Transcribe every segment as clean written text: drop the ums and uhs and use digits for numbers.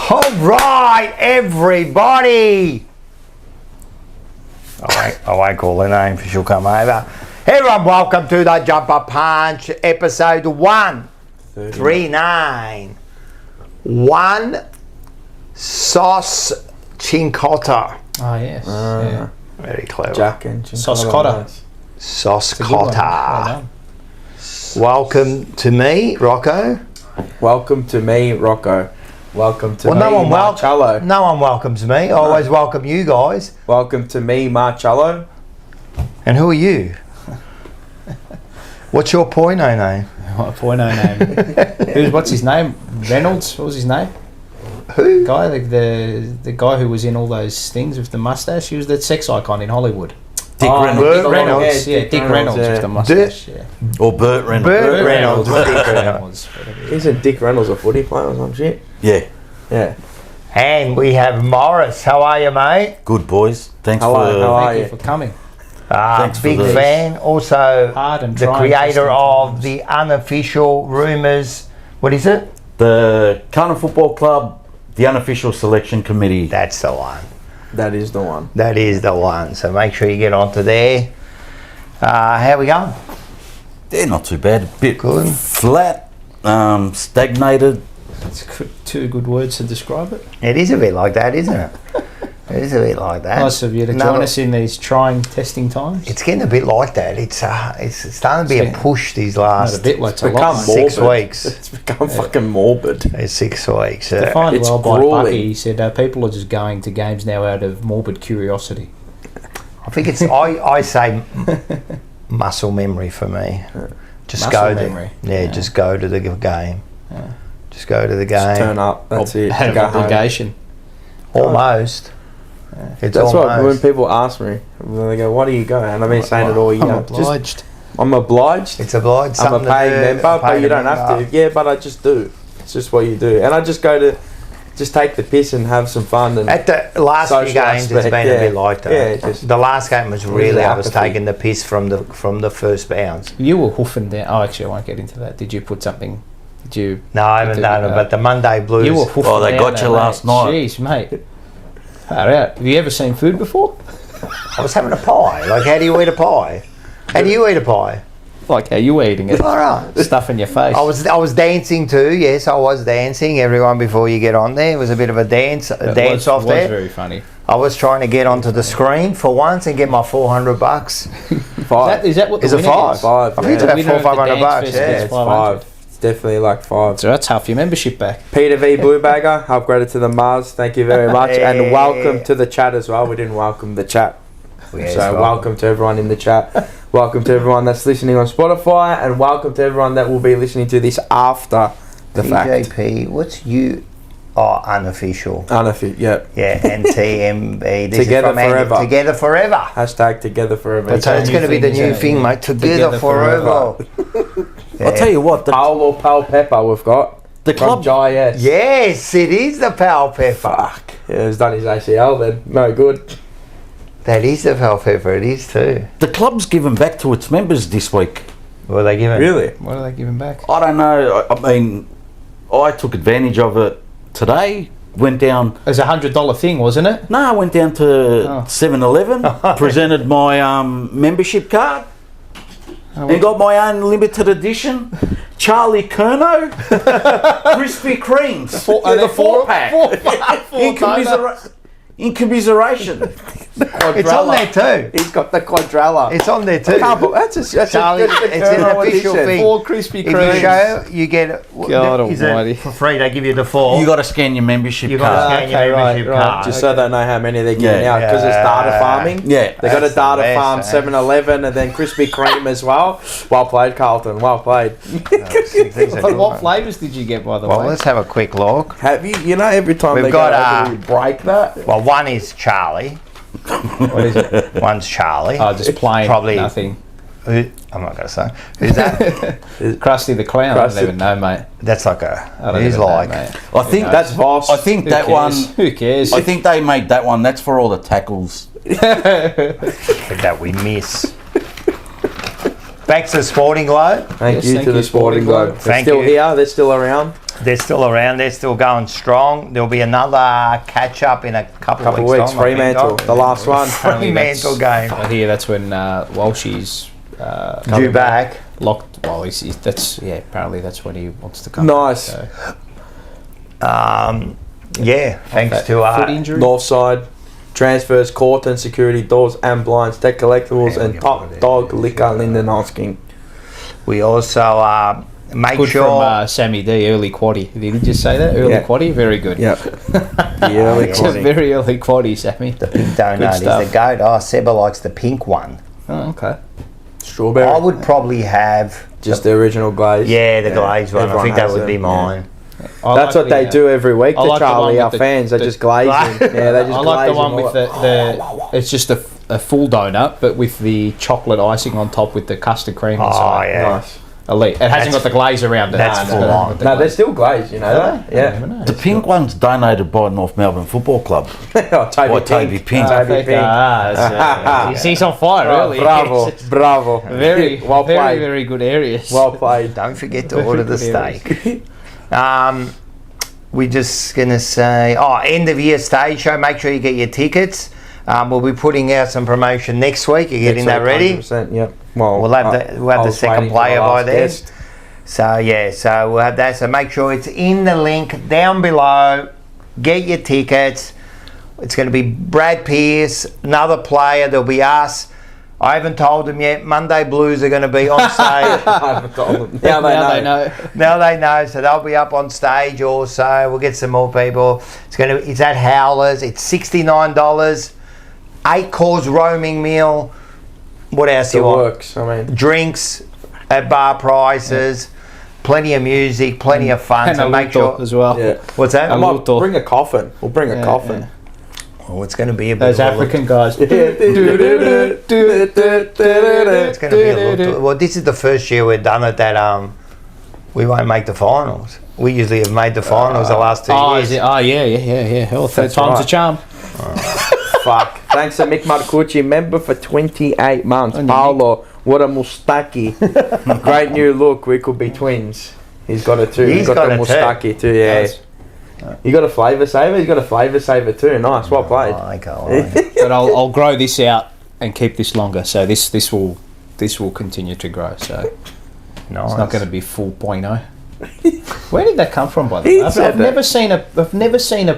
All right, everybody. I won't call her name because she'll come over. Everyone, welcome to the Jumper Punch, episode 139. One sauce cincotta. Oh, yes. Yeah. Very clever. Jack and Sauce cotta. Sauce It's a good one. cotta. Well done. Welcome to me, Rocco. Welcome to me, Rocco. Welcome to me, Marcello. No one welcomes me. I always welcome you guys. Welcome to me, Marcello. And who are you? What's your poino name? What a poino name. What's his name? Reynolds? What was his name? Who? Guy, the guy who was in all those things with the mustache. He was the sex icon in Hollywood. Dick Reynolds. Dick Reynolds. Dick Reynolds with the mustache. Yeah. Or Burt Reynolds. Burt Reynolds. Dick Reynolds. Isn't Dick Reynolds a footy player or some shit? Yeah. Yeah. And we have Morris. How are you, mate? Good, boys. Thanks Thank you for coming. Thanks for Big this. fan. Also, Hard and the trying creator testing of times. the unofficial rumours. What is it? the Carlton Football Club, the unofficial selection committee. That's the one. That is the one. That is the one. So make sure you get onto there. How we going? They're not too bad. A bit Good. flat, stagnated. That's two good words to describe it. It is a bit like that, isn't it? It is a bit like that. Nice of you to join us in these trying testing times. It's getting a bit like that. It's starting to be a push these Not a last bit like it's a become lot. 6 morbid. weeks. It's become fucking morbid. It's 6 weeks. Defined It's well by grueling. Bucky. He said people are just going to games now out of morbid curiosity. I think it's. I say muscle memory for me. Just Muscle go memory. there. Yeah, just go to the game. Yeah. Just go to the Just game. turn up. That's it. Out of Go home. obligation. Almost. It's That's what when almost. people ask me, they go, "Why do you go?" And I've been saying it all year. I'm obliged. I'm obliged. It's obliged. I'm a something to paid do, member, but paid you don't have member. to. Yeah, but I just do. It's just what you do. And I just go to just take the piss and have some fun. And At the last few Social games, it's aspect, been a yeah. bit like that. Yeah, just- the last game was really, I was apathy. taking the piss from the first bounce. You were hoofing down. Oh, actually, I won't get into that. Did you put something? Did you? No, I haven't done it, but the Monday Blues. You were hoofing Oh, they down got there, you last mate. night. Jeez, mate. Far out. Have you ever seen food before? I was having a pie. Like, how do you eat a pie? How do you eat a pie? Like how you were eating it. All right. Stuff in your face. I was dancing too. Yes, I was dancing. Everyone, before you get on there, it was a bit of a dance off was there. very funny. I was trying to get onto the screen for once and get my $400. five. Is that what the Is it winner five? is? Five. I think it's yeah. about winner of the $400-500. dance fest Yeah, gets It's 500. five. It's definitely like five. So that's half your membership back. Peter V Blue Bagger, upgraded to the Mars. Thank you very much, and Hey. welcome to the chat as well. We didn't welcome the chat, Yes, so welcome to everyone in the chat. Welcome to everyone that's listening on Spotify, and welcome to everyone that will be listening to this after the fact. TJP, what's you? Oh, unofficial. Unofficial, yep. Yeah, and TMB. This Together is from Andy. forever. Together forever. Hashtag together forever. So it's going to be the new thing, mate. Together forever. I'll tell you what, the Paolo Pal Pepper we've got The from club- Jai S. Yes, it is the Pal Pepper. Fuck. Yeah, he's done his ACL then. No good. That is the Pal Pepper. It is too. the club's given back to its members this week. What are they giving? Really? What are they giving back? I don't know. I mean, I took advantage of it today. Went down. It was $100 thing, wasn't it? No, I went down to Oh. 7-Eleven, presented my membership card, and got my own limited edition Charlie Kerno Krispy Kremes. The four pack. In commiseration. It's on there too. He's got the quadrella. It's on there too. That's Charlie, a good it's an Kerno official edition. thing. 4 Krispy If you Kremes. show, you get. God is it almighty. for free. They give you the 4. You got to scan your membership You got to card. scan your Okay, right, membership right. card. Just so they know how many they're giving Yeah. out, because it's data farming. Yeah. They got a That's the data best, farm, eh? 7-Eleven, and then Krispy Kreme as well. Well played, Carlton. Well played. But what flavours did you get, by the Well, way? let's have a quick look. Have you? You know, every time We've they got, go over, you break that. Well, one is Charlie. What is it? One's Charlie. Oh, just plain. Probably- Nothing. Who, I'm not going to say. Who's that? Krusty the Clown. Krusty. I don't even know, mate. That's like a. I don't Who's even know, like? mate. I think knows? That's Voss. I think Who that one. cares? Who cares? I think they made that one. That's for all the tackles. that we miss. Back to the Sporting Globe. Thank Yes, you thank to the you, Sporting Sporting Globe. Globe. They're Thank still you. here. They're still around. They're still around. They're still going strong. There'll be another catch up in a couple of weeks. Time, Fremantle, the last one. Fremantle game. I hear that's when Walshy's Due back. locked. Well, apparently that's when he wants to come. Nice. Back, so. Thanks to foot injury. Northside. Transfers, Carlton, security, doors and blinds, tech collectibles, and top dog liquor, Lyndon Hosking. We also make Good sure. from Sammy D, early quaddie. Did he just say that? Early quaddie? Very good. Yep. The early It's a quaddie. very early quaddie, Sammy. The pink donut is stuff. the goat. Oh, Seba likes the pink one. Oh, okay. Strawberry. I would probably have Just the original glaze. the glazed one. I Everyone think that has would them, be yeah. mine. That's what they do every week I to like the Charlie, one our with fans. They the- just glaze them. Yeah, they just I like the glaze one them with all. it's just a full donut, but with the chocolate icing on top with the custard cream Oh, inside. yeah. Nice. Elite. It hasn't got the glaze around it. That's full on. No, they're still glazed, you know that? Yeah. The pink one's donated by North Melbourne Football Club. Oh, By Toby Pink. Toby Pink. He's on fire, really. Bravo, bravo. Very, well very, played. very good areas. Well played. Don't forget to order the good areas. steak. We're just going to say, end of year stage show. Make sure you get your tickets. We'll be putting out some promotion next week. You're getting that ready? 100%, yep. Well, We'll have the second player by then. So we'll have that. So make sure it's in the link down below. Get your tickets. It's going to be Brad Pearce, another player. There'll be us. I haven't told them yet. Monday Blues are going to be on stage. I haven't told them. Now they know. Now they know, so they'll be up on stage also. We'll get some more people. It's at Howlers. It's $69. 8 course roaming meal. What else It you want? works, I mean. Drinks at bar prices. Plenty of music, plenty of fun. And So a make luto sure. as well. Yeah. What's that? I might luto. bring a coffin. We'll bring a coffin. yeah. Oh, it's going to be a bit Those of a African guys. It's going to be a lot. Well, this is the first year we've done it that we won't make the finals. We usually have made the finals the last 2 years. Yeah. Hell, third That's time's right. a charm. Fuck. Thanks to Mick Marcucci, member for 28 months. And Paolo, what a mustaki. Great new look. We could be twins. He's got it too. He's got got the it too. mustaki too, yeah. Does. You got a flavour saver? He's got a flavour saver too. Nice. Well played. I like. But I'll grow this out and keep this longer. So this will continue to grow. So Nice. it's not going to be full 0.0. Where did that come from, by the way? I've never seen a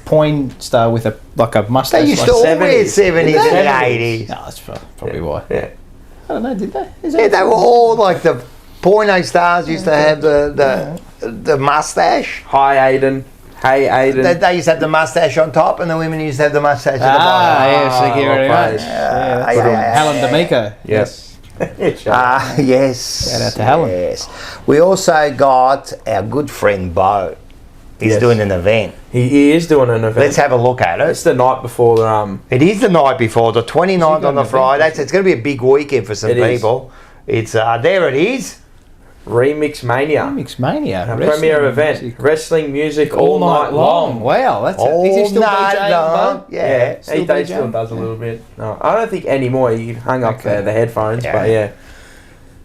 point star with a mustache. They used like to all that. wear 70s and 70s. 80s. No, that's probably why. Yeah. I don't know. Did they? Is Yeah, that they were all like the Poino stars used to have the mustache. Hi, Aiden. Hey, Aiden. They used to have the mustache on top, and the women used to have the mustache at the bottom. yes, thank you very well much. played. Yeah, yeah, Helen yeah. D'Amico. Yes. Yes. Shout out to Helen. Yes. We also got our good friend Bo. He's Yes. doing an event. He is doing an event. Let's have a look at It's it. the night before the It is the night before, the 29th on the an Friday. event? So it's going to be a big weekend for some It is. people. It's there. It is. Remix Mania. Mix Mania. A premier event. Wrestling music all night long. Wow, that's All is he still night DJing, long. Bo? Yeah. He Still still DJing? does a little bit. No, I don't think anymore. He hung up Okay. the headphones, Yeah. but yeah.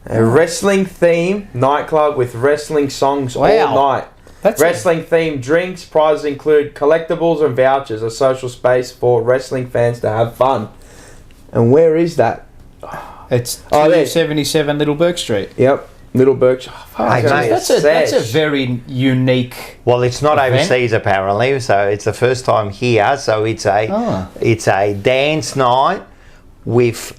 A wrestling theme nightclub with wrestling songs all Wow. night. That's Wrestling themed drinks. Prizes include collectibles and vouchers. A social space for wrestling fans to have fun. And where is that? It's Oh, there. 277 Little Burke Street. Yep, Little Berkshire. Hey, mate, That's a very unique. Well, it's not Event? overseas apparently, so it's the first time here. So it's a dance night with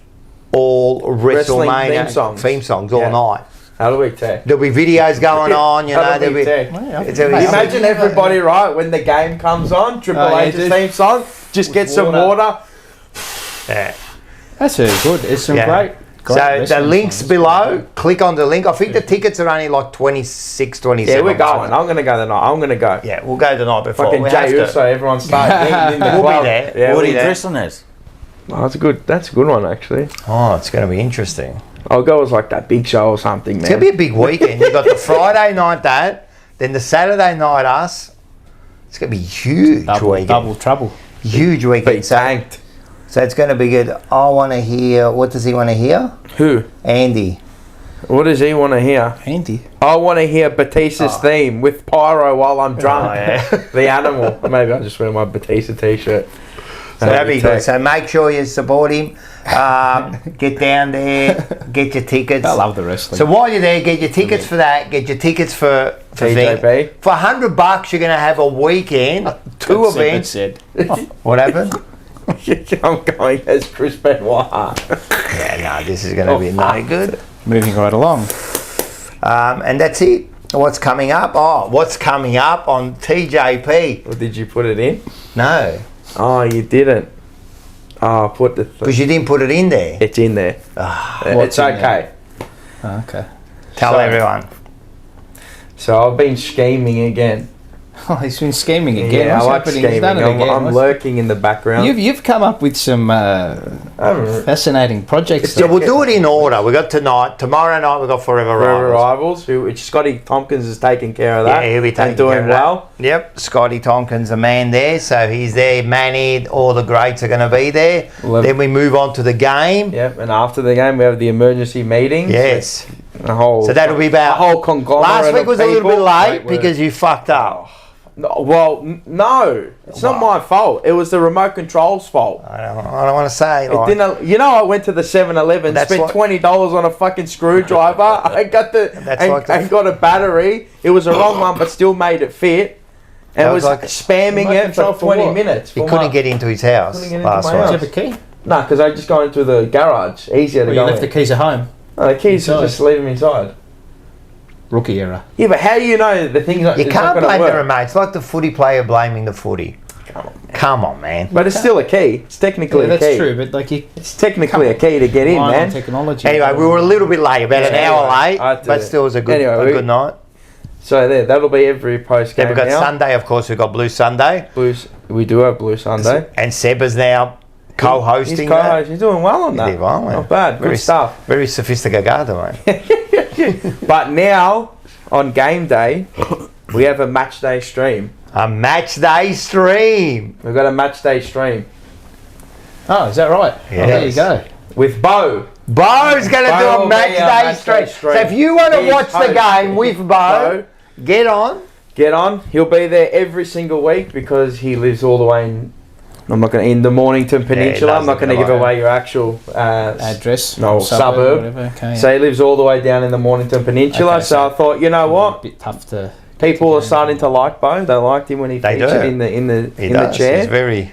all Wrestling WrestleMania theme songs. all Yeah. night. That'll be tech. There'll be videos going on, you know. That'll There'll be be. tech. It's Can a- you imagine everybody, right, when the game comes on, Triple Oh, yeah, H's dude. theme song, just get some water. Yeah. That's very good. It's some Yeah. great. So the wrestling links songs. below. Click on the link. I think the tickets are only like 26, 27. Yeah, we're going. I'm going to go tonight. I'm going to go. Yeah, we'll go the night before. Fucking We have Jay to. Uso, everyone started getting in the We'll be club. there. Yeah, We'll What are be you there. dressing as? Oh, that's a good one actually. Oh, it's going to be interesting. I'll go as like that big show or something, man. It's going to be a big weekend. You've got the Friday night that, then the Saturday night us. It's going to be huge weekend. Double trouble. Huge Be weekend. tanked. So it's going to be good. I want to hear. What does he want to hear? Who? Andy. What does he want to hear? Andy. I want to hear Batista's theme with pyro while I'm drunk. Oh, yeah. The animal. Maybe I'll just wear my Batista t-shirt. So that'd be good. So make sure you support him. Get down there, get your tickets. I love the wrestling. So while you're there, get your tickets for that. Get your tickets for TJP. For $100, you're going to have a weekend, two events. What happened? I'm going as Chris Benoit. Yeah, no, this is going to be no good. Moving right along. And that's it. What's coming up? Oh, what's coming up on TJP? Or did you put it in? No, Oh, you didn't. Oh, put the... because you didn't put it in there. It's in there. It's in okay. Oh, okay. Tell everyone. So I've been scheming again. Oh, he's been scheming again. Yeah, I What's like happening? scheming. He's done it again. I'm lurking in the background. You've come up with some fascinating projects. So we'll do it in order. We got tonight. Tomorrow night we got Forever Forever Rivals. Rivals, which Scotty Tompkins is taking care of that. Yeah, he'll be taking and doing care of well. that. Yep, Scotty Tompkins, a man there, so he's there. Manny, all the greats are going to be there. Then we move on to the game. Yep, and after the game we have the emergency meetings. Yes. So that'll be about a whole conglomerate. Last week was a little bit late Great because you fucked up. No, it's not my fault. It was the remote control's fault. I don't want to say. It didn't, I went to the 7-Eleven, spent $20 on a fucking screwdriver. I got got a battery. It was a wrong one, but still made it fit. And was spamming it for 20 minutes. He couldn't get into his house last Did week. you have a key? No, because I just go into the garage. Easier to Well, go you left the in. keys at home. No, the keys are just leave them inside. Rookie error. Yeah, but how do you know the thing's not? You it's can't not gonna blame the work? remote. It's like the footy player blaming the footy. Come on, man. But it's still a key. It's technically a key. That's true, but like It's technically a key to get in, rely on man. technology. Anyway, we were a little bit late, about an hour late, but still was a good night. So that'll be every post game. Then we've got now. Sunday, of course. We've got Blue Sunday. Blues. We do have Blue Sunday. And Seb is now co-hosting He's that. co-host. He's doing well on that. He did well, man. Not bad. Good stuff. Very sophisticated, mate. But now, on game day, we have a match day stream. A match day stream. We've got a match day stream. Oh, is that right? Yes. Oh, there you go. With Bo. Bo's going to do a match day stream. So if you want to watch the game with Bo, get on. Get on. He'll be there every single week because he lives all the way in... I'm not going to... In the Mornington Peninsula. I'm not going to give away your actual... address. No, suburb. Whatever. Okay, So he lives all the way down in the Mornington Peninsula. Okay, so I thought, you know what? A bit tough to... People are starting to like Bo. They liked him when he featured in the chair. He's very...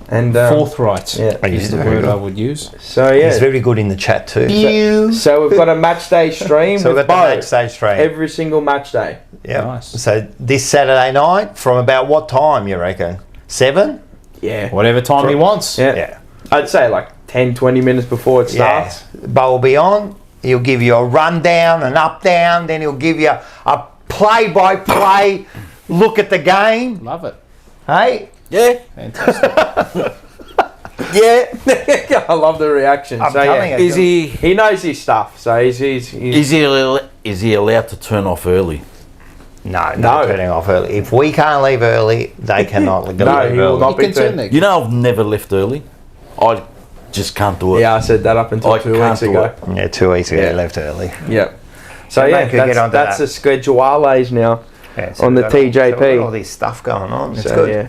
And forthright He's is the word I would use. So yeah, he's very good in the chat too. So we've got a match day stream So we've with got the Bo match day stream. every single match day. Yeah. Nice. So this Saturday night, from about what time you reckon? 7? Yeah. Whatever time he wants. Yeah. I'd say like 10, 20 minutes before it starts. Bo will be on. He'll give you a rundown, an up down, then he'll give you a play-by-play look at the game. Love it. Hey? Yeah. Fantastic. Yeah. I love the reaction. I'm So telling yeah, you. he knows his stuff. So he's Is he allowed to turn off early? No, turning off early. If we can't leave early, they cannot leave No, he will early. not You be can turn turned. there. You know, I've never left early. I just can't do it. Yeah, I said that up until I 2 can't weeks do ago. it. Yeah, 2 weeks ago Yeah. he left early. Yeah. So So yeah, mate, could get onto that's that. the schedules now. Yeah, so on we've the got all- TJP. so we've got all this stuff going on. It's So, good. yeah.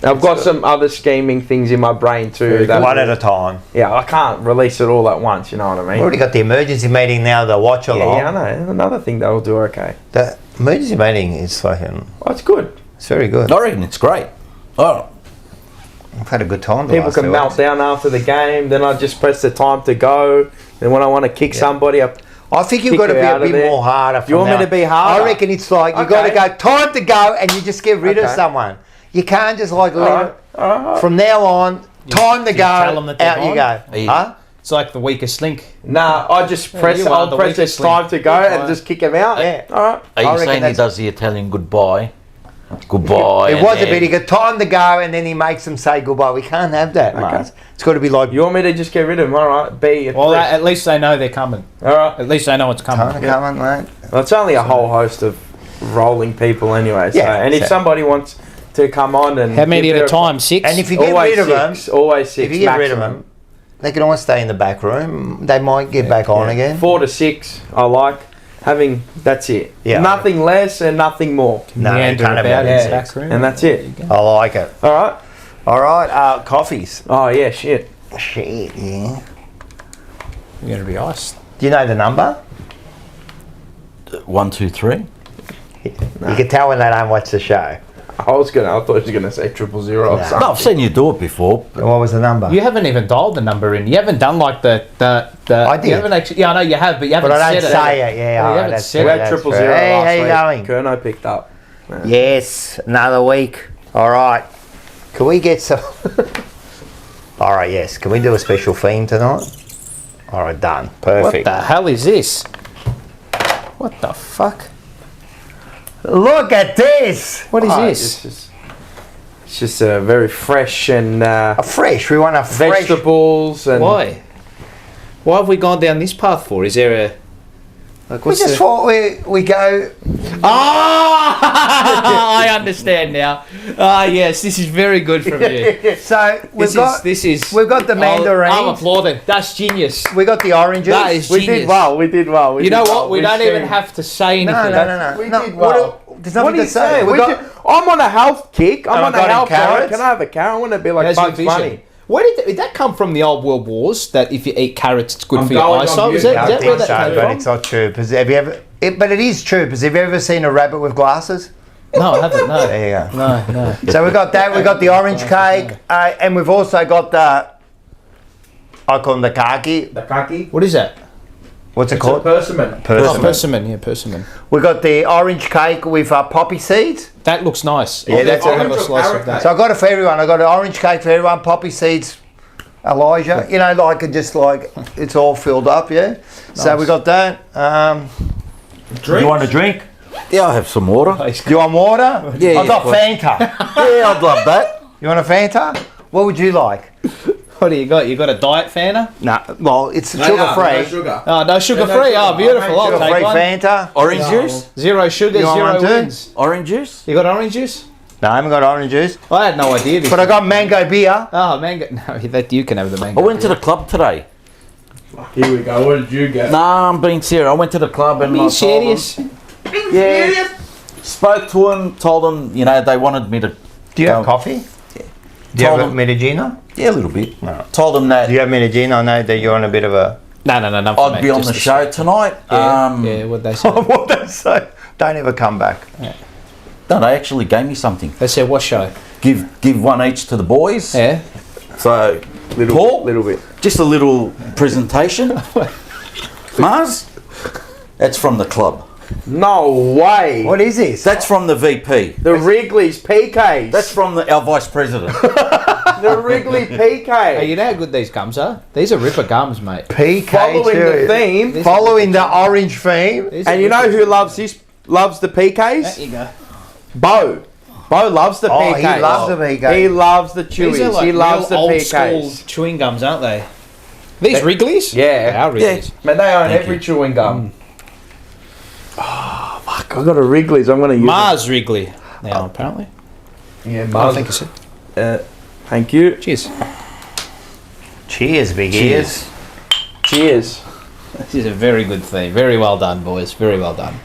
I've got some other scheming things in my brain too. One at a time. Yeah, I can't release it all at once, you know what I We've mean? already got the emergency meeting now, the watch along. Yeah, I know. Another thing that will do okay. The emergency meeting is fucking, Oh, it's good. it's very good. I reckon it's great. Oh, I've had a good time. the People last can 2 melt weeks. down after the game. Then I just press the time to go. Then when I want to kick somebody, I think you've kick got to her be out a of bit there. more harder. You want me to be harder? I reckon it's like you've got to Okay. go, time to go, and you just get rid of Okay. someone. You can't just like let Alright, it. alright. From now on, time to you go, tell them that they're out you on? go. Yeah. Huh? It's like the weakest link. Nah, I just press. you are I'll the press this weakest link. time to go and just kick him out. Yeah. All right. are you reckon saying he that's- does the Italian goodbye? Goodbye. It was a bit. He got time to go, and then he makes them say goodbye. We can't have that, mate. It's got to be like You want me to just get rid of him? All right. B. Well, at least they know they're coming. All right. At least they know it's coming. time to come on, mate. Well, it's only a whole host of rolling people anyway. So, Yeah, and if so- somebody wants to come on and How many give at a their- time? 6? And if you get always rid of them, six, always six. if you get rid of maximum. them, They can always stay in the back room. They might get back on again. 4 to 6, I like. Having, that's it. Yeah. Nothing less and nothing more. No, you can't have about that. in the back room. And that's it. I like it. All right. Coffees. Oh, yeah, shit. Shit, yeah. You're going to be iced. Do you know the number? 1, 2, 3. You can tell when they don't watch the show. I thought you were going to say 000 or something. No, I've seen you do it before. What was the number? You haven't even dialed the number in. You haven't done like the I did. You haven't actually, yeah, I know you have, but you haven't But I said don't it. say it. Yeah, you all right, haven't that's said true. it. We had That's 000 true. Hey, last how you week. going? Kerno picked up. Yes, another week. All right. Can we get some... All right, yes. Can we do a special theme tonight? All right, done. What Perfect. the hell is this? What the fuck? Look at this. What is this? It's just very fresh and A fresh. We want a fresh... vegetables and Why? Why have we gone down this path for? Is there a... Like, We just thought we go... Ah! I understand now. Ah, yes, this is very good from you. So we've got We've got the mandarins. I'm applauding. That's genius. We got the oranges. That is we genius. did well. We did well. You know what? We don't even have to say anything. No. We No, did well. There's What nothing do you to say. say? We got... I'm on a health kick. I'm And on I a got health diet. carrots. Can I have a carrot? I want to be like There's your Bugs vision. Bunny. Where did that come from? The old world wars that if you eat carrots, it's good I'm for your going on eyesight. Is mute. that I where think that so, came but from? it's not true. Because have you ever... but it is true. Because have you ever seen a rabbit with glasses? No, I haven't. No, There you go. no. So we got that. We got the orange cake, and we've also got the... I call them the kaki. The kaki. What is that? What's it It's a called? persimmon. Oh, persimmon. Yeah, persimmon. We got the orange cake with poppy seeds. That looks nice. Yeah, that's I'll a- have a slice of carrot that. So I got it for everyone. I got an orange cake for everyone. Poppy seeds, Elijah. You know, like it just like it's all filled up. Yeah. So we got that. You want a drink? Yeah, I'll have some water. Do you want water? Yeah, I've got yeah, Fanta. Yeah, I'd love that. You want a Fanta? What would you like? What do you got? You got a diet Fanta? No, well, it's sugar free. sugar. Oh, no sugar No free. sugar. Oh, beautiful. I'll Sugar take free one. Fanta. Orange juice? Zero sugar, You want zero one too? wins. Orange juice? You got orange juice? No, I haven't got orange juice. I had no idea. This But I got mango beer. Oh, mango. No, that you can have the I mango. went to the club today. Here we go. What did you get? Nah, I'm being serious. I went to the club and Are I you told them- serious? Yeah. Spoke to them, told them, you know, they wanted me to... Do you have coffee? Do you Told have a them- Medellina? Yeah, a little bit. No. Told them that Do you have Medellina? I know that you're on a bit of a... No, not for I'd me, be on just the to show say. tonight. Yeah, what they said. What they say? Don't ever come back. No, they actually gave me something. They said what show? Give one each to the boys. Yeah. So, Little bit. just a little presentation. Mars, that's from the club. No way. What is this? That's from the VP. The Wrigley's PKs. That's from our vice president. the Wrigley Hey, PK. you know how good these gums are? These are ripper gums, mate. PK Following the theme. Following the orange theme. These are And you know ripper- who loves the There PKs? you go. Bo. Bo loves the Oh, PKs. he loves the PK. He loves the These chewies. are like he loves the real old PKs. school chewing gums, aren't they? These Wrigley's? Yeah. They are Wrigley's. Man, they own Thank every you. chewing gum. Oh, fuck. I got a Wrigley's. I'm going to use Mars Wrigley. Now, apparently. it. Yeah, I Mars. think it's it. Thank you. Cheers. Cheers, big ears. Cheers. This is a very good thing. Very well done, boys. Very well done.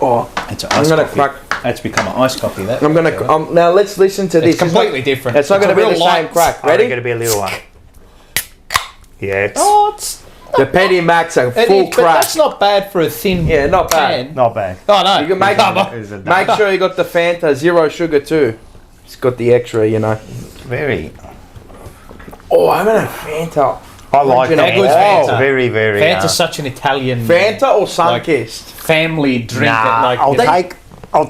Oh, It's an I'm iced going to coffee. crack. That's become an iced coffee, that. I'm going to. Now let's listen to this. It's completely different. It's not going to be a the real same light- crack. Oh, it's Ready? going to be a little one. Yeah, it's Oh, it's... The Petty Max are It full is, but crack. that's not bad for a thin Yeah, not bad. can. not bad. Oh, no. You can make make sure you got the Fanta zero sugar too. It's got the extra, you know. Very. Oh, I'm gonna Fanta. I like How that. good's Oh, Fanta? it's very, very. Fanta's such an Italian Fanta or Like- Sunkist? family drink. Nah, that, like, I'll you know-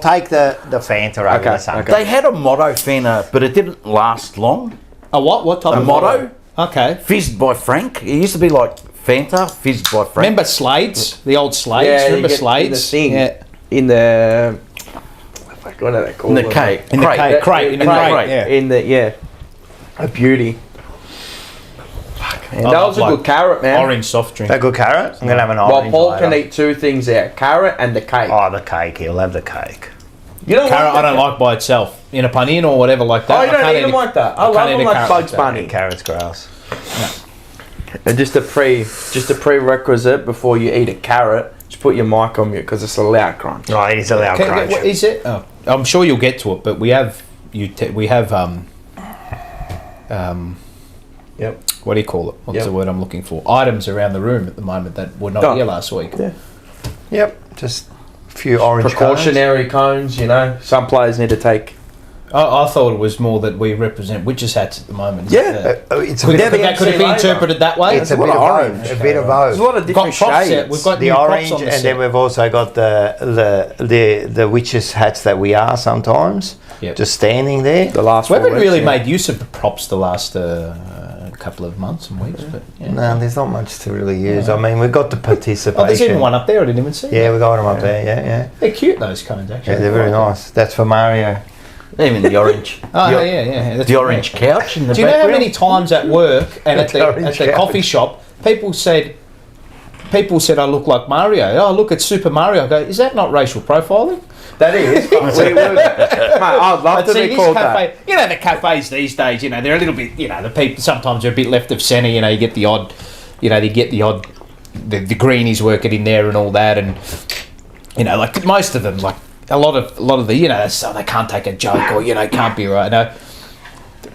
take the Fanta over Okay, the sun. okay. They had a motto Fanta, but it didn't last long. A what? What type A of motto? Okay. Fizzed by Frank. It used to be like Fanta, fizzed by Frank. Remember Slades? The old Slades? Yeah, Remember you get Slades? in the thing. Yeah. In the what are they called? In the cake. In the cake. Crate. In the crate. Yeah. In the a beauty. Man, that love was a like good carrot, man. Orange soft drink. A good carrot. I'm gonna have an Well, orange. Paul later. can eat two things there: carrot and the cake. Oh, the cake. He'll have the cake. You don't Carrot, like I don't like by itself. in a panin or whatever like that. Oh, you don't eat them like that? I love them like Bugs Bunny. Carrots, grass. And just a prerequisite before you eat a carrot, just put your mic on mute because it's a loud crunch. Oh, it is a loud crunch. What is it? Oh, I'm sure you'll get to it, but we have Yep. What do you call it? What's the word I'm looking for? Items around the room at the moment that were not here last week. Yeah. Yep. Just a few orange precautionary cones. You know, some players need to take. I thought it was more that we represent witches' hats at the moment. Yeah, could it be interpreted that way? It's a bit of orange. A bit of both. There's a lot of different shades. We've got the orange, and then we've also got the witches' hats that we are sometimes. Yep. Just standing there. The last. We haven't really made use of the props the last couple of months and weeks, but no, there's not much to really use. I mean, we've got the participation. Oh, there's even one up there. I didn't even see. Yeah, we got them up there. Yeah. They're cute, those cones, actually. Yeah, they're very nice. That's for Mario. Even the orange. Yeah. The orange couch in the background. Do you know how many times at work and at the coffee shop people said I look like Mario? Oh, look, it's Super Mario. I go, is that not racial profiling? That is. Mate, I'd love to be called that. You know, the cafes these days, you know, they're a little bit, you know, the people sometimes are a bit left of centre. You know, you get the odd, the greenies working in there and all that, and you know, like most of them, like. A lot of the, you know, so they can't take a joke or, you know, can't be right. No,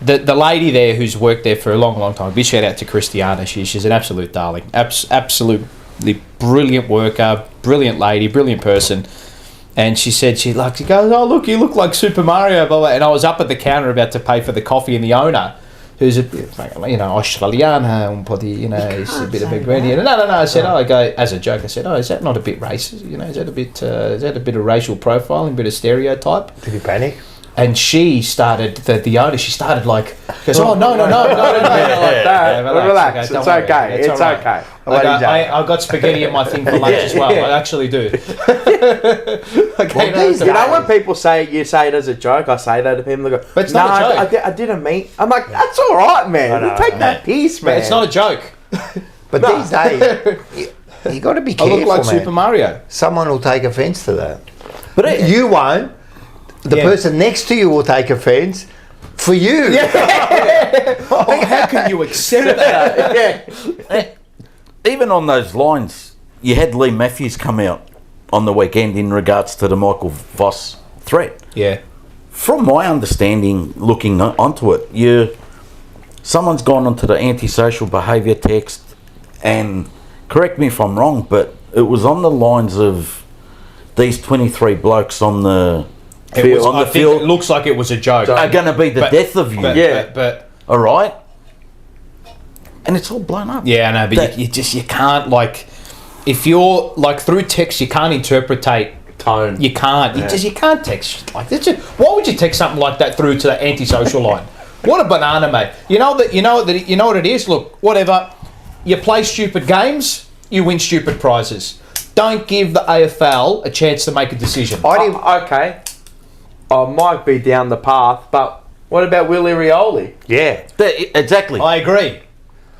the lady there who's worked there for a long time, big shout out to Christiana. She's an absolute darling, absolutely brilliant worker, brilliant lady, brilliant person. And she said, she goes, oh look, you look like Super Mario, blah, blah. And I was up at the counter about to pay for the coffee, and the owner, who's a, you know, Australiana, you know, is a bit of a granny. No. I said, I go as a joke. I said, is that not a bit racist? You know, is that a bit of racial profiling, a bit of stereotype? Did you panic? And she started the owner. She started like, goes, no, like that. Relax, it's okay. It's okay. I got spaghetti in my thing for lunch as well. I actually do. You know when people you say it as a joke, I say that to people. They go, but it's not a joke. I didn't mean. I'm like, that's all right, man. You take that piece, man. But it's not a joke. But these days, you got to be careful, I look like Super Mario. Someone will take offence to that. But you won't. The person next to you will take offence for you. How can you accept that? Even on those lines, you had Lee Matthews come out on the weekend in regards to the Michael Voss threat. Yeah. From my understanding, looking onto it, someone's gone onto the antisocial behaviour text, and correct me if I'm wrong, but it was on the lines of these 23 blokes on the field. It looks like it was a joke. Are going to be the death of you. But all right. And it's all blown up. Yeah, I know, but you can't, like, if you're like through text, you can't interpretate tone. You can't. You can't text like that. Why would you text something like that through to the antisocial line? What a banana, mate. You know what it is. Look, whatever. You play stupid games, you win stupid prizes. Don't give the AFL a chance to make a decision. Okay. I might be down the path, but what about Willie Rioli? Yeah, exactly. I agree.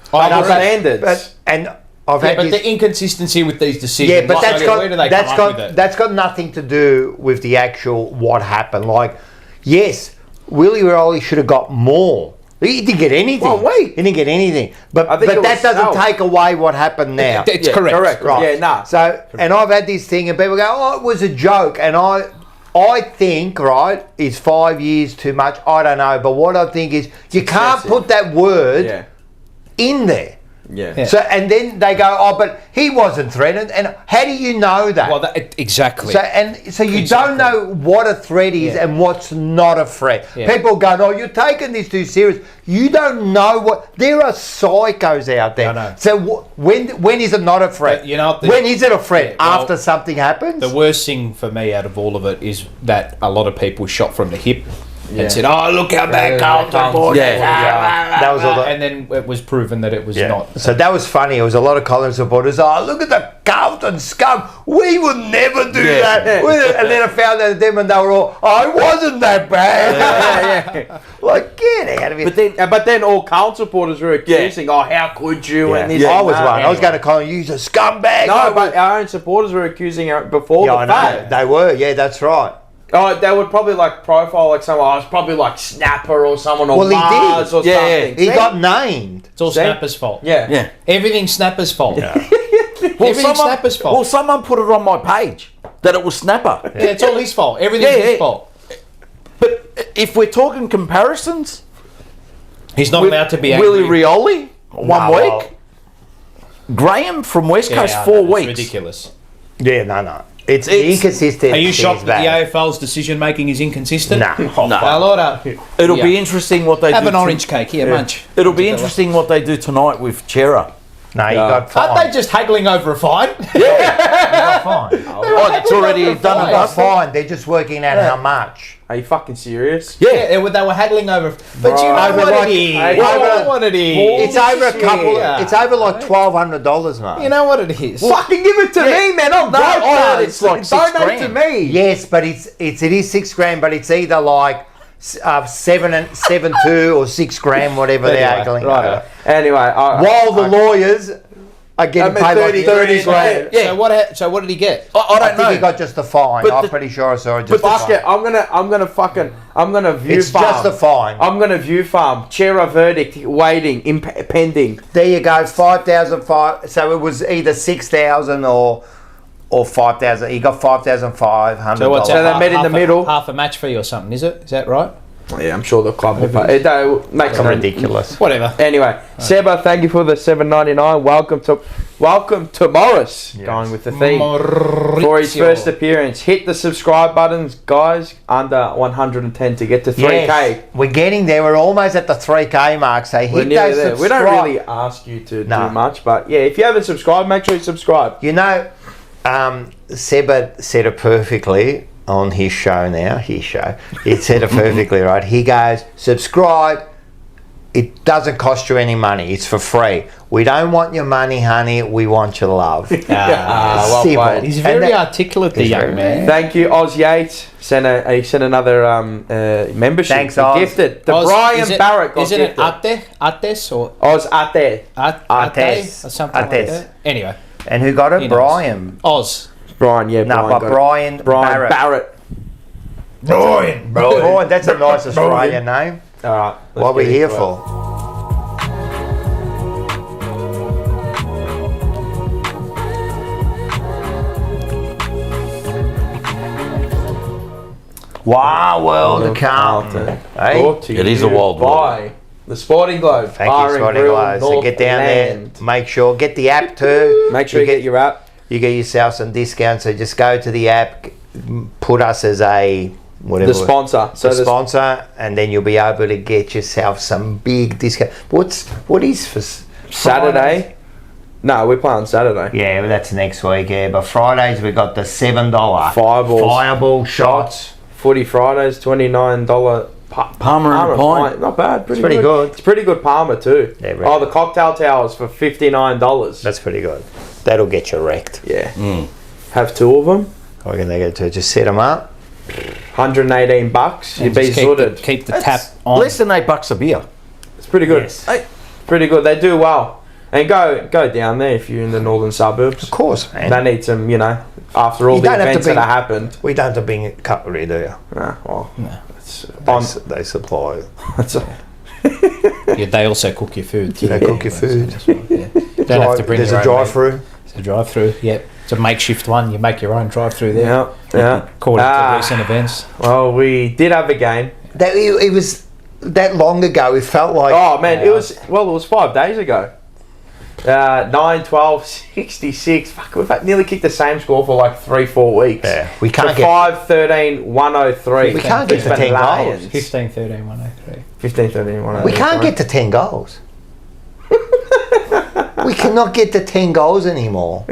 Standards. But the inconsistency with these decisions. Yeah, but that's got nothing to do with the actual what happened. Like, yes, Willie Rioli should have got more. He didn't get anything. Well, wait. He didn't get anything. But that doesn't take away what happened now. It's correct. Correct. Right. Yeah, nah. So, and I've had this thing, and people go, "Oh, it was a joke," and I think, right, is 5 years too much? I don't know. But what I think is you can't put that word in there. Yeah. So, and then they go, oh, but he wasn't threatened. And how do you know that? Well, exactly. So you don't know what a threat is and what's not a threat. Yeah. People go, oh, you're taking this too serious. You don't know what... There are psychos out there. I know. So when is it not a threat? When is it a threat? After something happens? The worst thing for me out of all of it is that a lot of people shot from the hip and said, oh, look how bad Carlton was. That was all that. And then it was proven that it was not. So that was funny. It was a lot of Collins supporters. Oh, look at the Carlton scum. We would never do that. And then I found out them and they were all, oh, it wasn't that bad. Like, get out of here. But then all Carlton supporters were accusing, oh, how could you? And this I was one. I was going to call him, you're a scumbag. No, but our own supporters were accusing her before the fact. They were. Yeah, that's right. Oh, they would probably like profile like someone. Oh, it's probably like Snapper or someone or Well, he Mars did. or something. He got named. It's all See? Snapper's fault. Yeah. Everything's Snapper's fault. Well, Everything's Snapper's fault. Well, someone put it on my page that it was Snapper. Yeah, it's all his fault. Everything's his fault. But if we're talking comparisons, He's not allowed to be angry. Willie Rioli, 1 week. Graham from West Coast, 4 weeks. It's ridiculous. Yeah, no. It's inconsistent. Are you shocked that the AFL's decision making is inconsistent? Nah. It'll be interesting what they do. Have an orange cake here, munch. It'll be interesting what they do tonight with Chera. No, you got fined. Aren't they just haggling over a fine? You got fined. Oh, it's already done. You got fined. They're just working out how much. Are you fucking serious? Yeah, they were haggling over. But you know what it is. You know what it is. It's over a couple. It's over like $1,200, mate. You know what it is. Fucking give it to me, man. I'm broke. It's like donate to me. Yes, but it is $6,000, but it's either like 7.2 or $6,000, whatever they're haggling over. Anyway, while the lawyers are getting paid like 30 grand. Yeah. So what did he get? I don't know. think he got just a fine. But I'm pretty sure I saw it just. Fuck it. I'm gonna view It's farm. just a fine. I'm gonna view farm. Chera verdict waiting, pending. There you go, 5,005. So it was either 6,000 or 5,000. He got $5,500. So what's So they met in the middle. Half a match fee or something, is it? Is that right? Yeah, I'm sure the club will pay. It makes It's ridiculous. Whatever. Anyway, Seba, thank you for the $7.99. Welcome to Morris. Yes. Going with the theme for his first appearance. Hit the subscribe buttons, guys. Under 110 to get to 3K. Yes, we're getting there. We're almost at the 3K mark. So hit those subscribe. We don't really ask you to do much, but yeah, if you haven't subscribed, make sure you subscribe. You know, Seba said it perfectly on his show now. He said it perfectly, right? He goes, subscribe. It doesn't cost you any money. It's for free. We don't want your money, honey. We want your love. Well played. He's very articulate, the young man. Thank you, Oz Yates. He sent another membership. Thanks, Oz. Gifted. The Oz, Brian Barrett got Isn't gifted. it Ates or Oz Ate. Ates or something like that? Anyway. And who got it? Brian. Oz. Brian, yeah. No, but Brian Barrett. Brian. That's a nice Australian name. All right. What are we here for? Wow, World of Carlton. Hey? It is a wild world. The Sporting Globe. Thank you, Sporting Globe. So get down there. Make sure. Get the app too. Make sure you get your app. You get yourself some discounts. So just go to the app. Put us as a... whatever. The sponsor. So the sponsor, and then you'll be able to get yourself some big discount. What is for Saturday? No, we play on Saturday. Yeah, but that's next week. Yeah, but Fridays we got the $7 Fireball shots. Footy Fridays $29 Palmer and a pint. Not bad. It's pretty good. It's pretty good Palmer too. Yeah, really. The cocktail towers for $59. That's pretty good. That'll get you wrecked. Yeah. Have 2 of them. What can they get to? Just set them up. $118. You'd be zooted. Keep the tap on. Less than $8 a beer. It's pretty good. Yes. Hey, pretty good. They do well. And go down there if you're in the northern suburbs. Of course, man. They need some, after all the events that have happened. We don't have to bring cutlery, do you? No. Well, no. They supply. Yeah, they also cook your food. They cook your food. Yeah. You don't have to bring There's your a drive-through. It's a drive-through, yep. It's a makeshift one. You make your own drive-through there. Yeah. According to recent events. Well, we did have a game. It was that long ago. It felt like... Oh, man. It was 5 days ago. 9-12-66. Fuck, we've nearly kicked the same score for like 3-4 weeks. Yeah. We can't get 5-13-103. We can't get to 10 goals. 15-13-103. 15-13-103. We can't get to 10 goals. We cannot get to 10 goals anymore.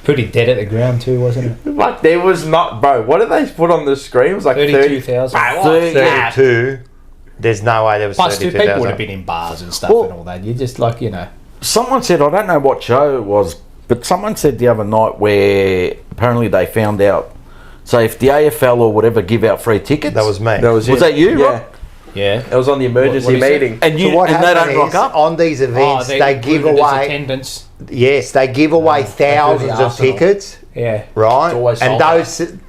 Pretty dead at the ground too, wasn't it? Like, there was not... Bro, what did they put on the screen? It was like 32,000. 32. There's no way there was 32,000. Plus, people would have been in bars and stuff and all that. You just Someone said, I don't know what show it was, but someone said the other night where apparently they found out. So if the AFL or whatever give out free tickets... That was me. Was that you, Yeah. Rob? Yeah. It was on the emergency meeting. And they don't rock up? On these events, they give away... attendance. Yes, they give away thousands of tickets. Yeah. Right? It's always and sold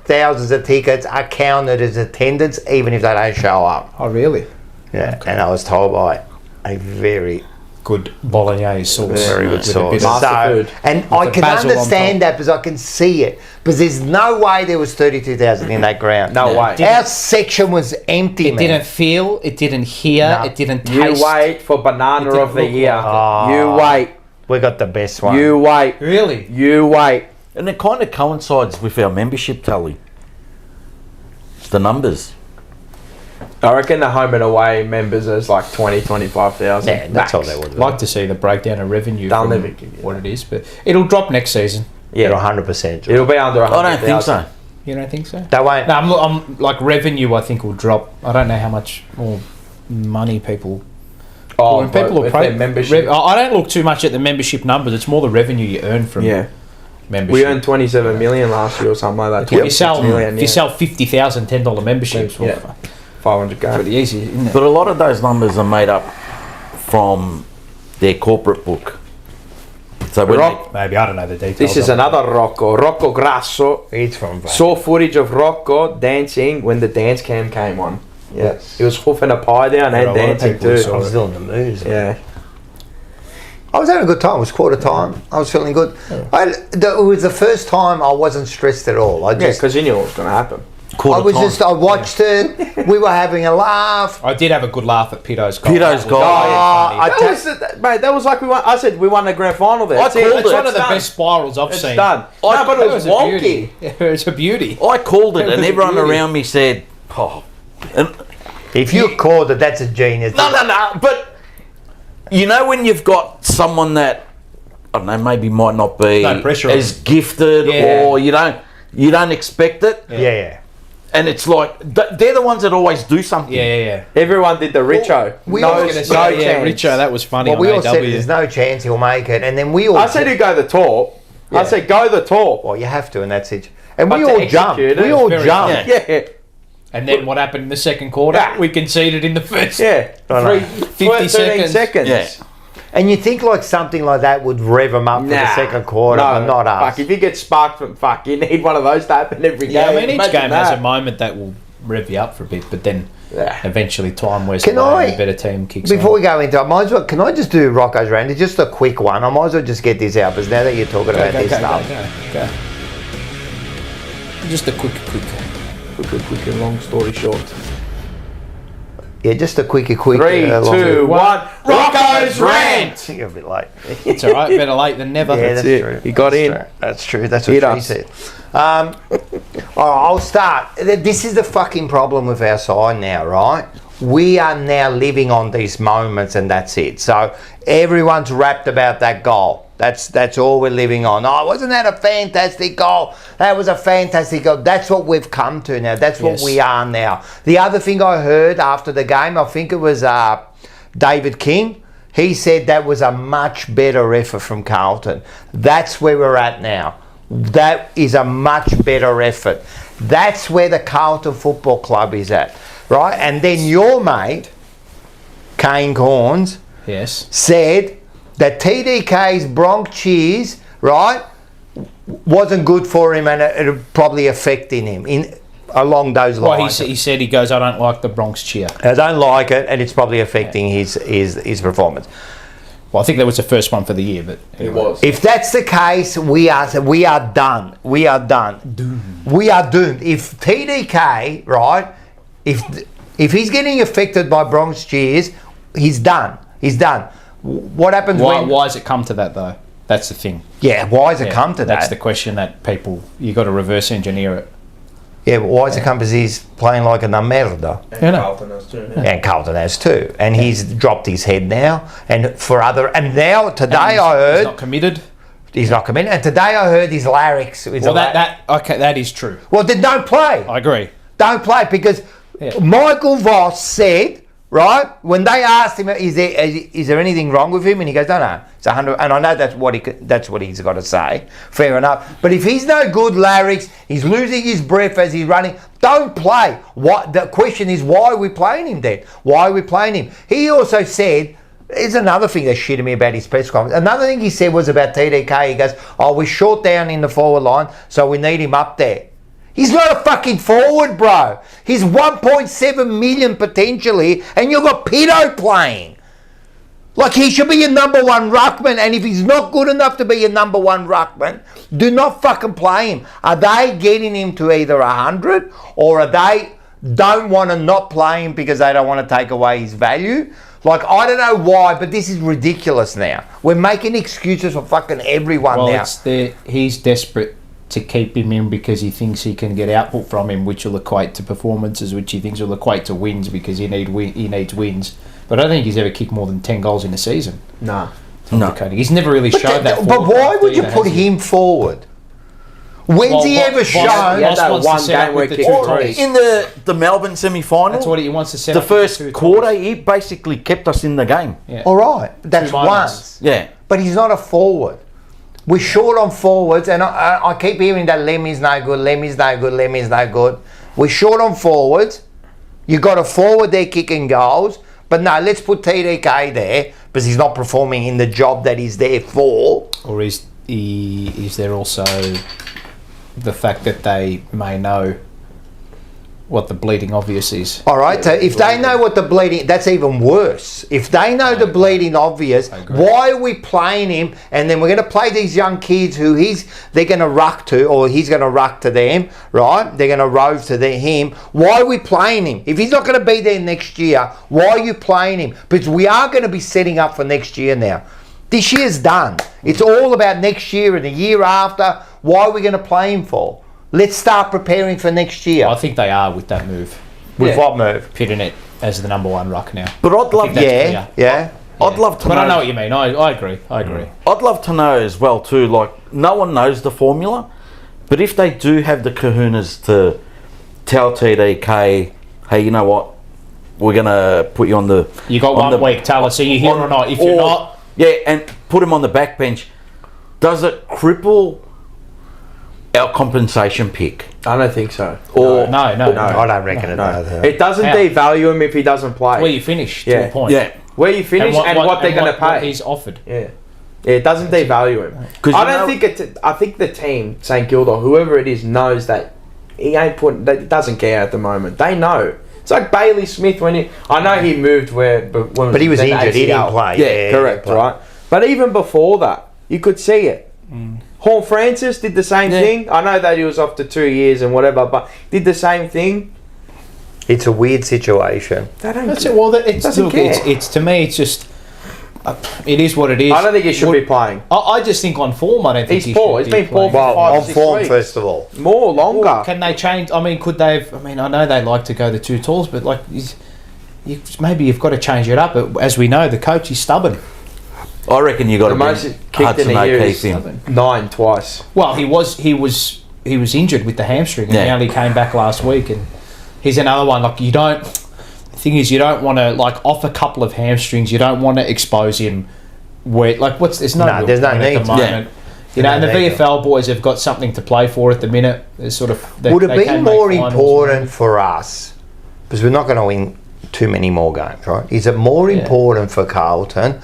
thousands of tickets are counted as attendance even if they don't show up. Oh, really? Yeah, and I was told by a very good bolognese sauce. Very good sauce. Master food. And I can understand that because I can see it. Because there's no way there was 32,000 in that ground. No way. Our section was empty, It didn't feel, it didn't hear, it didn't taste. You wait for banana of the year. You wait. We got the best one. You wait. Really? You wait. And it kind of coincides with our membership tally. The numbers. I reckon the home and away members is like 25,000. Yeah, that's all they would do. I'd like to see the breakdown of revenue They'll from never give you what it is, but it'll drop next season. Yeah, It'll 100%. It'll be under 100,000. I don't think so. You don't think so? They won't. No, I'm like revenue. I think will drop. I don't know how much more money people. Oh, when people with are their membership. I don't look too much at the membership numbers. It's more the revenue you earn from membership. We earned 27 million last year or something like that. If you sell 50,000 $10 memberships, Yeah. 500k. pretty easy, isn't it? But a lot of those numbers are made up from their corporate book. So when Maybe I don't know the details. This is another Rocco Grasso. It's from Saw footage of Rocco dancing when the dance cam came on. Yes. He was hoofing a pie down and dancing too. I was still in the mood. Yeah. I was having a good time. It was quarter time. I was feeling good. It was the first time I wasn't stressed at all. Because you knew what was going to happen. I watched it. We were having a laugh. I did have a good laugh at Pito's goal. Pito's goal. That was like I said we won the grand final there. It's one of the best spirals I've seen. It's done. But it was wonky. It was a beauty. I called it, and everyone around me said, "Oh." And if you called it, that's a genius. No. But you know when you've got someone that I don't know, maybe might not be as gifted, or you don't expect it. Yeah. And it's like they're the ones that always do something. Yeah. Everyone did the Richo. No chance. Richo, that was funny. Well, we all said there's no chance he'll make it, and then we all. I said he'd go the top. I said go the top. Well, you have to in that situation. And we all jumped. We all jumped. Yeah. And then what happened in the second quarter? We conceded in the first. 50 seconds. Yeah. And you think like something like that would rev them up for the second quarter, but not us. If you get sparked from you need one of those to happen every game. Yeah, I mean each game has a moment that will rev you up for a bit, but then eventually time wears away and a better team kicks Before we go into it, can I just do Rocco's round? It's just a quick one. I might as well just get this out because now that you're talking about this stuff. Go. Just a quick and long story short. Yeah, just a quick. 3, 2, 1. Rocco's rant. You're a bit late. It's all right. Better late than never. Yeah, that's true. He got in. That's true. That's what she said. All right, I'll start. This is the fucking problem with our side now, right? We are now living on these moments, and that's it. So everyone's wrapped about that goal. That's all we're living on. Oh, wasn't that a fantastic goal? That was a fantastic goal. That's what we've come to now. That's what we are now. The other thing I heard after the game, I think it was David King. He said that was a much better effort from Carlton. That's where we're at now. That is a much better effort. That's where the Carlton Football Club is at, right? And then your mate, Kane Corns, said that TDK's Bronx cheers, right, wasn't good for him and it probably affecting him along those lines. Well, he said he goes, I don't like the Bronx cheer. I don't like it, and it's probably affecting his performance. Well, I think that was the first one for the year, but it was. If that's the case, we are done. We are done. We are doomed. If TDK, right, if he's getting affected by Bronx cheers, he's done. He's done. What happens when... Why has it come to that, though? That's the thing. Yeah, why has it come to that? That's the question that you got to reverse engineer it. Yeah, but why has it come because he's playing like a merda? And Carlton has too. And Carlton has too. And he's dropped his head now. And now, today I heard... He's not committed. He's not committed. And today I heard his larynx... that is true. Well, then don't play. I agree. Don't play because Michael Voss said... Right? When they asked him, is there anything wrong with him? And he goes, no. It's 100. And I know that's what he's got to say. Fair enough. But if he's no good larynx, he's losing his breath as he's running, don't play. The question is, why are we playing him then? Why are we playing him? He also said, here's another thing that shitted me about his press conference. Another thing he said was about TDK. He goes, we're short down in the forward line, so we need him up there. He's not a fucking forward, bro. He's 1.7 million potentially, and you've got Pito playing. Like, he should be your number one ruckman, and if he's not good enough to be your number one ruckman, do not fucking play him. Are they getting him to either 100, or are they don't want to not play him because they don't want to take away his value? Like, I don't know why, but this is ridiculous now. We're making excuses for fucking everyone now. He's desperate to keep him in because he thinks he can get output from him, which will equate to performances, which he thinks will equate to wins because he needs wins. But I don't think he's ever kicked more than 10 goals in a season. No. He's never really shown that. But why would you put him forward? When's he ever shown? That one game where in the Melbourne semi-final. That's what he wants to set the up. First quarter, he basically kept us in the game. Yeah. All right, that's once. Yeah. But he's not a forward. We're short on forwards, and I keep hearing that Lemmy's no good, Lemmy's no good, Lemmy's no good. We're short on forwards. You've got a forward there kicking goals. But no, let's put TDK there because he's not performing in the job that he's there for. Or is there also the fact that they may know what the bleeding obvious is? All right, so if they know what the bleeding, that's even worse. If they know the bleeding obvious, why are we playing him? And then we're going to play these young kids who they're going to ruck to, or he's going to ruck to them, right? They're going to rove to him. Why are we playing him? If he's not going to be there next year, why are you playing him? Because we are going to be setting up for next year now. This year's done. It's all about next year and the year after. Why are we going to play him for? Let's start preparing for next year. I think they are with that move. With what move? Pitting it as the number one ruck now. But I'd love, I'd love to know. But I know what you mean. I agree. I'd love to know as well too. Like, no one knows the formula, but if they do have the kahunas to tell TDK, hey, you know what, we're gonna put you on the. You got 1 week. Tell us, are you here or not? If you're not, and put him on the backbench. Does it cripple our compensation pick? I don't think so. Or no, I don't reckon it does. It doesn't devalue him if he doesn't play. Where you finish to a point. Yeah. Where you finish and what they're going to pay. What he's offered. Yeah. It doesn't devalue him. I think the team, St Kilda, whoever it is, knows that he ain't that doesn't care at the moment. They know. It's like Bailey Smith I know he moved but he was injured. He didn't play. Yeah, correct, right? But even before that, you could see it. Horn Francis did the same thing. I know that he was off to 2 years and whatever, but did the same thing. It's a weird situation. That's it. Well, it's to me. It's just it is what it is. I don't think he should be playing. I just think on form. I don't think he's poor. He's been poor for 5 or 6 form weeks. first of all. Longer. Can they change? I mean, could they? I know they like to go the 2 talls, but like, maybe you've got to change it up. But as we know, the coach is stubborn. I reckon you got to bring Hudson O'Keefe in. 9 twice. Well, he was injured with the hamstring, and he only came back last week. And he's another one. Like, the thing is, you don't want to off a couple of hamstrings. You don't want to expose him. There's no need at the moment. And the VFL boys have got something to play for at the minute. Would it be more important for us, because we're not going to win too many more games, right? Is it more important for Carlton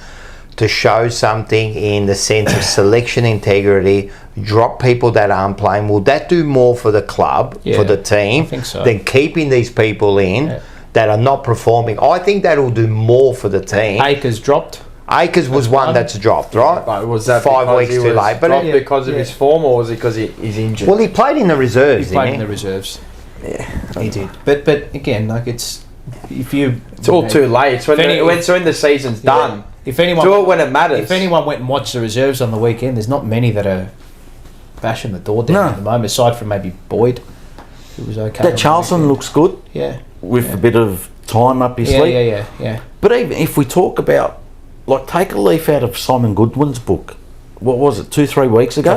to show something in the sense of selection integrity, drop people that aren't playing? Will that do more for the club, for the team, than keeping these people in that are not performing? I think that'll do more for the team. Akers dropped. Akers was one that's dropped, right? But was that 5 weeks too late? But because of his form, or was it because he's injured? Well, he played in the reserves. He played in the reserves. Yeah, he did. But again, it's all too late. When the season's done. If anyone do it when it matters. If anyone went and watched the reserves on the weekend, there's not many that are bashing the door down at the moment, aside from maybe Boyd, who was okay. That Charlton looks good. Yeah. With a bit of time up his sleeve. Yeah. But even if we talk about, take a leaf out of Simon Goodwin's book. What was it, 2-3 weeks ago?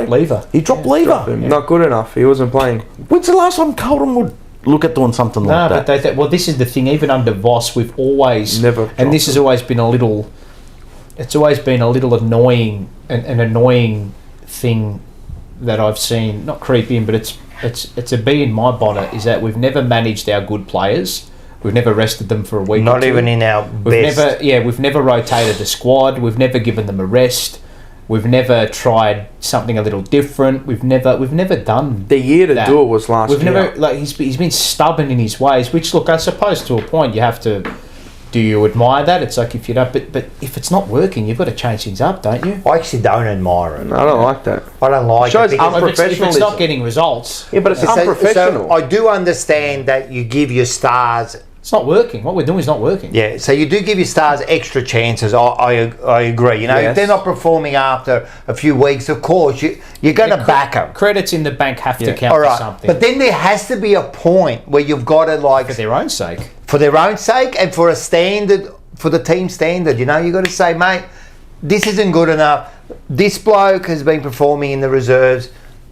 He dropped Lever. Not good enough. He wasn't playing. When's the last time Carlton would look at doing something like that? No, but this is the thing. Even under Voss, we've always never. And this has always been a little. It's always been a little annoying, an annoying thing that I've seen. Not creep in, but it's a bee in my bonnet. Is that we've never managed our good players. We've never rested them for a week. Not even in our best. We've never rotated the squad. We've never given them a rest. We've never tried something a little different. We've never done the year to do it was last year. Never, like, he's been stubborn in his ways, which, look, I suppose to a point you have to. Do you admire that? It's like if you don't, but if it's not working, you've got to change things up, don't you? I actually don't admire it. I don't like that. I don't like it. Shows If it's not getting results. Yeah, but it's unprofessional. So I do understand that you give your stars. It's not working. What we're doing is not working. Yeah, so you do give your stars extra chances. I agree. You know, if they're not performing after a few weeks, of course you're going to back them. Credits in the bank have to count for something. But then there has to be a point where you've got to, like, for their own sake. For their own sake and for a standard, for the team standard. You know, you've got to say, mate, this isn't good enough. This bloke has been performing in the reserves.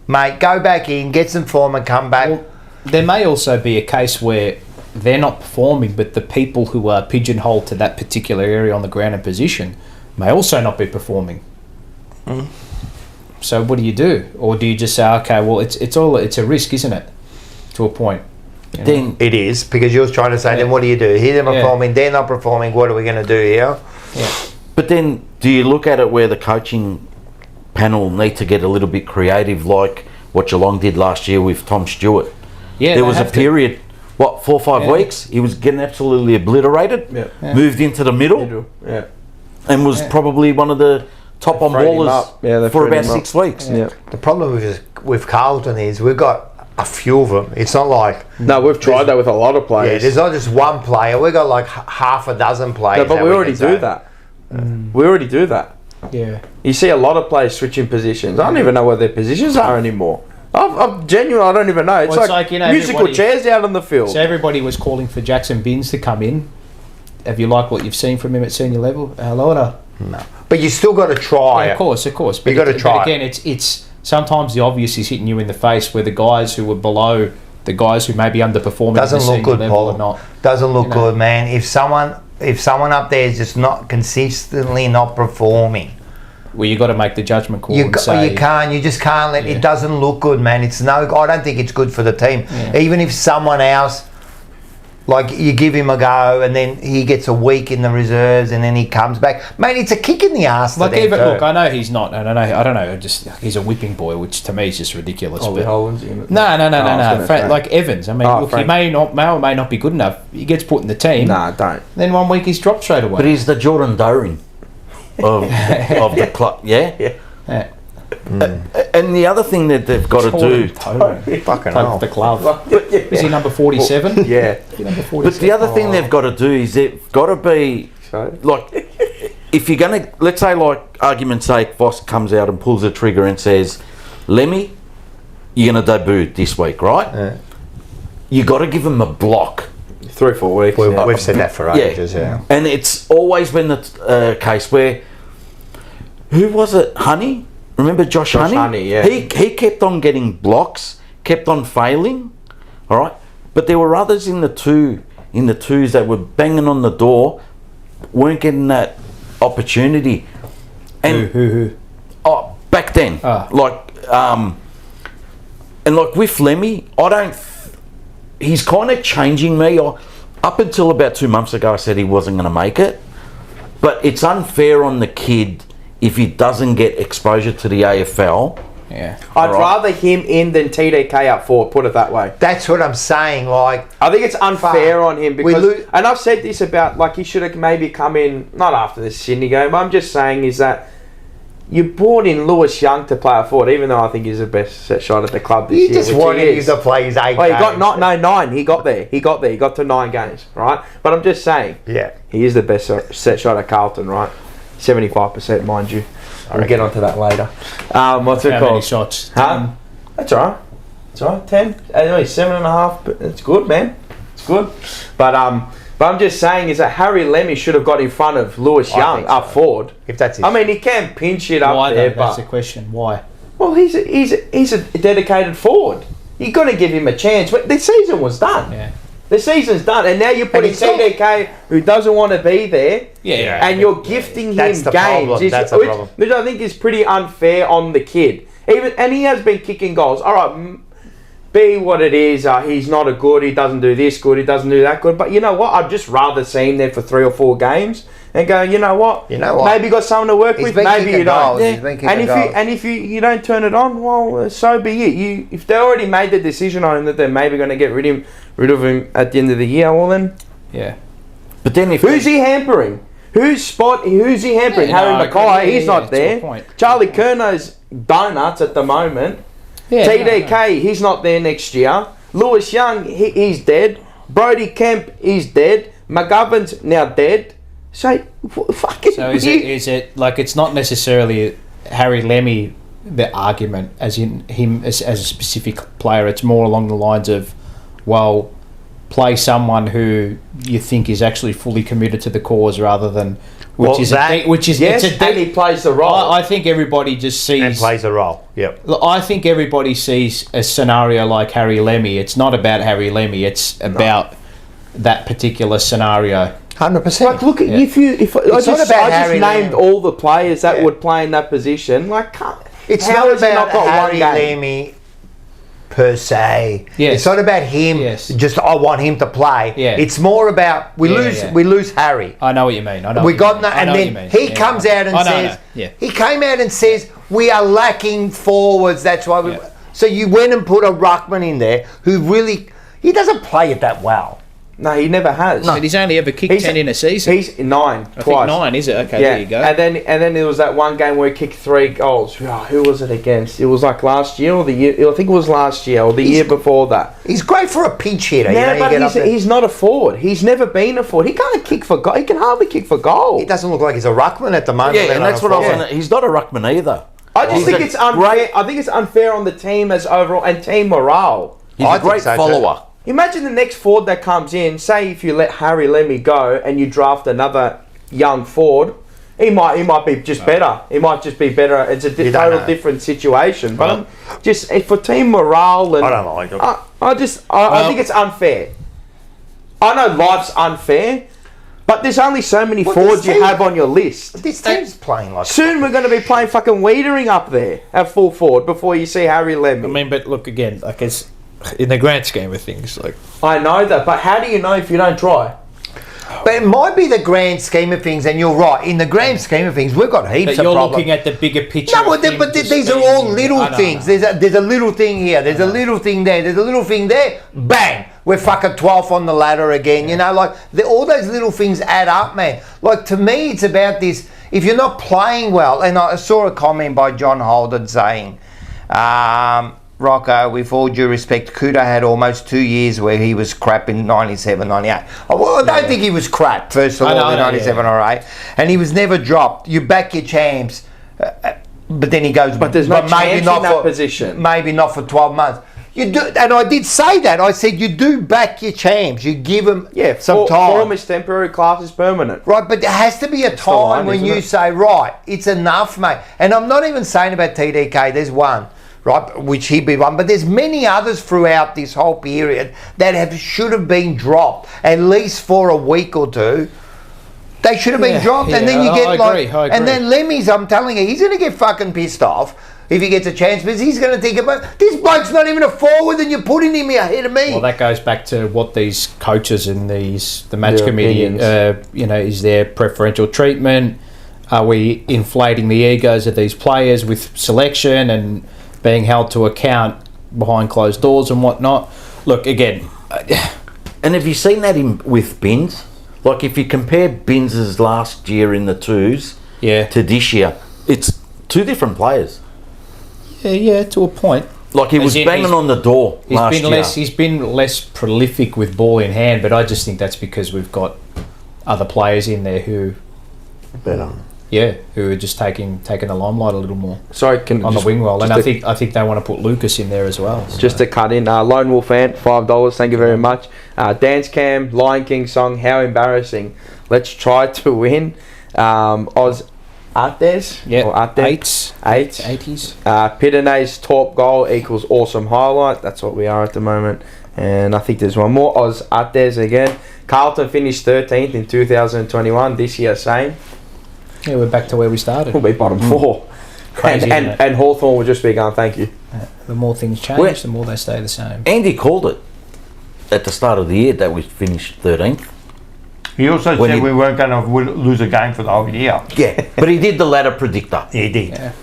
Mate, go back in, get some form and come back. Well, there may also be a case where they're not performing, but the people who are pigeonholed to that particular area on the ground and position may also not be performing. So what do you do? Or do you just say, okay, well, it's a risk, isn't it? To a point. Then it is, because you're trying to say, then what do you do? Here they're performing, they're not performing, what are we going to do here? Yeah. But then do you look at it where the coaching panel need to get a little bit creative, like what Geelong did last year with Tom Stewart? Yeah, there was a period... 4 or 5 weeks? He was getting absolutely obliterated. Yeah. Moved into the middle. Yeah. And was probably one of the top on ballers for about 6 weeks. Yeah. The problem with Carlton is we've got a few of them. It's not like... No, we've tried that with a lot of players. Yeah, there's not just one player. We've got like half a dozen players. No, but we already do that. We already do that. Yeah. You see a lot of players switching positions. I don't even know where their positions are anymore. I'm genuine. I don't even know. It's like you know, musical chairs out on the field. So everybody was calling for Jackson Binns to come in. Have you liked what you've seen from him at senior level? No. But you still got to try. Yeah, of course. But you got to try. But again, it's sometimes the obvious is hitting you in the face, where the guys who were below the guys who may be underperforming doesn't look good, Paul. Not, doesn't look good, man. If someone up there is just not consistently not performing. Well, you got to make the judgment call. You just can't let it. Doesn't look good, man. I don't think it's good for the team. Yeah. Even if someone else, like, you give him a go and then he gets a week in the reserves and then he comes back, mate, it's a kick in the ass. Like, even look, I know he's not. I don't know. Just he's a whipping boy, which to me is just ridiculous. No. Like Evans. I mean, look, he may or may not be good enough. He gets put in the team. No, don't. Then 1 week he's dropped straight away. But he's the Jordan Doring of the club, yeah. And the other thing that they've got to do, fucking hell, the club. Is he number 47? Yeah. Number 47? But the other thing they've got to do is they've got to be like, if you're going to, let's say, like, argument's sake, Voss comes out and pulls the trigger and says, Lemmy, you're going to debut this week, right? Yeah. You got to give him a block. 3 or 4 weeks. We've said that for ages, yeah. And it's always been the case where, who was it? Honey? Remember Josh Honey? Yeah. He kept on getting blocks, kept on failing, all right? But there were others in the twos that were banging on the door, weren't getting that opportunity. And who? Oh, back then. And like with Lemmy, he's kind of changing me. Up until about 2 months ago, I said he wasn't going to make it. But it's unfair on the kid if he doesn't get exposure to the AFL. Yeah. I'd rather him in than TDK up forward, put it that way. That's what I'm saying. Like, I think it's unfair on him because, and I've said this about, like, he should have maybe come in, not after the Sydney game, but I'm just saying is that you brought in Lewis Young to play a forward, even though I think he's the best set shot at the club this year. You just wanted him to play his 8 games. He got 9. He got there. He got to 9 games, right? But I'm just saying, he is the best set shot at Carlton, right? 75%, mind you. We'll get onto that later. What's it called? How many shots? Huh? That's all right. It's all right. 10. Anyway, 7.5. But it's good, man. It's good. But I'm just saying is that Harry Lemmy should have got in front of Lewis Young up forward. If that's his. I mean, he can pinch it up Why there. Though? That's the question. Why? Well, he's a dedicated forward. You've got to give him a chance. But the season was done. Yeah. The season's done, and now you're putting TDK, who doesn't want to be there, and you're gifting him games. That's the problem. Which I think is pretty unfair on the kid. And he has been kicking goals. All right, be what it is. He's not a good. He doesn't do this good. He doesn't do that good. But you know what? I'd just rather see him there for 3 or 4 games and go. You know what? Maybe you got someone to work with. Maybe you don't. And if you don't turn it on, well, so be it. If they already made the decision on him that they're maybe going to get rid of him at the end of the year, well then, yeah. But then who's he hampering? Who's he hampering? Harry Mackay, he's not there. Charlie Curnow's donuts at the moment. Yeah, TDK, he's not there next year. Lewis Young, he's dead. Brody Kemp, he's dead. McGovern's now dead. So, fucking... So is it like, it's not necessarily Harry Lemmy, the argument, as in him as a specific player. It's more along the lines of, well, play someone who you think is actually fully committed to the cause rather than... and he plays the role. I think everybody just sees... And plays the role, yep. I think everybody sees a scenario like Harry Lemmy. It's not about Harry Lemmy. It's about that particular scenario. 100%. Like, look, I just named all the players that would play in that position. Like, it's not about Harry Lemmy per se. Yes. It's not about him. Yes. Just I want him to play. Yeah. It's more about we lose Harry. I know what you mean. He comes out and says he came out and says we are lacking forwards. That's why we. So you went and put a ruckman in there who really he doesn't play it that well. No, he never has. No. But he's only ever kicked 10 in a season. He's 9 twice. I think 9, is it? Okay, there you go. And then there was that one game where he kicked 3 goals. Oh, who was it against? It was like last year or the year. I think it was last year or the year before that. He's great for a pinch hitter. Yeah, but he's not a forward. He's never been a forward. He can't kick for goal. He can hardly kick for goal. He doesn't look like he's a ruckman at the moment. Yeah, and that's what I was saying. He's not a ruckman either. I just think it's unfair. I think it's unfair on the team as overall and team morale. He's a great follower. Imagine the next forward that comes in, say if you let Harry Lemmy go and you draft another young forward, he might be just better. He might just be better. It's a total different situation. But just for team morale and... I don't like it. I think it's unfair. I know life's unfair, but there's only so many forwards you have on your list. This team's playing like... Soon we're going to be playing fucking Wiedering up there at full forward before you see Harry Lemmy. I mean, but look again, like it's... In the grand scheme of things, like I know that, but how do you know if you don't try? But it might be the grand scheme of things, and you're right. In the grand scheme of things, we've got heaps of problems. But you're looking at the bigger picture. No, but these are all little things. There's a little thing here. There's a little thing there. There's a little thing there. Bang! We're fucking 12th on the ladder again. You know, like all those little things add up, man. Like to me, it's about this. If you're not playing well, and I saw a comment by John Holden saying. Rocco, with all due respect, Kudo had almost 2 years where he was crap in 97, 98. Well, I don't think he was crap, first of all, in 97 or 8. And he was never dropped. You back your champs. But then he goes, but there's no maybe not in that position. Maybe not for 12 months. You do, and I did say that. I said you do back your champs. You give them some time. Form is temporary, class is permanent. Right, but there has to be a time when you say, right, it's enough, mate. And I'm not even saying about TDK. There's one. Right, which he'd be one, but there's many others throughout this whole period that should have been dropped at least for a week or two. They should have been dropped, and then you get I agree. And then Lemmy's. I'm telling you, he's going to get fucking pissed off if he gets a chance because he's going to think about this bloke's not even a forward, and you're putting him ahead of me. Well, that goes back to what these coaches and the match committee, is there preferential treatment? Are we inflating the egos of these players with selection and being held to account behind closed doors and whatnot? Look, again... And have you seen that with Binns? Like, if you compare Binns' last year in the 2s to this year, it's 2 different players. Yeah, to a point. Like, he was banging on the door last year. He's been less prolific with ball in hand, but I just think that's because we've got other players in there who... Better. Yeah, who are just taking the limelight a little more. Sorry, on the wing roll, and I think they want to put Lucas in there as well. So. Just to cut in, Lone Wolf Ant, $5. Thank you very much. Dance Cam, Lion King song, how embarrassing. Let's try to win. Oz Artes, eights. 80s. Pitonet's top goal equals awesome highlight. That's what we are at the moment. And I think there's one more. Oz Artes again. Carlton finished 13th in 2021. This year, same. Yeah, we're back to where we started. We'll be bottom 4. Crazy, and Hawthorn will just be going, thank you. The more things change, the more they stay the same. Andy called it at the start of the year that we finished 13th. He also said we weren't going to lose a game for the whole year. Yeah, but he did the ladder predictor. He did.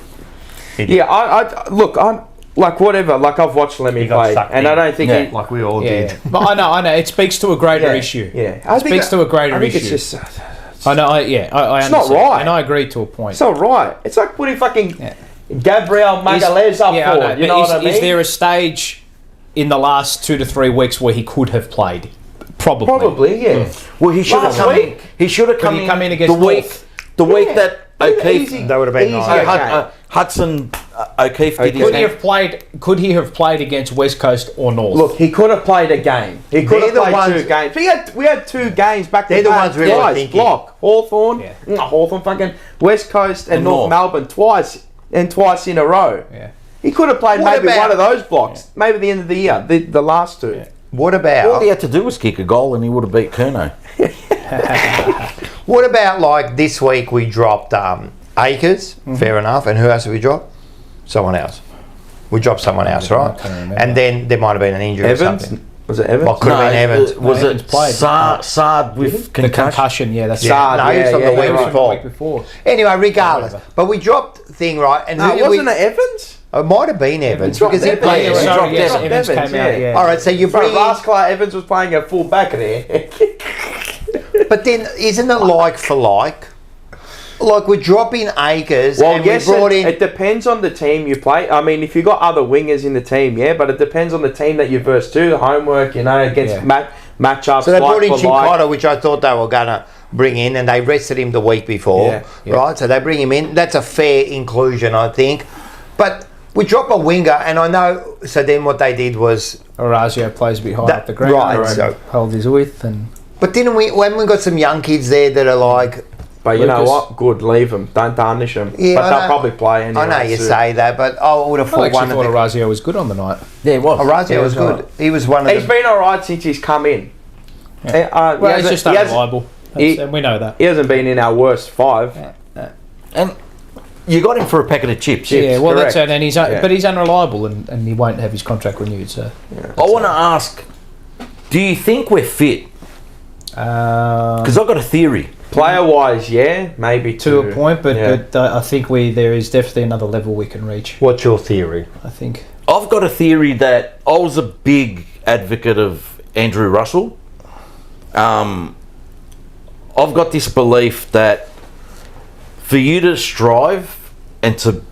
Yeah. I look, I'm like whatever. Like I've watched Lemmy play, and I don't think he, like we all did. But I know. It speaks to a greater issue. Yeah, It speaks to a greater issue. It's just. I know. I It's understand, not right, and I agree to a point. It's not right. It's like putting fucking Gabriel Magalhaes up for. You know what I mean? Is there a stage in the last 2 to 3 weeks where he could have played? Probably, yeah. Well, he should have come in. He should have come in against the week. The week that O'Keefe. Easy. That would have been nice. Hudson O'Keefe did his Could he have played against West Coast or North? Look, he could have played a game. He could have played 2 games. We had 2 games back to back. They're the ones we were thinking. Block Hawthorn, fucking West Coast and North Melbourne twice in a row. Yeah. He could have played maybe one of those blocks. Maybe the end of the year, the last 2. Yeah. What about... All he had to do was kick a goal and he would have beat Curnow. What about, like, this week we dropped Akers, fair enough, and who else did we drop? Someone else. We dropped someone else, right? And then there might have been an injury Evans? or something. Was it Evans? Well, could have been Evans. Was Evans it played. Sard with The concussion, that's Sard, no, he was from the week before. Anyway, regardless. But we dropped thing, right? And No, wasn't it Evans? It might have been Evans because he Evans. played. Yeah, Sorry, yes, dropped Evans Evans, came out, All right, so you bring. Last Clark Evans was playing a full back there. But then, isn't it like for like? Like we're dropping Akers, Well, and yes, we brought in. it depends on the team you play. I mean, if you got other wingers in the team, but it depends on the team that you verse too. The homework, against matchups. So they brought in Chincotta, which I thought they were gonna bring in, and they rested him the week before, right? So they bring him in. That's a fair inclusion, I think. But we drop a winger, and I know. So then what they did was Orazio plays a bit high up the ground, right? and So hold his width, and but then when we got some young kids there that are like. But you know what? Good, leave them. Don't tarnish them. Yeah, but they'll probably play anyway. I know you say that, but I would have thought one of the... Orazio was good on the night. Yeah, he was. Orazio was good. He was one of He's been all right since he's come in. Yeah. Well, he's just unreliable. And we know that. He hasn't been in our worst 5. And you got him for a packet of chips. Yeah, well, correct. that's it. And but he's unreliable, and he won't have his contract renewed. So I want to ask, do you think we're fit? Because I've got a theory. Player-wise, maybe to a point, but I think there is definitely another level we can reach. What's your theory? I think I've got a theory that I was a big advocate of Andrew Russell. I've got this belief that for you to strive and to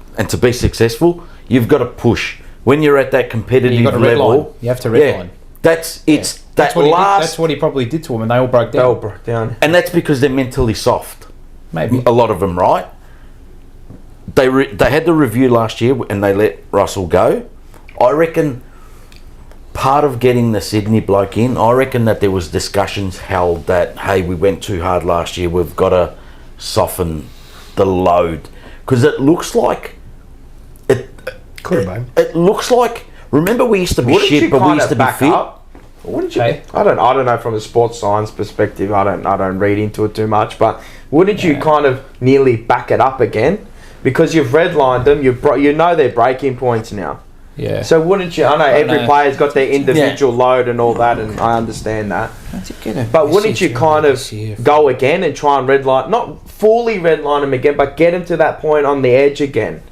be successful, you've got to push. When you're at that competitive level, you have to redline. That's what he probably did to them, and they all broke down. And that's because they're mentally soft. Maybe a lot of them, right? They had the review last year and they let Russell go. I reckon part of getting the Sydney bloke in, I reckon that there was discussions held that, hey, we went too hard last year, we've got to soften the load. Because it looks like it looks like, remember we used to be shit, but we used to be fit. Wouldn't you? I don't know from a sports science perspective. I don't read into it too much. But wouldn't you kind of nearly back it up again because you've redlined them? You know their breaking points now. Yeah. So wouldn't you? I know every player's got their individual load and all that, and I understand that. But wouldn't you kind of go again and try and redline, not fully redline them again, but get them to that point on the edge again?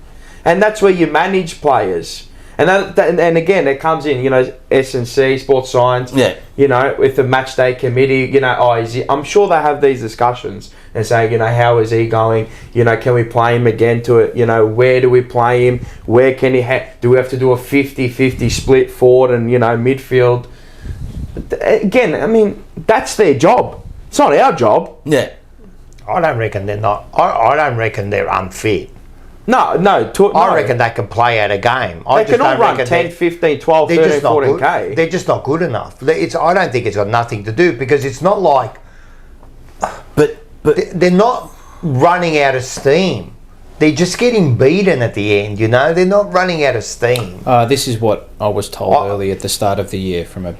And that's where you manage players. And and again, it comes in, S&C, sports science, with the match day committee, I'm sure they have these discussions and say, how is he going? Can we play him again to it? Where do we play him? Where can he do we have to do a 50-50 split forward and, midfield? Again, I mean, that's their job. It's not our job. Yeah. I don't reckon they're not. I don't reckon they're unfit. No. I reckon they can play out a game. They can all run 10, 15, 12, 13, 14K. They're just not good enough. I don't think it's got nothing to do because it's not like... But they're not running out of steam. They're just getting beaten at the end, They're not running out of steam. This is what I was told early at the start of the year from a...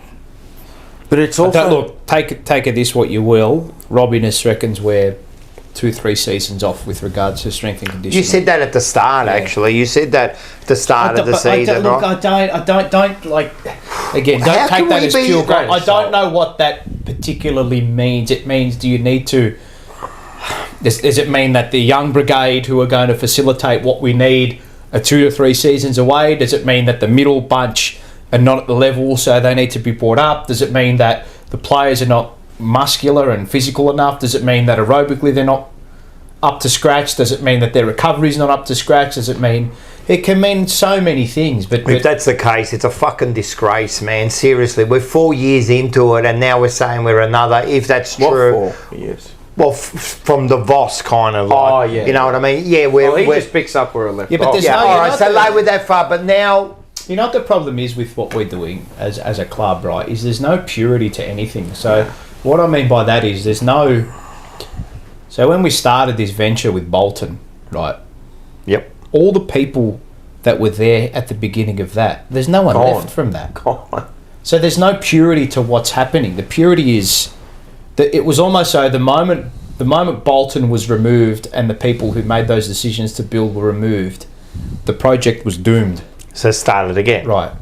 But it's also... Look, take it this what you will. Robbiness reckons we're 2-3 seasons off with regards to strength and conditioning. You said that at the start, actually. You said that at the start of the season. I don't like. Again, don't take that as pure gold. I don't know what that particularly means. It means, do you need to? Does it mean that the young brigade who are going to facilitate what we need are 2 to 3 seasons away? Does it mean that the middle bunch are not at the level, so they need to be brought up? Does it mean that the players are not muscular and physical enough? Does it mean that aerobically they're not up to scratch? Does it mean that their recovery is not up to scratch? Does it mean... It can mean so many things, but if that's the case, it's a fucking disgrace, man. Seriously, we're 4 years into it, and now we're saying we're another. If that's true, 4 years? Well, from the Voss kind of like, you know what I mean? Yeah, he just picks up where it left off. But there's all right, so late with that far, but now... You know what the problem is with what we're doing as a club, right, is there's no purity to anything. So what I mean by that is there's no... So when we started this venture with Bolton, right? Yep. All the people that were there at the beginning of that, there's no one left from that. So there's no purity to what's happening. The purity is that it was almost so the moment Bolton was removed and the people who made those decisions to build were removed, the project was doomed. So it started again. Right.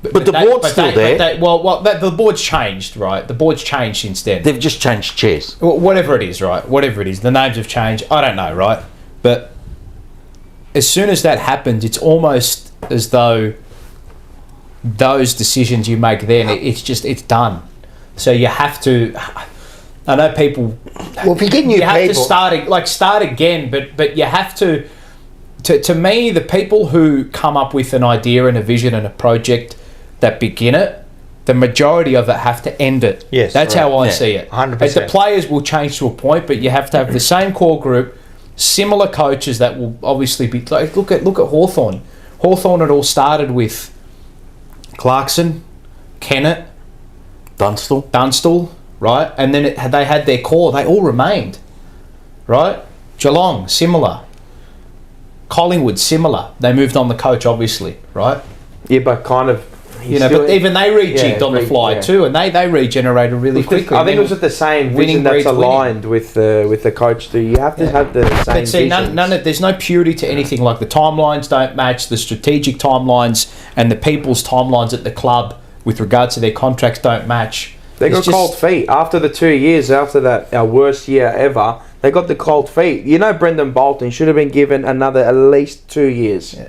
But the board's still there. The board's changed, right? The board's changed since then. They've just changed chairs. Whatever it is, right? Whatever it is. The names have changed. I don't know, right? But as soon as that happens, it's almost as though those decisions you make then, it's done. So you have to... I know people... Well, if you get new people... You have to start again, but you have to... To me, the people who come up with an idea and a vision and a project that begin it, the majority of it have to end it. Yes, that's how I see it. 100%. The players will change to a point, but you have to have the same core group, similar coaches that will obviously be... Like, look at Hawthorn. Hawthorn had all started with Clarkson, Kennett, Dunstall, right? And then they had their core. They all remained, right? Geelong, similar. Collingwood, similar. They moved on the coach, obviously, right? Yeah, but kind of... but even they rejigged on the fly too, and they regenerated really quickly. I think it was with the same vision that's aligned with the coach too. You have to have the same vision. But see, there's no purity to anything. Like the timelines don't match, the strategic timelines and the people's timelines at the club with regards to their contracts don't match. They got cold feet after the 2 years after that, our worst year ever. They got the cold feet. You know, Brendan Bolton should have been given another at least 2 years. Yeah.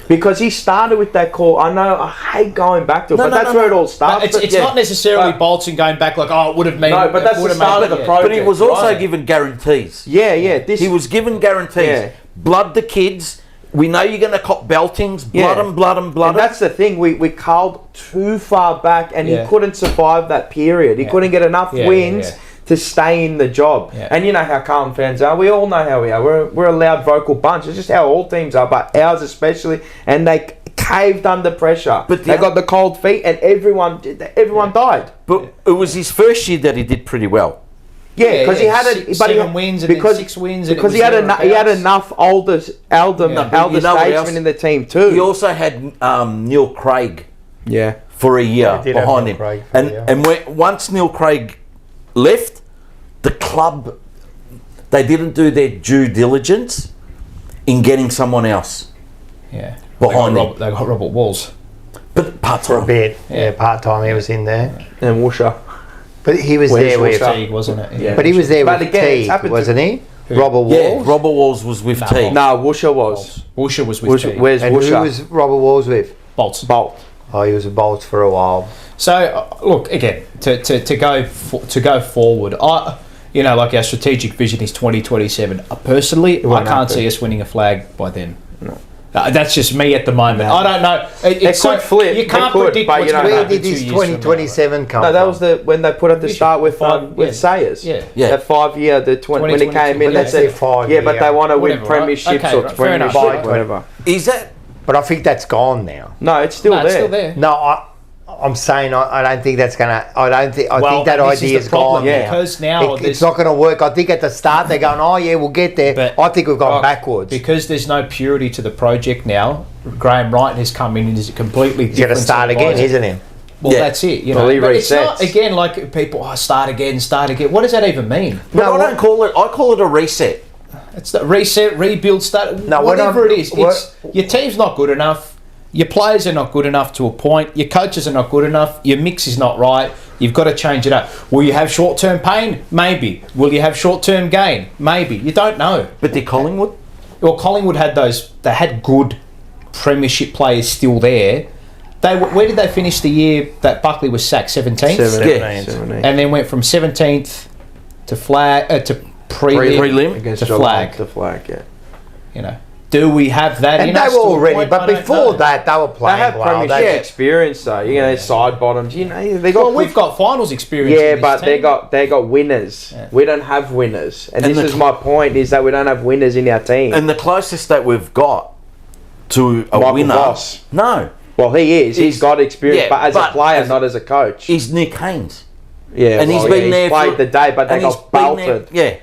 Because he started with that call. I know, I hate going back to it, but that's where it all starts. It's not necessarily Bolton going back like, it would have made... No, but that's the start of the project. But he was also given guarantees. Yeah. He was given guarantees. Yeah. Blood the kids. We know you're going to cop beltings. Blood them. And that's the thing. We culled too far back and he couldn't survive that period. He couldn't get enough wins to stay in the job. Yeah. And you know how Carlton fans are. We all know how we are. We're a loud vocal bunch. It's just how all teams are, but ours especially. And they caved under pressure. But they got the cold feet and everyone died. But it was his first year that he did pretty well. Yeah, because he had seven wins and then 6 wins. Because he had enough elder statesmen in the team too. He also had Neil Craig. Yeah. For a year behind him. Once Neil Craig left, the club, they didn't do their due diligence in getting someone else. Yeah. Behind him. They got Robert Walls. But part-time. For a bit. Yeah, part-time he was in there. And Woosha. But he was there with Teague, wasn't it? Yeah. But he was there with Teague, wasn't he? Who? Robert Walls? Yeah, Robert Walls was with Teague. No, Woosha was. Woosha was with Teague. Where's Woosha? Who was Robert Walls with? Bolt. Oh, he was with Bolts for a while. So, look, again, to go forward, like our strategic vision is 2027. Personally, I can't see us winning a flag by then. No. That's just me at the moment. No. I don't know. It could flip. You can't predict what's going to happen. Where did this 2027 come from? No, that was when they put at the start with Sayers. Yeah. That 5 year, when it came in, they said 5 year. But they want to win premierships or premiership, whatever. Is that? But I think that's gone now. No, it's still there. It's still there. No, I'm saying I don't think that's gonna. I think that idea is gone. Yeah, because now it's not going to work. I think at the start they're going, we'll get there. But I think we've gone backwards because there's no purity to the project now. Graham Wright has come in and is a completely different. He's going to start again, isn't he? well, that's it. You know, well, but it's not again like people start again. What does that even mean? But I don't call it. I call it a reset. It's the reset, rebuild, start. No, whatever it is. It's your team's not good enough. Your players are not good enough to a point. Your coaches are not good enough. Your mix is not right. You've got to change it up. Will you have short-term pain? Maybe. Will you have short-term gain? Maybe. You don't know. But did Collingwood? Well, Collingwood had those. They had good premiership players still there. Where did they finish the year that Buckley was sacked? 17th? 17th. And then went from 17th to prelim against to flag. To flag, yeah. You know, do we have that and in us? And they were already, but before that, they were playing well. They have premiership experience, though. You know, side bottoms. You know, they got. Well, we've got finals experience. Yeah, but they got winners. Yeah. We don't have winners, and this is my point: is that we don't have winners in our team. And the closest that we've got to a Michael winner, Voss. No. Well, he is. He's got experience, but as a player, not as a coach. He's Nick Haynes. Yeah, and he's been there. Played the day, but they got belted. Yeah.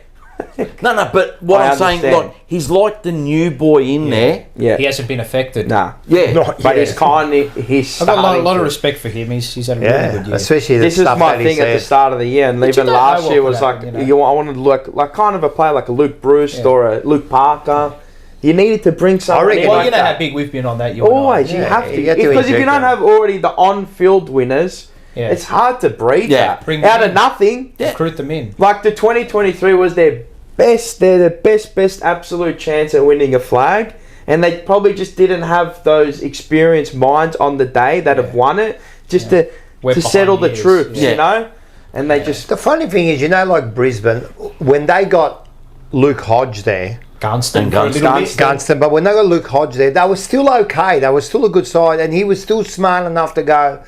No, but what I'm saying, like, he's like the new boy in there. Yeah, he hasn't been affected. Nah, but he's kind of. I've got a lot of respect for him. He's had a really good year. Especially this is my thing at the start of the year, and even last year was like, I wanted to look like kind of a player like a Luke Bruce or a Luke Parker. You needed to bring someone in. Well, you know how big we've been on that. Always, you have to. Because if you don't have already the on-field winners, it's hard to breed that. Out of nothing. Recruit them in. Like the 2023 was their best, they're the best absolute chance at winning a flag. And they probably just didn't have those experienced minds on the day that have won it just to settle the troops, you know? And they just... The funny thing is, you know, like Brisbane, when they got Luke Hodge there, Gunston, but when they got Luke Hodge there, they were still okay. They were still a good side, and he was still smart enough to go,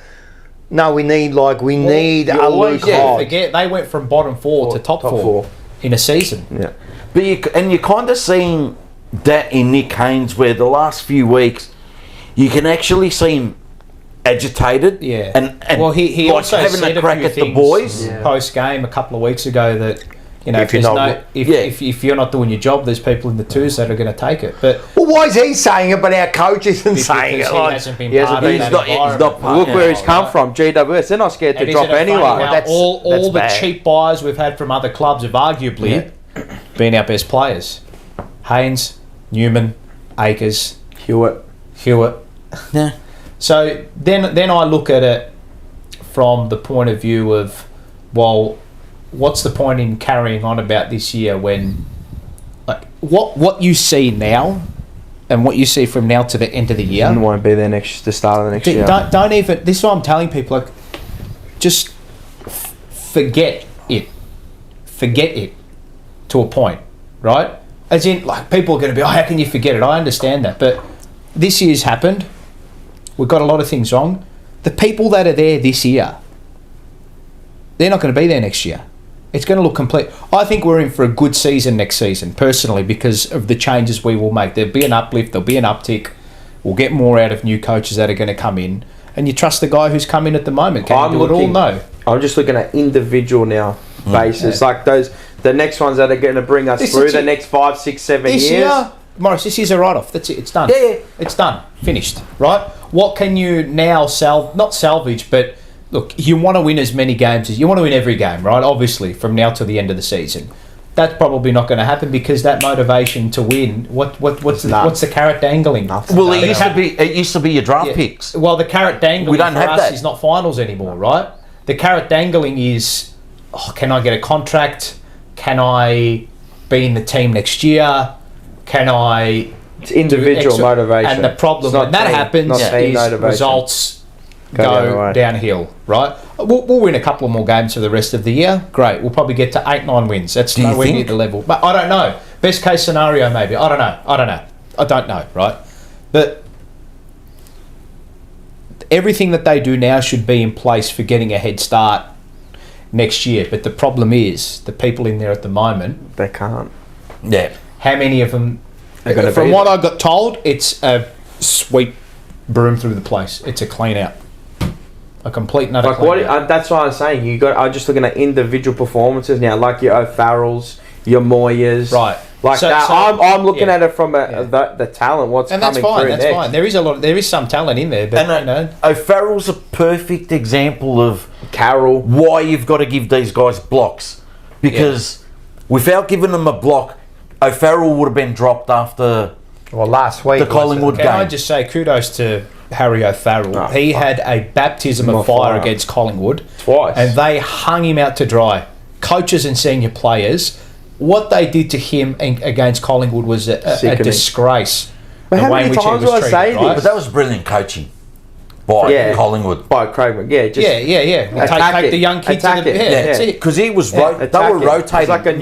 no, we need a Luke Hodge. Forget, they went from bottom four to top four in a season. Yeah. But you're kind of seeing that in Nick Haynes, where the last few weeks, you can actually see him agitated. Yeah. And well, he like also having said a crack at the boys. Post-game a couple of weeks ago that, you know, if you're not doing your job, there's people in the twos that are going to take it. But why is he saying it, but our coach isn't saying it? He hasn't been part of that environment. Look where he's come from, GWS. They're not scared to drop anyone. All the cheap buys we've had from other clubs have arguably been our best players. Haynes, Newman, Akers, Hewitt. Yeah. So then I look at it from the point of view of, well, what's the point in carrying on about this year when, like, what you see now and what you see from now to the end of the year won't be there the start of the next year. Don't even. This is what I'm telling people. Like, just forget it to a point, right? As in, like, people are going to be, how can you forget it? I understand that, but this year's happened. We've got a lot of things wrong. The people that are there this year, they're not going to be there next year. It's going to look complete. I think we're in for a good season next season, personally, because of the changes we will make. There'll be an uplift, there'll be an uptick. We'll get more out of new coaches that are going to come in. And you trust the guy who's come in at the moment. Can he do it all? No. I'm just looking at individual now basis. Like the next ones that are going to bring us through the next 5, 6, 7 years. Year, Morris, this is a write-off. That's it. It's done. Yeah. It's done. Finished. Right? What can you now not salvage, but... Look, you want to win as many games as you want to win every game, right? Obviously, from now to the end of the season, that's probably not going to happen because that motivation to win. What's the carrot dangling? Well, it used to be your draft picks. Well, the carrot dangling we don't for have us that. Is not finals anymore, right? The carrot dangling is, can I get a contract? Can I be in the team next year? Can I? It's individual motivation. And the problem when that happens is results go downhill, right? We'll win a couple of more games for the rest of the year. Great. We'll probably get to 8, 9 wins. That's nowhere near the level. But I don't know. Best case scenario, maybe. I don't know, right? But everything that they do now should be in place for getting a head start next year. But the problem is the people in there at the moment... They can't. Yeah. How many of them... From what I got told, it's a sweep broom through the place. It's a clean out. A complete nutter. Like that's what I'm saying. I'm just looking at individual performances now, like your O'Farrells, your Moyas. Right. Like that. I'm looking at it from the talent, what's coming through. And that's fine. There is some talent in there, but O'Farrell's a perfect example of Carroll. Why you've got to give these guys blocks. Because without giving them a block, O'Farrell would have been dropped after last week the Collingwood game. Can I just say kudos to Harry O'Farrell? He had a baptism of fire against Collingwood. Twice. And they hung him out to dry. Coaches and senior players, what they did to him against Collingwood was a disgrace. But how many times do I say this? But that was brilliant coaching by Collingwood. By Craigman, Take the young kids to the because he was they were rotating. Like a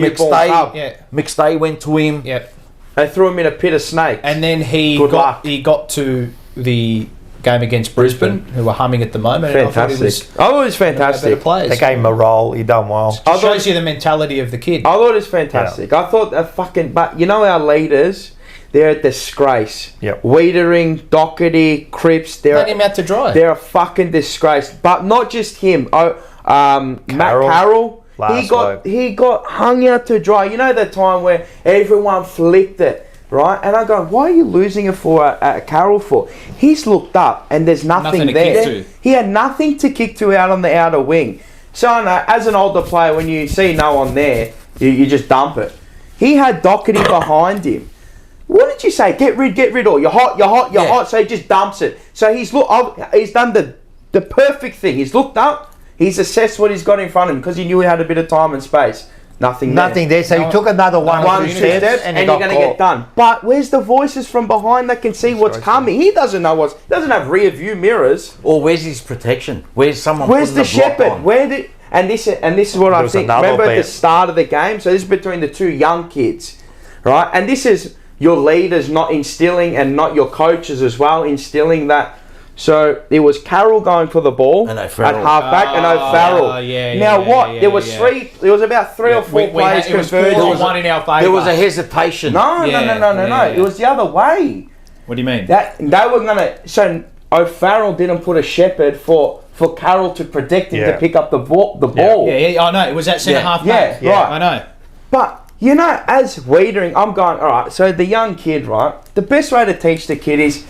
Mixed Day went to him. They threw him in a pit of snakes. And then he got to the game against Brisbane, who were humming at the moment. Fantastic. I thought it was fantastic. They gave him a role. He done well. It shows you the mentality of the kid. I thought it was fantastic. I thought but you know our leaders, they're a disgrace. Wiedering, Doherty, Cripps, let him out to dry. They're a fucking disgrace. But not just him. Matt Carroll. He got hung out to dry. You know the time where everyone flipped it. Right, and I go, why are you losing it for Carroll for? He's looked up and there's nothing there. He had nothing to kick to out on the outer wing. So I know, as an older player, when you see no one there, you just dump it. He had Doherty behind him. What did you say? Get rid, or you're hot. So he just dumps it. So he's done the perfect thing. He's looked up. He's assessed what he's got in front of him because he knew he had a bit of time and space. Nothing there. So he took another one steps and you're going to get done. But where's the voices from behind that can see what's coming? He doesn't know doesn't have rear view mirrors. Or where's his protection? Where's someone? Where's the shepherd? And this is what I think. Remember at the start of the game. So this is between the two young kids, right? And this is your leaders not instilling, and not your coaches as well instilling that. So it was Carroll going for the ball at halfback and O'Farrell. There was about three or four players converted. There was one in our favour. There was a hesitation. No. It was the other way. What do you mean? That they were gonna. So O'Farrell didn't put a shepherd for Carroll to protect him to pick up the ball. I know. It was that centre half back. Right. I know. But you know, as Wiedering, I'm going. All right. So the young kid, right? The best way to teach the kid is,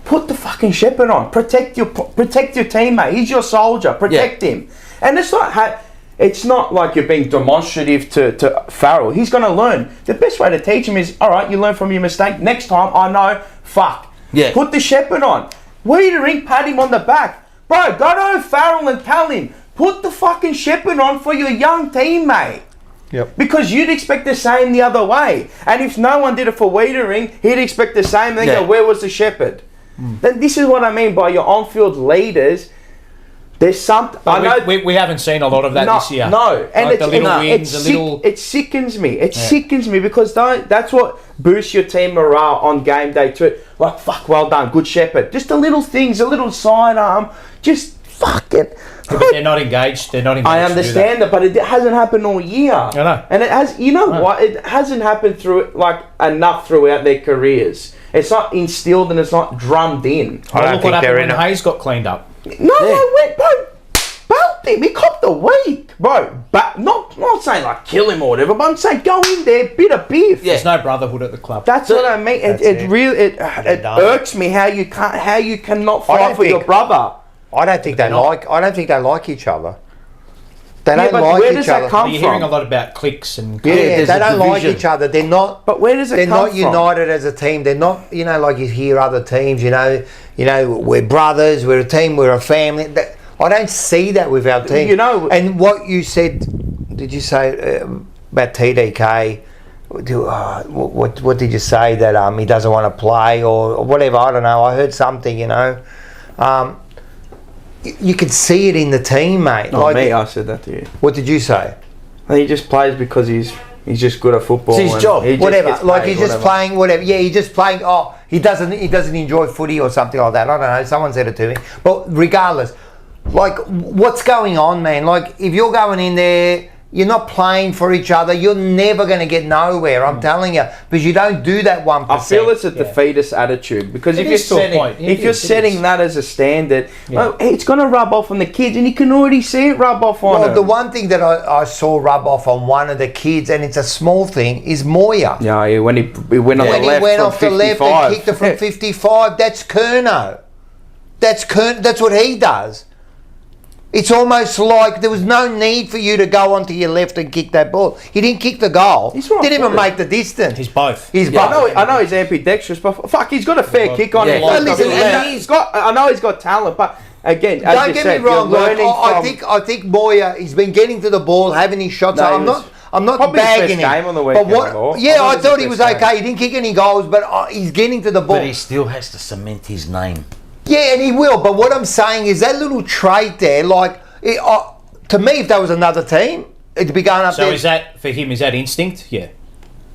put the fucking shepherd on. Protect your teammate. He's your soldier. Protect him. And it's not like you're being demonstrative to Farrell. He's going to learn. The best way to teach him is, all right, you learn from your mistake. Next time, I know, put the shepherd on. Wiedering, pat him on the back. Bro, go to Farrell and tell him, put the fucking shepherd on for your young teammate. Because you'd expect the same the other way. And if no one did it for Wiedering, he'd expect the same. Then go, where was the shepherd? Then this is what I mean by your on-field leaders. There's something. We haven't seen a lot of that this year. No, and like it sickens me. It sickens me because that's what boosts your team morale on game day too. Like, fuck, well done, good shepherd. Just the little things, a little sidearm. Just fuck it. Yeah, but they're not engaged. I understand that, but it hasn't happened all year. I know. And it has. You know what? It hasn't happened enough throughout their careers. It's not instilled and it's not drummed in. Look what happened when Hayes got cleaned up. I went, bro, belt him. He copped the week, bro. But not saying like kill him or whatever, but I'm saying go in there, bit of beef. There's no brotherhood at the club. That's what I mean. It irks me how you cannot fight for your brother. I don't think they like each other. They don't like where each does other. That come You're from? hearing a lot about cliques and they don't like each other. They're not. But where does it come from? They're not united as a team. They're not. You know, like you hear other teams. You know, we're brothers. We're a team. We're a family. I don't see that with our team. You know. And what you said, did you say about TDK? What did you say that he doesn't want to play or whatever? I don't know. I heard something. You know. You can see it in the team, mate. Not me, I said that to you. What did you say? He just plays because he's just good at football. It's his job. Whatever. Like he's just playing whatever. Yeah, he's just playing. Oh, he doesn't enjoy footy or something like that. I don't know. Someone said it to me. But regardless, like what's going on, man? Like if you're going in there You're not playing for each other. You're never going to get nowhere. I'm telling you, because you don't do that 1%. I feel it's a defeatist attitude, because if you're setting that as a standard, it's going to rub off on the kids, and you can already see it rub off on them. The one thing that I saw rub off on one of the kids, and it's a small thing, is Moya. Yeah, when he went on the left, he went off the left and kicked it from 55. That's Curnow. That's what he does. It's almost like there was no need for you to go onto your left and kick that ball. He didn't kick the goal. Didn't even make the distance. He's both. I know he's ambidextrous, but fuck, he's got a fair kick on him. Listen, I know he's got talent, but again, don't get me wrong. I think Moya, he's been getting to the ball, having his shots. I'm not bagging him. Game on the weekend, I thought he was okay. He didn't kick any goals, but he's getting to the ball. But he still has to cement his name. Yeah, and he will. But what I'm saying is that little trait there, like, to me, if that was another team, it'd be going up there. So is that, for him, is that instinct? Yeah.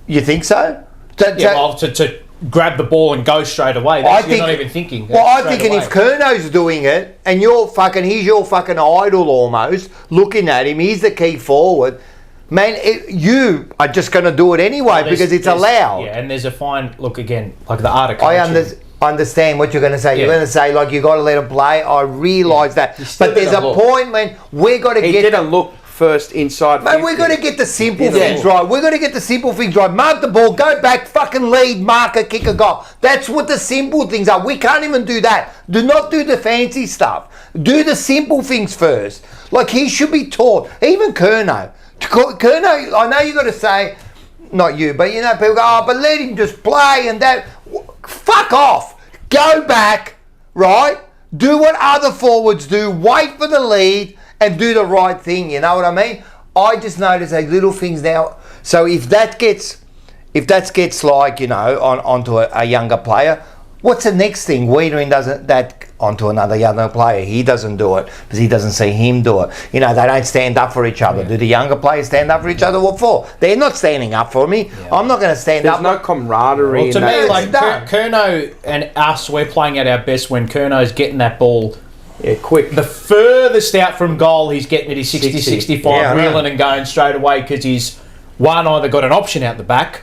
You think so? To grab the ball and go straight away. You're not even thinking. Well, I'm thinking if Curnow's doing it, and he's your fucking idol almost, looking at him, he's the key forward, man, you are just going to do it anyway because it's allowed. Yeah, and there's a fine, look again, like the art of coaching. I understand what you're going to say. You're going to say, like, you got to let him play. I realise that. But there's a point when we've got to get... He didn't look first inside. Man, we've got to get the simple things right. We've got to get the simple things right. Mark the ball, go back, fucking lead, mark a kick a goal. That's what the simple things are. We can't even do that. Do not do the fancy stuff. Do the simple things first. Like, he should be taught. Even Curnow, I know you got to say, not you, but you know, people go, but let him just play and that. Fuck off. Go back, right? Do what other forwards do. Wait for the lead and do the right thing. You know what I mean? I just notice those little things now. So if that gets like, you know, onto a younger player, what's the next thing? Wiedering doesn't that onto another younger player. He doesn't do it because he doesn't see him do it. You know, they don't stand up for each other. Yeah. Do the younger players stand up for each other? What for? They're not standing up for me. Yeah. I'm not going to stand up. There's no camaraderie. Well, to me, like Curnow and us, we're playing at our best when Curnow's getting that ball. Yeah, quick. The furthest out from goal, he's getting it. He's 60, 65, reeling and going straight away because he's, one, either got an option out the back,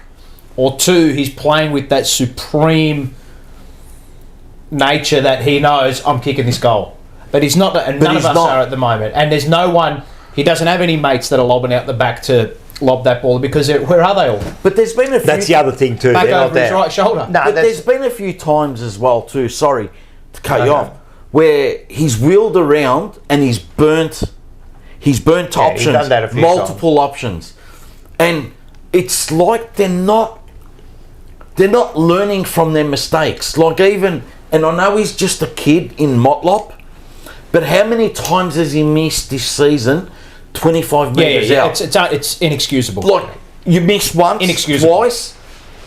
or two, he's playing with that supreme nature that he knows I'm kicking this goal. But he's not, and none of us are at the moment. And there's no one, he doesn't have any mates that are lobbing out the back to lob that ball because where are they all? But there's been a few... That's the other thing too. Back over his right shoulder. No, but there's been a few times as well too, sorry to cut you off, where he's wheeled around and he's burnt options, he's done that a few multiple options. And it's like they're not learning from their mistakes. Like even... And I know he's just a kid in Motlop, but how many times has he missed this season 25 metres out? It's inexcusable. Like, you miss once, twice.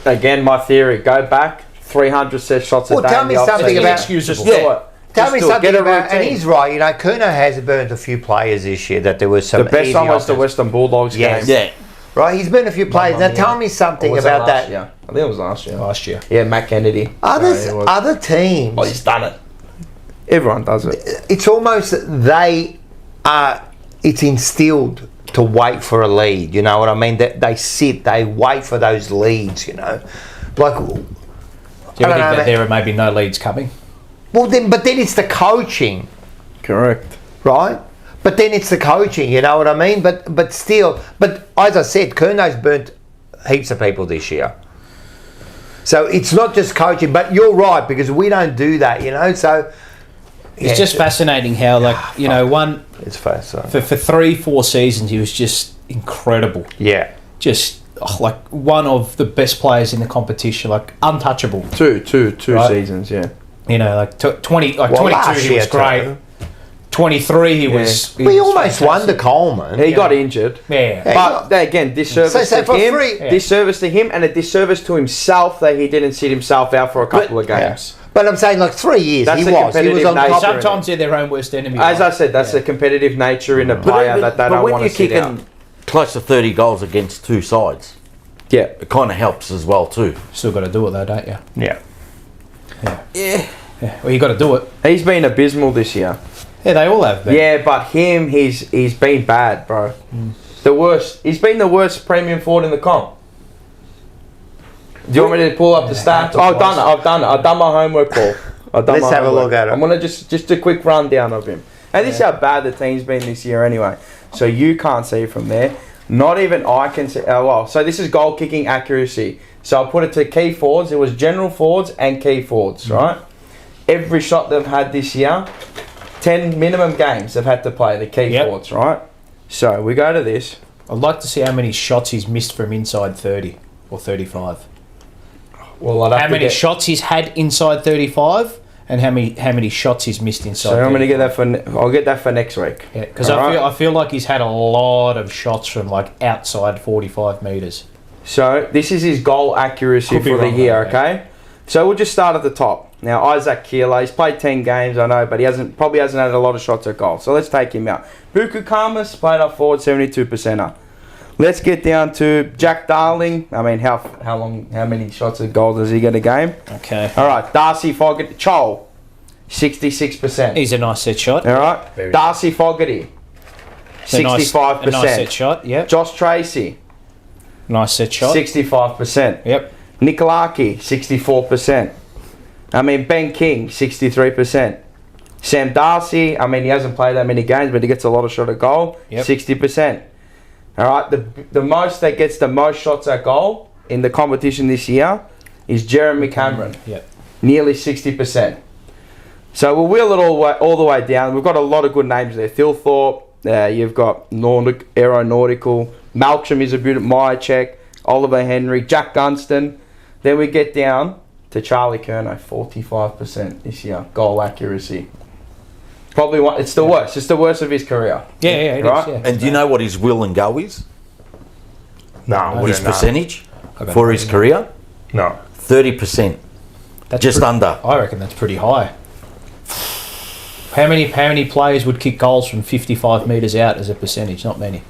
Again, my theory, go back, 300 set shots a day. Tell me something about... Inexcusable. Tell me something about... And he's right, you know, Curnow has burnt a few players this year that there was some... The best one was the Western Bulldogs game. Yeah. Right, he's been a few players. Now tell me something about that. Yeah, I think it was last year. Last year. Yeah, Matt Kennedy. Other teams. Oh, he's done it. Everyone does it. It's almost it's instilled to wait for a lead. You know what I mean? They wait for those leads. You know, like. Do you think that there are maybe no leads coming? Well, but then it's the coaching. Correct. Right. But then it's the coaching, you know what I mean? But still, as I said, Curnow's burnt heaps of people this year. So it's not just coaching, but you're right, because we don't do that, you know? So it's just fascinating how, like, you know, it's fascinating. For 3-4 seasons, he was just incredible. Yeah. Just like one of the best players in the competition, like untouchable. Two seasons, yeah. You know, like 22 he was great. 23 he was... We almost won the Coleman. He got injured. Yeah. But again, disservice to him and a disservice to himself that he didn't sit himself out for a couple of games. Yeah. But I'm saying, like, 3 years that's he was on top. Sometimes they're their own worst enemy. As I said, that's the competitive nature in a player that they don't want to sit out. But when you're kicking close to 30 goals against two sides, it kind of helps as well too. Still got to do it though, don't you? Yeah. Yeah. Well, you got to do it. He's been abysmal this year. Yeah, they all have been. Yeah, but he's been bad, bro. The worst. He's been the worst premium forward in the comp. Do you want me to pull up the stats? Oh, I've done it. I've done my homework, Paul. Let's have a look at it. I'm going to just a quick rundown of him. And this is how bad the team's been this year anyway. So you can't see from there. Not even I can see. So this is goal kicking accuracy. So I'll put it to key forwards. It was general forwards and key forwards, right? Every shot they've had this year, 10 minimum games they've had to play, the key forwards, right? So we go to this. I'd like to see how many shots he's missed from inside 30 or 35. Well, how many shots he's had inside 35 and how many shots he's missed inside. So I'm going to get that for. I'll get that for next week. Yeah, because I feel like he's had a lot of shots from like outside 45 metres. So this is his goal accuracy for the year. Okay, so we'll just start at the top. Now Isaac Keeler, he's played 10 games, I know, but he probably hasn't had a lot of shots at goal. So let's take him out. Buku Kamas played up forward, 72%er. Let's get down to Jack Darling. I mean, how many shots at goal does he get a game? Okay. All right, Darcy Fogarty, Chol, 66%. He's a nice set shot. All right, Darcy Fogarty, 65%. A nice set shot. Yep. Josh Tracy, nice set shot. 65%. Yep. Nikolaki, 64%. I mean, Ben King, 63%. Sam Darcy, I mean, he hasn't played that many games, but he gets a lot of shot at goal, 60%. All right, the most that gets the most shots at goal in the competition this year is Jeremy Cameron, nearly 60%. So we'll wheel it all the way down. We've got a lot of good names there. Thilthorpe, you've got Aeronautical, Malcolm is a beautiful, Myercheck, Oliver Henry, Jack Gunston. Then we get down to Charlie Curnow, 45% this year, goal accuracy. Probably one. It's the worst. It's the worst of his career. Yeah, right. Is, yeah. And do you know what his will and go is? No. His percentage for his career? No. 30%. That's just under. I reckon that's pretty high. How many players would kick goals from 55 metres out as a percentage? Not many.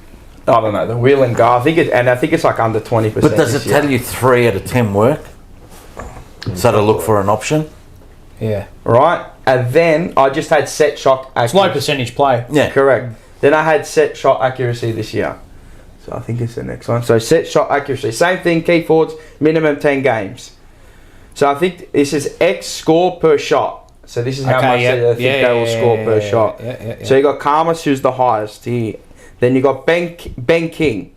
I don't know. The wheel and go. I think it's like under 20%. But does it tell you 3 out of 10 work? So to look for an option? Yeah. Right. And then I just had set shot accuracy. It's low percentage play. Yeah. Correct. Then I had set shot accuracy this year. So I think it's the next one. So set shot accuracy. Same thing, key forwards, minimum 10 games. So I think this is X score per shot. So this is how much I think they will score per shot. So you got Karmas, who's the highest here. Then you got Ben King.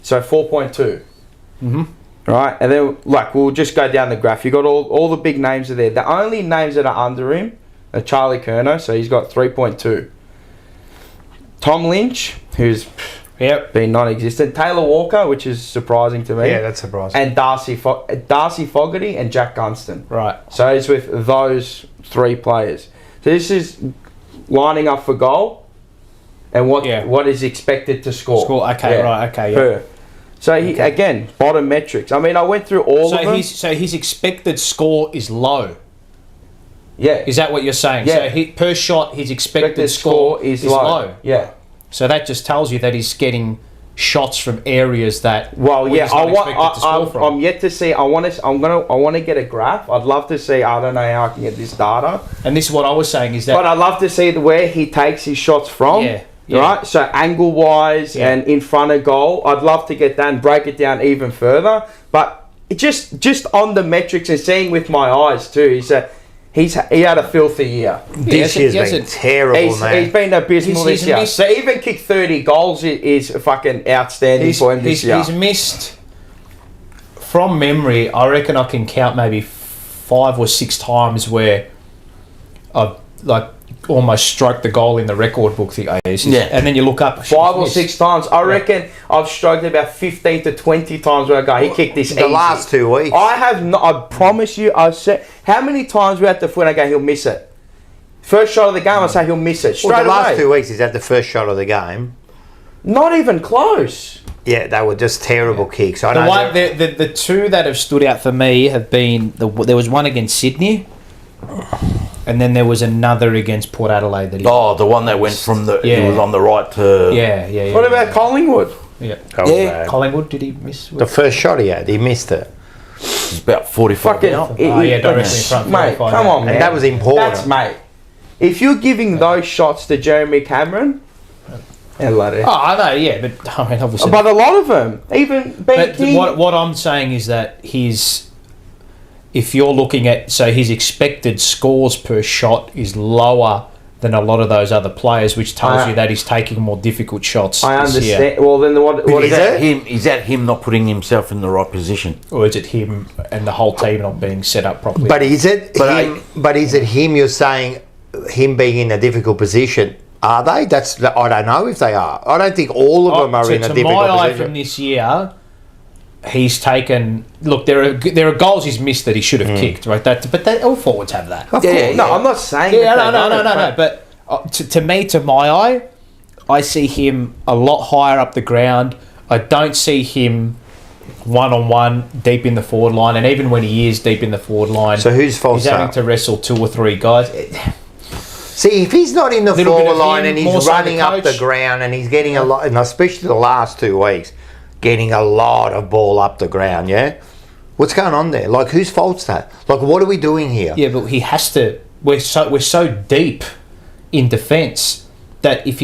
So 4.2. Right, and then we'll just go down the graph. You got all the big names are there. The only names that are under him are Charlie Curnow, so he's got 3.2. Tom Lynch, who's been non-existent. Taylor Walker, which is surprising to me. Yeah, that's surprising. And Darcy Fogarty and Jack Gunston. Right. So he's with those 3 players. So this is lining up for goal and what is expected to score. Okay. So again, bottom metrics. I mean, I went through all of them. So his expected score is low. Yeah. Is that what you're saying? Yeah. So per shot, his expected score is low. Yeah. So that just tells you that he's getting shots from areas that. Well, yeah. I'm yet to see. I want to get a graph. I'd love to see. I don't know how I can get this data. And this is what I was saying is that. But I'd love to see where he takes his shots from. Yeah. Right, so angle-wise and in front of goal, I'd love to get that and break it down even further. But just on the metrics and seeing with my eyes too, he had a filthy year. This year's been terrible, man. He's been abysmal this year. So even kick 30 goals is fucking outstanding for him this year. He's missed, from memory, I reckon I can count maybe 5 or 6 times where I've almost stroked the goal in the record book thing. And then you look up 5 or 6 times. I reckon I've stroked about 15 to 20 times where I go, he kicked this the last 2 weeks. I promise you, I said, how many times we had the foot, I go, he'll miss it. First shot of the game, I say he'll miss it. Straight the last 2 weeks, he's had the first shot of the game. Not even close. Yeah, they were just terrible kicks. The 2 that have stood out for me have been, there was one against Sydney. And then there was another against Port Adelaide. That the one that went from it was on the right to... Yeah. What about Collingwood? Collingwood, did he miss? The first shot he had, he missed it. It's about 45 now. Directly in front. Mate, come on, man. And that was important. Mate. If you're giving those shots to Jeremy Cameron, Yeah, bloody. Oh, I know, yeah, but I mean, obviously. But a lot of them, even Ben King. What I'm saying is that if you're looking at, so his expected scores per shot is lower than a lot of those other players, which tells you that he's taking more difficult shots. I this understand. Year. Well, then what is that? Is that him not putting himself in the right position, or is it him and the whole team not being set up properly? But is it him? You're saying him being in a difficult position? Are they? I don't know if they are. I don't think all of them are in a difficult position. To my eye, from this year, he's taken. Look, there are goals he's missed that he should have kicked, right? But all forwards have that. No, I'm not saying. Yeah, no. But to me, to my eye, I see him a lot higher up the ground. I don't see him one-on-one deep in the forward line, and even when he is deep in the forward line, so whose fault? He's having to wrestle 2 or 3 guys. See, if he's not in the forward line and he's running up the ground and he's getting a lot, and especially the last 2 weeks, getting a lot of ball up the ground, yeah? What's going on there? Like, whose fault's that? Like, what are we doing here? Yeah, but he has to. We're so deep in defence that if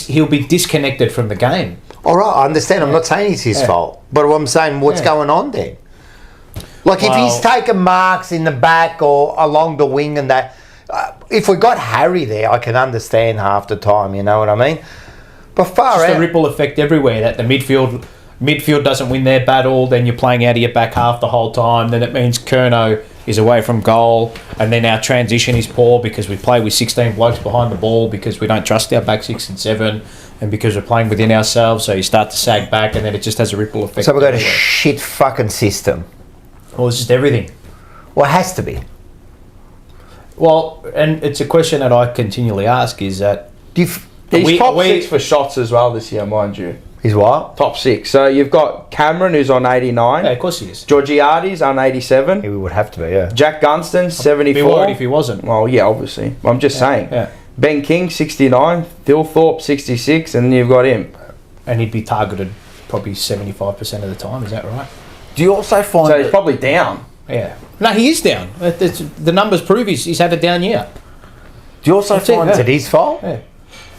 he'll be disconnected from the game. All right, I understand. I'm not saying it's his fault, but I'm saying what's going on then? Like, if he's taking marks in the back or along the wing and that, if we got Harry there, I can understand half the time. You know what I mean? But far out, a ripple effect everywhere. That the midfield doesn't win their battle, then you're playing out of your back half the whole time. Then it means Curnow is away from goal, and then our transition is poor because we play with 16 blokes behind the ball because we don't trust our back 6 and 7, and because we're playing within ourselves. So you start to sag back, and then it just has a ripple effect. So we've got a shit fucking system. Well, it's just everything. Well, it has to be. Well, and it's a question that I continually ask: is that he's top 6 for shots as well this year, mind you. He's what? Top 6. So you've got Cameron, who's on 89. Yeah, of course he is. Georgiades on 87. He would have to be, yeah. Jack Gunston, 74. Be worried if he wasn't. Well, yeah, obviously. I'm just saying. Yeah. Ben King, 69. Phil Thorpe, 66. And then you've got him. And he'd be targeted probably 75% of the time. Is that right? Do you also find so he's probably down? Yeah. No, he is down. The numbers prove he's had a down year. Do you also find is it his fault? Yeah.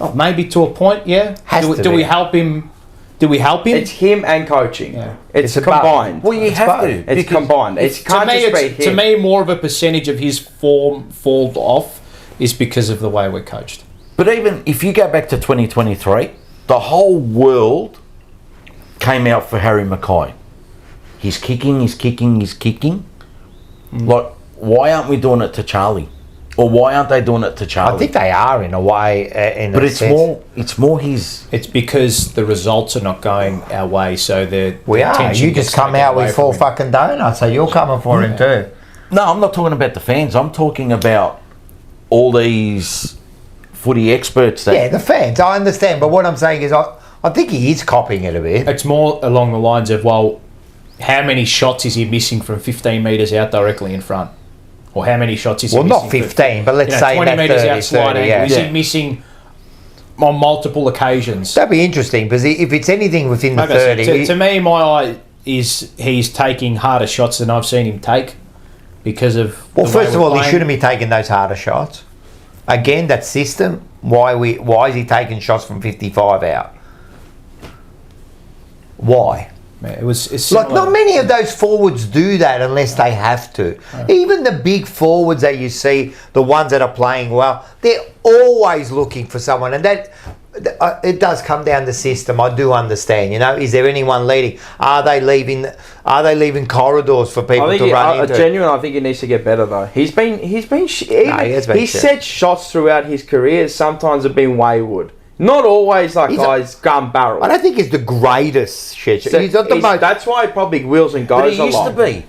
Oh, maybe to a point, yeah. Do we help him? It's him and coaching. Yeah. It's combined. Well, you have to. It's combined. To me, more of a percentage of his form fall off is because of the way we're coached. But even if you go back to 2023, the whole world came out for Harry Mackay. He's kicking. Like, why aren't we doing it to Charlie? Or why aren't they doing it to Charlie? I think they are in a way. But it's more his. It's because the results are not going our way. So we are. You just come out with 4 fucking donuts, so you're coming for him too. No, I'm not talking about the fans. I'm talking about all these footy experts. The fans. I understand, but what I'm saying is, I think he is copying it a bit. It's more along the lines of, well, how many shots is he missing from 15 metres out directly in front? Or how many shots is he missing? Well, not 15, but let's say 20 metres 30, out slide 30, angle. Is he missing on multiple occasions? That'd be interesting, because if it's anything within the 30... To me, my eye is he's taking harder shots than I've seen him take because of... Well, first of all, he shouldn't be taking those harder shots. Again, that system, why is he taking shots from 55 out? Why? It's like, not many of those forwards do that unless they have to. Even the big forwards that you see, the ones that are playing well, they're always looking for someone, and that it does come down to system. I do understand. You know, is there anyone leading? Are they leaving corridors for people to run into? Genuinely, I think he needs to get better though. He's said shots throughout his career sometimes have been wayward. Not always guys gun barrel. I don't think he's the greatest shit. He's not the most. That's why he probably wheels and goes a lot. But he used to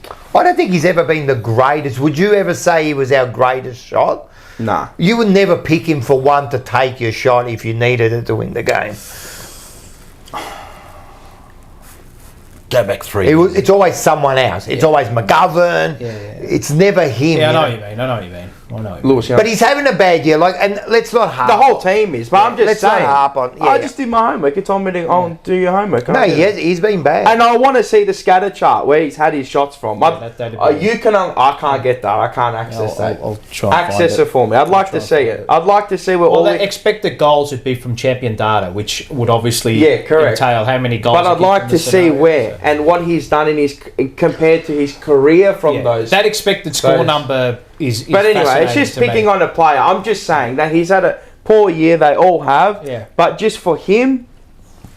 be. I don't think he's ever been the greatest. Would you ever say he was our greatest shot? Nah. You would never pick him for one to take your shot if you needed it to win the game. Go back 3 It's always someone else. It's always McGovern. Yeah. It's never him. Yeah, I know what you mean. I know. Lewis Young. But he's having a bad year. Like, and let's not harp. The whole team is, but I'm just saying. Not harp on. I just did my homework. You told me to do your homework. No, he's been bad. And I want to see the scatter chart where he's had his shots from. I can't get that. I can't access that. I'll try access it for me. I'd like to see it. I'd like to see where all the expected goals would be from champion data, which would obviously correct. entail how many goals. But I'd like to see where and what he's done in his compared to his career from those. That expected score number is but anyway, it's just picking on a player. I'm just saying that he's had a poor year. They all have. Yeah. But just for him,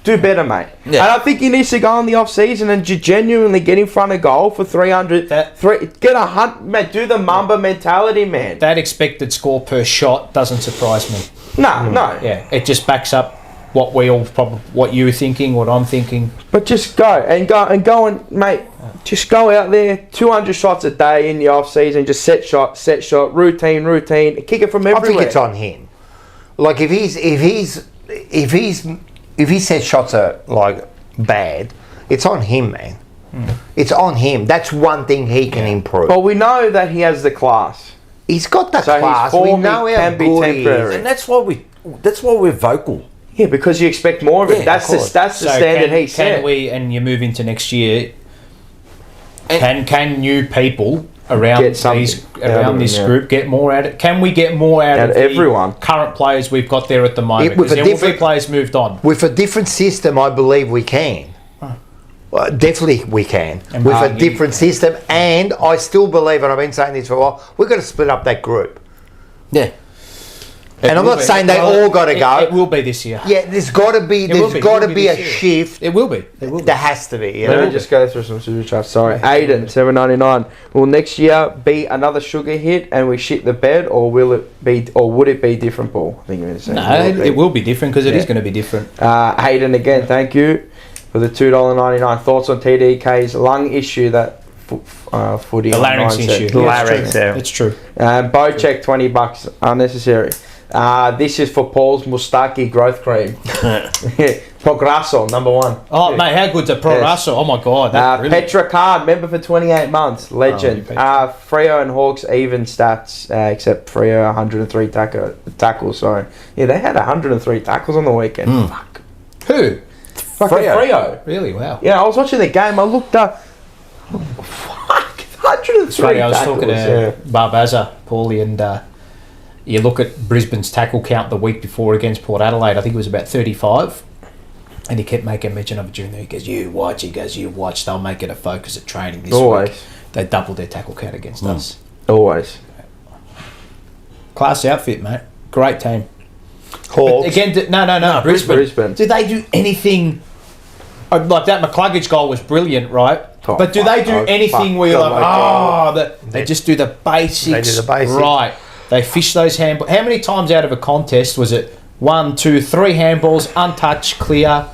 do better, mate. Yeah. And I think he needs to go in the off-season and genuinely get in front of goal for 300. Get a hunt, man. Do the Mamba mentality, man. That expected score per shot doesn't surprise me. No. Yeah, it just backs up what we all what you were thinking, what I'm thinking. But just go and mate. Just go out there, 200 shots a day in the off season. Just set shot, routine, kick it from everywhere. I think it's on him. Like if his set shots are like bad, it's on him, man. It's on him. That's one thing he can improve. Well, we know that he has the class. He's got the class. We know how good he is, and that's why we're vocal. Yeah, because you expect more of it. That's the standard he set. Can we, and you move into next year, can new people around this group get more out of it? Can we get more out of everyone? Current players we've got there at the moment? Because there will be players moved on. With a different system, I believe we can. Well, definitely we can. And with a different system, and I still believe, and I've been saying this for a while, we've got to split up that group. Yeah. And I'm not saying they all got to go. It will be this year. Yeah, there's got to be a shift. It will be. There has to be. Let me just go through some super chats. Sorry, Aiden, $7.99. Will next year be another sugar hit and we shit the bed, or would it be different, Paul? I think you're going to say. No, it will be different because it is going to be different. Aiden again, thank you for the $2.99. Thoughts on TDK's lung issue that footy. The larynx issue. The larynx. It's true. Bocheck, $20 unnecessary. This is for Paul's Mustaki growth cream. Progresso, number 1. Oh, mate, how good's a Progresso? Oh, my God. Petra Card, member for 28 months. Legend. Freo and Hawks, even stats, except Freo, 103 tackles. Sorry. Yeah, they had 103 tackles on the weekend. Fuck. Who? Freo. Really? Wow. Yeah, I was watching the game. I looked up. Fuck. 103 tackles. I was talking to Barbaza, Paulie, and... you look at Brisbane's tackle count the week before against Port Adelaide, I think it was about 35. And he kept making mention of it during there. He goes, you watch. They'll make it a focus at training this week. They doubled their tackle count against us. Always. Class outfit, mate. Great team. Hawks. Again, no. Brisbane. Do they do anything... Like that McCluggage goal was brilliant, right? But do they do anything where you're like, they just do the basics. They do the basics. Right. They fish those handballs. How many times out of a contest was it 1, 2, 3 handballs, untouched, clear,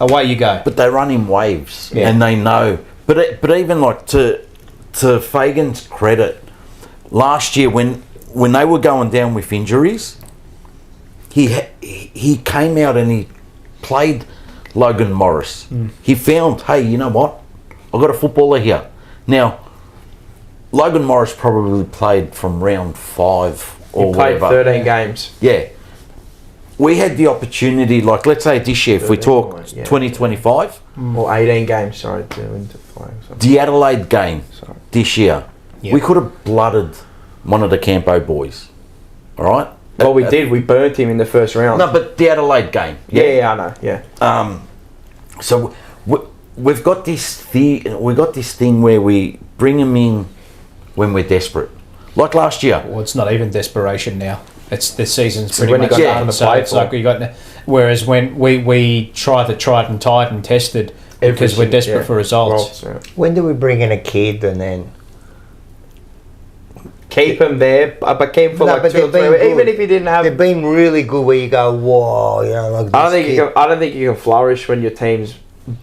away you go? But they run in waves, and they know. But even like to Fagan's credit, last year when they were going down with injuries, he came out and he played Logan Morris. He found, hey, you know what? I've got a footballer here. Now, Logan Morris probably played from round 5 or played 13 games. Yeah. We had the opportunity, like let's say this year, if we talk 2025. Or 18 games, sorry. The Adelaide game this year, we could have blooded one of the Campo boys. All right? Well, we did. We burnt him in the first round. No, but the Adelaide game. Yeah, I know. Yeah. So we've got this thing where we bring him in when we're desperate, like last year. Well, it's not even desperation now. It's the season's pretty when much done. So it's like you got. Whereas when we try the tried and tied and tested because we're desperate for results. When do we bring in a kid and then keep him there? But keep him for like 2 or 3 weeks. Even if you didn't have, they've been really good. Where you go, whoa, you know, like this I don't think you can flourish when your team's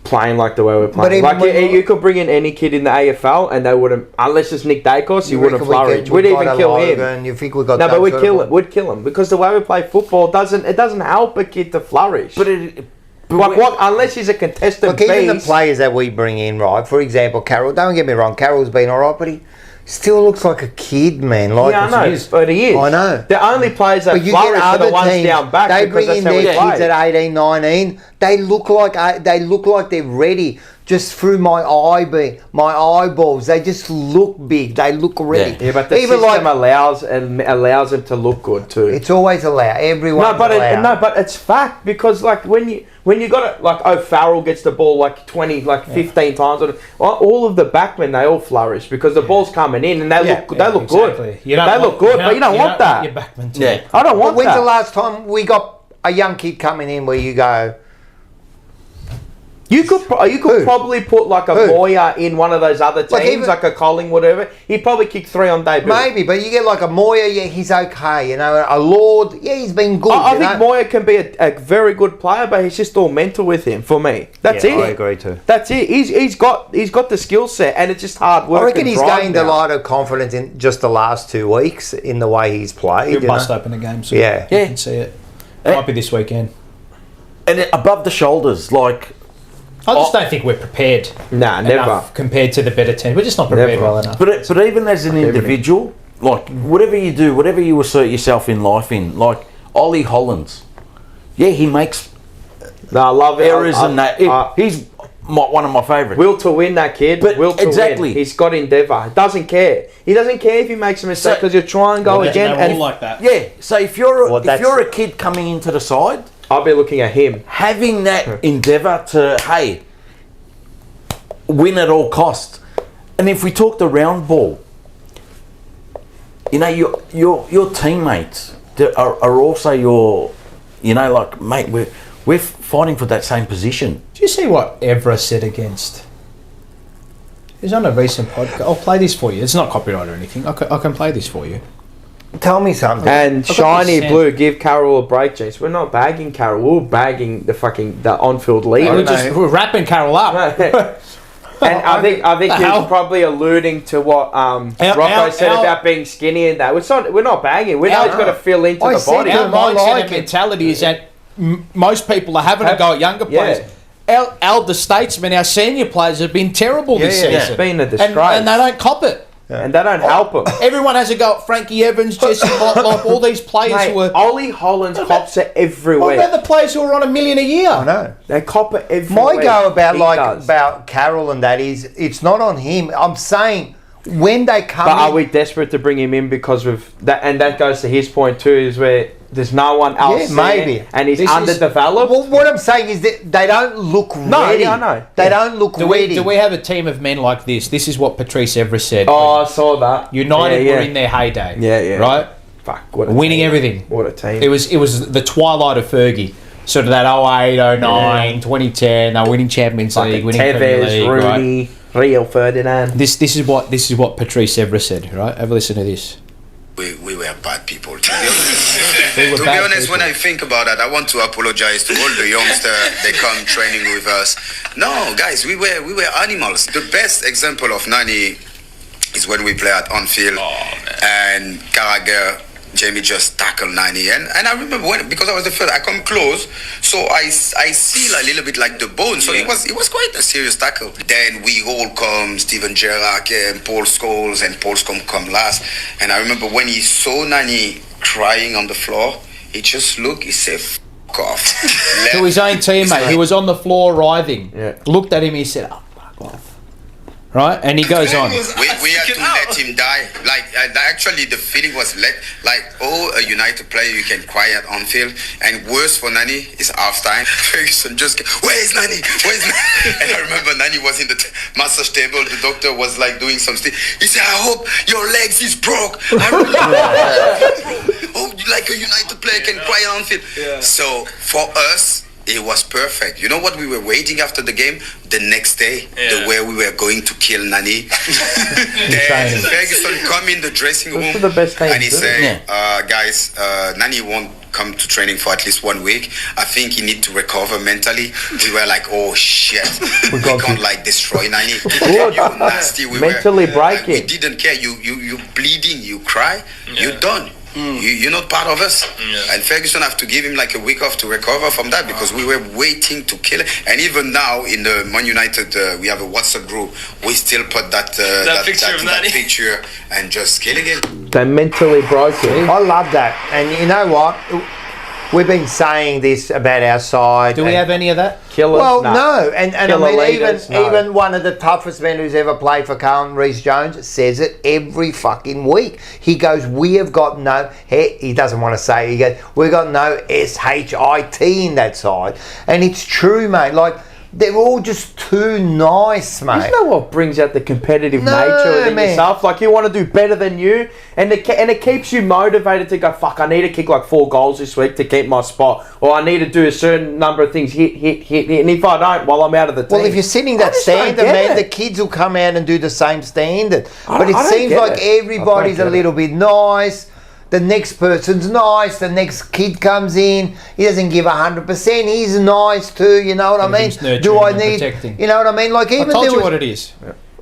playing like the way we're playing. Like you could bring in any kid in the AFL and they wouldn't, unless it's Nick Dacos, he wouldn't flourish. We'd even kill him. You think we got? No, but we'd kill him because the way we play football doesn't help a kid to flourish. Unless he's a contestant. Look, even the players that we bring in, right? For example, Carroll. Don't get me wrong, Carroll's been alright, but still looks like a kid, man. Like, yeah, I know, but he is. I know. The only players that flourish are the ones down back. They bring in their kids at 18, 19. They look like they're ready. Just through my eyeballs, they just look big. They look ready. Yeah, but the system allows them to look good too. It's always allowed. Everyone. But it's fact, because like when you got it, like Farrell gets the ball like 15 times. All of the backmen, they all flourish because the ball's coming in and they look good. But you don't want that. Your backmen too. I don't want that. When's the last time we got a young kid coming in where you go? You could probably put like a Moya in one of those other teams, like a Collingwood, whatever. He'd probably kick 3 on debut. Maybe, but you get like a Moya, yeah, he's okay. You know, a Lord, yeah, he's been good. I think Moya can be a very good player, but he's just all mental with him. For me, that's it. I agree too. That's it. He's got the skill set, and it's just hard work. I reckon he's gained a lot of confidence in just the last 2 weeks in the way he's played. He must open the game soon. Yeah, you can see it. Might be this weekend. And above the shoulders, like. I just don't think we're prepared. Nah, never. Compared to the better team. We're just not prepared well enough. But even as an individual, like, whatever you do, whatever you assert yourself in life in, like, Ollie Hollands, yeah, he makes I love errors and that. He's one of my favourites. Will to win, that kid. But will to win. He's got endeavour. Doesn't care. He doesn't care if he makes a mistake because he'll try and go again. And like that. Yeah, so if you're a kid coming into the side, I'll be looking at him. Having that endeavour to, hey, win at all costs. And if we talk the round ball, you know, your teammates are also your, you know, like, mate, we're fighting for that same position. Do you see what Evra said against? He was on a recent podcast. I'll play this for you. It's not copyright or anything. I can play this for you. Tell me something. And Shiny Blue, give Carroll a break, Jace. We're not bagging Carroll. We're bagging the on-field leader. We're wrapping Carroll up. And I think he was probably alluding to what Rocco said about being skinny and that. We're not bagging. We know he's got to fill into the body. Our mindset and mentality is that most people are having a go at younger players. Our elder statesmen, our senior players have been terrible this season. It's been a disgrace. And they don't cop it. And they don't help him. Everyone has a go at Frankie Evans, Jesse Motlop, all these players who were... Ollie Hollands cops it everywhere. What about the players who are on $1 million a year? I know. They cop it everywhere. My go about Carroll and that is, it's not on him. I'm saying when they come in... But are we desperate to bring him in because of that? And that goes to his point too, is where there's no one else there, and he's underdeveloped. Well, what I'm saying is that they don't look ready. I know. They don't look ready. Do we have a team of men like this? This is what Patrice Evra said. Oh, I saw that. United were in their heyday. Yeah. Right? Fuck, what a winning team. everything. What a team. It was the twilight of Fergie. Sort of that 08, 09, 2010, they're winning Champions League, winning Premier League, Rooney, right? Rio Ferdinand. This is what Patrice Evra said, right? Have a listen to this. We were bad people. To be honest, when I think about that, I want to apologize to all the youngsters. They come training with us. No, guys, we were animals. The best example of Nani is when we play at Anfield and Carragher, Jamie just tackled Nani, and I remember because I was the first, I come close, so I see a little bit like the bone. So it was quite a serious tackle. Then we all come, Steven Gerrard and Paul Scholes, and Paul Scholes come last. And I remember when he saw Nani crying on the floor, he just looked, he said, "Fuck off." To his own teammate, who was on the floor writhing, looked at him, he said, "Oh, fuck off." Right, and he goes on. We had to let him die. Like actually, the feeling was a United player you can cry at Anfield, and worse for Nani is half time. Ferguson just, where's Nani? And I remember Nani was in the massage table. The doctor was like doing something. He said, "I hope your legs is broke." I really hope like a United player can cry at Anfield. Yeah. So for us, it was perfect. You know what we were waiting after the game? The next day, the way we were going to kill Nani. Then Ferguson come in the dressing room and he said, guys, Nani won't come to training for at least 1 week. I think he need to recover mentally. We were like, oh shit, we can't like destroy Nani. You're nasty. We mentally breaking. We didn't care. You bleeding, you cry, you're done. You're not part of us. And Ferguson have to give him like a week off to recover from that because we were waiting to kill it. And even now in the Man United, we have a WhatsApp group. We still put that picture and just killing it. They're mentally broken. I love that. And you know what? We've been saying this about our side. Do we have any of that? Killers? Well, no. And I mean, leaders, even one of the toughest men who's ever played for Carlton, Reece Jones, says it every fucking week. He goes, we have got no, he doesn't want to say it, he goes, we've got no SHIT in that side. And it's true, mate. Like, they're all just too nice, mate. Isn't that what brings out the competitive nature within yourself? Like, you want to do better than you, and it keeps you motivated to go, fuck, I need to kick like 4 goals this week to keep my spot, or I need to do a certain number of things, hit, and if I don't, well, I'm out of the team. Well, if you're setting that standard, man, the kids will come out and do the same standard. But it seems like everybody's a little bit nice. The next person's nice. The next kid comes in. He doesn't give 100%. He's nice too. You know what I mean? Do I need? Protecting. You know what I mean? Like even I told you what it is.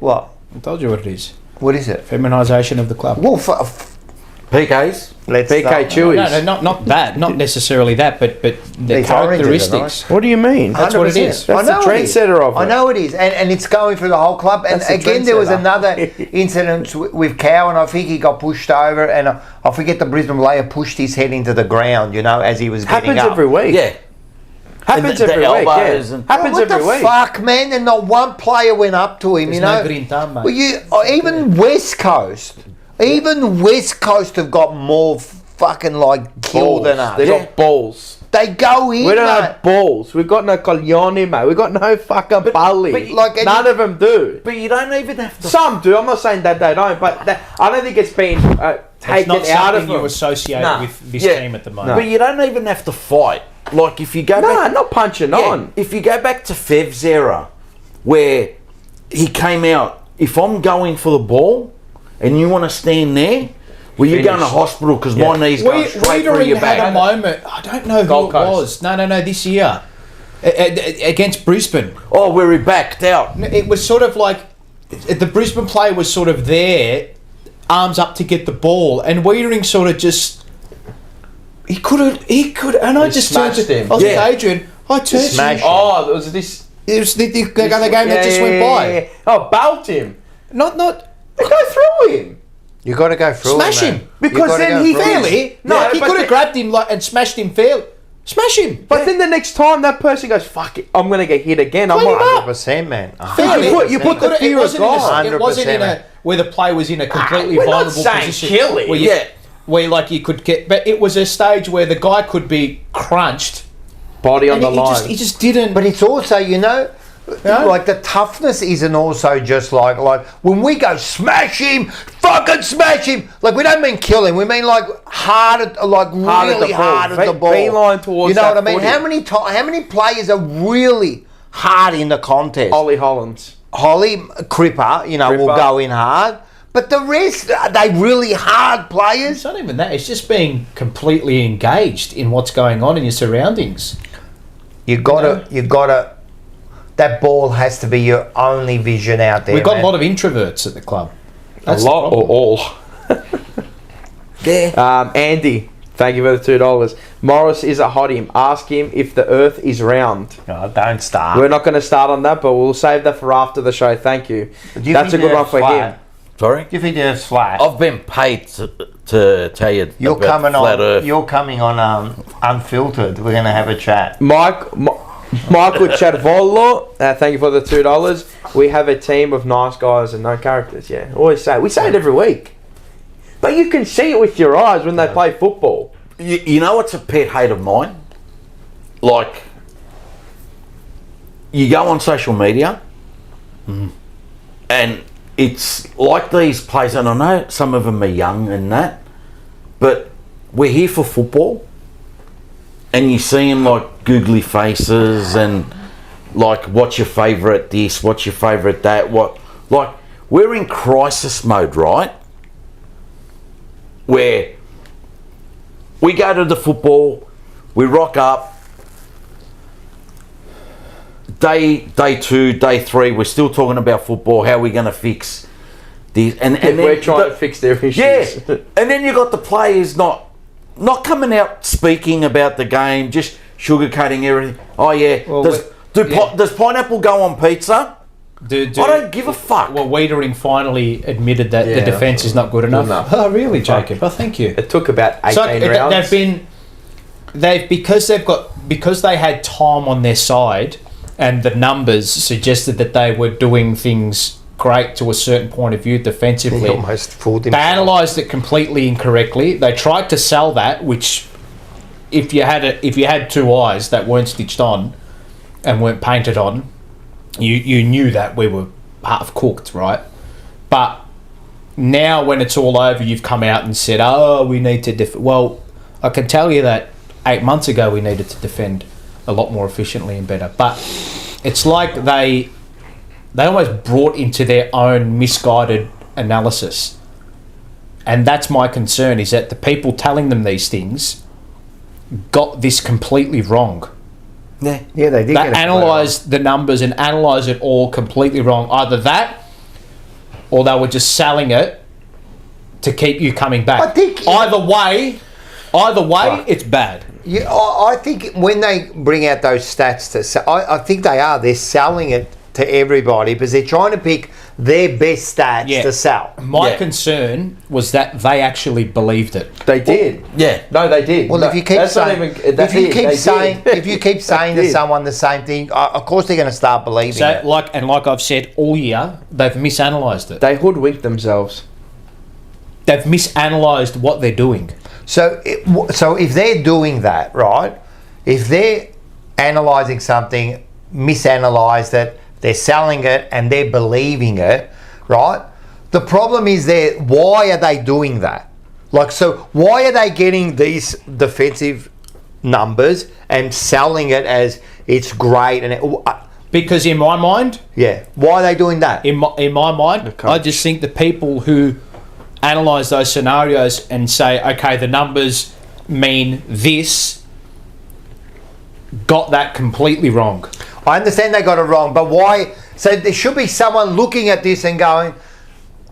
What? I told you what it is. What is it? Feminisation of the club. Well, PKs. PK Chewies. No, not that. Not necessarily that, but the These characteristics. oranges What do you mean? That's what it is. That's the trendsetter of it. I know it is, and it's going through the whole club. And again, there was another incident with Cow, and I think he got pushed over, and I forget the Brisbane player pushed his head into the ground, you know, as he was getting up. Happens every week. Yeah. Happens every week. Yeah. Happens every week. What the fuck, man? And not one player went up to him, you know. No green thumb, mate. Well, even West Coast have got more fucking like kill than us. They got balls. They go in. We don't have balls. We've got no coglione, mate. We've got no fucking bully. but like none of them do. But you don't even have to. Some do. I'm not saying that they don't, but I don't think it's been taken it's not out of something them. you associate with this team at the moment. But you don't even have to fight. Like if you go back, not punching on. If you go back to Fev's era, where he came out, if I'm going for the ball, and you want to stand there, well, you're going to hospital because my knee's going straight through your back. Had a moment. I don't know who it was. No. This year against Brisbane. Oh, where he backed out. It was sort of like the Brisbane player was sort of there, arms up to get the ball, and Wiedering sort of just he could, and I just turned to him. I was with Adrian. I turned to him. Oh, it was this. It was the game that just went by. Oh, belt him. Not. Go through him. You got to go through Smash him. Because then he fairly. No, he could have grabbed him and smashed him fairly. Smash him. But then the next time that person goes, fuck it, I'm going to get hit again. I'm 100%, man. You put the fear of God. It wasn't in a where the play was in a completely we're vulnerable not saying position. Kill him. Where like you could get, but it was a stage where the guy could be crunched, body on the line. He just didn't. But it's also, you know, like the toughness isn't also just like when we go smash him, fucking smash him. Like we don't mean kill him. We mean like hard at the ball. Beeline towards. You know what I mean? How many players are really hard in the contest? Ollie Hollands, Cripper, you know, will go in hard. But the rest, are they really hard players? It's not even that. It's just being completely engaged in what's going on in your surroundings. You gotta. That ball has to be your only vision out there. We've got a lot of introverts at the club. That's a lot or all. Yeah. Andy, thank you for the $2. Morris is a hottie. Ask him if the earth is round. Oh, don't start. We're not going to start on that, but we'll save that for after the show. Thank you. That's a good one for him. Sorry? Do you think they're flat? I've been paid to tell you you're about coming flat on. Earth. You're coming on unfiltered. We're going to have a chat. Michael Chadvolo, thank you for the $2. We have a team of nice guys and no characters. Yeah, always say. We say it every week, but you can see it with your eyes when they play football. You know what's a pet hate of mine? Like, you go on social media, and it's like these players, and I know some of them are young and that, but we're here for football, and you see them like googly faces and like, what's your favourite this, what's your favourite that, like, we're in crisis mode, right? Where we go to the football, we rock up, day 2, day 3, we're still talking about football, how we're going to fix And we're trying to fix their issues. Yeah, and then you got the players not coming out speaking about the game, just sugarcoating everything. Oh yeah, does pineapple go on pizza? I don't give a fuck. Well, Wiedering finally admitted that the defence is not good enough. Oh, really, Jacob? Oh, thank you. It took about 18 rounds. Because they had time on their side, and the numbers suggested that they were doing things great to a certain point of view defensively. They almost fooled him. They analysed it completely incorrectly. They tried to sell that, which if you had two eyes that weren't stitched on and weren't painted on, you knew that we were half cooked, right? But now when it's all over, you've come out and said, "Oh, we need to well, I can tell you that 8 months ago we needed to defend a lot more efficiently and better." But it's like they almost brought into their own misguided analysis. And that's my concern, is that the people telling them these things got this completely wrong. Yeah, they did. They analysed the numbers and analysed it all completely wrong. Either that, or they were just selling it to keep you coming back. I think either way, it's bad. Yeah, I think when they bring out those stats, I think they're selling it to everybody because they're trying to pick their best stats to sell. My concern was that they actually believed it. They did. No, they did. Well, if you keep saying to someone the same thing, of course they're going to start believing it. Like I've said all year, they've misanalysed it. They hoodwinked themselves. They've misanalysed what they're doing. So if they're doing that, right? If they're analysing something, misanalysed it, they're selling it and they're believing it, right? The problem is why are they doing that? So why are they getting these defensive numbers and selling it as it's great? Because in my mind... Yeah. Why are they doing that? In my mind, I just think the people who analyse those scenarios and say, okay, the numbers mean this, got that completely wrong. I understand they got it wrong, but why? So there should be someone looking at this and going,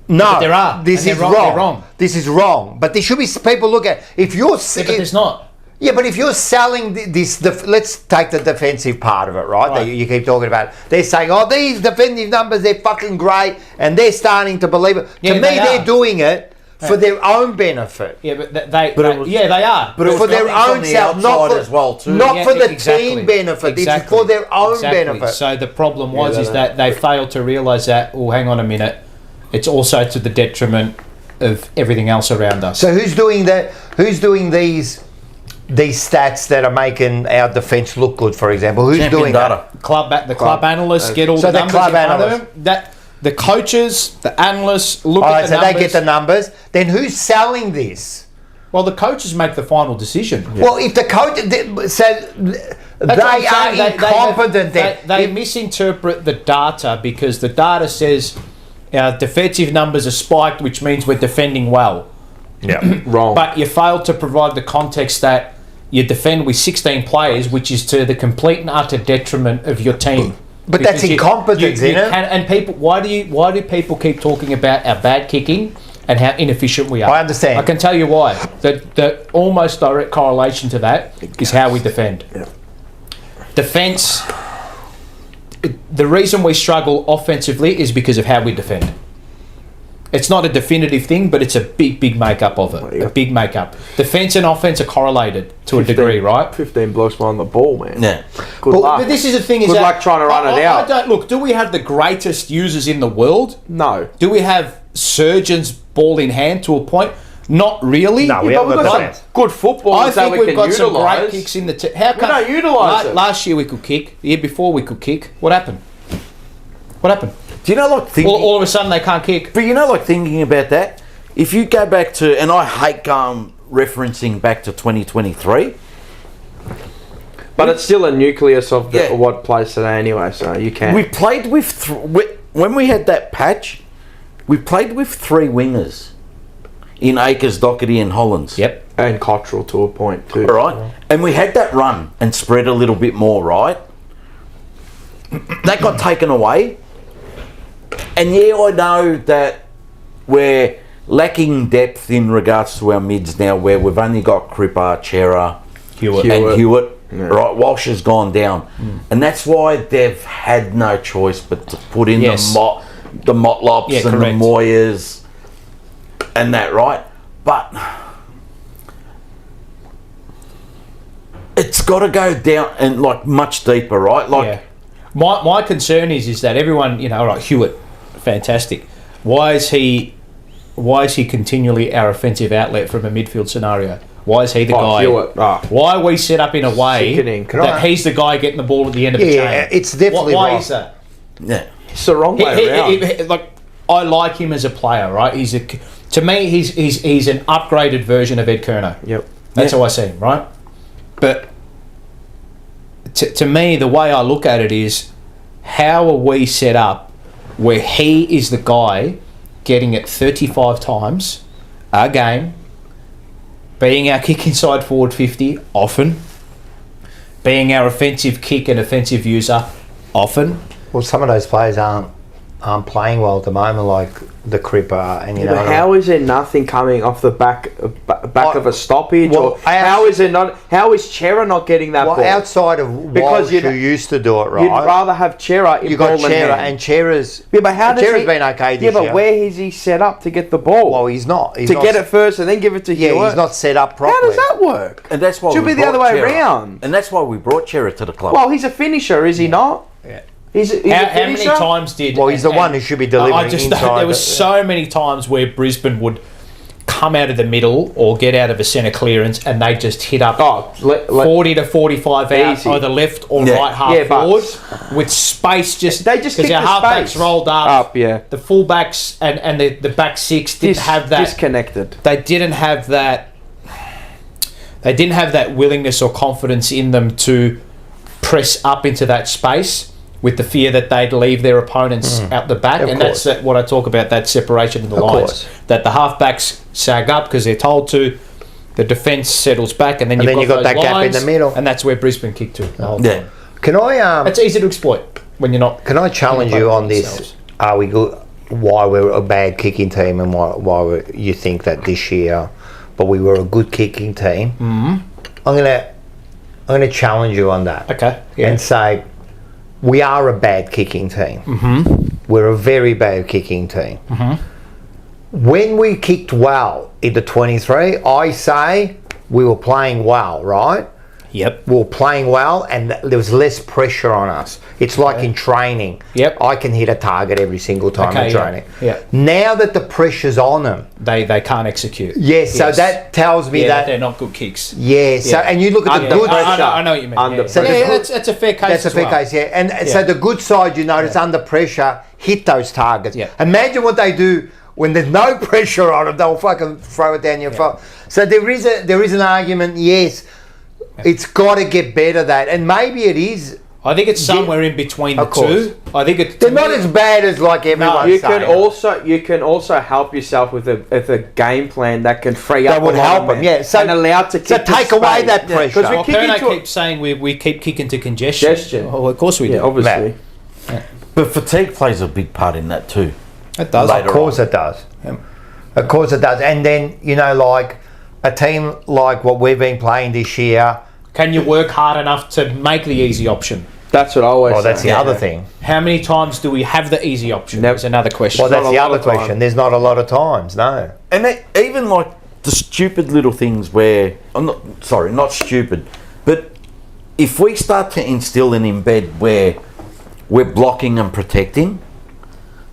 no, this is wrong. This is wrong. But there should be people look at if you're. But there's not. Yeah, but if you're selling this, let's take the defensive part of it, right? That you keep talking about. They're saying, oh, these defensive numbers, they're fucking great, and they're starting to believe it. To me, they're doing it for their own benefit. Yeah, but they are. But for their own self, not for the team benefit. It's for their own benefit. So the problem is that they failed to realise that, oh, hang on a minute, it's also to the detriment of everything else around us. So who's doing that? Who's doing these stats that are making our defence look good, for example? Who's doing that? The club analysts get all the numbers in front of them. The coaches, the analysts look at the numbers. So they get the numbers. Then who's selling this? Well, the coaches make the final decision. Yeah. Well, if the coach... they are incompetent. They misinterpret the data because the data says our defensive numbers are spiked, which means we're defending well. Yeah, wrong. But you failed to provide the context that you defend with 16 players, which is to the complete and utter detriment of your team. But because that's incompetence, isn't it? And people, why do people keep talking about our bad kicking and how inefficient we are? I understand. I can tell you why. The almost direct correlation to that is how we defend. Yeah. Defence. The reason we struggle offensively is because of how we defend. It's not a definitive thing, but it's a big makeup of it. A big makeup. Defence and offence are correlated to a degree, right? 15 blokes behind the ball, man. Yeah. Good luck. But this is the thing. Good luck trying to run it out. Do we have the greatest users in the world? No. Do we have surgeons ball in hand to a point? Not really. No, we haven't got some good football. I think we've got some great kicks in the... How come we don't utilise it? Last year we could kick. The year before we could kick. What happened? What happened? Do you know, like, thinking... All of a sudden they can't kick. But you know, like, thinking about that, if you go back to... And I hate referencing back to 2023. But it's still a nucleus of what plays today anyway, so you can. We played with... when we had that patch, we played with 3 wingers in Akers, Doherty and Hollands. Yep. And Cottrell to a point too. All right. And we had that run and spread a little bit more, right? That got taken away. And I know that we're lacking depth in regards to our mids now, where we've only got Cripper, Chera, Hewitt. Yeah. Right, Walsh has gone down, and that's why they've had no choice but to put in the Motlops and the Moyers and that, right? But it's got to go down and like much deeper, right? Like my concern is that everyone, like Hewitt, fantastic. Why is he continually our offensive outlet from a midfield scenario? Why is he the guy? Why are we set up in a way that he's the guy getting the ball at the end of the chain? Yeah, it's definitely why is that? Yeah, it's the wrong way around. Like, I like him as a player, right? To me, he's an upgraded version of Ed Curnow. Yep, that's how I see him, right? But to me, the way I look at it is, how are we set up where he is the guy getting it 35 times a game, being our kick inside forward 50 often, being our offensive kick and offensive user often. Well, some of those players aren't playing well at the moment, like the Cripper, and but how is there nothing coming off the back of a stoppage? Well, or how is it not? How is Chera not getting that ball? Outside of Walsh, who used to do it, right? You'd rather have Chera in ball than him. And Chera's. Yeah, but how does Chera's been okay this year. Yeah, but where is he set up to get the ball? Well, he's not. Get it first and then give it to Hewitt. Yeah, he's not set up properly. How does that work? And that's why should be the other way around. And that's why we brought Chera to the club. Well, he's a finisher, is he not? Yeah. He's how many times did... Well, he's the one who should be delivering inside. There was so many times where Brisbane would come out of the middle or get out of a centre clearance and they just hit up 40 to 45 out, either left or right half forward, with space just... They just because our halfbacks rolled up. The fullbacks and the back six didn't have that... Disconnected. They didn't have that... They didn't have that willingness or confidence in them to press up into that space, with the fear that they'd leave their opponents out the back. And that's what I talk about, that separation in the lines. That the halfbacks sag up because they're told to, the defence settles back, and then you've got that gap in the middle. And that's where Brisbane kicked to the whole time. Can I... it's easy to exploit when you're not... Can I challenge you on this? Are we good? Why we're a bad kicking team and why you think that this year, but we were a good kicking team? Mm-hmm. I'm gonna challenge you on that. Okay. And say... We are a bad kicking team. Mm-hmm. We're a very bad kicking team. Mm-hmm. When we kicked well in the 23, I say we were playing well, right? Yep. We were playing well and there was less pressure on us. It's like in training. Yep. I can hit a target every single time in training. Yeah. Now that the pressure's on them, they can't execute. Yes, so that tells me that they're not good kicks. Yeah, so and you look at the good pressure. I know what you mean. That's a fair case. That's a fair case, yeah. And so the good side, you notice under pressure, hit those targets. Yeah. Imagine what they do when there's no pressure on them. They'll fucking throw it down your throat. So there is an argument. Yes, it's got to get better that, and maybe it is. I think it's somewhere in between the two. I think they're not as bad as like everyone's saying. You can also help yourself with a game plan that can free up. That would help them, yeah. So and allow to kick take away that pressure. Because Kerno keeps saying we keep kicking to congestion. Oh, of course we do. Obviously. Yeah. But fatigue plays a big part in that too. It does. Of course it does. Yeah. Of course it does. And then like a team like what we've been playing this year. Can you work hard enough to make the easy option? That's what I always say. That's the other thing. How many times do we have the easy option? That's another question. Well, that's the other question. There's not a lot of times, no. And even like the stupid little things where... not stupid, but if we start to instill and embed where we're blocking and protecting,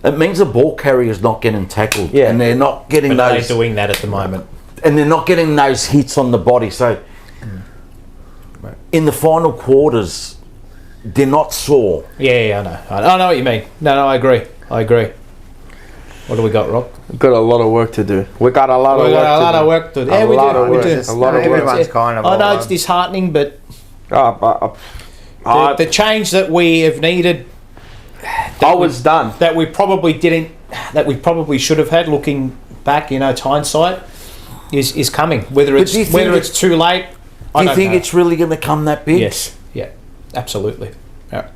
it means the ball carrier's not getting tackled. Yeah. And they're not getting those... They're doing that at the moment. And they're not getting those hits on the body. So in the final quarters... They're not sore. Yeah, I know. I know what you mean. No, I agree. What do we got, Rob? We've got a lot of work to do. We got a lot of work to do. Yeah, we do. A lot of work. Everyone's kind of... I know it's disheartening, but the change that we have needed... That we probably should have had, looking back, it's hindsight, is coming. Whether it's too late, I don't know. Do you think it's really going to come that big? Yes. Yeah. Absolutely. Yeah.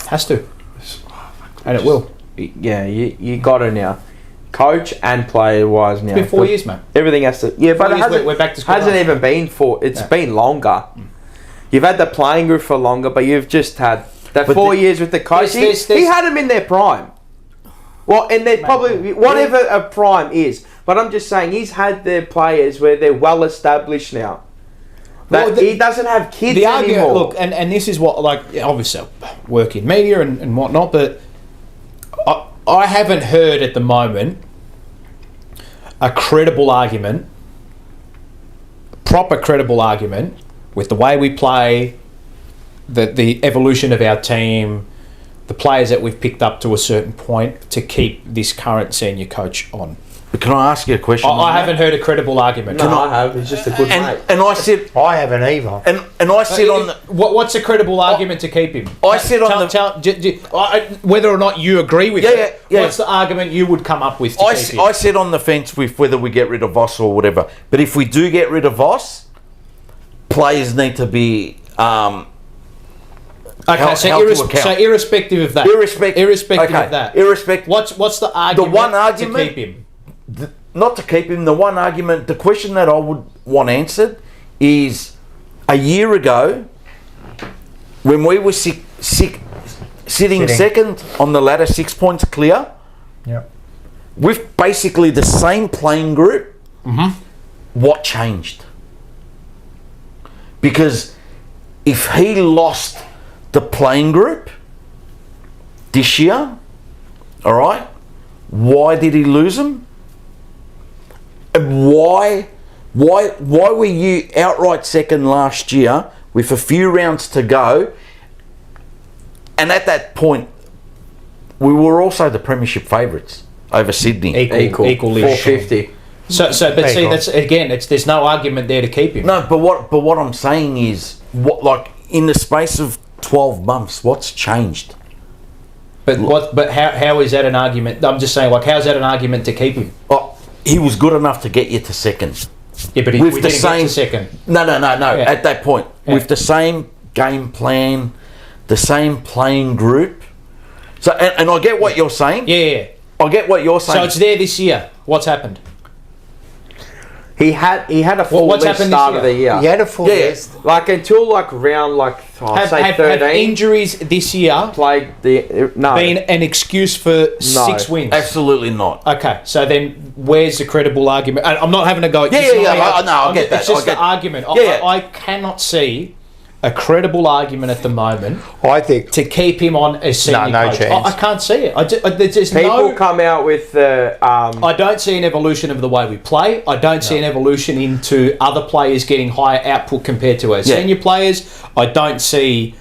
Has to. And it will. Yeah, you got to now. Coach and player wise now. It's been 4 years, mate. Everything has to. Yeah, but it hasn't, we're back to square hasn't one. even been it's been longer. You've had the playing group for longer, but you've just had that 4 years with the coach. He had them in their prime. Well, and they're probably whatever a prime is. But I'm just saying he's had their players where they're well established now. But he doesn't have kids anymore. Look, and this is what, like, obviously I work in media and whatnot, but I haven't heard at the moment a credible argument, proper credible argument, with the way we play, the evolution of our team, the players that we've picked up to a certain point, to keep this current senior coach on. But can I ask you a question? I haven't heard a credible argument. No, I have. He's just a good mate. And I said... I haven't either. And I said on the... What's a credible argument to keep him? I said on whether or not you agree with it, yeah. what's the argument you would come up with to keep him? I said on the fence with whether we get rid of Voss or whatever. But if we do get rid of Voss, players need to be... Okay, so irrespective of that. Irrespective. What's the argument, the one argument to keep him? Not to keep him. The one argument, the question that I would want answered is, a year ago, when we were sitting second on the ladder, 6 points clear, with basically the same playing group, what changed? Because if he lost the playing group this year, all right, why did he lose them? And why were you outright second last year with a few rounds to go? And at that point, we were also the premiership favourites over Sydney. Equally 450. But see, that's again, there's no argument there to keep him. No, but what I'm saying is, like in the space of 12 months, what's changed? But how is that an argument? I'm just saying, like, how's that an argument to keep him? Oh, he was good enough to get you to second. Yeah, but we didn't get to second. No. Yeah. At that point, with the same game plan, the same playing group. So, and I get what you're saying. Yeah. I get what you're saying. So it's there this year. What's happened? He had a full list start of the year. He had a full list. Like until like round have 13. Have injuries this year been an excuse for 6 wins? Absolutely not. Okay, so then where's the credible argument? I'm not having a go at you. I get that. It's just the argument. I cannot see a credible argument at the moment. I think to keep him on as senior coach. Chance. I can't see it. There's People come out with the. I don't see an evolution of the way we play. I don't see an evolution into other players getting higher output compared to our senior players. I don't see.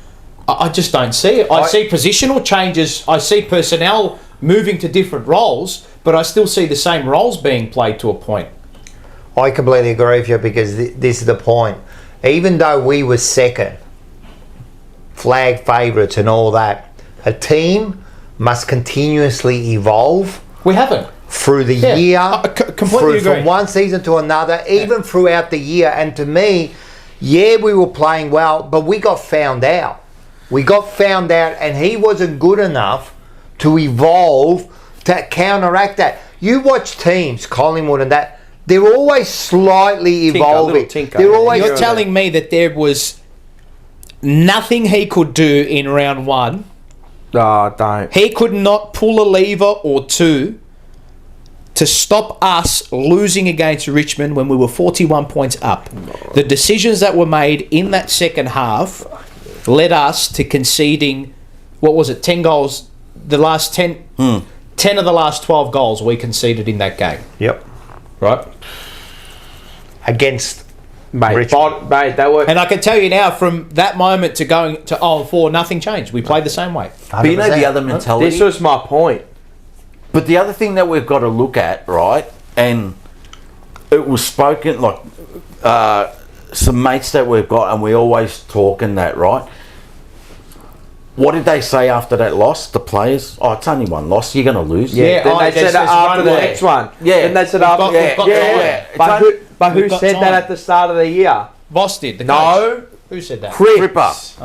I just don't see it. I see positional changes. I see personnel moving to different roles, but I still see the same roles being played to a point. I completely agree with you, because this is the point. Even though we were second, flag favourites and all that, a team must continuously evolve. We haven't. Through the year, completely agree. from one season to another, even throughout the year. And to me, we were playing well, but we got found out. And he wasn't good enough to evolve to counteract that. You watch teams, Collingwood and that, they're always slightly evolving. You're telling me that there was nothing he could do in round one? Oh, don't. He could not pull a lever or two to stop us losing against Richmond when we were 41 points up. The decisions that were made in that second half led us to conceding, 10 goals? The last 10 of the last 12 goals we conceded in that game. Yep. Right? Against Richmond. They were. And I can tell you now, from that moment to going to 0-4, nothing changed. We played the same way. 100%. But you know the other mentality? This was my point. But the other thing that we've got to look at, right, and it was spoken, like some mates that we've got, and we always talk in that, right? What did they say after that loss, the players? Oh, it's only one loss, you're going to lose. Yeah, then they said it after the next one. Yeah. Then they said after But who said that at the start of the year? Voss did. No. Who said that? Cripps.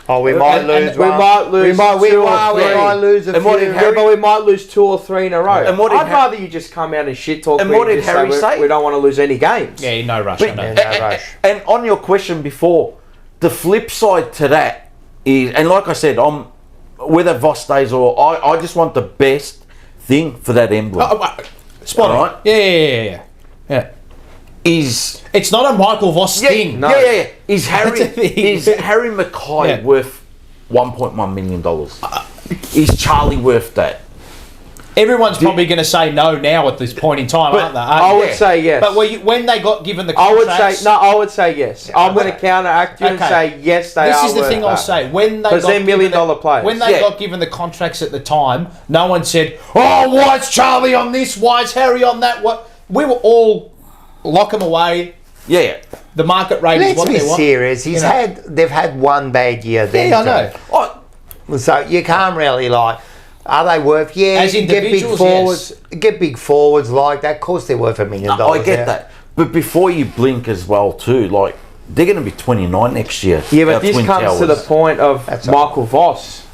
Oh, we might lose. We might lose. We might lose a few. But we might lose 2 or 3 in a row. And I'd rather you just come out and shit talk. And what did Harry say? We don't want to lose any games. Yeah, no rush. No rush. And on your question before, the flip side to that is, and like I said, whether Voss stays or I just want the best thing for that emblem. Spot on. Right? Yeah. It's not a Michael Voss thing. No. Yeah. Is Harry Mackay worth $1.1 million? Is Charlie worth that? Everyone's probably going to say no now at this point in time, aren't they? I would say yes. But when they got given the contracts... I would say yes. I'm going to counteract you and say yes, they are. This is the thing I'll say. Because they're $1 million players. When they got given the contracts at the time, no one said, oh, why is Charlie on this? Why is Harry on that? What? We were all lock them away. Yeah. The market rate is what they want. Let's be serious. They've had one bad year. Yeah, I know. So you can't really are they worth? Yeah, as individuals, get big forwards like that. Of course, they're worth $1 million. I get that, but before you blink as well, too, they're going to be 29 next year. Yeah, but this comes to the point of Michael Voss.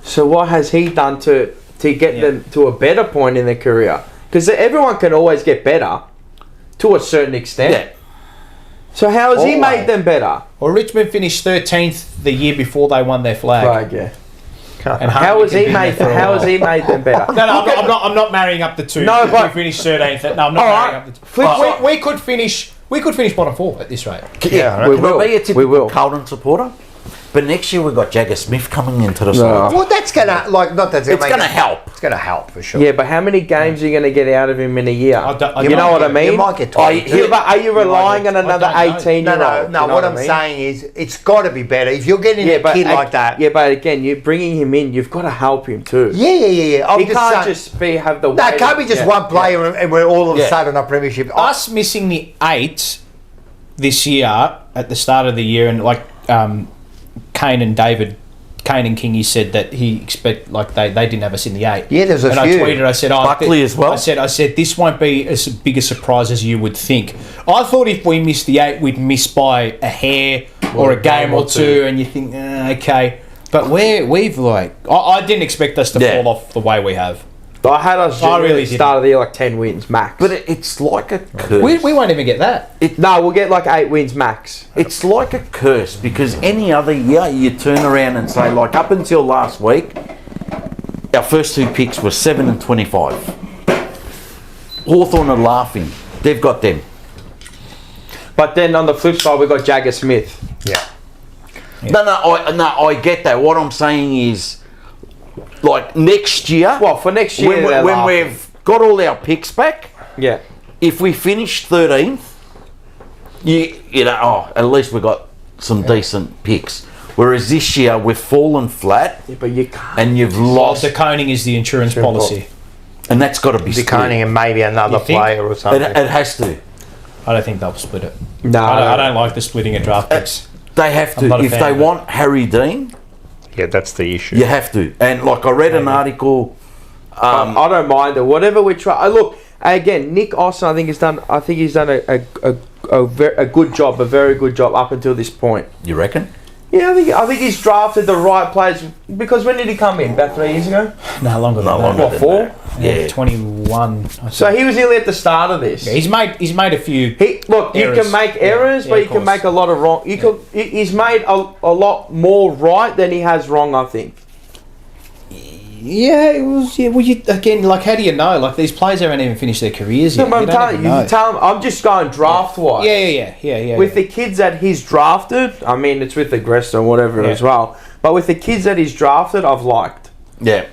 So what has he done to get them to a better point in their career? Because everyone can always get better to a certain extent. Yeah. So how has he made them better? Well, Richmond finished 13th the year before they won their flag. Yeah. And how has he made them better? No, I'm not marrying up the two. No, but we finished 13th. No, I'm not marrying up the two. We could finish bottom 4 at this rate. Yeah, we will. Be a typical Carlton supporter. But next year we've got Jagger Smith coming into the side. Well, that's gonna it's gonna help. It's gonna help for sure. Yeah, but how many games are you gonna get out of him in a year? You know what I mean? You might get 20. Are you relying on another 18-year-old? No. What I'm saying is, it's got to be better. If you're getting a kid like that. Yeah, but again, you're bringing him in. You've got to help him too. Yeah. He can't just have the. No, it can't be just one player and we're all of a sudden a premiership. Us missing the 8 this year at the start of the year, and Kane and Kingy said that he expect they didn't have us in the 8. Yeah, there's a few. And I tweeted, I said, Buckley as well. I said this won't be as big a surprise as you would think. I thought if we missed the 8, we'd miss by a hair or a game or two, and you think, okay. But I didn't expect us to fall off the way we have. I had us really start of the year 10 wins max. But it's like a curse. We won't even get that. We'll get 8 wins max. It's like a curse because any other year you turn around and say, up until last week, our first 2 picks were 7 and 25. Hawthorn are laughing. They've got them. But then on the flip side, we've got Jagger Smith. Yeah. No, I get that. What I'm saying is, next year. Well, for next year, when we've got all our picks back. Yeah. If we finish 13th, at least we got some decent picks. Whereas this year we've fallen flat. Yeah, but you can't. And you've lost. The coning is the insurance policy, and that's got to be the coning and maybe another player or something. It has to. I don't think they'll split it. No, I don't like the splitting of draft picks. They have to if they want Harry Dean. Yeah, that's the issue. You have to. And I read an article. I don't mind it. Whatever we try. Look, again, Nick Austin, I think he's done a good job, a very good job up until this point. You reckon? Yeah, I think he's drafted the right players. Because when did he come in? About 3 years ago? No, longer than that. What, 4? Yeah, 21. So he was nearly at the start of this. Yeah, he's made a few. You can make errors, but you can make a lot of wrong. He's made a lot more right than he has wrong, I think. Yeah, it was. Yeah, well, how do you know? These players haven't even finished their careers yet. No, but you tell him. I'm just going draft wise. Yeah. With the kids that he's drafted, I mean, it's with Agresta or whatever as well. But with the kids that he's drafted, I've liked. Yeah.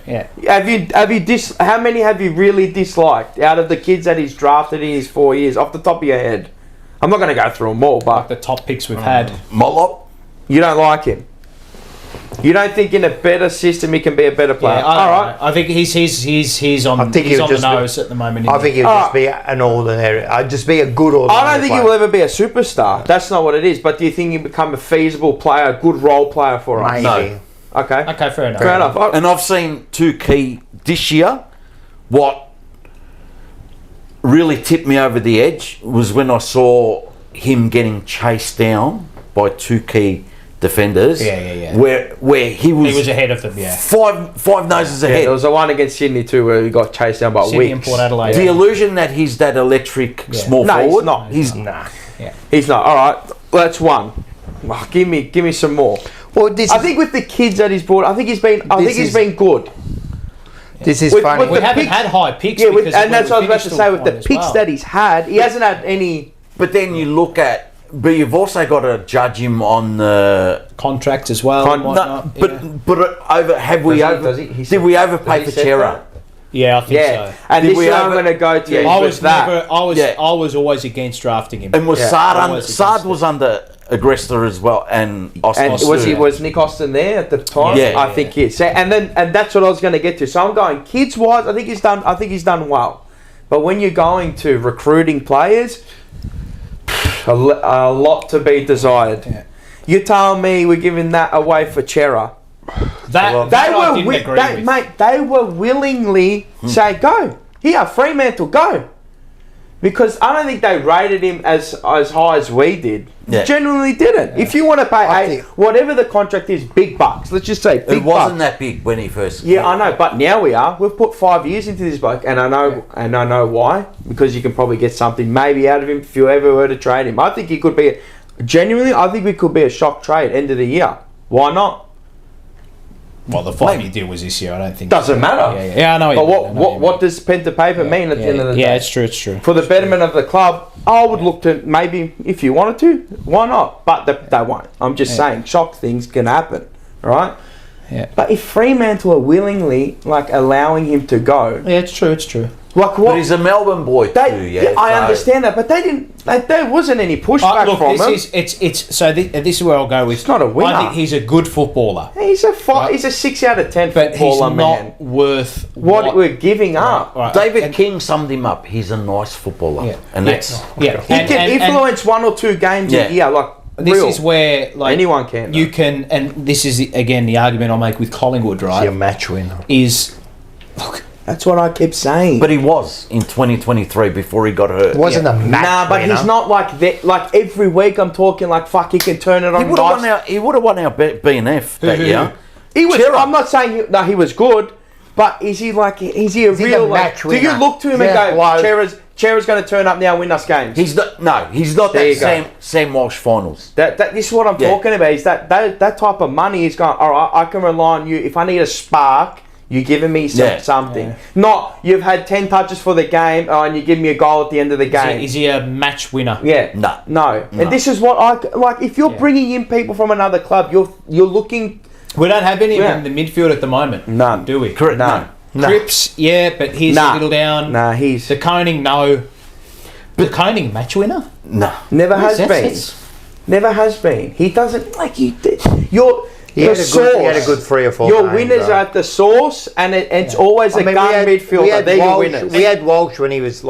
Have you how many have you really disliked out of the kids that he's drafted in his 4 years, off the top of your head? I'm not going to go through them all, but the top picks we've had. Mollop. You don't like him. You don't think in a better system he can be a better player? Yeah, all right. I think he's on the nose at the moment. I think he'll just be an ordinary. Just be a good ordinary. I don't think he will ever be a superstar. That's not what it is. But do you think he'll become a feasible player, a good role player for us? Maybe. No. Okay, fair enough. And I've seen 2 key this year. What really tipped me over the edge was when I saw him getting chased down by 2 key defenders. Yeah. Where he was ahead of them. Yeah, five noses ahead. There was the one against Sydney too, where he got chased down by Sydney and Wicks. Port Adelaide. The illusion that he's that electric small forward. No, He's not. Yeah. He's not. All right, that's one. Oh, give me some more. Well, I think with the kids that he's brought, I think he's been good. This is With funny. We haven't had high picks, Yeah, because and that's what I was about to say. With the as picks well. that he's had, he hasn't had any. But then you look at, but you've also got to judge him on the contracts as well. and whatnot, did we overpay for Chera? Yeah, I think so. And Did this we year I'm over- going to go to. Yeah, I was that. I was always against drafting him. And was Always Sard against was under Agresta as well, and Austin. And was Nick Austin there at the time? Yeah. I think yes. And that's what I was going to get to. So I'm going kids wise. I think he's done well. But when you're going to recruiting players, a lot to be desired. Yeah. You tell me we're giving that away for Chera. They were willingly say go here, Fremantle, go, because I don't think they rated him as high as we did. Yeah. Genuinely didn't. Yeah. If you want to pay whatever the contract is, big bucks. Let's just say big it wasn't bucks. that big when he first. Yeah, I know, but now we are. We've put 5 years into this bloke, and I know why, because you can probably get something maybe out of him if you ever were to trade him. I think he could be genuinely. I think we could be a shock trade end of the year. Why not? Well, the 5 year deal was this year. I don't think doesn't matter. Yeah, I know. But what does pen to paper mean at the end of the day? Yeah, it's true. For the betterment of the club, I would look to maybe if you wanted to, why not? But they won't. I'm just saying, shock things can happen, right? Yeah. But if Fremantle are willingly allowing him to go, yeah, it's true. Like what? But he's a Melbourne boy too. I understand that, but they didn't. There wasn't any pushback from him. This is where I'll go with. It's not a winner. I think he's a good footballer. He's a 6 out of 10 but footballer, he's man. not worth what we're giving up. Right. David King summed him up. He's a nice footballer, and that's he can influence 1 or 2 games a year. This is where anyone can. You can, and this is again the argument I'll make with Collingwood. Right, he's a match winner. That's what I kept saying. But he was in 2023 before he got hurt. It wasn't a match but he's not like that. Like every week I'm talking fuck, he can turn it on. He would have won our BNF that year. He was. I'm not saying he was good, but is he a real match winner? Do you look to him and go, Chera's going to turn up now and win us games? He's not that Sam Walsh finals. This is what I'm talking about. Is that type of money is going, all right, I can rely on you. If I need a spark, you're giving me something. Yeah. Not, you've had 10 touches for the game and you give me a goal at the end of the game. Is he a match winner? Yeah. No. And this is what if you're bringing in people from another club, you're looking... We don't have any of them in the midfield at the moment. None. Do we? Correct. None. Cripps, but he's a little down. He's... The Koning, no. The Koning, match winner? No. Never has been. Never has been. He doesn't... He had a good 3 or 4 Your games, winners are at the source, and it's always a gun midfielder. They're your winners. We had Walsh when he was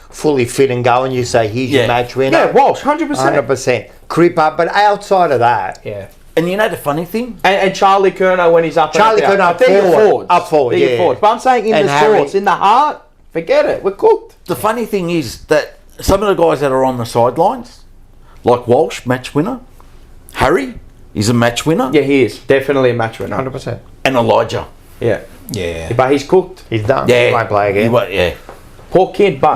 fully fit and going. You say he's your match winner. Yeah, Walsh, 100%. 100%. Cripper, but outside of that, And you know the funny thing? And Charlie Curnow when he's up forward. Up forward, But I'm saying in the source, in the heart, forget it. We're cooked. The funny thing is that some of the guys that are on the sidelines, like Walsh, match winner, Harry, he's a match winner. Yeah, he is. Definitely a match winner. 100%. And Elijah. Yeah. Yeah. But he's cooked. He's done. Yeah. He won't play again. Yeah. Poor kid, but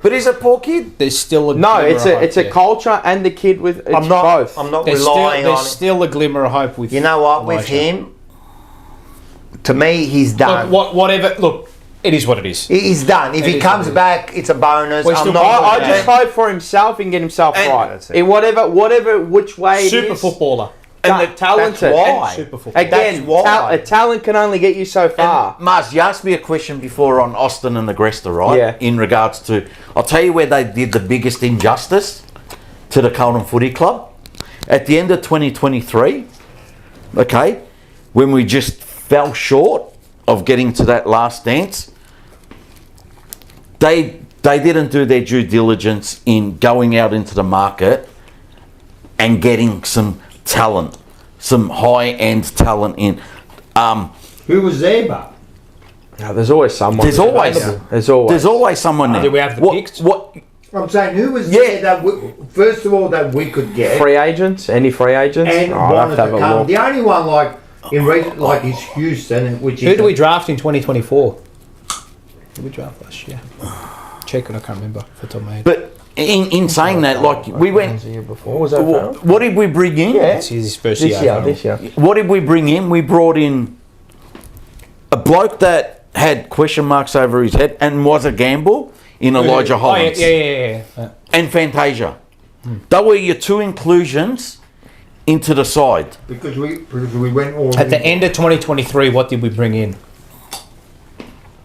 but he's a poor kid. There's still a no. It's a culture and the kid with. It's both. I'm not relying on. There's still a glimmer of hope with. You know what? Elijah. With him, to me, he's done. Whatever. Look, it is what it is. He's done. If he comes back, it's a bonus. I just hope for himself and get himself right in whatever which way. Super footballer. And talented. Again, a talent can only get you so far. And Mars, you asked me a question before on Austin and Agresta, right? Yeah. In regards to, I'll tell you where they did the biggest injustice to the Carlton Footy Club. At the end of 2023, okay, when we just fell short of getting to that last dance, they didn't do their due diligence in going out into the market and getting some talent, some high-end talent in. Who was there, but? No, there's always someone. There's always someone there. Do we have the picks? What? I'm saying who was there that first of all that we could get free agents, any free agents, and wanted to come. The only one is Houston, which who do we draft in 2024? Who did we draft last year? Check it, I can't remember off the top of my head. But in saying that, like we went. The year before. Was that what did we bring in? Yeah, it's his first year. This year. What did we bring in? We brought in a bloke that had question marks over his head and was a gamble in Elijah Hollins. Yeah. And Fantasia. They were your two inclusions into the side. Because we went all at the end of 2023. What did we bring in?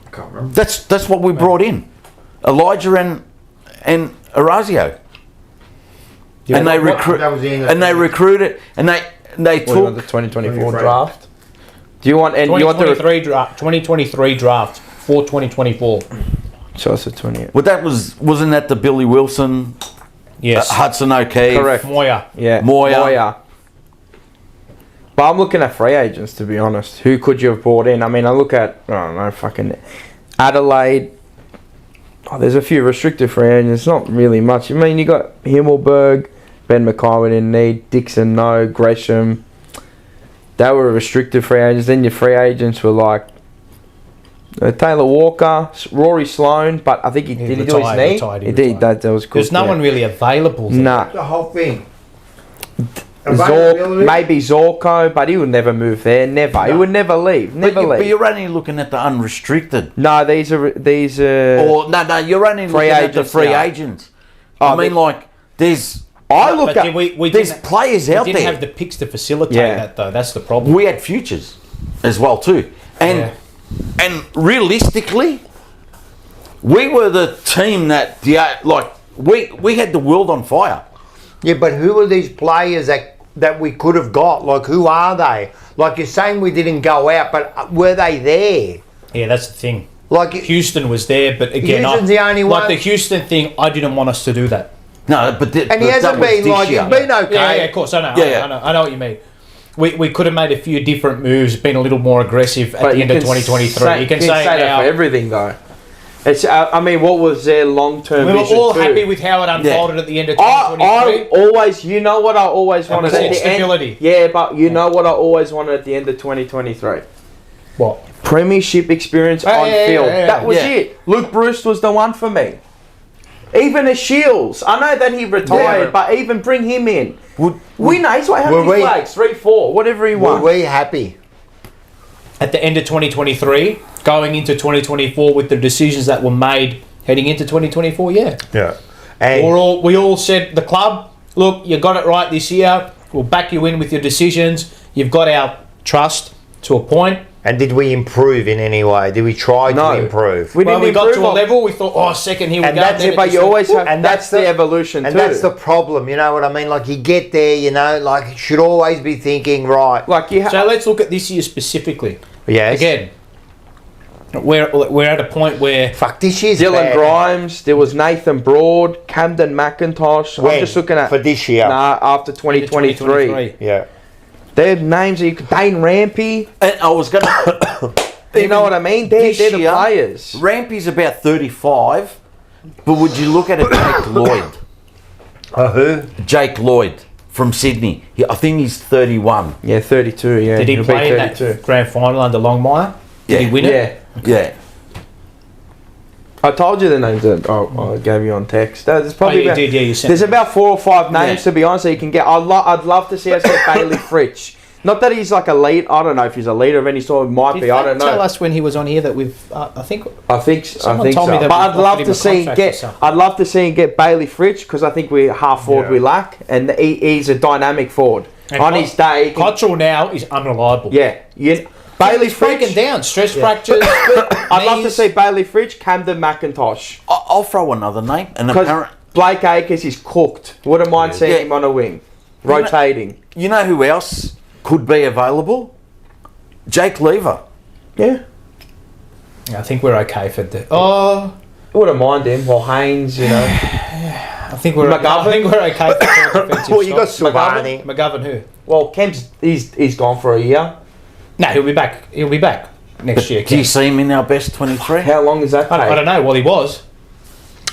I can't remember. That's what we brought in. Elijah and Orazio. Yeah, and they recruited and they took the 2024 draft. Do you want 2023 draft for 2024? So it's a 20. Well, wasn't that the Billy Wilson? Yes. Hudson O'Keefe. Correct. Moya. Yeah. Moya. But I'm looking at free agents, to be honest. Who could you have brought in? I mean, I look at, I don't know, fucking Adelaide. Oh, there's a few restricted free agents. Not really much. I mean, you got Himmelberg, Ben McKay we didn't need, Dixon, no, Gresham. They were restricted free agents. Then your free agents were like Taylor Walker, Rory Sloane, but I think he did do his knee. He did. That was cool. There's no one really available. Nah. The whole thing. Maybe Zorko, but he would never move there. Never. No. He would never leave. Never leave. But you're only looking at the unrestricted. No, these are. Or no, you're only looking at the free agents. I mean, like there's. There's players out there. We didn't have the picks to facilitate that, though. That's the problem. We had futures as well too, and realistically, we were the team that we had the world on fire. Yeah, but who are these players that we could have got? Like, who are they? Like, you're saying we didn't go out, but were they there? Yeah, that's the thing. Like Houston was there, but again, Houston's the only one. Like the Houston thing, I didn't want us to do that. No, but he hasn't been like he's been okay. Yeah, of course, I know. I know what you mean. We could have made a few different moves, been a little more aggressive at the end of 2023. You can say that for everything, though. It's. I mean, what was their long-term vision? We were all happy with how it unfolded at the end of 2023. I always, you know what I always wanted at the stability. end. Yeah, but you know what I always wanted at the end of 2023. What? Premiership experience on field. That was it. Luke Bruce was the one for me. Even a Shields. I know that he retired, but even bring him in. We know he's like how many flags? 3, 4, whatever he won. Were we happy? At the end of 2023, going into 2024 with the decisions that were made heading into 2024, yeah. And we all said, the club, look, you got it right this year. We'll back you in with your decisions. You've got our trust to a point. And did we improve in any way? Did we try to improve? We got to a level, we thought, second, here we go. That's it, but you always have, and that's the evolution and too. And that's the problem, you know what I mean? Like, you get there, you know, like, you should always be thinking, right. So let's look at this year specifically. Yes. Again, we're at a point where... Fuck, this year's Dylan bad. Grimes, there was Nathan Broad, Camden McIntosh. I'm just looking at... For this year? Nah, after 2023. Yeah. Their names, Dane Rampy. And I was going to... You know what I mean? They're the players. Rampy's about 35, but would you look at Jake Lloyd? Who? Jake Lloyd from Sydney. I think he's 31. Yeah, 32, yeah. Did he play in that grand final under Longmire? Did he win it? Yeah. I told you the names that I gave you on text. There's probably you did, you sent there's about 4 or 5 names to be honest that you can get. I'd love to see us get Bailey Fritsch. Not that he's like a lead. I don't know if he's a leader of any sort. Might be. I don't know. Tell us when he was on here that we've. I think so. But I'd love to see him get Bailey Fritsch because I think we're half forward we lack, and he's a dynamic forward. And on his day, Cottrell now is unreliable. Bailey Fritsch breaking down, stress fractures. I'd love to see Bailey Fritsch, Camden McIntosh. I'll throw another name. Because Blake Acres is cooked. Wouldn't mind seeing him on a wing, rotating. You know who else could be available? Jake Lever. Yeah. I think we're okay for that. I wouldn't mind him. Well, Haynes, you know. I think we're okay for defensive. Well, you got Silvani. McGovern who? Well, Kemp's he's gone for a year. No, he'll be back. He'll be back next year. Do you see him in our best 23? How long is that? I don't know. Well, he was.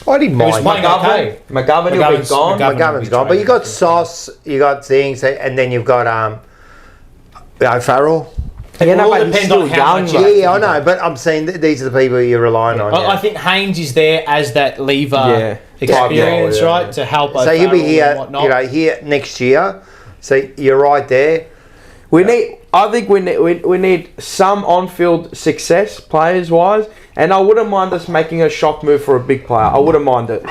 I didn't mind. McGovern will be gone. McGovern's gone. But you got Sauce, you got things, and then you've got Farrell. It will all depend on how much. Yeah, I know, but I'm saying these are the people you're relying on. I think Haynes is there as that lever experience, right, to help. So he'll be here, here next year. So you're right there. I think we need some on-field success players wise, and I wouldn't mind us making a shock move for a big player. I wouldn't mind it.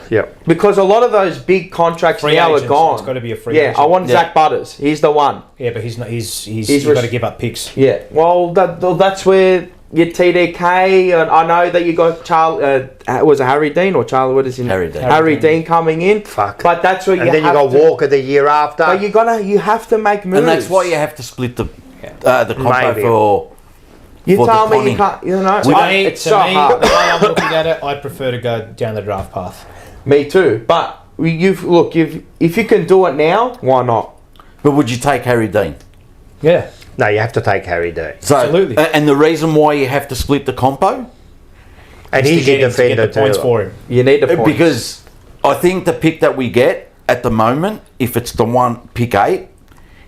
Yeah, because a lot of those big contracts now are gone. It's got to be a free agent. I want Zach Butters. He's the one. Yeah, but he's not. He's got to give up picks. Yeah, well, that's where your TDK, and I know that you got Charlie. Was it Harry Dean or Charlie? What is his name? Harry Dean coming in. Fuck. But that's where and then you got Walker the year after. But you have to make moves, and that's why you have to split the combo for. You tell me you can't. You know, it's so hard. The way I'm looking at it, I prefer to go down the draft path. Me too, but if you can do it now, why not? But would you take Harry Dean? Yeah. No, you have to take Harry Dean. So, absolutely. And the reason why you have to split the compo, and he's a defender too. Points for him. You need the points. Because I think the pick that we get at the moment, if it's the one pick 8,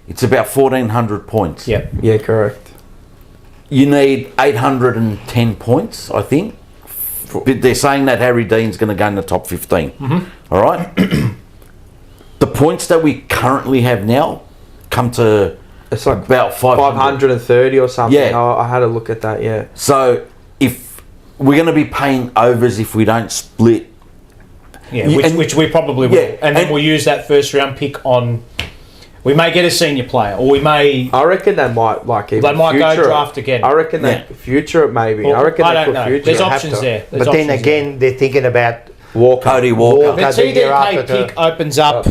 it's about 1,400 points. Yep. Yeah, correct. You need 810 points, I think. But they're saying that Harry Dean's going to go in the top 15. Mm-hmm. All right? The points that we currently have now come to it's like about 530 or something. Yeah. I had a look at that, yeah. So if we're going to be paying overs if we don't split. Yeah, which we probably will. Yeah, and then we'll use that first round pick on... We may get a senior player, or we may... I reckon they might go draft again. I reckon they future it maybe. Well, I reckon I don't know. Future. There's options there. But then again, they're thinking about Cody Walker. The TDK pick opens up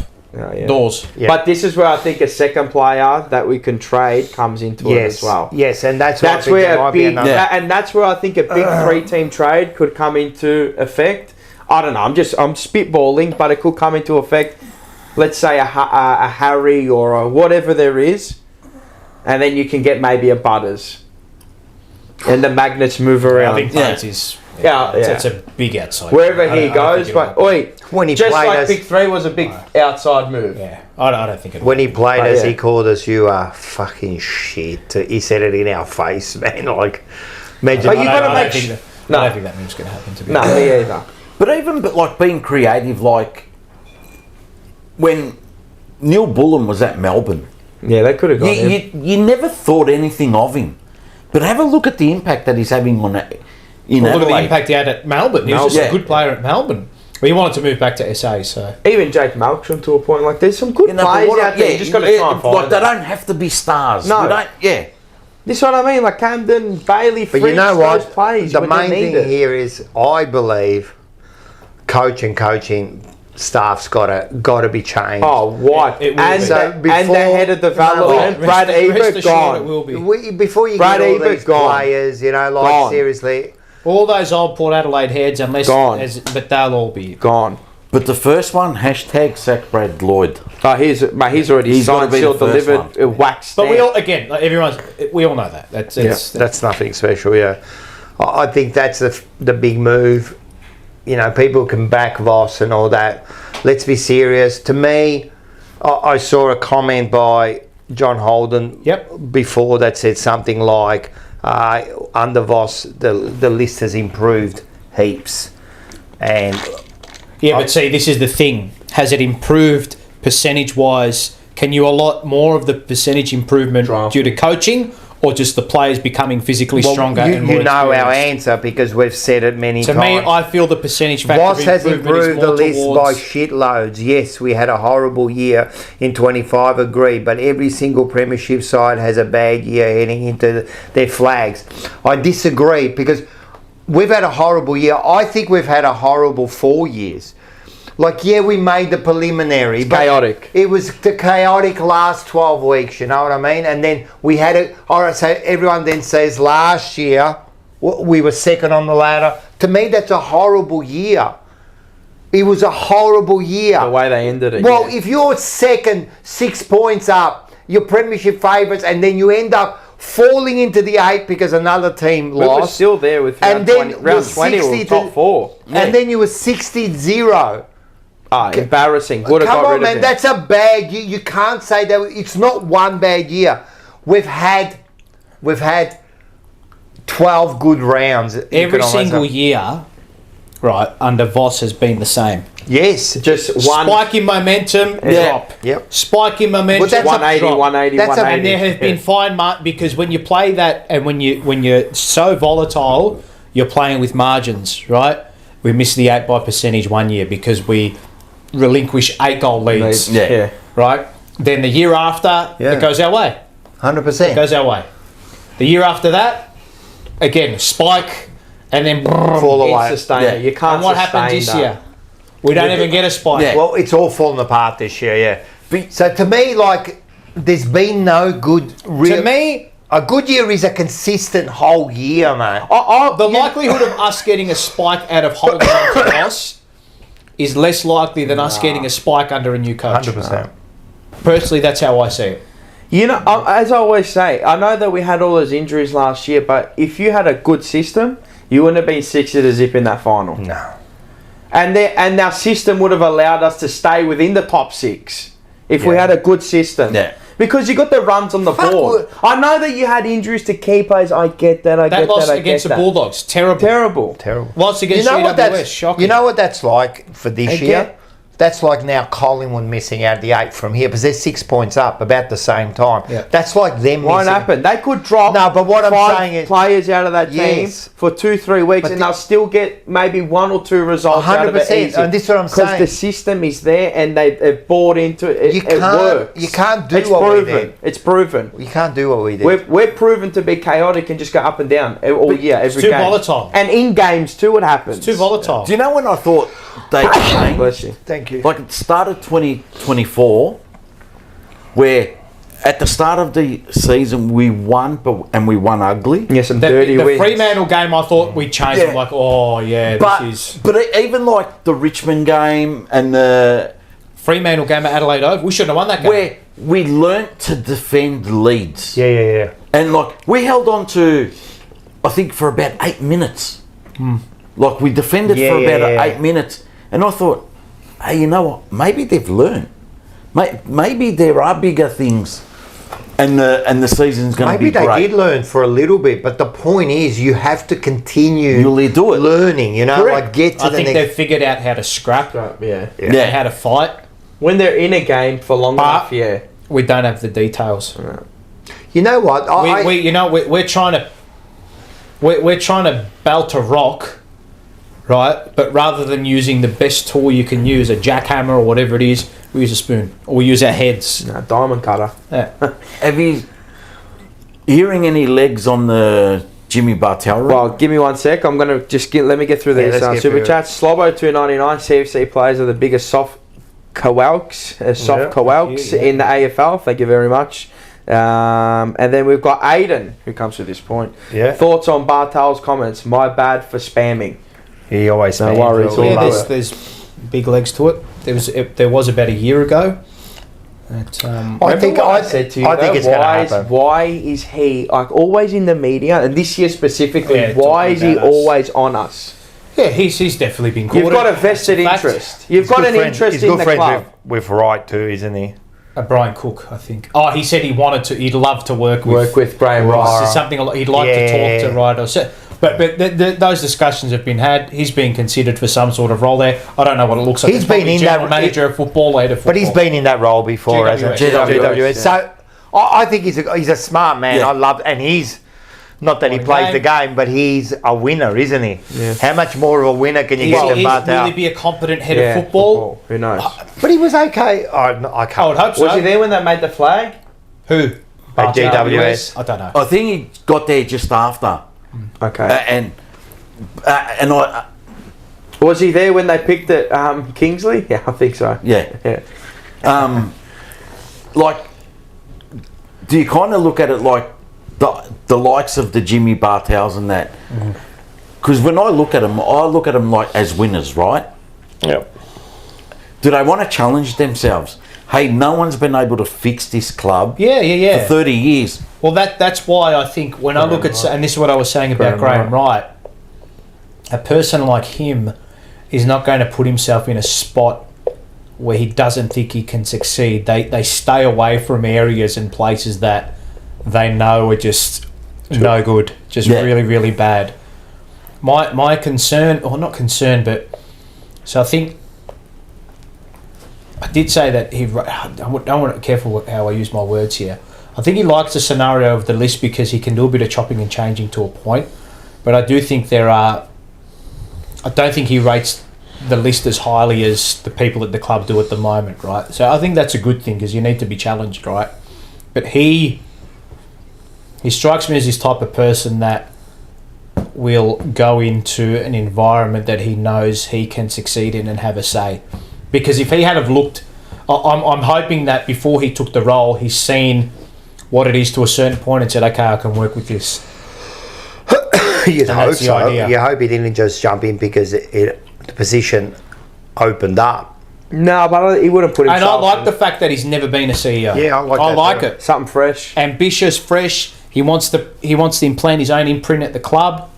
doors. Yeah. But this is where I think a second player that we can trade comes into it as well. Yes, and that's where and that's where I think a big 3-team trade could come into effect. I don't know. I'm spitballing, but it could come into effect. Let's say a Harry or a whatever there is, and then you can get maybe a Butters, and the magnets move around. I think Butters is it's a big outside. Wherever he goes, but when he just played like us, Big 3 was a big outside move. Yeah, I don't think it. When he played us, he called us, "You are fucking shit." He said it in our face, man. Like, imagine. But I don't think that move's going to happen. To be honest. Me either. But like being creative, like. When Neil Bullen was at Melbourne, they could have got him. You never thought anything of him, but have a look at the impact that he's having on it. Look at the impact he had at Melbourne. He was just a good player at Melbourne. But he wanted to move back to SA, so even Jake Malcolm to a point. Like there's some good players out there. You just got to try and find them. They don't have to be stars. No, this is what I mean. Like Camden, Bailey, but you know what? The main thing here is, I believe, coaching. Staff's got to be changed. Oh, what? And the head of development, Brad Ebert, gone. It will be. Before you Brad get all Ebert these players, seriously. All those old Port Adelaide heads, but they'll all be gone. But the first one, #sack Brad Lloyd. He's already signed, sealed, delivered, waxed. But we all know that. That's nothing special. Yeah, I think that's the big move. People can back Voss and all that. Let's be serious. To me, I saw a comment by John Holden before that said something like, under Voss, the list has improved heaps. And but see, this is the thing. Has it improved percentage-wise? Can you allot more of the percentage improvement due to coaching, or just the players becoming physically stronger and more our answer, because we've said it many times. To me, I feel the percentage factor Voss has improved the list by towards... shitloads. Yes, we had a horrible year in 25, agree, but every single premiership side has a bad year heading into their flags. I disagree, because we've had a horrible year. I think we've had a horrible 4 years. We made the preliminary. But chaotic. It was the chaotic last 12 weeks, you know what I mean? And then we had it. All right, so everyone then says last year we were second on the ladder. To me, that's a horrible year. It was a horrible year. The way they ended it. Well, if you're second, 6 points up, you're premiership favourites, and then you end up falling into the 8 because another team We were lost. still there with And round then 20, round was 20 60 or to- top 4. And then you were 60-0. Embarrassing. Would have Come got on, rid man. of him. That's a bad year. You can't say that. It's not one bad year. We've had 12 good rounds. Every single year, right, under Voss has been the same. Yes. Just one Spike in momentum, drop. Yep. Spike in momentum, Well, that's a 180, drop. 180, That's a- 180. And there have been fine because when you play that and when you're so volatile, you're playing with margins, right? We missed the 8 by percentage one year because we relinquish 8 goal leads, Yeah. right? Then the year after, it goes our way. 100%. It goes our way. The year after that, again, spike, and then Fall away. Insustaining. Yeah. You can't And what happens sustain this that. year? We don't even get a spike. Yeah. Well, it's all fallen apart this year, yeah. So to me, like, there's been no good real... To me, a good year is a consistent whole year, man. the likelihood of us getting a spike out of holding on to Ross is less likely than us getting a spike under a new coach. 100%. Personally, that's how I see it. You know, as I always say, I know that we had all those injuries last year, but if you had a good system, you wouldn't have been 60 to zip in that final. No. And our system would have allowed us to stay within the top 6 if we had a good system. Yeah. Because you got the runs on the board. I know that you had injuries to keepers. I get that. That loss against the Bulldogs, terrible. Terrible. Loss against GWS, shocking. You know what that's like for this Again? year? That's like now Collingwood missing out the 8 from here because they're 6 points up about the same time. Yeah. That's like them Won't missing. happen. They could drop No, but what I'm 5 saying is- players out of that team Yes. for 2-3 weeks, But and they'll still get maybe 1 or 2 results out of it 100%, easy. and this is what I'm Because saying. the system is there and they've bought into it. You It can't- works. you can't do it's what we proven. did. It's proven. You can't do what we did. We're proven to be chaotic and just go up and down all year, every too game. volatile. And in games too, it happens. It's too volatile. Do you know when I thought they changed? Bless you. Thank you. Like it started 2024, where at the start of the season we won, and we won ugly. Yeah, some The dirty wins. Fremantle game, I thought we changed. Yeah. I'm like, oh yeah, But this is but even like the Richmond game and the Fremantle game at Adelaide Oval. We shouldn't have won that game. where we learnt to defend leads. Yeah. And like we held on to, I think for about 8 minutes. Like we defended for about 8 minutes, and I thought, hey, you know what? Maybe they've learned. Maybe there are bigger things, and the season's going to be Maybe great. they did learn for a little bit, but the point is you have to continue You'll do it. learning, you know, Correct. like get to I the think next... they've figured out how to scrap, Yeah. Yeah. how to fight. When they're in a game for long enough, yeah. We don't have the details. You know what? We're trying to belt a rock, right? But rather than using the best tool you can use, a jackhammer or whatever it is, we use a spoon or we use our heads. No, diamond cutter. Yeah. Have you hearing any legs on the Jimmy Bartel run? Well, give me 1 sec. I'm going to let me get through these let's get super through it. chats. Slobo 299 CFC players are the biggest soft kowalks in the AFL. Thank you very much. And then we've got Aiden who comes to this point. Yeah. Thoughts on Bartel's comments? My bad for spamming. He always No spams worries, all all Yeah, love there's big legs to it. There was about a year ago. I Remember think what I said to you. I think though? it's going to happen. Why is he like always in the media? And this year specifically, Yeah, why is talking he about us. always on us? Yeah, he's definitely been caught. You've got a vested That's a fact. interest. You've got an interest He's in good the friends club. with Wright too, isn't he? Brian Cook, I think. Oh, he said he'd love to work with Graham Ross. Ross. It's something he'd like to talk to Wright. Or so. But those discussions have been had. He's being considered for some sort of role there. I don't know what it looks like. He's It's probably been in general that- manager of football, leader of football. But he's been in that role before, hasn't he? GWS. So I think he's a smart man. Yeah. I love, and he's not that he plays the game, but he's a winner, isn't he? Yeah. How much more of a winner can you get than Will Bartel? he be a competent head of football? Who knows? But he was okay. I can't. I would hope so. Was he there when they made the flag? Who? At GWS. I don't know. I think he got there just after, Okay. and I Was he there when they picked it, Kingsley? Yeah, I think so. yeah. Yeah. Like, do you kind of look at it like the likes of the Jimmy Bartels and that? Because when I look at them like as winners, right? Yep. Do they want to challenge themselves? hey, no one's been able to fix this club for 30 years. Well, that's why I think when I look at, and this is what I was saying about Graham Wright, a person like him is not going to put himself in a spot where he doesn't think he can succeed. They stay away from areas and places that they know are just no good, just really, really bad. My concern, or not concern, but so I think I did say that I want to be careful how I use my words here. I think he likes the scenario of the list because he can do a bit of chopping and changing to a point, but I do think I don't think he rates the list as highly as the people at the club do at the moment, right? So I think that's a good thing because you need to be challenged, right? But he strikes me as this type of person that will go into an environment that he knows he can succeed in and have a say. Because if he had have looked, I'm hoping that before he took the role, he's seen what it is to a certain point and said, okay, I can work with this. You'd hope so. You hope he didn't just jump in because the position opened up. No, but he wouldn't put himself. And I like the fact that he's never been a CEO. Yeah, I like it. Something fresh, ambitious, fresh. He wants to implant his own imprint at the club.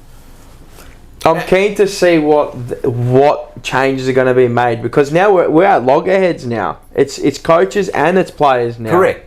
I'm keen to see what changes are going to be made because now we're at loggerheads now. It's coaches and it's players now. Correct.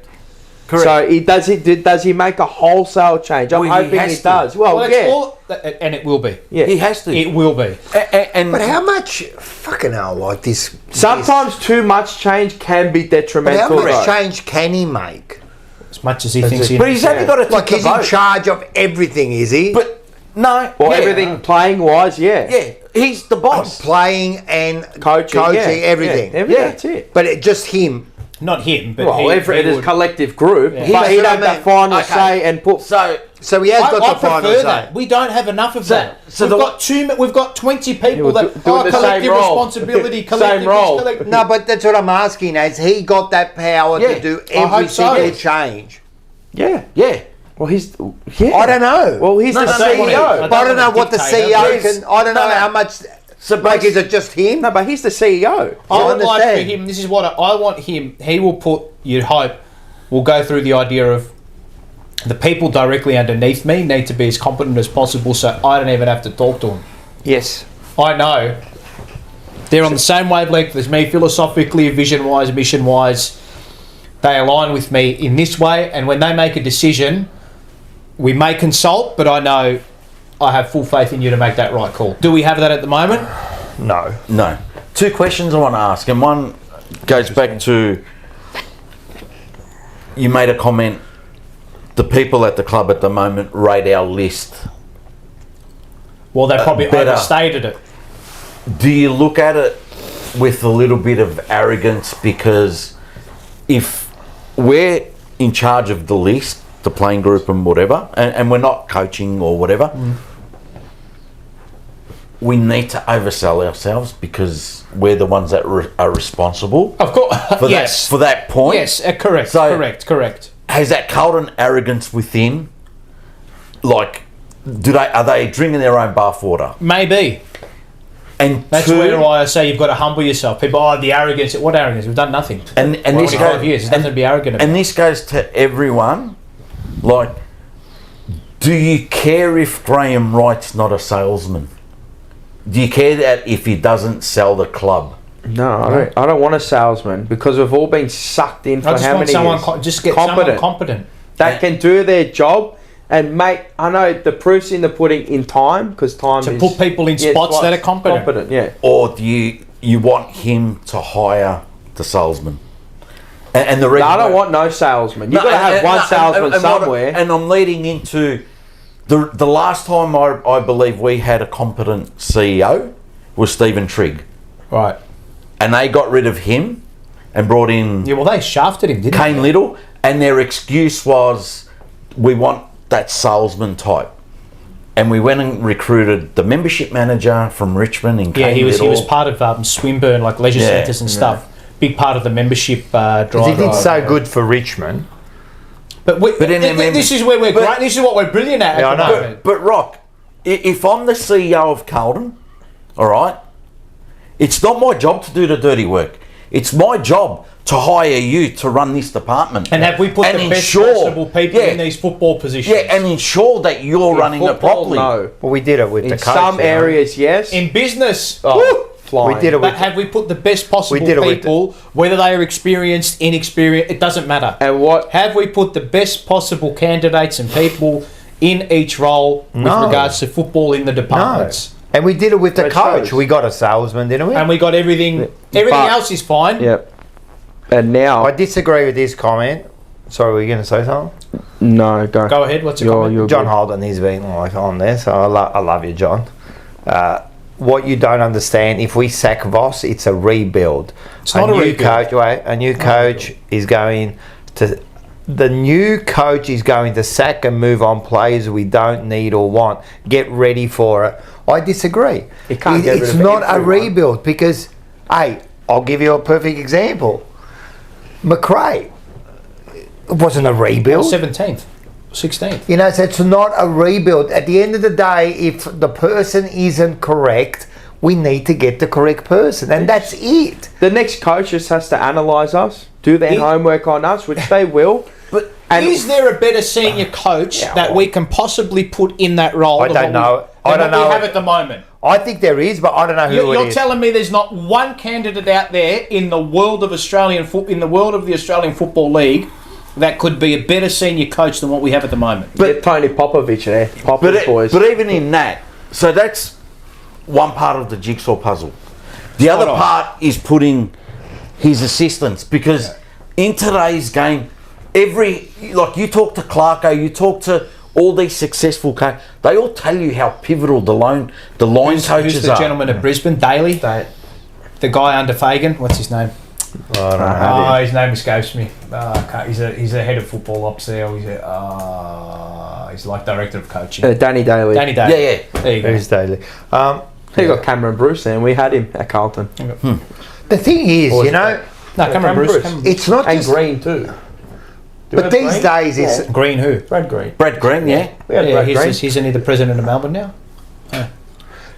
So does he make a wholesale change? I'm hoping he does. Well, and it will be. Yeah, he has to. It will be. But how much fucking hell like this? Sometimes too much change can be detrimental. But how much change can he make? As much as he thinks he. But he's only got to he's in charge of everything, is he? But no. Well, everything playing wise, yeah, he's the boss. Playing and coaching everything. Yeah, that's it. But just him. Not him, but it is a collective group. Yeah. But he'd have the final say and put. So he has got the final say. That. We don't have enough of that. So we've got 20 people that collective responsibility, collective role. No, but that's what I'm asking. Has he got that power to do every single change? Yeah. Well, I don't know. Well, he's the CEO. But I don't know what the CEO can. I don't know how much. So, is it just him? No, but he's the CEO. I would like for him. This is what I want him. He will put. You'd hope. We'll go through the idea of the people directly underneath me need to be as competent as possible, so I don't even have to talk to them. Yes, I know. They're on the same wavelength as me, philosophically, vision-wise, mission-wise. They align with me in this way, and when they make a decision, we may consult, but I know I have full faith in you to make that right call. Do we have that at the moment? No. Two questions I want to ask, and one goes back to you made a comment. The people at the club at the moment rate our list. Well, they probably overstated it. Do you look at it with a little bit of arrogance because if we're in charge of the list, the playing group and whatever, and we're not coaching or whatever, we need to oversell ourselves because we're the ones that are responsible. Of course, for that point. Yes, correct. Correct. Has that Carlton arrogance within? Like, are they drinking their own bathwater? Maybe. And that's where I say you've got to humble yourself. People, the arrogance. What arrogance? We've done nothing. And this 5 years. There's nothing to be arrogant about. And this goes to everyone. Like, do you care if Graham Wright's not a salesman? Do you care that if he doesn't sell the club? No, I don't want a salesman because we've all been sucked in for how many years? Just get someone competent that can do their job. And mate, I know the proof's in the pudding in time because time to put people in spots that are competent. Yeah. Or do you want him to hire the salesman? And the reason I don't want no salesman. You've got to have one salesman somewhere. And I'm leading into the last time I believe we had a competent CEO was Stephen Trigg. Right. And they got rid of him and brought in... Yeah, well, they shafted him, didn't they? Kane Little. And their excuse was, we want that salesman type. And we went and recruited the membership manager from Richmond in Kane he was part of Swinburne, like leisure centres and stuff. Big part of the membership drive. He did so good for Richmond. But this is where we're great. This is what we're brilliant at. I know. But Rock, if I'm the CEO of Carlton, all right, it's not my job to do the dirty work. It's my job to hire you to run this department. And have we put the best possible people in these football positions? Yeah, and ensure that you're running it properly. No. Well, we did it with the coach. In some areas, yes. In business, we did it with. But have we put the best possible people, whether they are experienced, inexperienced, it doesn't matter. And what have we put the best possible candidates and people in each role with regards to football in the departments? No. And we did it with the coach. We got a salesman, didn't we? And we got everything. Everything else is fine. Yep. And now I disagree with this comment. Sorry, were you going to say something? No, go. Go ahead. What's your comment? John Holden, he's been like on there, so I love you, John. What you don't understand, if we sack Voss, it's a rebuild. It's not a rebuild. A new coach is going to. The new coach is going to sack and move on players we don't need or want. Get ready for it. I disagree. It's not a rebuild because, hey, I'll give you a perfect example. McRae, it wasn't a rebuild. 17th, 16th. You know, so it's not a rebuild. At the end of the day, if the person isn't correct, we need to get the correct person, and that's it. The next coach just has to analyse us, do their homework on us, which they will. But is there a better senior coach that we can possibly put in that role? I don't know. I don't know. We have at the moment. I think there is, but I don't know who it is. You're telling me there's not one candidate out there in the world of the Australian Football League that could be a better senior coach than what we have at the moment. But get Tony Popovich there, boys. But even in that, so that's one part of the jigsaw puzzle. The other part is putting his assistants, because in today's game, like you talk to Clarko, you talk to all these successful coaches, they all tell you how pivotal the line coaches are. Who's the gentleman at Brisbane? Daly? The guy under Fagan? What's his name? His name escapes me. He's a head of football ops there. He's like director of coaching. Danny Daly. Danny Daly. Yeah. There you go. Who's Daly? He got Cameron Bruce there, and we had him at Carlton. The thing is, Cameron Bruce. It's not and just Green too. But these days, it's Green who? Brad Green. Brad Green, yeah. Isn't he the president of Melbourne now?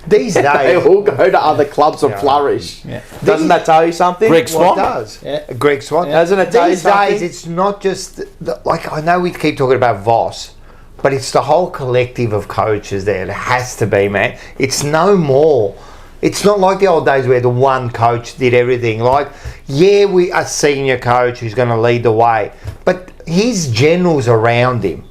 These days they all go to other clubs and flourish. Yeah. Doesn't that tell you something? Greg Swan does. Yeah. Greg Swan. Doesn't it tell you something? These days, it's not just I know we keep talking about Voss, but it's the whole collective of coaches there. It has to be, man. It's no more. It's not like the old days where the one coach did everything. Like, we a senior coach who's going to lead the way, but his generals around him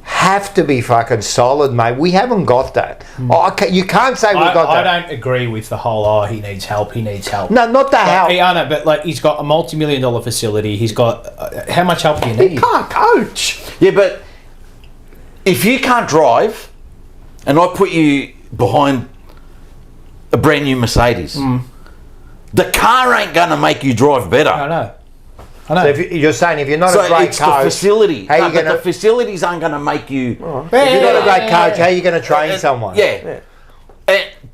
have to be fucking solid, mate. We haven't got that. You can't say we've got that. I don't agree with the whole, he needs help. No, not the help. I know, but like he's got a multi-million-dollar facility. He's got... how much help do you need? He can't coach. Yeah, but if you can't drive and I put you behind a brand new Mercedes, the car ain't going to make you drive better. I know. So you're saying if you're not a great coach, the facility. the facilities aren't going to make you. If you're not a great coach, how are you going to train someone? Yeah.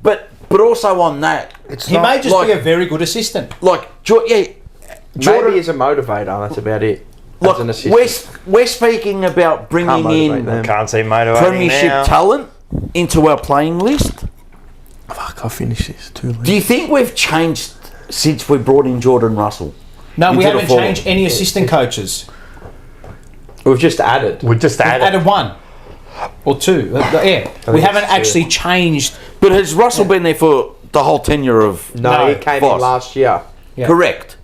But also on that, he may just be a very good assistant. Maybe he's a motivator. That's about it. Look, we're speaking about bringing in Can't see motivating premiership talent into our playing list. Fuck! I finished this too late. Do you think we've changed since we brought in Jordan Russell? No, we haven't changed any assistant coaches. We've just added. We've added one or two. We haven't actually changed. But has Russell been there for the whole tenure of? No, he came in last year. Yeah. Correct.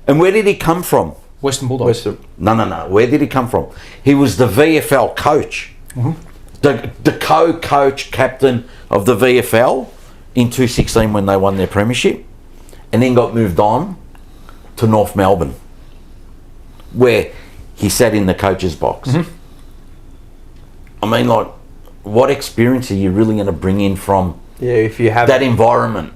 And where did he come from? Western Bulldogs. No. Where did he come from? He was the VFL coach, the co-coach captain of the VFL in 2016 when they won their premiership, and then got moved on to North Melbourne, where he sat in the coach's box. I mean, like, what experience are you really going to bring in from if you have that environment?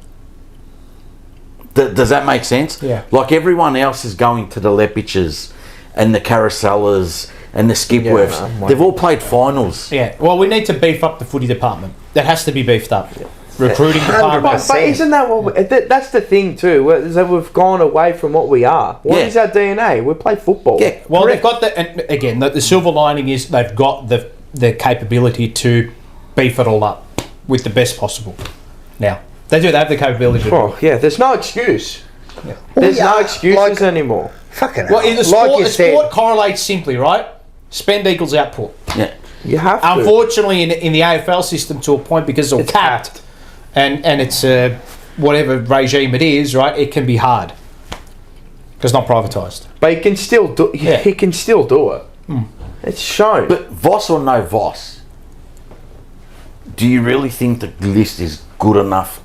Does that make sense? Yeah. Like, everyone else is going to the Lepiches and the Carousellas and the Skipworths. They've all played finals. Yeah. Well, we need to beef up the footy department. That has to be beefed up. Recruiting department. But isn't that that's the thing too? Is that we've gone away from what we are. What is our DNA? We play football. Yeah. Well, they've got and again, the silver lining is they've got the capability to beef it all up with the best possible. Now they have the capability. There's no excuse. There's no excuses anymore. Fucking Well, in the sport, like you said, sport correlates simply, right? Spend equals output. Yeah. You have to. Unfortunately, in the AFL system, to a point, because it's all capped, and it's whatever regime it is, right? It can be hard because it's not privatised. But he can still do. Yeah. He can still do it. It's shown. But Voss or no Voss, do you really think the list is good enough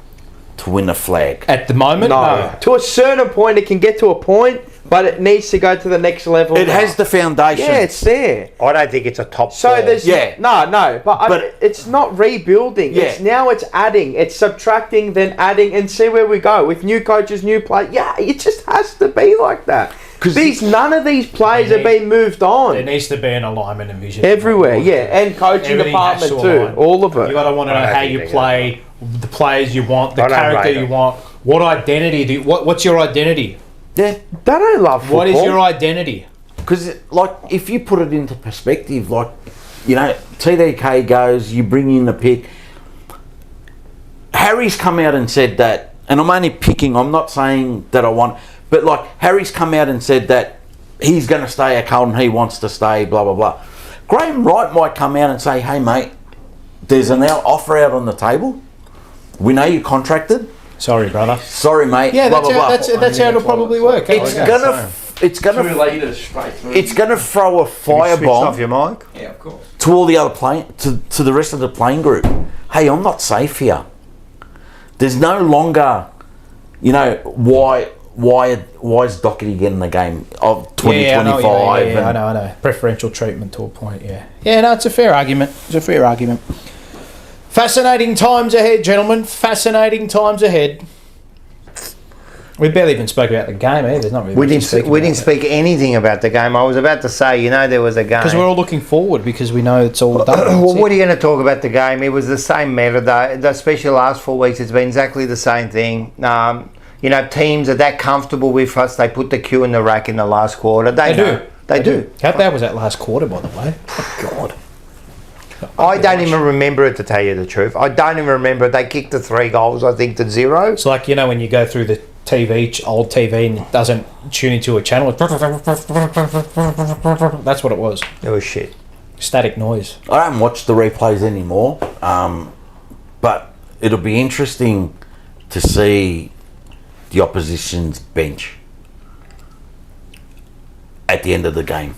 to win a flag? At the moment, no. To a certain point, it can get to a point, but it needs to go to the next level. It has the foundation. Yeah, it's there. I don't think it's a top So four. there's but it's not rebuilding. Yeah. It's adding, it's subtracting, then adding, and see where we go with new coaches, new players. Yeah, it just has to be like that. None of these players have been moved on. There needs to be an alignment and vision Everywhere, and coaching Everything department has to too. align. All of it. You got to want to know how you play, the players you want, the character you want, what identity. What's your identity? Yeah. They don't love football. What is your identity? Because, like, if you put it into perspective, like, you know, TDK goes, you bring in the pick. Harry's come out and said that, and I'm only picking, I'm not saying that I want, but, like, Harry's come out and said that he's going to stay at Carlton, he wants to stay, blah, blah, blah. Graham Wright might come out and say, hey, mate, there's an offer out on the table. We know you're contracted. Sorry, brother. Sorry, mate. Yeah, blah, blah, blah. that's how it'll probably work. It's gonna 2 litres straight through. It's gonna throw a firebomb off your mic. Yeah, of course. to all the other to the rest of the playing group. Hey, I'm not safe here. There's no longer, you know, why is Doherty getting the game of 2025? Yeah, I know. Preferential treatment to a point, yeah. Yeah, no, it's a fair argument. Fascinating times ahead, gentlemen. Fascinating times ahead. We barely even spoke about the game, eh? There's not really. We didn't speak anything about the game. I was about to say, you know, there was a game. Because we're all looking forward because we know it's all done. Well, what are you going to talk about the game? It was the same meta, though. Especially the last 4 weeks, it's been exactly the same thing. You know, teams are that comfortable with us. They put the cue in the rack in the last quarter. They do. How bad was that last quarter, by the way? Oh, God. I don't even remember it, to tell you the truth. I don't even remember it. They kicked the 3 goals, I think, to 0. It's like, you know, when you go through the old TV, and it doesn't tune into a channel. That's what it was. It was shit. Static noise. I don't watch the replays anymore, but it'll be interesting to see the opposition's bench at the end of the game.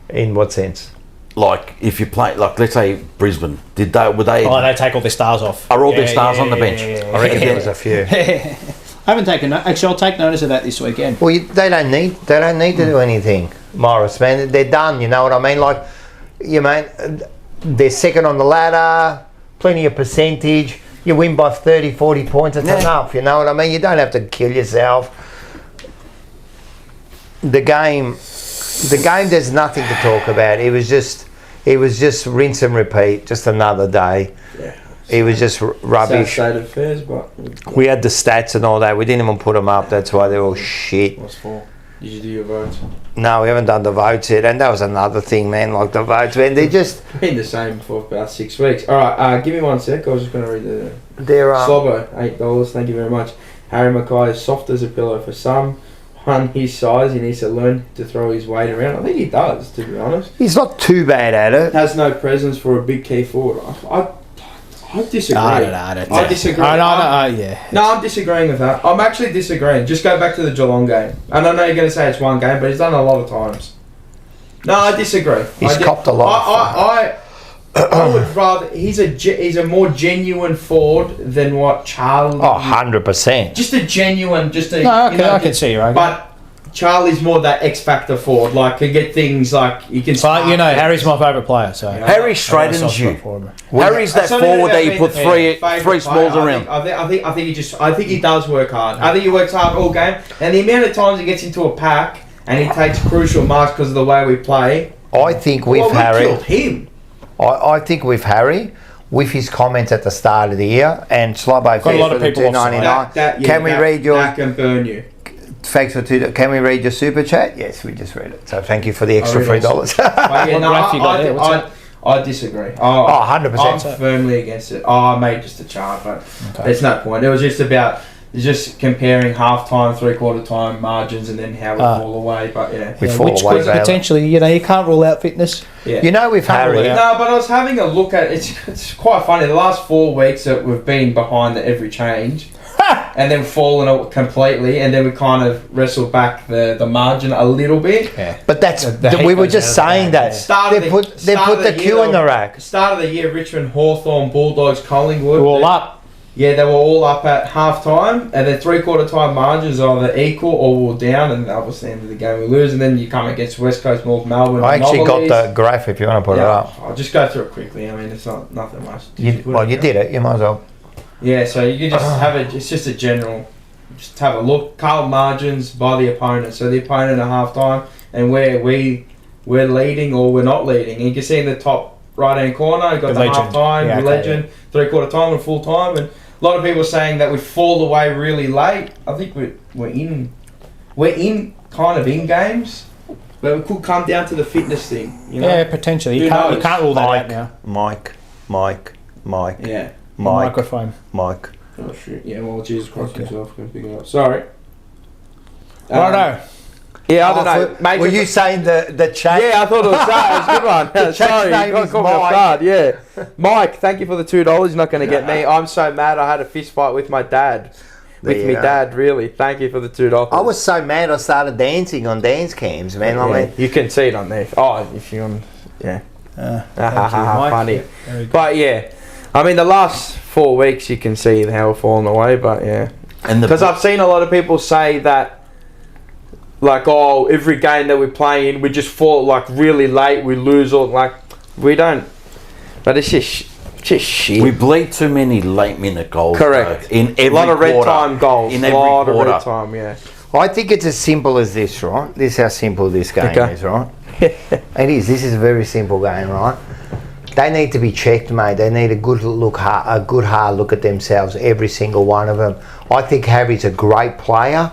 In what sense? Like, if you play, like, let's say Brisbane, were they? Oh, they take all their stars off. Are all their stars on the bench? I reckon there was a few. I haven't taken. Actually, I'll take notice of that this weekend. Well, they don't need to do anything, Morris. Man, they're done. You know what I mean? Like, they're second on the ladder. Plenty of percentage. You win by 30, 40 points. It's enough. You know what I mean? You don't have to kill yourself. The game. There's nothing to talk about. It was just rinse and repeat. Just another day. Yeah. It was just rubbish. State of affairs, but we had the stats and all that. We didn't even put them up. That's why they're all shit. What's for? Did you do your votes? No, we haven't done the votes yet, and that was another thing, man. Like the votes, man, they just been the same for about 6 weeks. All right, give me 1 sec. I was just going to read their Slobbo, $8. Thank you very much. Harry Mackay is soft as a pillow for some. On his size, he needs to learn to throw his weight around. I think he does, to be honest. He's not too bad at it. Has no presence for a big key forward. I disagree. I disagree. No, I'm disagreeing with that. I'm actually disagreeing. Just go back to the Geelong game. And I know you're going to say it's one game, but he's done it a lot of times. No, I disagree. He's copped a lot. I would rather he's a more genuine forward than what Charlie. 100%. Just a genuine, I can see you, right? But Charlie's more that X factor forward. Like, can get things like you can. But Harry's my favourite player. So Harry straightens you. Harry's that forward that you put three smalls around. I think he does work hard. I think he works hard all game, and the amount of times he gets into a pack and he takes crucial marks because of the way we play. I think with Harry, killed him. I think with Harry, with his comments at the start of the year, and Slobbo got a lot of people $2.99. Can we read your? That can burn you. Thanks for Can we read your super chat? Yes, we just read it. So thank you for the extra $3. I disagree. 100%. I'm firmly against it. I made just a chart, but there's no point. It was just about It's just comparing half-time, three-quarter time margins and then how we fall away. But which could potentially, you can't rule out fitness. Yeah. With Harry. No, but I was having a look at it's quite funny. The last 4 weeks that we've been behind at every change. And then fallen out completely, and then we kind of wrestled back the margin a little bit. Yeah. But that's we were just saying that. They put the Q in the rack. Start of the year, Richmond, Hawthorn, Bulldogs, Collingwood. We're all up. Yeah, they were all up at half time, and then three-quarter time margins are either equal or we're down, and obviously end of the game we lose, and then you come against West Coast, North Melbourne. I actually got the graph if you want to put it up. I'll just go through it quickly. I mean, it's not nothing much. You did it. You might as well. Yeah, so you can just have it. It's just a general. Just have a look. Carlton margins by the opponent. So the opponent at half time, and where we're leading or we're not leading. And you can see in the top right hand corner, you've got the half time, legend, three-quarter time, and full time. And a lot of people are saying that we fall away really late. I think we're in kind of in games, but it could come down to the fitness thing. Yeah, potentially. You can't rule that out now. Mike. Yeah. Microphone. Mike. Oh shit! Yeah, well, Jesus Christ himself can pick it up. Sorry. Righto. Yeah, I don't know. Were you saying the chat? Yeah, I thought it was that. It was a good one. Sorry, name is Mike. Yeah, Mike. Thank you for the $2. You're not going to get me. I'm so mad. I had a fist fight with my dad. Dad, really. Thank you for the $2. I was so mad I started dancing on dance cams, man. Yeah, I mean, you can see it on there. Oh, if you want, yeah. Funny. Yeah, but yeah, I mean the last 4 weeks you can see how we're falling away. But yeah, and because I've seen a lot of people say that, like, oh, every game that we play in, we just fall like really late. We lose all like we don't. But it's just shit. We bleed too many late minute goals. Correct. Though, in every a lot of red quarter. time goals. In every lot quarter. of red time. Yeah. I think it's as simple as this, right? This is how simple this game is, right? It is. This is a very simple game, right? They need to be checked, mate. They need a good hard look at themselves, every single one of them. I think Harry's a great player,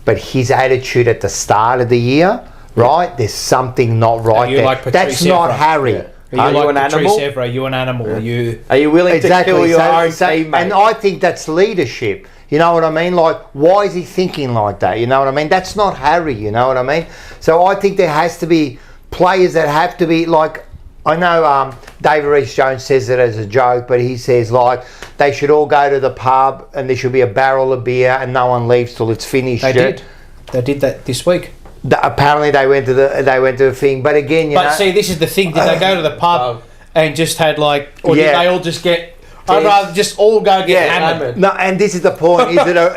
but his attitude at the start of the year, right? There's something not right there. Like that's not Harry. Yeah. Are you like Patrice Evra? Are you an animal? Yeah. Are you willing to kill your own teammate? And I think that's leadership. You know what I mean? Like, why is he thinking like that? You know what I mean? That's not Harry, you know what I mean? So I think there has to be players that have to be like, I know David Rees-Jones says it as a joke, but he says like they should all go to the pub and there should be a barrel of beer and no one leaves till it's finished. They did that this week. Apparently they went to the thing, but again, you know. But see, this is the thing. Did they go to the pub and just had like, or did they all just get? I'd rather just all go get hammered. No, and this is the point.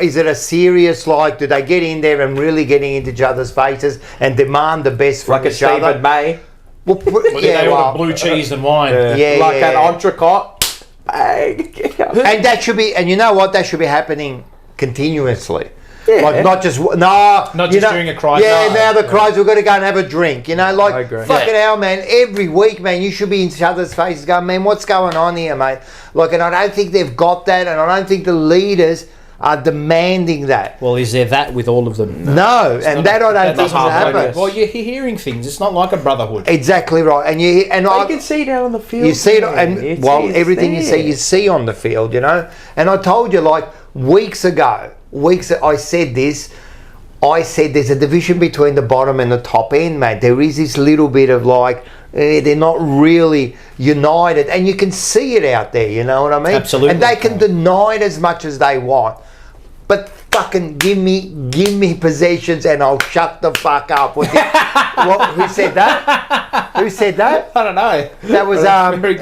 Is it a serious, like, do they get in there and really getting into each other's faces and demand the best from each other? Like a Stephen May. Well, they order blue cheese and wine. Like an entrecote. And that should be, and you know what? That should be happening continuously. Yeah. Like not just during a crisis. Yeah, now the crisis, we've got to go and have a drink. You know, like fucking hell, man. Every week, man, you should be in each other's faces going, man, what's going on here, mate? Like, and I don't think they've got that, and I don't think the leaders are demanding that. Well, is there that with all of them? No, and that I don't think will happen. Well, you're hearing things. It's not like a brotherhood. Exactly right, and you can see it out on the field. You see it, and everything you see on the field, you know. And I told you, like weeks ago, I said this. I said there's a division between the bottom and the top end, mate. There is this little bit of like they're not really united, and you can see it out there. You know what I mean? Absolutely. And they can deny it as much as they want, but fucking give me possessions, and I'll shut the fuck up. Who said that? Who said that? I don't know. That was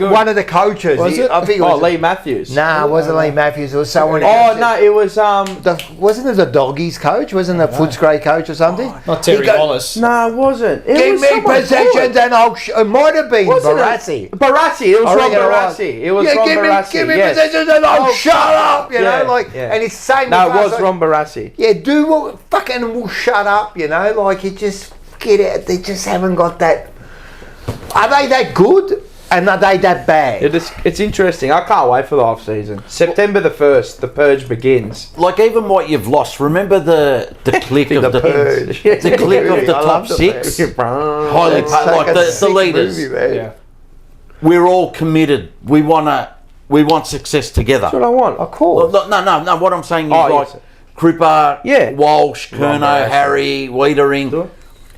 one of the coaches. Was it? I think it was Lee Matthews. Nah, it wasn't Lee Matthews. It was someone else. Oh no, it was wasn't it the Doggies coach? Wasn't it Footscray coach or something? Not Terry Wallace. No, it wasn't. Give me possessions and I'll. It might have been Barassi. Barassi. It was Ron Barassi. It was Ron Barassi. Give me possessions and I'll shut up. You know, like, and it's the same. No, it was Ron Barassi. Yeah, we'll shut up. You know, like you just get out. They just haven't got that. Are they that good? And are they that bad? It's interesting. I can't wait for the off season. September the 1st, the purge begins. Like even what you've lost. Remember the click of the purge. The click of the top six. Highly like the leaders. Movie, we're all committed. We want success together. That's what I want. Of course. No. What I'm saying is Cripper, Yeah. Walsh, Kerno, Harry, Wiedering.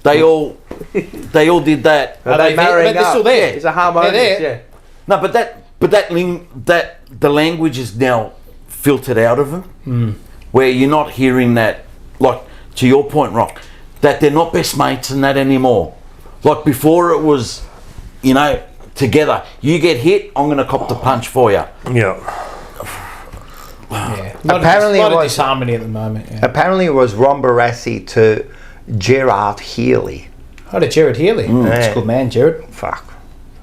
They all did that. Are they marrying they're up? still there. It's a harmonious, They're there. yeah. No, but the language is now filtered out of them, where you're not hearing that. Like to your point, Rock, that they're not best mates and that anymore. Like before, it was, together. You get hit, I'm going to cop the punch for you. Yeah. Yeah. Apparently a lot it of was- disharmony at the moment. Yeah. Apparently it was Ron Barassi to Gerard Healy. Oh, to Jared Healy. That's a good man, Jared. Fuck.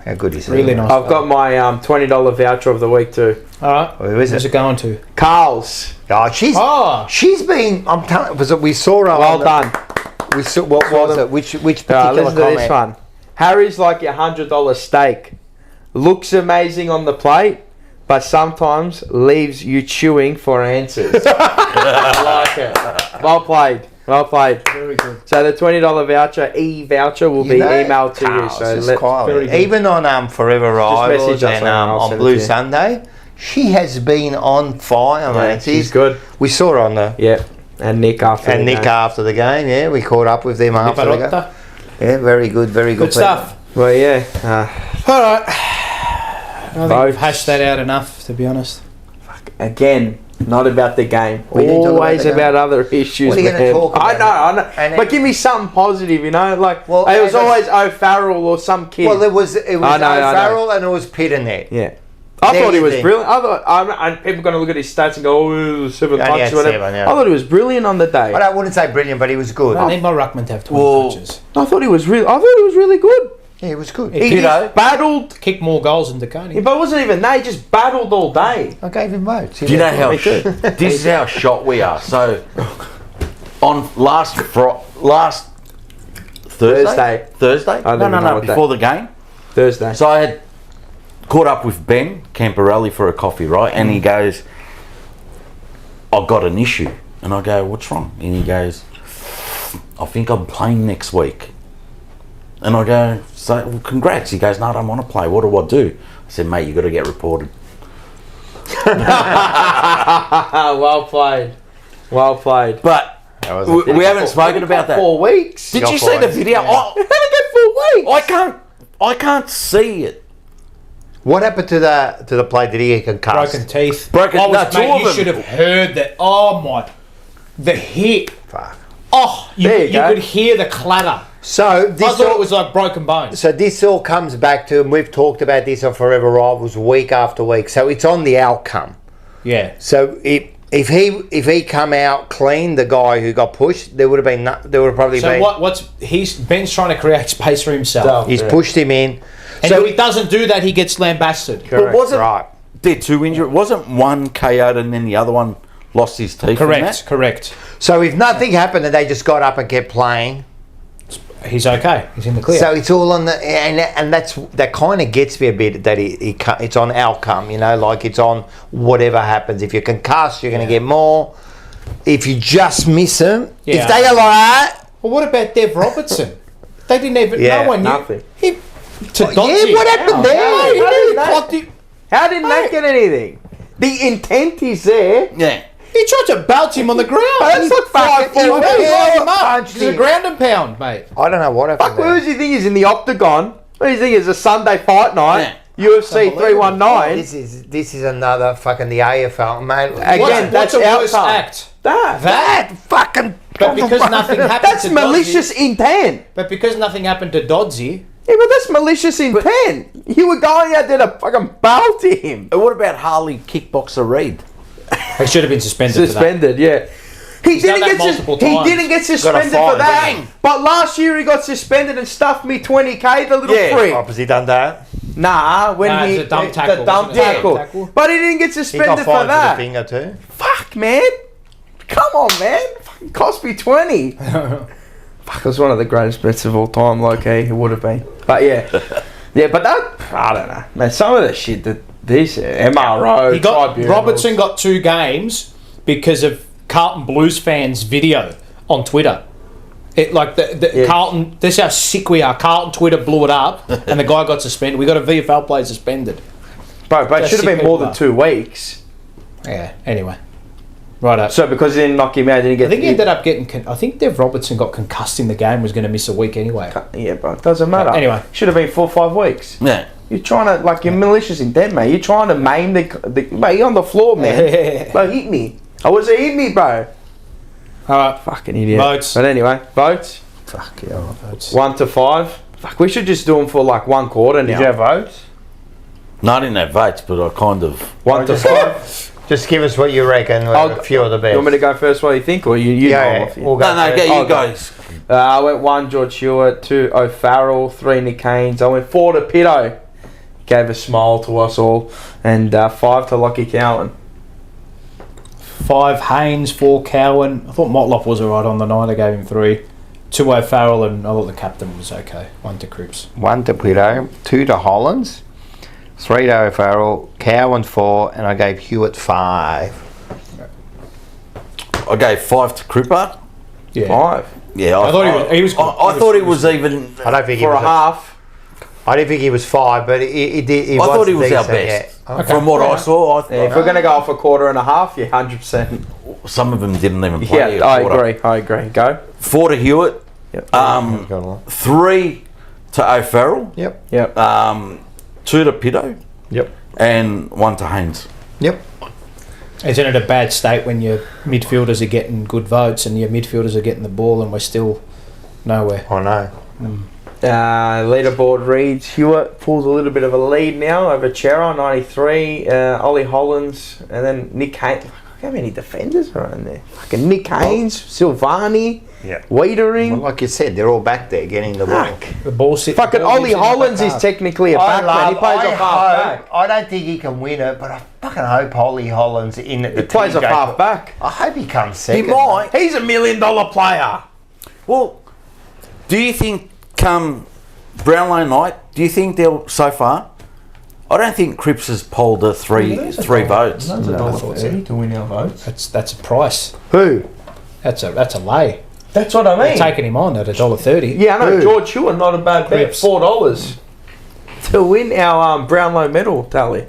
How good is he? Really nice. I've got my $20 voucher of the week too. All right. Who is Who's it? it going to? Carl's. Oh, she's been. I'm telling. Was it? We saw her. Well done. We saw. What was it? Which particular Listen to comment? this one. Harry's like your $100 steak. Looks amazing on the plate, but sometimes leaves you chewing for answers. I like it. Well played. Well played. Very good. So the $20 voucher will be emailed to you. So even on Forever Rivals message us and I'll on send it Blue to you. Sunday, she has been on fire, man. she's good. We saw her on the Yeah. And Nick after the game. after the game. Yeah, we caught up with them after the game. Niparotta. Yeah, very good, very good. Good stuff. Well, yeah. All right. I think we've hashed that out enough, to be honest. Again, not about the game. We didn't talk about Always the game. about other issues. What are you gonna man. talk about? I know. And But give me something positive, Like, Well, it was and always O'Farrell or some kid. Well, it was I know. Farrell and it was Pitternet. Yeah. I There thought he you was think. brilliant. I thought, and people are going to look at his stats and go, oh, it was 7 Only punches, had whatever. 7, yeah. I thought he was brilliant on the day. But I wouldn't say brilliant, but he was good. I need my ruckman to have 20 Well, punches. I thought he was really good. Yeah, he was good. Yeah, He just battled, Kick more goals than Decani. but it wasn't even that. He just battled all day. I gave him votes. Do you know how Me too. this is how shot we are? So on last Thursday. I don't even know No, what before the game. Thursday. So I had caught up with Ben Camporelli for a coffee, right? And he goes, I've got an issue. And I go, what's wrong? And he goes, I think I'm playing next week. And I go, so, well, congrats. He goes, no, I don't want to play. What do I do? I said, mate, you got to get reported. Well played. But we haven't spoken about that. 4 weeks. Did you see the video? How did it get 4 weeks? I can't see it. What happened to the play? Did he get concussed? Broken teeth. Broken- I was, no, two mate, of you them. should have heard that. Oh, my. The hit. Fuck. Oh, you There you go. could hear the clatter. So I this thought it was like broken bones. So this all comes back to, and we've talked about this on Forever Rivals week after week. So it's on the outcome. Yeah. So if he come out clean, the guy who got pushed, there would have probably So been. Ben's trying to create space for himself. He's pushed him in. And so if he doesn't do that, he gets lambasted. Correct, wasn't right. there two injuries? Wasn't one KO'd and then the other one lost his teeth? Correct. So if nothing happened and they just got up and kept playing, He's okay. He's in the clear. so it's all on the and that kind of gets me a bit that it's on outcome, like it's on whatever happens. If you're concussed, you're going to get more. If you just miss them, Yeah. if they are like that, Well, what about Dev Robertson? They didn't even. Yeah, no one knew. nothing. what happened there? How didn't that get anything? The intent is there. Yeah. He tried to belt him on the ground. That's like fucking He illegal. him up. Punched It's a him. ground and pound, mate. I don't know what happened Fuck, where there. does he think he's in the octagon? What do you think is a Sunday fight night? Yeah. UFC 319. This is another fucking the AFL, mate. Again, What's that's a worse outcome. act? That. Fucking. But because nothing happened That's to malicious Dodsey, intent. but because nothing happened to Dodsey, Yeah, but that's malicious intent. You were going out there to fucking bow to him. And what about Harley Kickboxer Reid? he should have been suspended. Suspended, yeah. He done didn't that get multiple he times. didn't get suspended fine, for that. didn't But last year he got suspended and stuffed me 20k, the little freak. Has he done that? Nah, when Nah, he it's a dump tackle, the dump wasn't it? tackle. Dump tackle. But he didn't get He got suspended for fined for the that. finger too. Fuck, man. Come on, man. Fucking cost me 20. Fuck, it was one of the greatest bets of all time, low-key. It would have been. But yeah. Yeah, but that, I don't know. Man, some of the shit that this MRO, he got tribunals. Robertson got 2 games because of Carlton Blues fans' video on Twitter. It like the Carlton. This is how sick we are. Carlton Twitter blew it up, and the guy got suspended. We got a VFL player suspended. But it should have been more than 2 weeks. Yeah. Anyway. Right. So because he didn't knock him out, didn't get. I think he ended up getting. I think Dev Robertson got concussed in the game. Was going to miss a week anyway. Yeah, but it doesn't matter. Anyway, should have been 4 or 5 weeks. Yeah. You're trying to you're malicious intent, mate. You're trying to maim the mate. You're on the floor, man. Bro, hit me. I was hit me, bro. All right. Fucking idiot. Votes. But anyway, votes. Fuck yeah, votes. 1 to 5. Fuck, we should just do them for like 1 quarter now. Did you have votes? No, I didn't have votes, but I kind of... 1 to 5. Just give us what you reckon. A few of the best. You want me to go first? What do you think, or you? Yeah, we'll go. No, get you guys. I went 1 George Hewitt, 2 O'Farrell, 3 Nick Haynes. I went 4 to Pitto. Gave a smile to us all, and 5 to Lockie Cowan. 5 Haynes, 4 Cowan. I thought Motlop was alright on the night. I gave him 3. 2 O'Farrell, and I thought the captain was okay. 1 to Cripps. 1 to Pitto, 2 to Hollands, 3 to O'Farrell, Cowan 4, and I gave Hewitt 5. I gave 5 to Cripper. Yeah. 5. Yeah, I thought he was. I thought he was even. I don't think For a half. I didn't think he was 5, but he did. I thought he was our decent, best. yeah. From what I saw, If we're going to go off a quarter and a half, yeah, 100%. some of them didn't even play. Yeah, I agree. Go. 4 to Hewitt. Yep. 3 to O'Farrell. Yep. 2 to Pitto. Yep. And 1 to Haynes. Yep. Isn't it a bad state when your midfielders are getting good votes and your midfielders are getting the ball and we're still nowhere? I know. Leaderboard reads Hewitt pulls a little bit of a lead now over Chera, 93. Ollie Hollands, and then Nick Haynes. How many defenders are in there? Fucking Nick Haynes, Silvani, Wiedering. Well, like you said, they're all back there getting the ball. The ball sits. Fucking Ollie Hollands is technically a backman. He plays off half back. I don't think he can win it, but I fucking hope Ollie Hollands in at the He plays off half back. I hope he comes second. He might. He's $1 million player. Well, do you think come Brownlow night, do you think they'll, so far, I don't think Cripps has polled a three votes. That's $1.30 to win our votes. That's a price. Who? That's a lay. That's what I mean. They're taking him on at $1.30. Yeah, I know. Who? George Hewitt, not a bad bet. Cripps. $4 to win our Brownlow medal tally.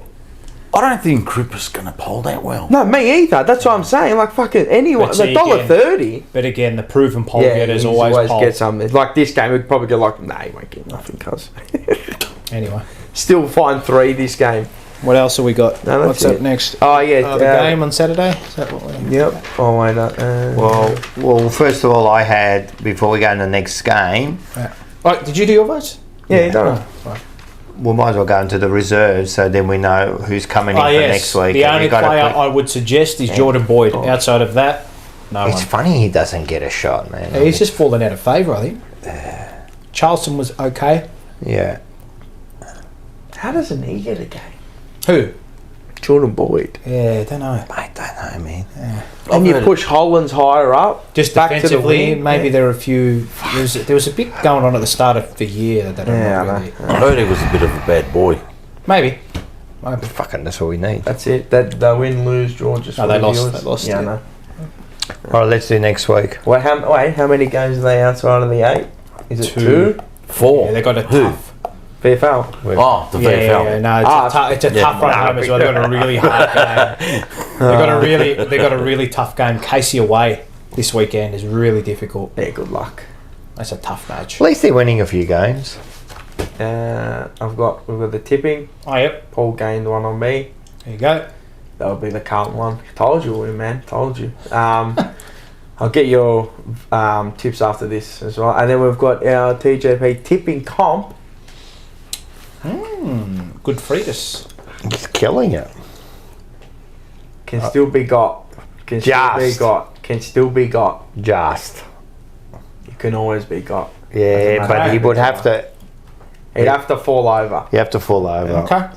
I don't think Cripps is going to poll that well. No, me either. That's what I'm saying. Like fucking anyone, But $1.30. But again, the proven poll Yeah, getters he's always poll. get something. Like this game, we'd probably go like, nah, he won't get nothing, cuz. Anyway, Still find 3 this game. what else have we got? No, that's What's it. up next? Oh yeah, The game on Saturday. Is that what we... Yep. Oh wait, Well, first of all, I had, before we go into the next game, Oh, did you do your votes? yeah, you done. we might as well go into the reserves so then we know who's coming in for next week. The only We've got to player put- I would suggest is Jordan Boyd. Outside of that, no It's one. funny he doesn't get a shot, man. He's just fallen out of favour, I think. Charleston was okay. Yeah. How doesn't he get a game? Who? Jordan Boyd. Yeah, I don't know. I don't know, man. And you push Hollands higher up. Just back to the defensively, wing. maybe there are a few. There was a bit going on at the start of the year that Yeah, I'm not I really. I heard he was a bit of a bad boy. Maybe. Fucking, that's all we need. That's it. That they win, lose, draw. Just No, for they the lost. viewers. They lost. Yeah, I Yeah. know. All right, let's do next week. Wait, how many games are they outside of the 8? Is it 2? 4. Yeah, they got a Who? tough. VFL. Oh, the Yeah, VFL. yeah, no, it's a tough run home as well. They got a really hard game. They got a really tough game. Casey away this weekend is really difficult. Yeah, good luck. That's a tough match. At least they're winning a few games. We've got the tipping. Oh, yep. Paul gained one on me. There you go. That would be the Carlton one. Told you, man. Told you. I'll get your tips after this as well. And then we've got our TJP tipping comp. Good Fritas. He's killing it. Can still be got. Can still be got. Just. It can always be got. Yeah, but he would have to. He'd have to fall over. You have to fall over. Okay.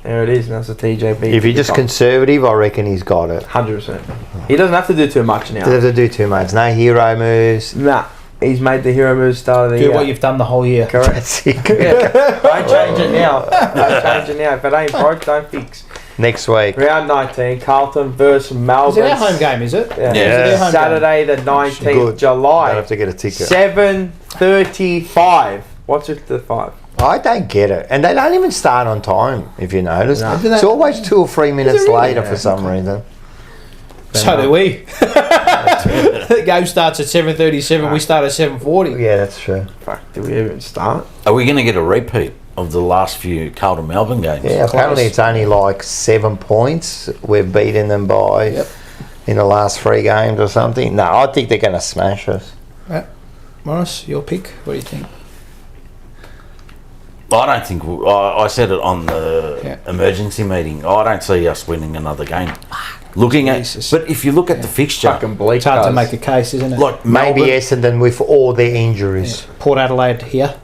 There it is. And that's a TJP. If you're just conservative, I reckon he's got it. 100%. He doesn't have to do too much now. Doesn't have to do too much. No hero moves. Nah. He's made the hero move start of the year. Do what you've done the whole year. Correct. That's it. Yeah. Don't change it now. Don't change it now. If it ain't broke, don't fix. Next week. Round 19, Carlton versus Melbourne. Is it our home game, is it? Yeah. Is it our home Saturday the 19th Good. July. Don't have to get a ticket. 7:35. What's it to 5? I don't get it. And they don't even start on time, if you notice. No. It's always 2 or 3 minutes really? later Yeah. for some reason. So do we. The game starts at 7:37. We start at 7:40. Yeah, that's true. Fuck, did we even start? Are we going to get a repeat of the last few Carlton Melbourne games? Yeah, apparently it's only like 7 points. We've beaten them by in the last 3 games or something. No, I think they're going to smash us. Morris, your pick. What do you think? I don't think I said it on the emergency meeting. I don't see us winning another game. Looking at, but if you look at the fixture, fucking bleak. It's hard to make a case, isn't it? like Maybe Melbourne, Essendon with all their injuries. Port Adelaide here.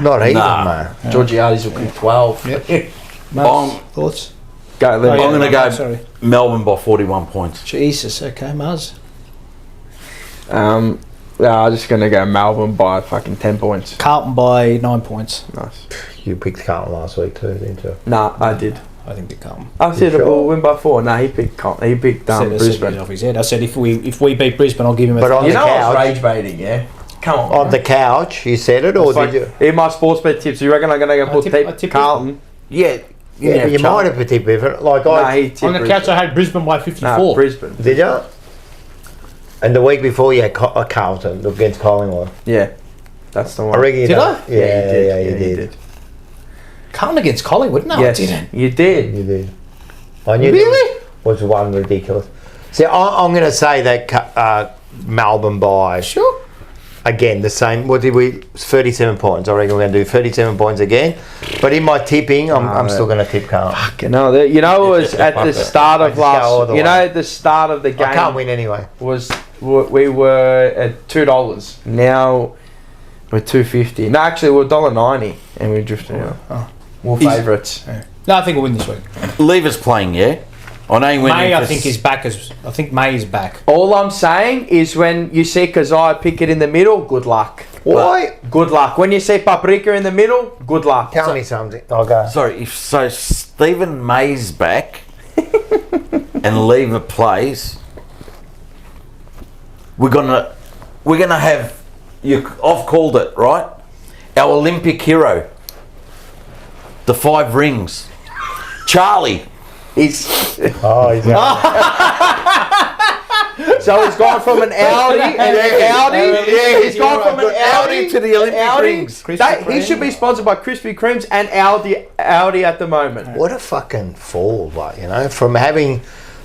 Not even, Nah. mate. Georgiades will kick 12. Yep. Mars, thoughts? Go, I'm going to go Sorry. Melbourne by 41 points. Jesus. Okay, Mars. I'm just going to go Melbourne by fucking 10 points. Carlton by 9 points. Nice. You picked Carlton last week too, didn't you? Nah, I did. I think they Carlton. I said sure? we'll win by 4. Nah, he picked Brisbane. Off his head. I said if we beat Brisbane, I'll give him a. But on You the know I was couch, rage baiting, yeah? Come on. on the couch, you said it, or did you? In my sports bet tips, you reckon I'm going to go put Carlton? Yeah, Yeah, you might have tipped different. Like He tipped on the couch, I had Brisbane by 54. Nah, Brisbane. did you? And the week before, you had Carlton against Collingwood. Yeah, that's the one. I reckon you Did done- I? Yeah, you did. Carlton against Collingwood? No, Yes, I didn't. you did. You did. I knew Really? there was one ridiculous. See, I'm going to say that Melbourne by Sure. again the same. What did we? 37 points. I reckon we're going to do 37 points again. But in my tipping, I'm still going to tip Carlton. No, it was at the start of all the way. at the start of the game. I can't win anyway. We were at $2. Now we're $2.50. No, actually we're $1.90, and we're drifting out. Oh. We're favourites. No, I think we'll win this week. Lever's playing, yeah? I know he went May, in I for think, is back. I think May is back. All I'm saying is when you see Kazai pick it in the middle, good luck. Why? Good luck. When you see Paprika in the middle, good luck. Tell me something. I'll go. Sorry, if so Stephen May's back and Lever plays, we're gonna have I've called it, right? Our Olympic hero. The 5 rings. Charlie. He's Oh, he's out. so he's gone from an Audi and an Audi. Yeah, He's gone from an Audi to the Olympic rings. He should be sponsored by Krispy Kremes and Audi at the moment. What a fucking fall, like, you know, from having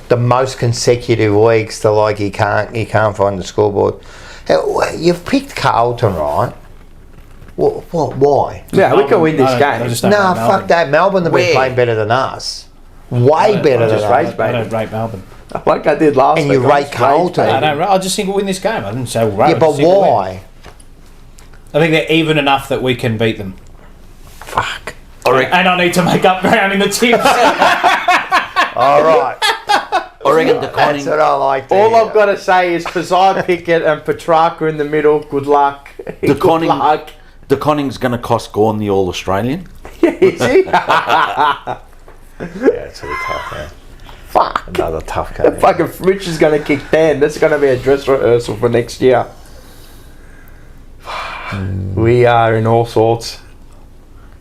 the most consecutive weeks to like he can't find the scoreboard. You've picked Carlton, right? What? Why? Yeah, we can win this game. Nah, fuck that. Melbourne have been playing better than us. Way better than us. I don't rate Melbourne. Like I did last And week. you rate Carlton. I just think we'll win this game. I didn't say we'll rate. Yeah, but why? I think they're even enough that we can beat them. Fuck. And I need to make up ground in the tips. All right. I reckon the That's what I like to All hear. I've got to say is Kazai Pickett and Petrarca in the middle. Good luck. Good luck. The Conning's going to cost Gorn the All-Australian. Is he? Yeah, it's really tough, man. Fuck. Another tough game. Fucking Rich is going to kick 10. That's going to be a dress rehearsal for next year. We are in all sorts.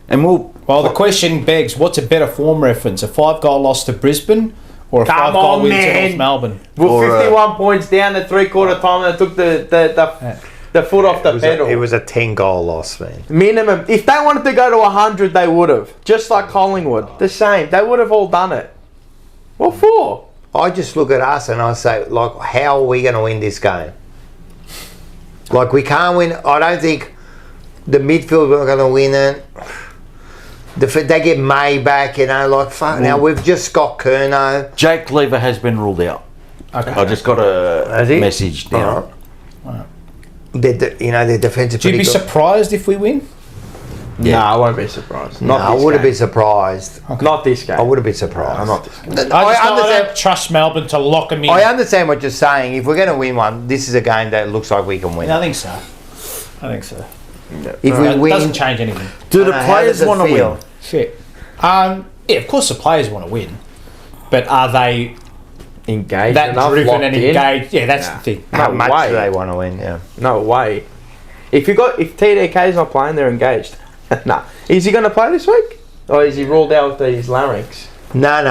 And Well, the question begs, what's a better form reference? A 5-goal loss to Brisbane or a 5-goal win to North Melbourne? We're 51 points down at 3/4 time and they took the foot off the pedal. It was a 10-goal loss, man. Minimum. If they wanted to go to 100, they would have. Just like Collingwood. The same. They would have all done it. What for? I just look at us and I say, like, how are we going to win this game? Like, we can't win. I don't think the midfield are going to win it. They get May back, you know, like, fuck. Now, we've just got Curnow. Jake Lever has been ruled out. Okay. I just got a message down. Their defence is Do you pretty be good. surprised if we win? Yeah. No, I won't be surprised. No, I would have been surprised. Not this game. I would have been surprised. Not this game. I don't trust Melbourne to lock them in. I understand what you're saying. If we're going to win one, this is a game that looks like we can win. I think so. If we It win, doesn't change anything. Do the how players does it want to feel? win? Shit. Yeah, of course the players want to win. But are they Engaged that enough, driven locked and in? engaged? Yeah, that's the thing. how No much way. do they want to win? Yeah. No way. If TDK's not playing, they're engaged. Nah. Is he going to play this week? Or is he ruled out with these larynx? No.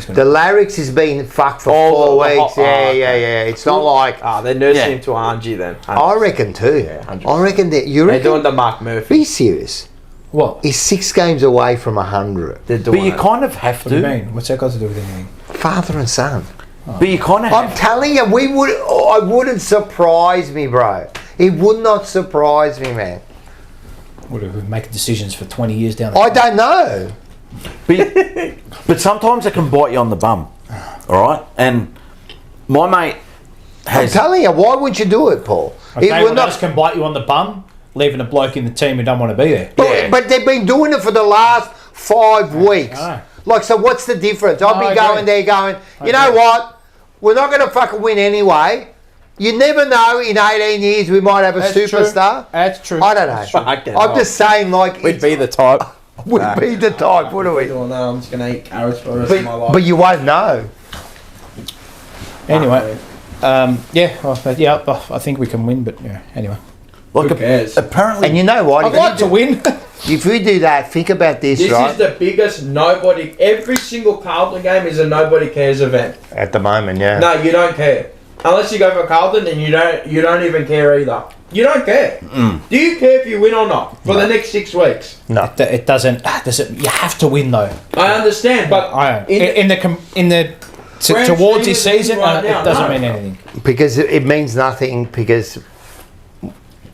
The larynx has been fucked for 4 weeks. Yeah. It's not like... they're nursing him to Angie then. 100%. I reckon too. Yeah, 100%. I reckon that... They're doing the Mark Murphy. Be serious. What? He's 6 games away from 100. But you kind of have to. What do you mean? What's that got to do with anything? Father and son. But you kind of I'm telling you, I wouldn't surprise me, bro. It would not surprise me, man. What are we making decisions for 20 years down the I don't know. But sometimes it can bite you on the bum. All right? And my mate has... I'm telling you, why would you do it, Paul? Okay, what else can bite you on the bum? Leaving a bloke in the team who don't want to be there. But they've been doing it for the last 5 weeks. Like, so what's the difference? I'll be going there going, you know what? We're not going to fucking win anyway. You never know, in 18 years we might have a superstar. True. That's true. I don't know. I'm just saying, like... We'd be the type. We'd be the type, wouldn't we? I'm just going to eat carrots for the rest of my life. But you won't know. Anyway. I think we can win, but yeah, anyway. Like who cares? Apparently... And you know what? I'd like to win. If we do that, think about this, right? This is the biggest nobody... Every single Carlton game is a nobody cares event. At the moment, yeah. No, you don't care. Unless you go for Carlton, and you don't even care either. You don't care. Do you care if you win or not for the next 6 weeks? No. It doesn't... You have to win, though. I understand, but... towards this season, it doesn't mean anything. Because it means nothing, because...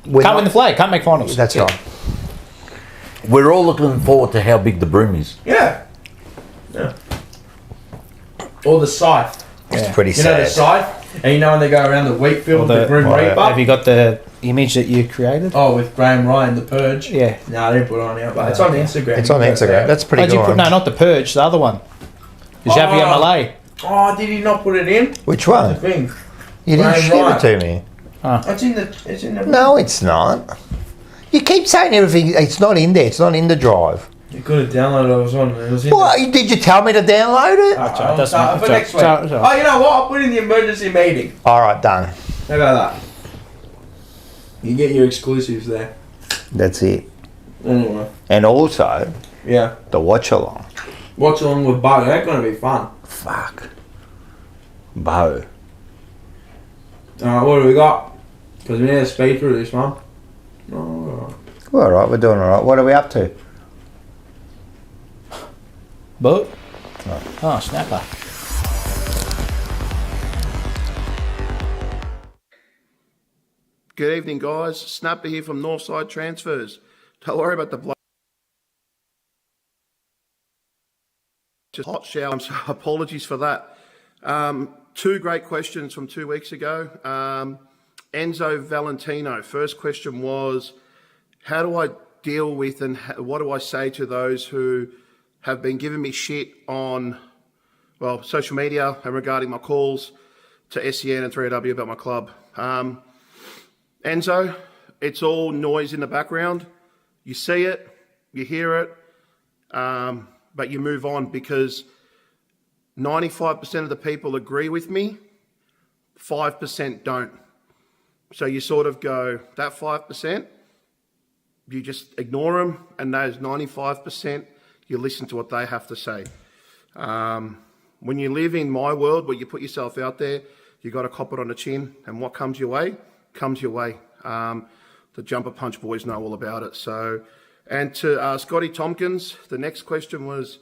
Can't win the flag, can't make finals. That's right. We're all looking forward to how big the broom is. Yeah. Or the scythe. It's pretty sad. You know the scythe? And you know when they go around the wheat field with the Grim Reaper? Have you got the image that you created? Oh, with Graham Ryan, the Purge? Yeah. No, I didn't put it on here, but it's on Instagram. It's on Instagram. That's pretty good. No, not the Purge, the other one. Xavier Malay. Oh, did he not put it in? Which one? The thing. You didn't show it to me. It's in the... No, it's not. You keep saying everything. It's not in there. It's not in the drive. You could have downloaded it. It was in What? Did you tell me to download it? For next week. Oh, you know what? I'll put it in the emergency meeting. All right, done. How about that? You get your exclusives there. That's it. Anyway. And also, the watch along. Watch along with Bo. That's going to be fun. Fuck. Bo. Alright, what do we got? Because we need to speed through this one. Alright. We're alright, we're doing alright. What are we up to? Boat? Oh, snapper. Good evening, guys. Snapper here from Northside Transfers. Don't worry about the blood. Just hot shower. So apologies for that. 2 great questions from 2 weeks ago. Enzo Valentino. First question was, how do I deal with and what do I say to those who have been giving me shit on, well, social media and regarding my calls to SEN and 3AW about my club? Enzo, it's all noise in the background. You see it, you hear it, but you move on because 95% of the people agree with me, 5% don't. So you sort of go, that 5%, you just ignore them, and those 95%, you listen to what they have to say. When you live in my world where you put yourself out there, you got to cop it on the chin, and what comes your way, comes your way. The Jumper Punch boys know all about it. So, and to Scotty Tompkins, the next question was,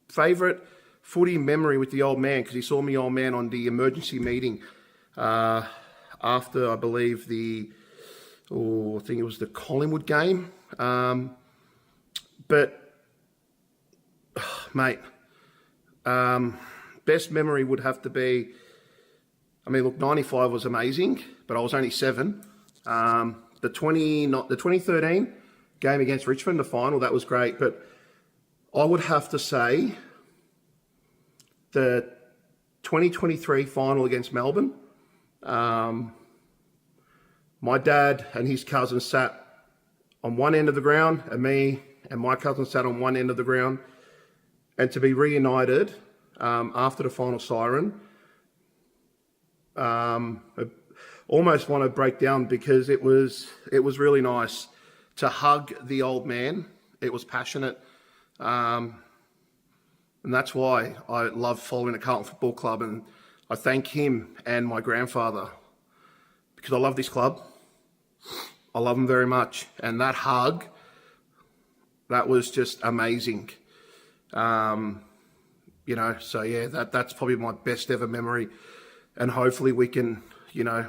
favourite footy memory with the old man, because he saw me old man on the emergency meeting after, I believe, I think it was the Collingwood game. Mate, best memory would have to be, I mean, look, 95 was amazing, but I was only 7. The 2013 game against Richmond, the final, that was great, but I would have to say the 2023 final against Melbourne. My dad and his cousin sat on one end of the ground, and me and my cousin sat on one end of the ground, and to be reunited after the final siren, I almost want to break down because it was really nice to hug the old man. It was passionate. And that's why I love following the Carlton Football Club, and I thank him and my grandfather because I love this club. I love them very much. And that hug, that was just amazing. You know, so yeah, that's probably my best ever memory. And hopefully we can, you know,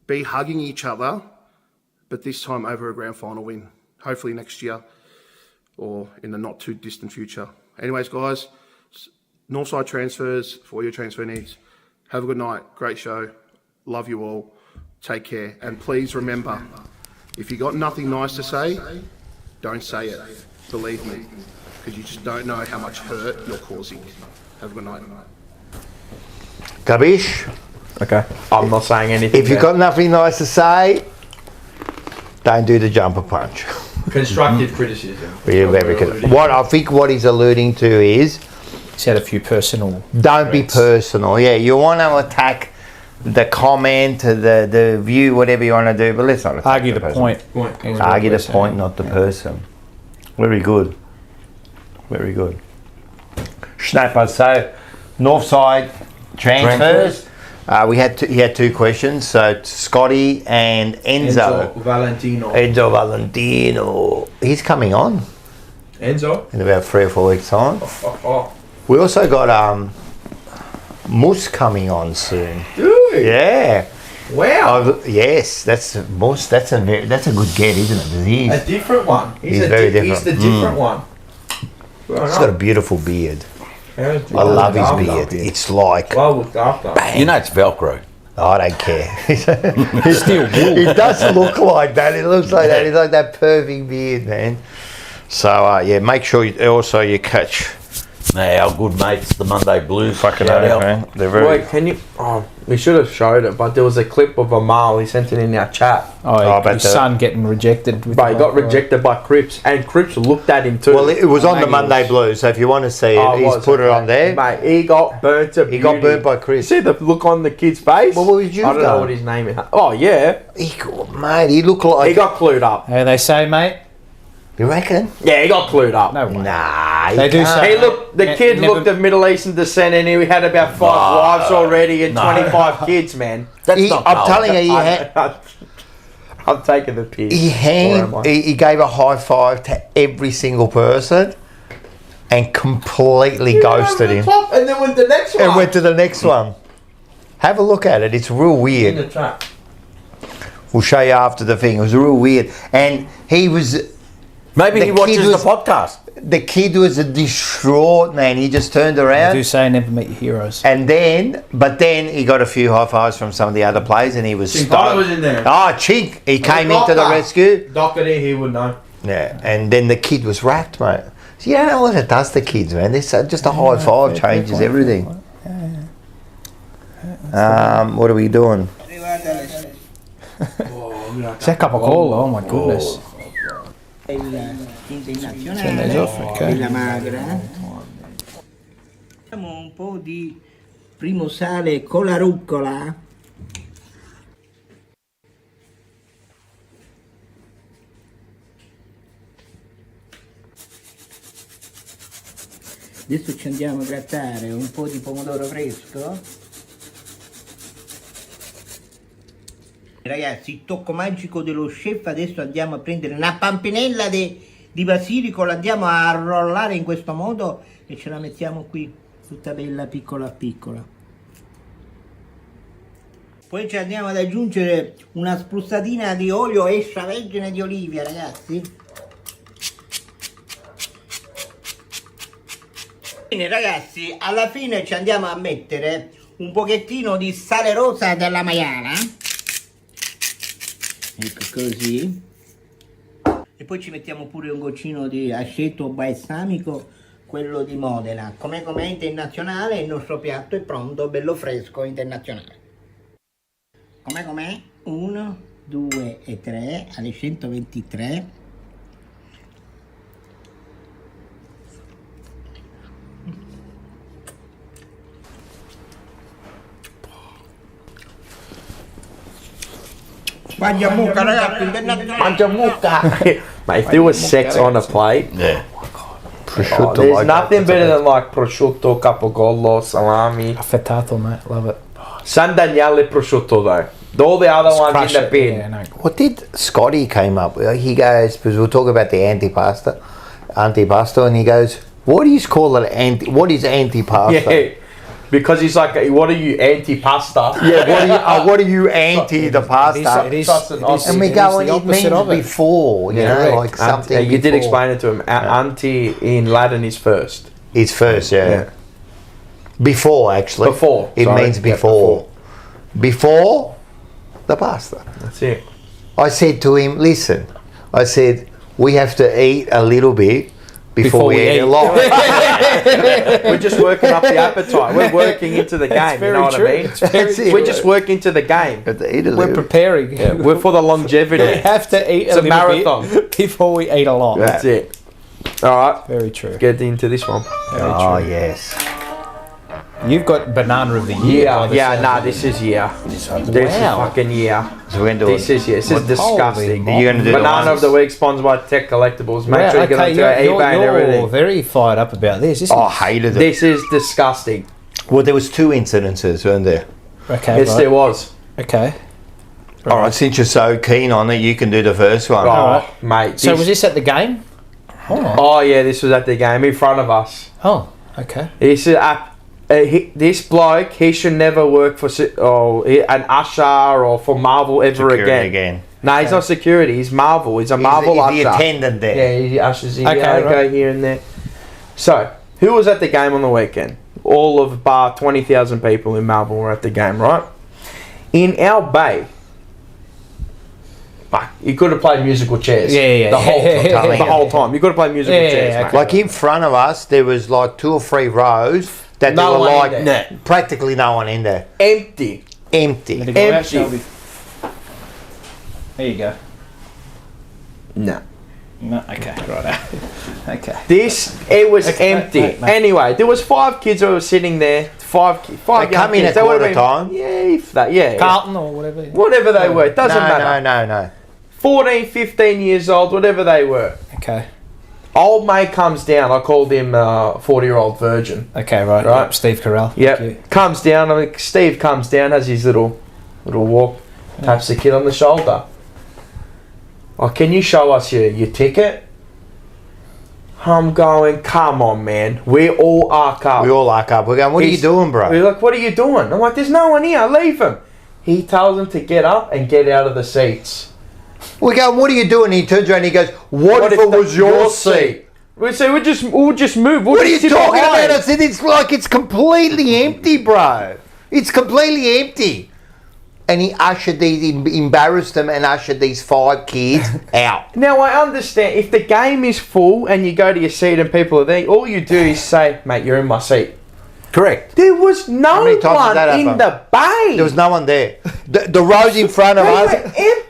be hugging each other, but this time over a grand final win. Hopefully next year or in the not too distant future. Anyways, guys, Northside Transfers for all your transfer needs. Have a good night. Great show. Love you all. Take care. And please remember, if you got nothing nice to say, don't say it. Believe me, because you just don't know how much hurt you're causing. Have a good night. Gabish? Okay. I'm not saying anything. If you've got nothing nice to say, don't do the jumper punch. Constructive criticism. I think what he's alluding to is... He's had a few personal... Don't threats. be personal. Yeah, you want to attack the comment, the view, whatever you want to do, but let's not attack Argue the point. Argue the point, not the person. Very good. Very good. Schnapper, so Northside transfers. He had two questions. So Scotty and Enzo Valentino. He's coming on. Enzo? In about 3 or 4 weeks' time. We also got Moose coming on soon. Dude. Yeah. Wow. Yes, that's Moose. That's a good get, isn't it? He's a different one. He's very different. He's the different one. He's got a beautiful beard. I love his beard. It's like... Well looked after. Bang. You know it's Velcro. I don't care. He's still wool. He does look like that. It looks like that. He's like that perfect beard, man. So, yeah, make sure you catch... Our good mates, the Monday Blues. Fucking hell, man. They're very... Wait, can you... Oh, we should have showed it, but there was a clip of a male. He sent it in our chat. His son getting rejected. But he got rejected by Cripps, and Cripps looked at him too. Well, it was on the Monday Blues, so if you want to see it, he's put it on there. Mate, he got burnt to beauty. He got burnt by Chris. See the look on the kid's face? Well, what was you I don't know what his name is. Oh, yeah. He looked like... He got clued up. How they say, mate? You reckon? Yeah, he got clued up. No way. Nah, They do say... The kid looked of Middle Eastern descent, and he had about 5 wives already and 25 kids, man. I'm telling you, I'm taking the piss. He gave a high five to every single person and completely ghosted him. And then went to the next one. And went to the next one. Have a look at it. It's real weird. In the trap. We'll show you after the thing. It was real weird. And he was... Maybe he watches the podcast. The kid was a distraught, man. He just turned around. I do say never meet your heroes. But then he got a few high fives from some of the other players, and he was Chink was in there. Oh, Chink! He came into the rescue. Doherty, he would know. Yeah, and then the kid was wrapped, mate. So you don't know what it does to kids, man. This just a high five changes everything. What are we doing? It's a cup of cola. Oh my goodness. Della magra. Facciamo un po' di primo sale con la rucola. Adesso ci andiamo a grattare un po' di pomodoro fresco. Ragazzi, il tocco magico dello chef. Adesso andiamo a prendere una pampinella di basilico, la andiamo a arrollare in questo modo e ce la mettiamo qui tutta bella piccola piccola. Poi ci andiamo ad aggiungere una spruzzatina di olio extravergine di olivia, ragazzi. Bene ragazzi, alla fine ci andiamo a mettere un pochettino di sale rosa della maiala. Ecco così. E poi ci mettiamo pure un goccino di aceto balsamico, quello di Modena. Com'è internazionale, il nostro piatto è pronto, bello fresco, internazionale. Com'è? 1, 2 e 3 alle 123. Mangia mucca, ragazzi, Mangia mucca. Mate, if there was sex on a plate, Prosciutto. There's nothing better than like prosciutto, capogollo, salami. Affettato, mate. Love it. San Daniele prosciutto though. All the other ones in the bin. Yeah, no. What did Scotty came up with? He goes, because we'll talk about the antipasto, and he goes, what do you call it? What is antipasta? Yeah, because he's like, what are you, anti-pasta? Yeah, what are you anti the pasta? It is, and we go, and it means before, you know, like something. You did explain it to him. Anti in Latin is first. It's first, yeah. Before, actually. Before. It means before. Before the pasta. That's it. I said to him, listen, I said, we have to eat a little bit before we eat a lot. We're just working up the appetite. We're working into the game, you know what I mean? We're just working to the game. We're preparing. Yeah, we're for the longevity. We have to eat a marathon bit before we eat a lot. That's it. All right. Very true. Let's get into this one. Very true. Yes. You've got banana of the year. This is This is fucking So we're This is This is disgusting. Are you going to do Banana of the week sponsored by Tech Collectibles. Make sure you get onto our eBay and everything. You're very fired up about this. I hated it. This is disgusting. Well, there was 2 incidences, weren't there? Okay. Yes, there was. Okay. All right, since you're so keen on it, you can do the first one. Oh, mate. So was this at the game? Oh, yeah, this was at the game in front of us. Oh, okay. This is this bloke, he should never work for an usher or for Marvel ever again. No, he's not security. He's Marvel. He's a Marvel usher. He's the attendant there. Yeah, he ushers in. Okay, Go here and there. So, who was at the game on the weekend? All of bar 20,000 people in Melbourne were at the game, right? In our bay, you could have played musical chairs. The whole time. You could have played musical chairs, mate. Like in front of us, there was like 2 or 3 rows that there were like practically no one in there. Empty. Empty. There you go. No. No, okay, right. Okay. It was empty. Mate. Anyway, there was 5 kids who were sitting there. 5 they young come kids. in at quarter time. Yeah, if that. Yeah. Carlton or whatever. Whatever they were. It doesn't matter. No. 14, 15 years old, whatever they were. Okay. Old mate comes down. I called him 40-year-old virgin. Okay, right. Yep. Steve Carell. Yep. Comes down. Steve comes down, has his little walk, taps the kid on the shoulder. Oh, can you show us your ticket? I'm going, come on, man. We all arc up. We're going, what are you doing, bro? We're like, what are you doing? I'm like, there's no one here. Leave him. He tells them to get up and get out of the seats. We go, what are you doing? He turns around and he goes, what if it was your seat? We say, we'll just move. What are you talking about? I said, it's like it's completely empty, bro. It's completely empty. And he embarrassed them and ushered these 5 kids out. Now, I understand, if the game is full and you go to your seat and people are there, all you do is say, mate, you're in my seat. Correct. There was no one in the bay. There was no one there. The rows in front of us,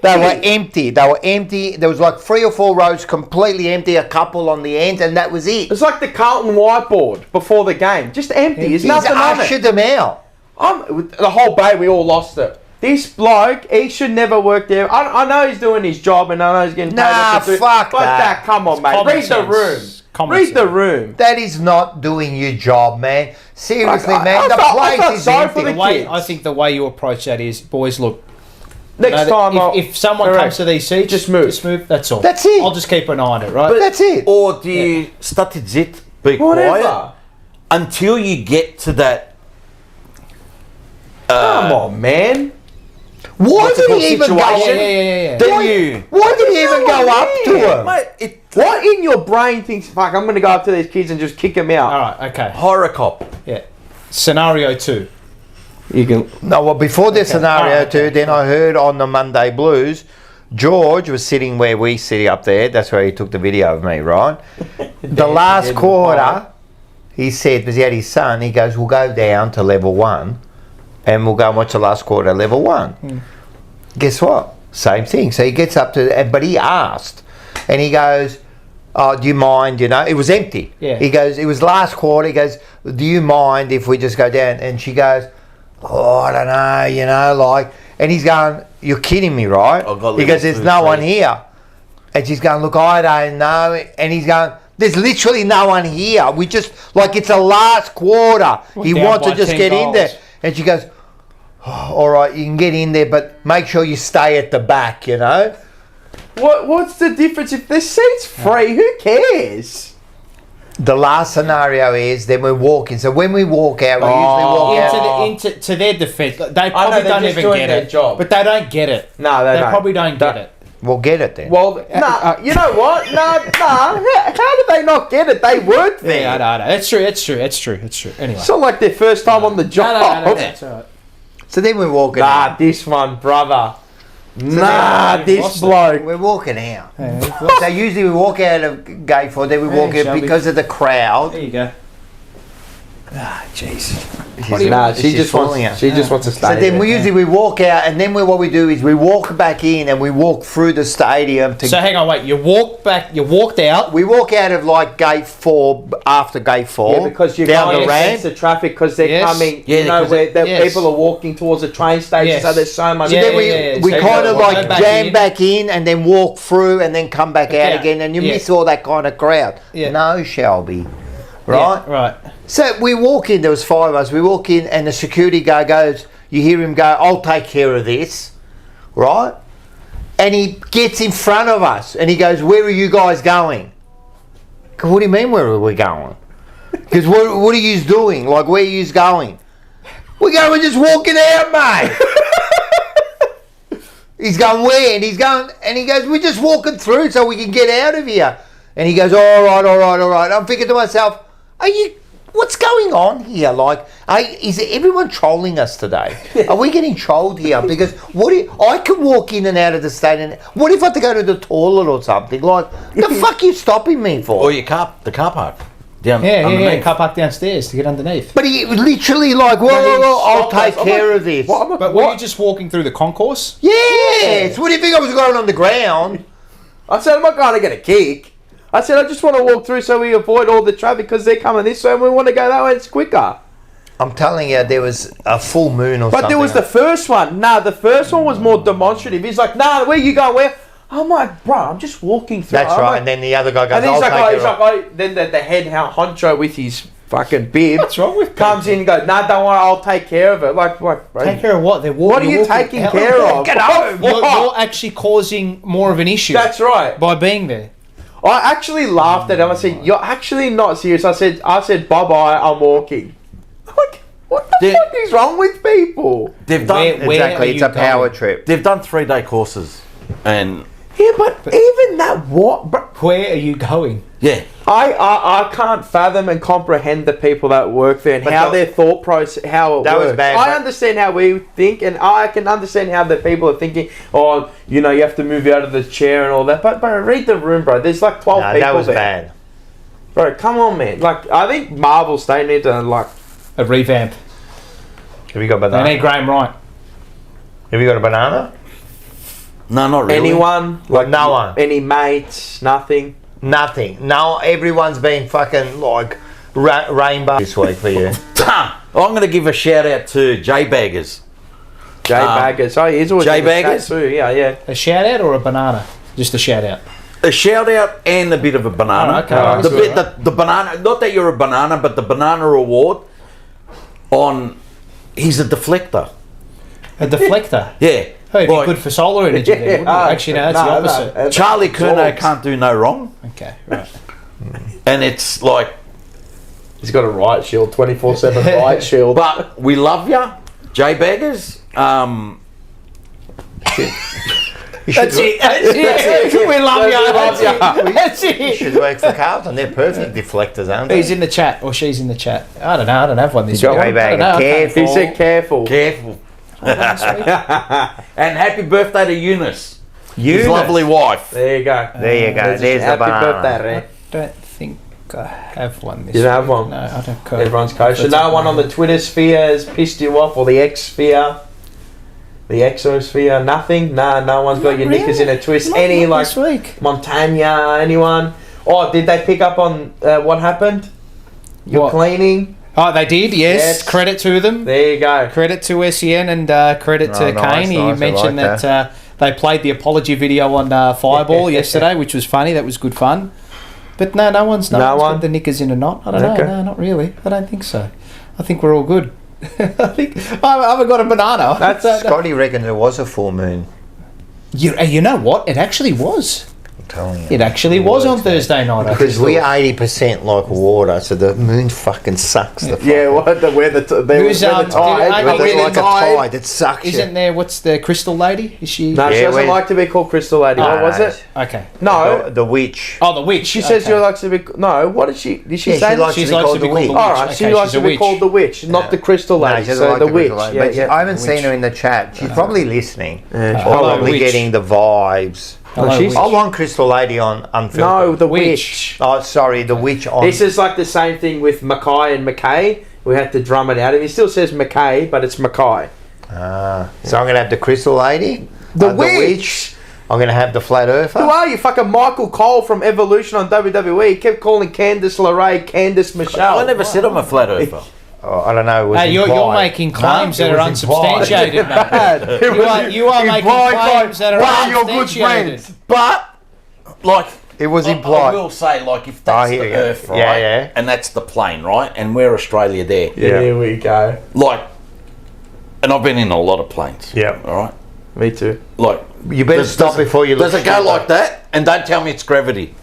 they were empty. There was like 3 or 4 rows completely empty, a couple on the end, and that was it. It's like the Carlton whiteboard before the game. Just empty. There's nothing on it. He ushered them out. The whole bay, we all lost it. This bloke, he should never work there. I know he's doing his job and I know he's getting paid. Fuck that. Come on, mate. Read the room. Read the room. That is not doing your job, man. Seriously, man. The place is empty. I think the way you approach that is, boys, look. Next time, if someone comes to these seats, just move. That's all. That's it. I'll just keep an eye on it, right? But that's it. Or do you start to sit, be quiet until you get to that? Come on, man. Why did he even go? Yeah. Why did he even go up to him? Mate, what in your brain thinks, fuck, I'm going to go up to these kids and just kick them out? All right, okay. Horror cop. Yeah. Scenario 2. You can. No, well, before the scenario 2, then I heard on the Monday Blues, George was sitting where we sit up there. That's where he took the video of me, right? The last quarter, he said, because he had his son, he goes, we'll go down to level 1 and we'll go and watch the last quarter, level 1. Guess what? Same thing. So he gets up to, but he asked, and he goes, oh, do you mind, it was empty. Yeah. He goes, it was last quarter, he goes, do you mind if we just go down? And she goes, oh, I don't know, and he's going, you're kidding me, right? He goes, there's no one here. And she's going, look, I don't know. And he's going, There's literally no one here. We just, like, it's the last quarter. He wants to just get in there. And she goes, oh, all right, you can get in there, but make sure you stay at the back, you know? What's the difference? If the seat's free, who cares? The last scenario is then we're walking. So when we walk out, we usually walk out. To their defence, they probably don't even get it. Job. But they don't get it. No, they don't. Probably don't get it. We'll get it then. Well, you know what? How did they not get it? They weren't there. Yeah, I know. It's true. Anyway. It's not like their first time on the job. No, that's all right. So then we're walking out. This one, brother. This bloke. We're walking out. So usually we walk out of Gay 4, then we walk out because of the crowd. There you go. Ah, jeez. She just wants to stay. So then we walk out, and then what we do is we walk back in and we walk through the stadium. So hang on, wait. You walked out. We walk out of like Gate 4 after Gate 4. Yeah, because you're down going the ramp. against the traffic because they're coming. Yeah, you know, where people are walking towards the train station. So there's so much. So then we kind of like jam back in and then walk through and then come back out again, and you miss all that kind of crowd. No, Shelby. Right? Yeah, right. So we walk in, there was 5 of us, we walk in and the security guy goes, you hear him go, I'll take care of this, right? And he gets in front of us and he goes, where are you guys going? What do you mean where are we going? Because what are you doing? Like, where are you going? We're just walking out, mate. He's going, where? And he goes, we're just walking through so we can get out of here. And he goes, all right. I'm thinking to myself, what's going on here? Like, is everyone trolling us today? Are we getting trolled here? Because I can walk in and out of the stadium. What if I have to go to the toilet or something? Like, the fuck are you stopping me for? Or the car park. Car park downstairs to get underneath. But he literally like, whoa, I'll take care of this. But were you just walking through the concourse? Yes. What do you think I was going on the ground? I said, I'm not going to get a kick. I said, I just want to walk through so we avoid all the traffic because they're coming this way and we want to go that way. It's quicker. I'm telling you, there was a full moon or something. But there was the first one. The first one was more demonstrative. He's like, where you going? Where? I'm like, bro, I'm just walking through. That's right. And then the other guy goes, and then then the head honcho with his fucking bib. What's wrong with comes in and goes, don't worry, I'll take care of it. Like, what, bro? Take care of what? What are you taking care of? Get home. You're actually causing more of an issue. That's right. By being there. I actually laughed at him. I said, you're actually not serious. I said, bye-bye, I'm walking. Like, what the fuck is wrong with people? They've done... Exactly, it's a power trip. They've done 3-day courses. And... Yeah, but even that, where are you going? Yeah. I can't fathom and comprehend the people that work there and how their thought process, how it works. Was bad, I understand how we think, and I can understand how the people are thinking, you have to move out of the chair and all that. But read the room, bro. There's like 12 people that was there. bad. Bro, come on, man. Like, I think Marvel State need to, like... A revamp. Have you got a banana? They need Graham Wright. Have you got a banana? No, not really. Anyone? Like no one? Any mates? Nothing? Nothing. No, everyone's been fucking like rainbow this week for you. I'm going to give a shout out to J Baggers. J Baggers. Oh, he's always J Baggers too. Yeah. A shout out or a banana? Just a shout out. A shout out and a bit of a banana. Oh, okay. The banana. Not that you're a banana, but the banana award. He's a deflector. A deflector. Yeah. It'd be good for solar energy then, wouldn't it? Actually, no, that's the opposite. Charlie Curnow can't do no wrong. Okay, right. And it's like... He's got a riot shield, 24/7 riot shield. But we love you, J Baggers. That's it. We love you. That's it. You should work for Carlton. They're perfect deflectors, aren't they? He's in the chat, or she's in the chat. I don't know. I don't have one this week. Careful. He said careful. And happy birthday to Eunice. His lovely wife. There you go. There's the banana. Birthday, I don't think I have one this You don't have week. one? No, I don't. Everyone's kosher. No one on the Twitter sphere has pissed you off, or the X sphere, the exosphere. Nothing. No one's got your knickers in a twist. Any like this week? Montagna? Anyone? Oh, did they pick up on what happened? Your cleaning. Oh, they did, yes. Credit to them. There you go. Credit to SEN and credit to Kane. He mentioned that they played the apology video on Fireball yesterday, which was funny. That was good fun. But no one's No one? got the knickers in a knot. I don't know. No, not really. I don't think so. I think we're all good. I think I haven't got a banana. Scotty reckons it was a full moon. You know what? It actually was. I'm telling you. It actually was on Thursday night. Because we're 80% like water, so the moon fucking sucks. Where the tide. It sucks. Isn't there? What's the crystal lady? Is she? No, she doesn't like to be called Crystal Lady. What was it? Okay. No, the witch. Oh, the witch. She says she likes to be. No, what did she? Did she say? She likes to be called the witch. All right, she likes to be called the witch, not the Crystal Lady. No, so the witch. But I haven't seen her in the chat. She's probably listening. Yeah, probably getting the vibes. I want Crystal Lady on Unfiltered. No, the witch. Oh, sorry, the witch on. This is like the same thing with Mackay and McKay. We had to drum it out. He still says McKay, but it's Mackay. So I'm going to have the Crystal Lady. The witch. I'm going to have the Flat Earther. Who are you? Fucking Michael Cole from Evolution on WWE. He kept calling Candice LeRae Candice Michelle. I never said I'm a Flat Earther. Oh, I don't know. Hey, you're making claims that are unsubstantiated, mate. You are making claims that are unsubstantiated. But, like, it was implied. I will say, like, if that's the Earth, right, and that's the plane, right, and we're Australia there. Yeah. Here we go. Like, and I've been in a lot of planes. Yeah. All right. Me too. Like, you better stop before you look. Does it go like that? And don't tell me it's gravity.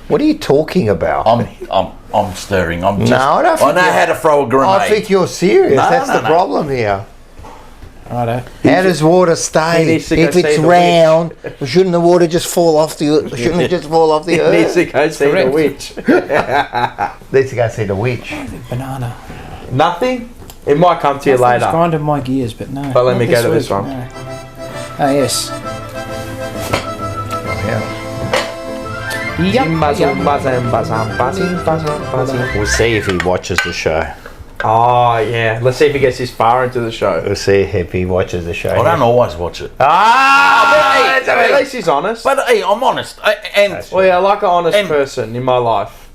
What are you talking about? I'm stirring. I know how to throw a grenade. I think you're serious. That's the problem here. Righto. How does water stay if it's round? Shouldn't the water just fall off the earth? Shouldn't it just fall off the earth? Needs to go see the witch. Needs to go see the witch. Banana. Nothing? It might come to you later. It's grinding my gears, but no. But let me go to this one. No. Oh, yes. We'll see if he watches the show. Oh, yeah. Let's see if he gets this far into the show. We'll see if he watches the show. I don't always watch it. At least he's honest. But hey, I'm honest. I like an honest person in my life.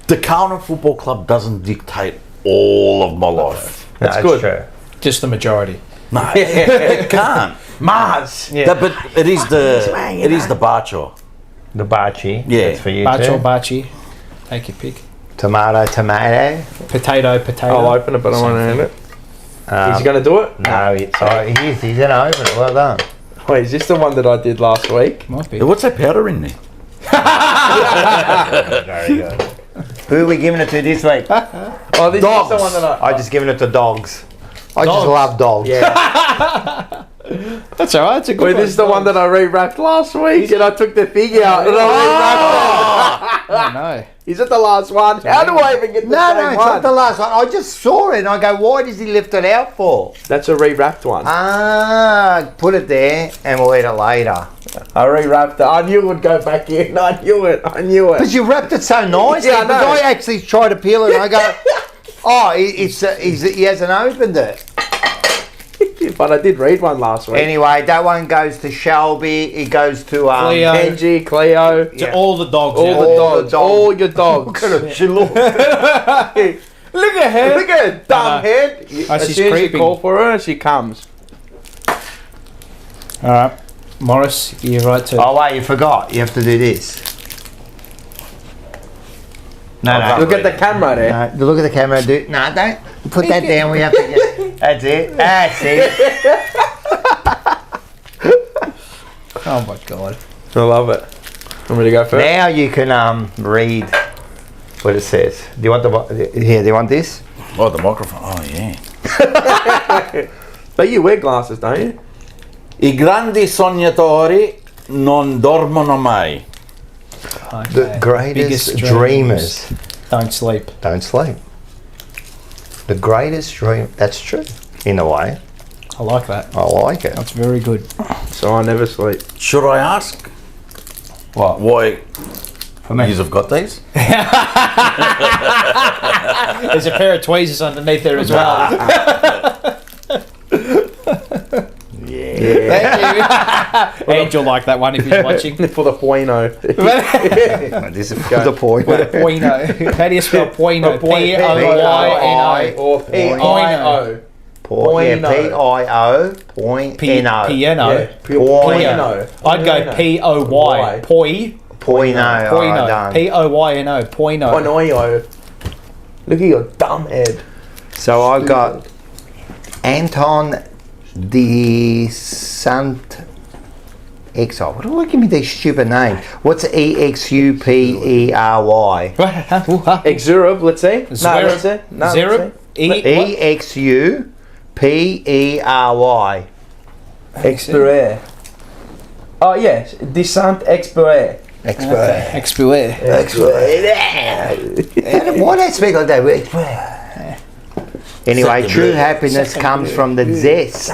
The Carlton Football Club doesn't dictate all of my life. That's good. True. Just the majority. No, it can't. Mars. Yeah. But it is the Barcho. The Bachi. Yeah. That's for you Bachi too. or Bachi. Take your pick. Tomato. Potato. I'll open it, but I won't hand it. Is he going to do it? No, he's going to open it. Well done. Wait, is this the one that I did last week? Might be. What's that powder in there? Very good. Who are we giving it to this week? Oh, this is the one that I just giving it to dogs. I just love dogs. Yeah. That's alright. It's a good one. This is the one that I rewrapped last week, and I took the thing out and I rewrapped it. Oh, no. Is it the last one? How do I even get the same No, it's not the last one. I just saw it and I go, why does he lift it out for? That's a rewrapped one. Put it there and we'll eat it later. I rewrapped it. I knew it would go back in. I knew it. Because you wrapped it so nicely. Yeah, I know. Because I actually tried to peel it and I go, oh, he hasn't opened it. But I did read one last week. Anyway, that one goes to Shelby. It goes to Cleo. Benji, Cleo. To all the dogs. All your dogs. Look at her. She looks. Look at her. Look at her dumb head. As she's soon as you creeping. call for her, she comes. Alright. Morris, you're right too. Oh, wait, you forgot. You have to do this. No. Look at the camera there. No, look at the camera. No, don't. Put that down. We have to get. That's it. That's it. Oh my god. I love it. Want me to go first? Now you can read what it says. Do you want do you want this? Oh, the microphone. Oh, yeah. But you wear glasses, don't you? I grandi sognatori non dormono mai. Okay. The greatest dreamers don't sleep. don't sleep. The greatest dream. That's true. In a way, I like that. I like it. That's very good. So I never sleep. Should I ask What? why For me. you've got these? There's a pair of tweezers underneath there as well. Yeah. And you'll like that one if you're watching. For the poino. This is for the point. Poino. How do you spell poino? P-O-Y-N-O. Or P-I-O. P-I-O. Point N-O. Piano. Poino. I'd go P-O-Y. Poi. Poino. Poino. P-O-Y-N-O. Poino. Poino. Look at your dumb head. So I got Anton de Sant Exile. What do I give me these stupid names? What's EXUPERY? Exurub, let's say. No, let's say. Zerub. EXUPERY. Expirer. Oh yes, descent expire. Expire. Why don't I speak like that? Anyway, true happiness comes from the zest.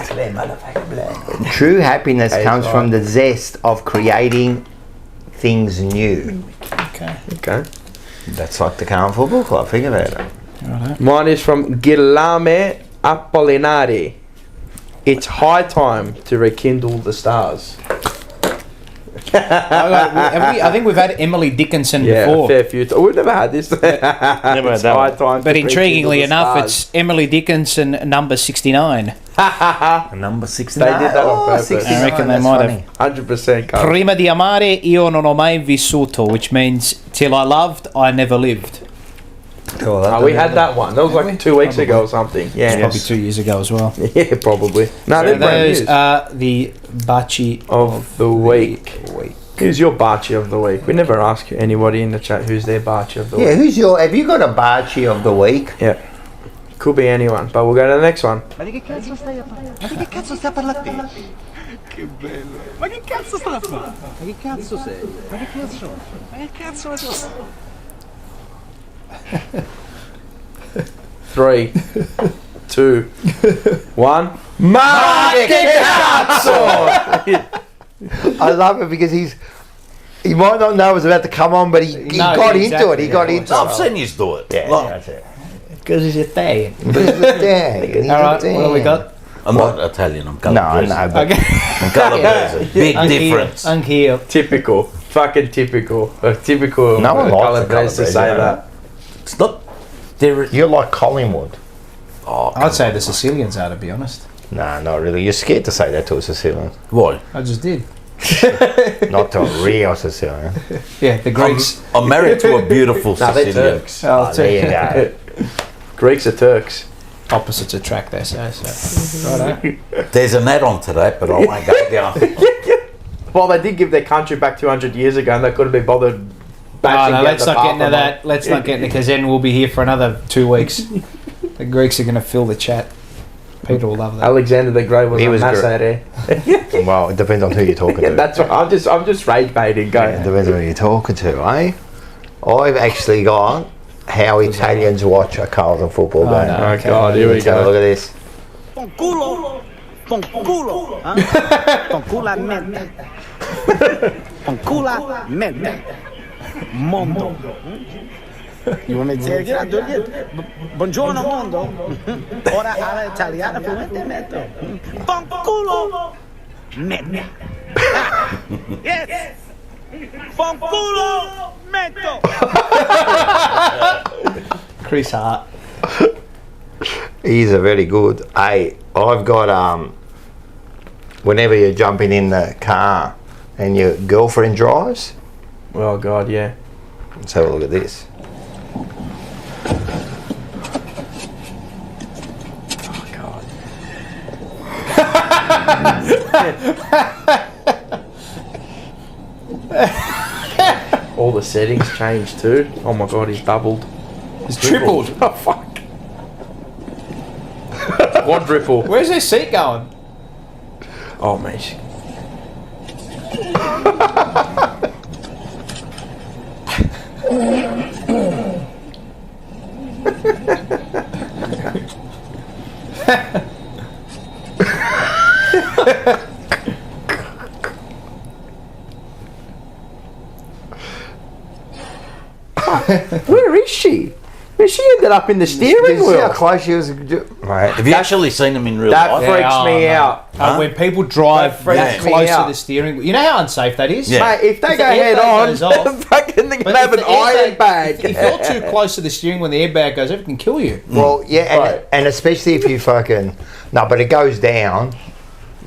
True happiness comes from the zest of creating things new. Okay. That's like the Carlton Football Club. Think about it. Righto. Mine is from Guilherme Apollinari. It's high time to rekindle the stars. I think we've had Emily Dickinson before. A fair few. We've never had this. Never had that one. But intriguingly enough, it's Emily Dickinson, number 69. Number 69. They did that on purpose. 69, I reckon they that's might funny. have. 100%. Prima di amare io non ho mai vissuto, which means till I loved, I never lived. Cool, We had that one. That was like 2 weeks ago or something. Yeah, Probably 2 years ago as well. Yeah, probably. No, So they're brand those new. are the Bachi Of the week. Who's your Bachi of the week? We never ask anybody in the chat who's their Bachi of the Yeah, week. have you got a Bachi of the week? Yeah. Could be anyone, but we'll go to the next one. Ma che cazzo stai a parlare te? Che bello. Ma che cazzo sta a fare? Ma che cazzo sei? Ma che cazzo? Ma che cazzo è questo? 3, 2, 1. Ma che cazzo! I love it because he might not know it was about to come on, but he got into it. He got into it. I've seen you do it. Yeah, Like, that's it. Because he's Italian. But he's Italian. All right, what have we got? I'm not Italian, I'm No, colour no, but I'm colour Big difference. Anch'io. Typical. Fucking typical. Typical. No one likes the Calabrese to Calabrese, say you know. that. It's not. There. you're like Collingwood. Oh, I'd say the Sicilians are, to be honest. No, not really. You're scared to say that to a Sicilian. why? I just did. Not to a real Sicilian. Yeah, the Greeks. I'm married to a beautiful Nah, they're Sicilian. Turks. Oh, there you go. Greeks are Turks. Opposites attract, they say. So. Righto. There's an add-on to that, but I won't go down. Well, they did give their country back 200 years ago and they couldn't be bothered Oh, bashing no, down let's the not get into Parthenon. that. Let's not get into because then we'll be here for another 2 weeks. The Greeks are going to fill the chat. Peter will love that. Alexander the Great was He a was massacre. Well, it depends on who you're talking Yeah, to. that's what I'm just rage baiting. Go. It depends on who you're talking to, eh? I've actually got how Italians watch a Carlton football game. no. Oh God, here we Let's have a go. look at this. Con culo. Con culo. Con culo mente. Con culo mente. Mondo. You want me to say it again? Do it again. Buongiorno mondo. Ora alla italiana fluente metto. Con culo mente. Yes. Con culo metto. Chris Hart. He's a very good. Hey, I've got whenever you're jumping in the car and your girlfriend drives, Oh God, yeah. let's have a look at this. All the settings changed too. Oh my God, he's doubled. He's tripled. Oh fuck. Quadruple. Where's this seat going? Oh mate. Where is she? She ended up in the steering Did you see how wheel. close she was? Right. Have you actually seen them in real That life? freaks me no. out. When people drive That freaks that me close to out. the steering wheel, you know how unsafe that is? Yeah. Mate, if they If go the head airbag on, goes off- fucking they can But have if an the iron airbag- bag. If you're too close to the steering when the airbag goes off, it can kill you. Well, yeah, Right. and especially if you fucking but it goes down.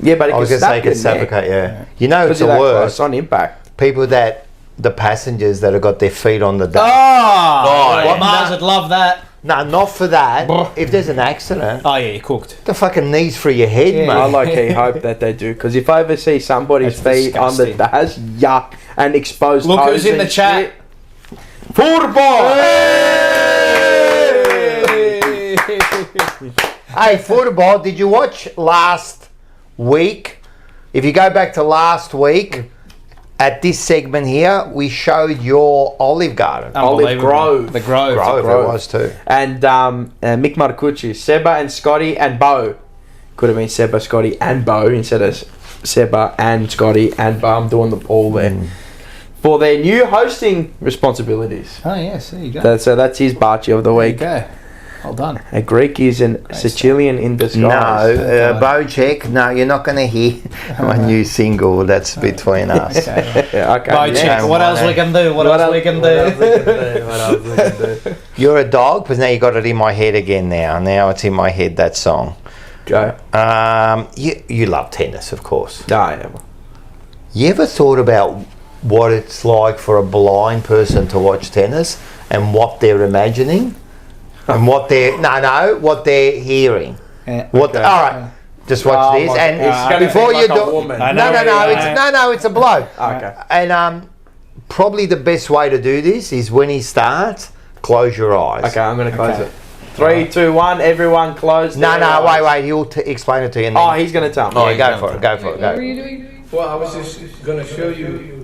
Yeah, but it I was can gonna say it snap can your neck. suffocate. Yeah, you know it's Because the you're that worst. close on impact. People that the passengers that have got their feet on the deck. Oh, Mars would love that. No, not for that. If there's an accident, Oh yeah, you're cooked. the fucking knees through your head, Yeah. mate. I low-key hope that they do, because if I ever see somebody's That's feet on the disgusting. dash, yuck, and exposed Look toes who's in and the chat. shit. Football! Hey, football, did you watch last week? If you go back to last week, at this segment here, we showed your olive garden. Olive Unbelievable. Grove. The Grove. Grove, it was too. And Mick Marcucci, Seba and Scotty and Bo. Could have been Seba, Scotty and Bo instead of Seba and Scotty and Bo. I'm doing the poll there. For their new hosting responsibilities. Oh yes, there you go. That's his Barchi of the week. There you go. Well done. A Greek is an Sicilian in No, disguise. Bojack, no, you're not going to hear my new single that's between us. Yeah, okay. Bye, check. What else we can do? What else we can do? You're a dog, because now you got it in my head again now. Now it's in my head, that song. Go. You love tennis, of course. I am. You ever thought about what it's like for a blind person to watch tennis and what they're imagining? And what they're what they're hearing. Yeah. All right, just watch this. And it's gonna before be you like a do, woman. it's a bloke. Okay. And probably the best way to do this is when he starts, close your eyes. Okay, I'm going to close it. 3, 2, 1, everyone close. No, wait. He'll explain it to you. And then, Oh, he's going to tell me. oh, go for it. Go. What were you doing? Well, I was just going to show you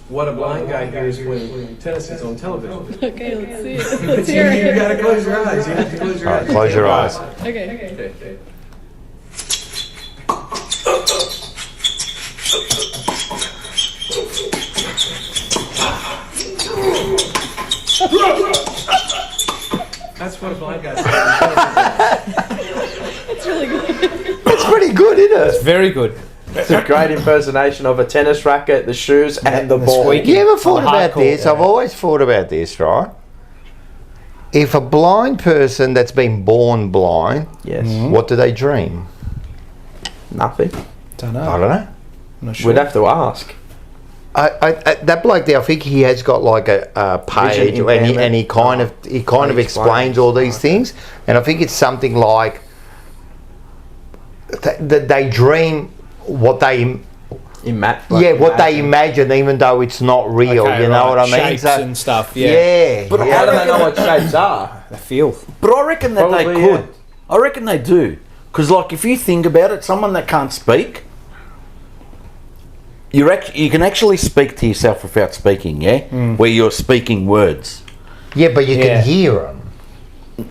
what a blind guy hears when tennis is on television. Okay, let's see it. But Let's hear you it. got to close your eyes. You have to close your All eyes. right, close your eyes. Okay. That's what a blind guy says. That's really good. It's pretty good, isn't it? It's very good. It's a great impersonation of a tennis racket, the shoes, and the ball. squeaky. You ever thought about Hardcore, this? yeah. I've always thought about this, right? If a blind person that's been born blind, Yes. what do they dream? Nothing. Don't I know. don't know. I'm not sure. We'd have to ask. That bloke there, I think he has got like a page, Vision and impairment. he kind of He explains all these things, and I think it's something like that they dream what they what they imagine, even though it's not real. Okay, you know what I mean? Shapes and stuff. Yeah. Yeah. But how do they know what shapes are? The feel. But I reckon that they Probably, could. yeah. I reckon they do. Because, like, if you think about it, someone that can't speak, you can actually speak to yourself without speaking, yeah? Where you're speaking words. Yeah, but you Yeah. can hear them.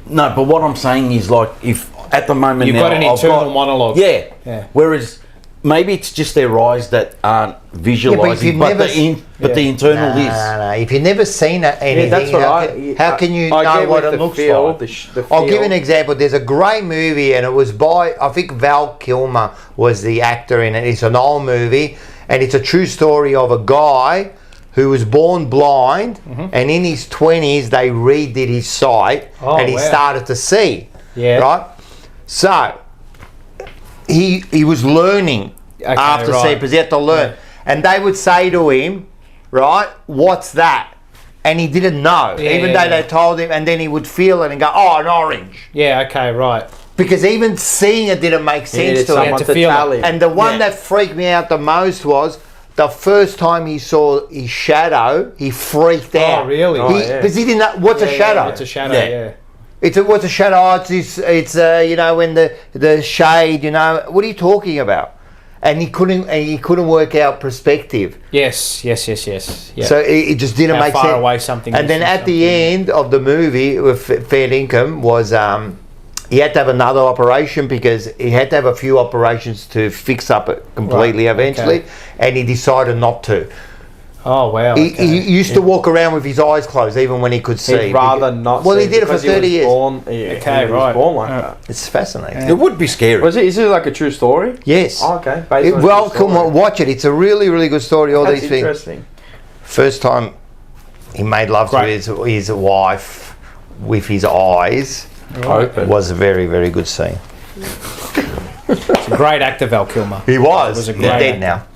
No, but what I'm saying is, like, if at the moment You've now, got an I've internal monologue. Yeah. Yeah. Whereas maybe it's just their eyes that aren't visualising, you've but, never the internal is. No. If you've never seen anything, that's what how can you I know get what with it the looks feel, like? the I'll give you an feel. example. There's a great movie, and it was by, I think Val Kilmer was the actor in it. It's an old movie, and it's a true story of a guy who was born blind, and in his 20s they redid his sight, and he wow. started to see. Yeah. Right. So he was learning after right. seeing, because he had to learn, and they would say to him, right, what's that? And he didn't know, even though they told him, and then he would feel it and go, oh, an orange. Yeah. Okay. Right. Because even seeing it didn't make sense to him. someone to feel tell it. him. And the one that freaked me out the most was the first time he saw his shadow, he freaked out. Oh, really? Because he didn't know what's a shadow. It's a shadow. Yeah. What's a shadow? Oh, it's you know, when the shade. You know, what are you talking about? And he couldn't work out perspective. Yes. Yeah. So it just didn't How make far sense. away something And is then from at the something. end of the movie with Fair Income was he had to have another operation because he had to have a few operations to fix up it completely eventually, okay. and he decided not to. Oh wow. He used to walk around with his eyes closed even when he could see. He'd rather not. Well, see he did it for because 30 years. Okay, he right. was born like that. It's fascinating. It would be scary. Is it like a true story? Yes. Oh, okay. Based on a Well, true come story. on, watch it. It's a really, really good story. All That's these things. interesting. First time he made love to his wife with his eyes Open. was a very, very good scene. It's a great actor, Val Kilmer. He was. a He's great dead actor. now.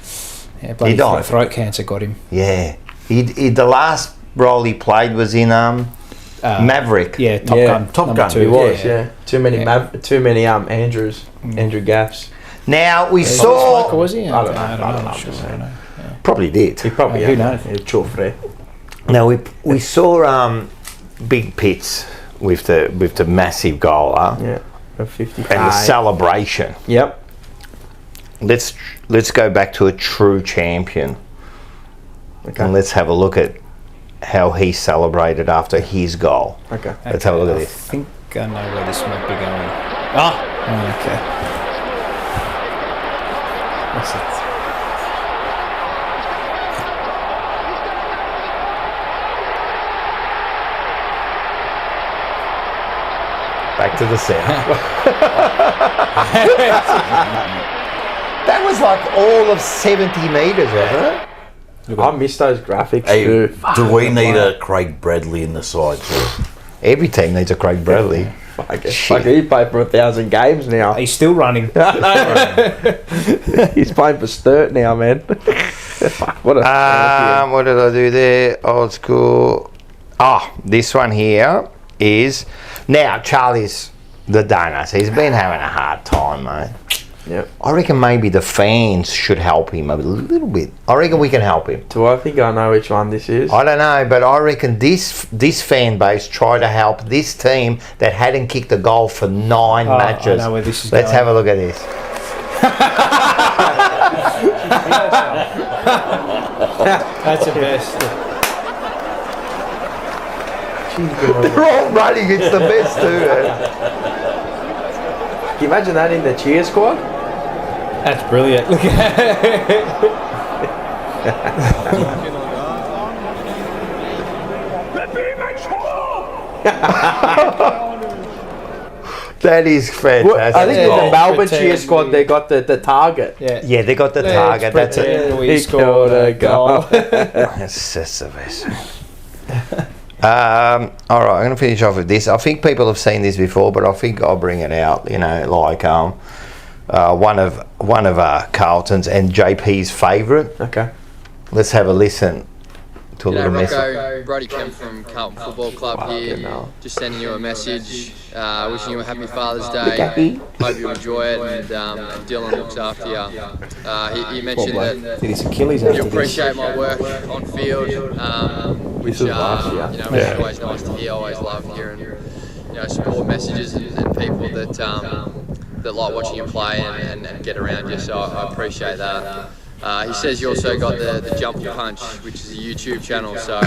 Yeah, bloody He died. throat cancer got him. Yeah. The last role he played was in Maverick. Yeah, Top Gun. He was, yeah. Too many Andrews, Andrew Gaffs. Now we saw. Smoker, was he? I don't know. I'm not sure. Probably did. He probably Who knows? Now we saw Big Pitts with the massive goal, yeah, of 50 and the celebration. Yep. Let's go back to a true champion, and let's have a look at how he celebrated after his goal. Okay. Let's have a look at this. I think I know where this might be going. Okay. What's it? Back to the south. That was like all of 70 metres, wasn't it? I missed those graphics Hey, too. do we need a Craig Bradley in the side too? Every team needs a Craig Bradley. Fuck, he played for 1,000 games now. He's still running. He's playing for Sturt now, man. Fuck, what a what did I do there? Old school. This one here is now Charlie's the donor. So he's been having a hard time, mate. Yep. I reckon maybe the fans should help him a little bit. I reckon we can help him. Do I think I know which one this is? I don't know, but I reckon this fan base try to help this team that hadn't kicked a goal for 9 matches. I know where this is Let's going. have a look at this. That's the best. They're all running. It's the best too, man. Can you imagine that in the cheer squad? That's brilliant. Look at That is fantastic. I think in the Melbourne cheer squad they got the target. Yeah, they got the target. That's it. We scored a goal. That's just the best. All right, I'm going to finish off with this. I think people have seen this before, but I think I'll bring it out. You know, like one of Carlton's and JP's favourite. Okay. Let's have a listen to a little message. Rocco, Brody Kemp from Carlton Football Club here. Just sending you a message, wishing you a happy Father's Day. Hope you enjoy it, and Dylan looks after you. He mentioned that Did his Achilles after you this? appreciate my work on field. Which last year. you know, it's always nice to hear. Always love hearing, support messages and people that like watching you play and get around you. So I appreciate that. He says you also got the Jumper Punch, which is a YouTube channel, so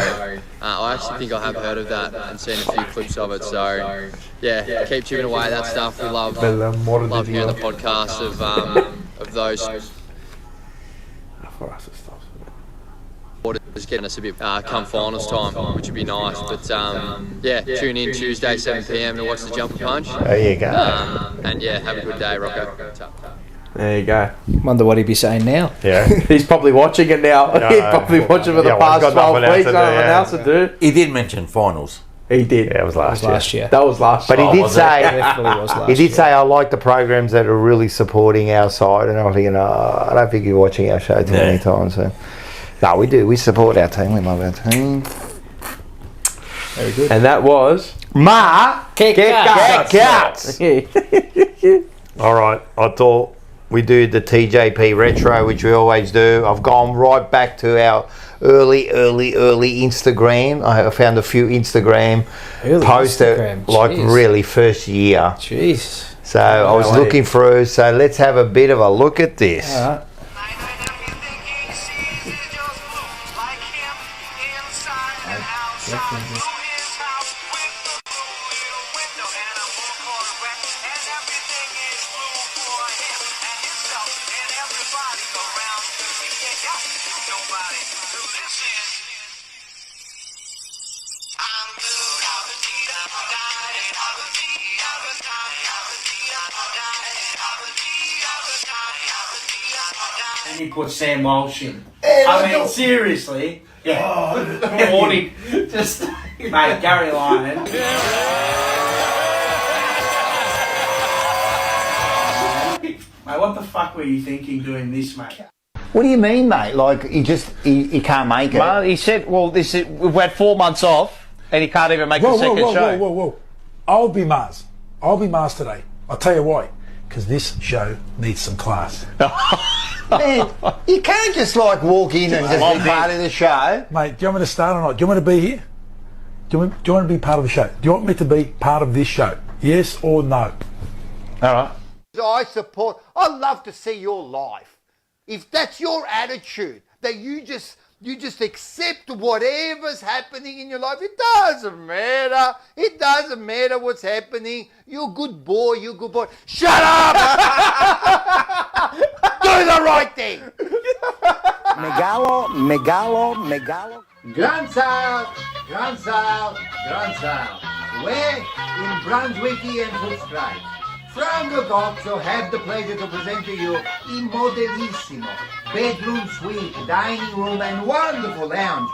I actually think I have heard of that and seen a few clips of it, so yeah, keep chipping away at that stuff. We love hearing the podcast of those supporters getting us a bit come finals time, which would be nice, but yeah, tune in Tuesday 7 p.m. to watch the Jumper Punch. There you go. And yeah, have a good day, Rocco. There you go. Wonder what he'd be saying now. Yeah. He's probably watching it now. He's probably watching for the past 12 weeks. Nothing else to do. He did mention finals. He did. Yeah, it was last year. That was last year. But he did say, Definitely was last he did year. say, I like the programs that are really supporting our side, and I'm thinking, I don't think you're watching our show too many times. So. No, we do. We support our team. We love our team. Very good. And that was Kickouts. All right, I thought we do the TJP retro, which we always do. I've gone right back to our early Instagram. I found a few Instagram posts that, like, really first year. Jeez. So I was looking through. So let's have a bit of a look at this. All right. And he put Sam Walsh in. I mean, seriously. Yeah. Good morning. Just, mate, Gary Lyon. Mate, what the fuck were you thinking doing this, mate? What do you mean, mate? Like, he can't make it? Well, he said, well, we've had 4 months off, and he can't even make the second show. Whoa. I'll be Mars. I'll be Mars today. I'll tell you why. Because this show needs some class. Man, you can't just like walk in and just be part of the show. Mate, do you want me to start or not? Do you want me to be here? Do you want to be part of the show? Do you want me to be part of this show? Yes or no? All right. I love to see your life. If that's your attitude, that you just accept whatever's happening in your life, it doesn't matter. It doesn't matter what's happening. You're a good boy. Shut up! Do the right thing. Megalo. Grand Sal. We're in Brunswick and Footscray. Franco Gozzo have the pleasure to present to you Il Modellissimo, bedroom suite, dining room and wonderful lounge.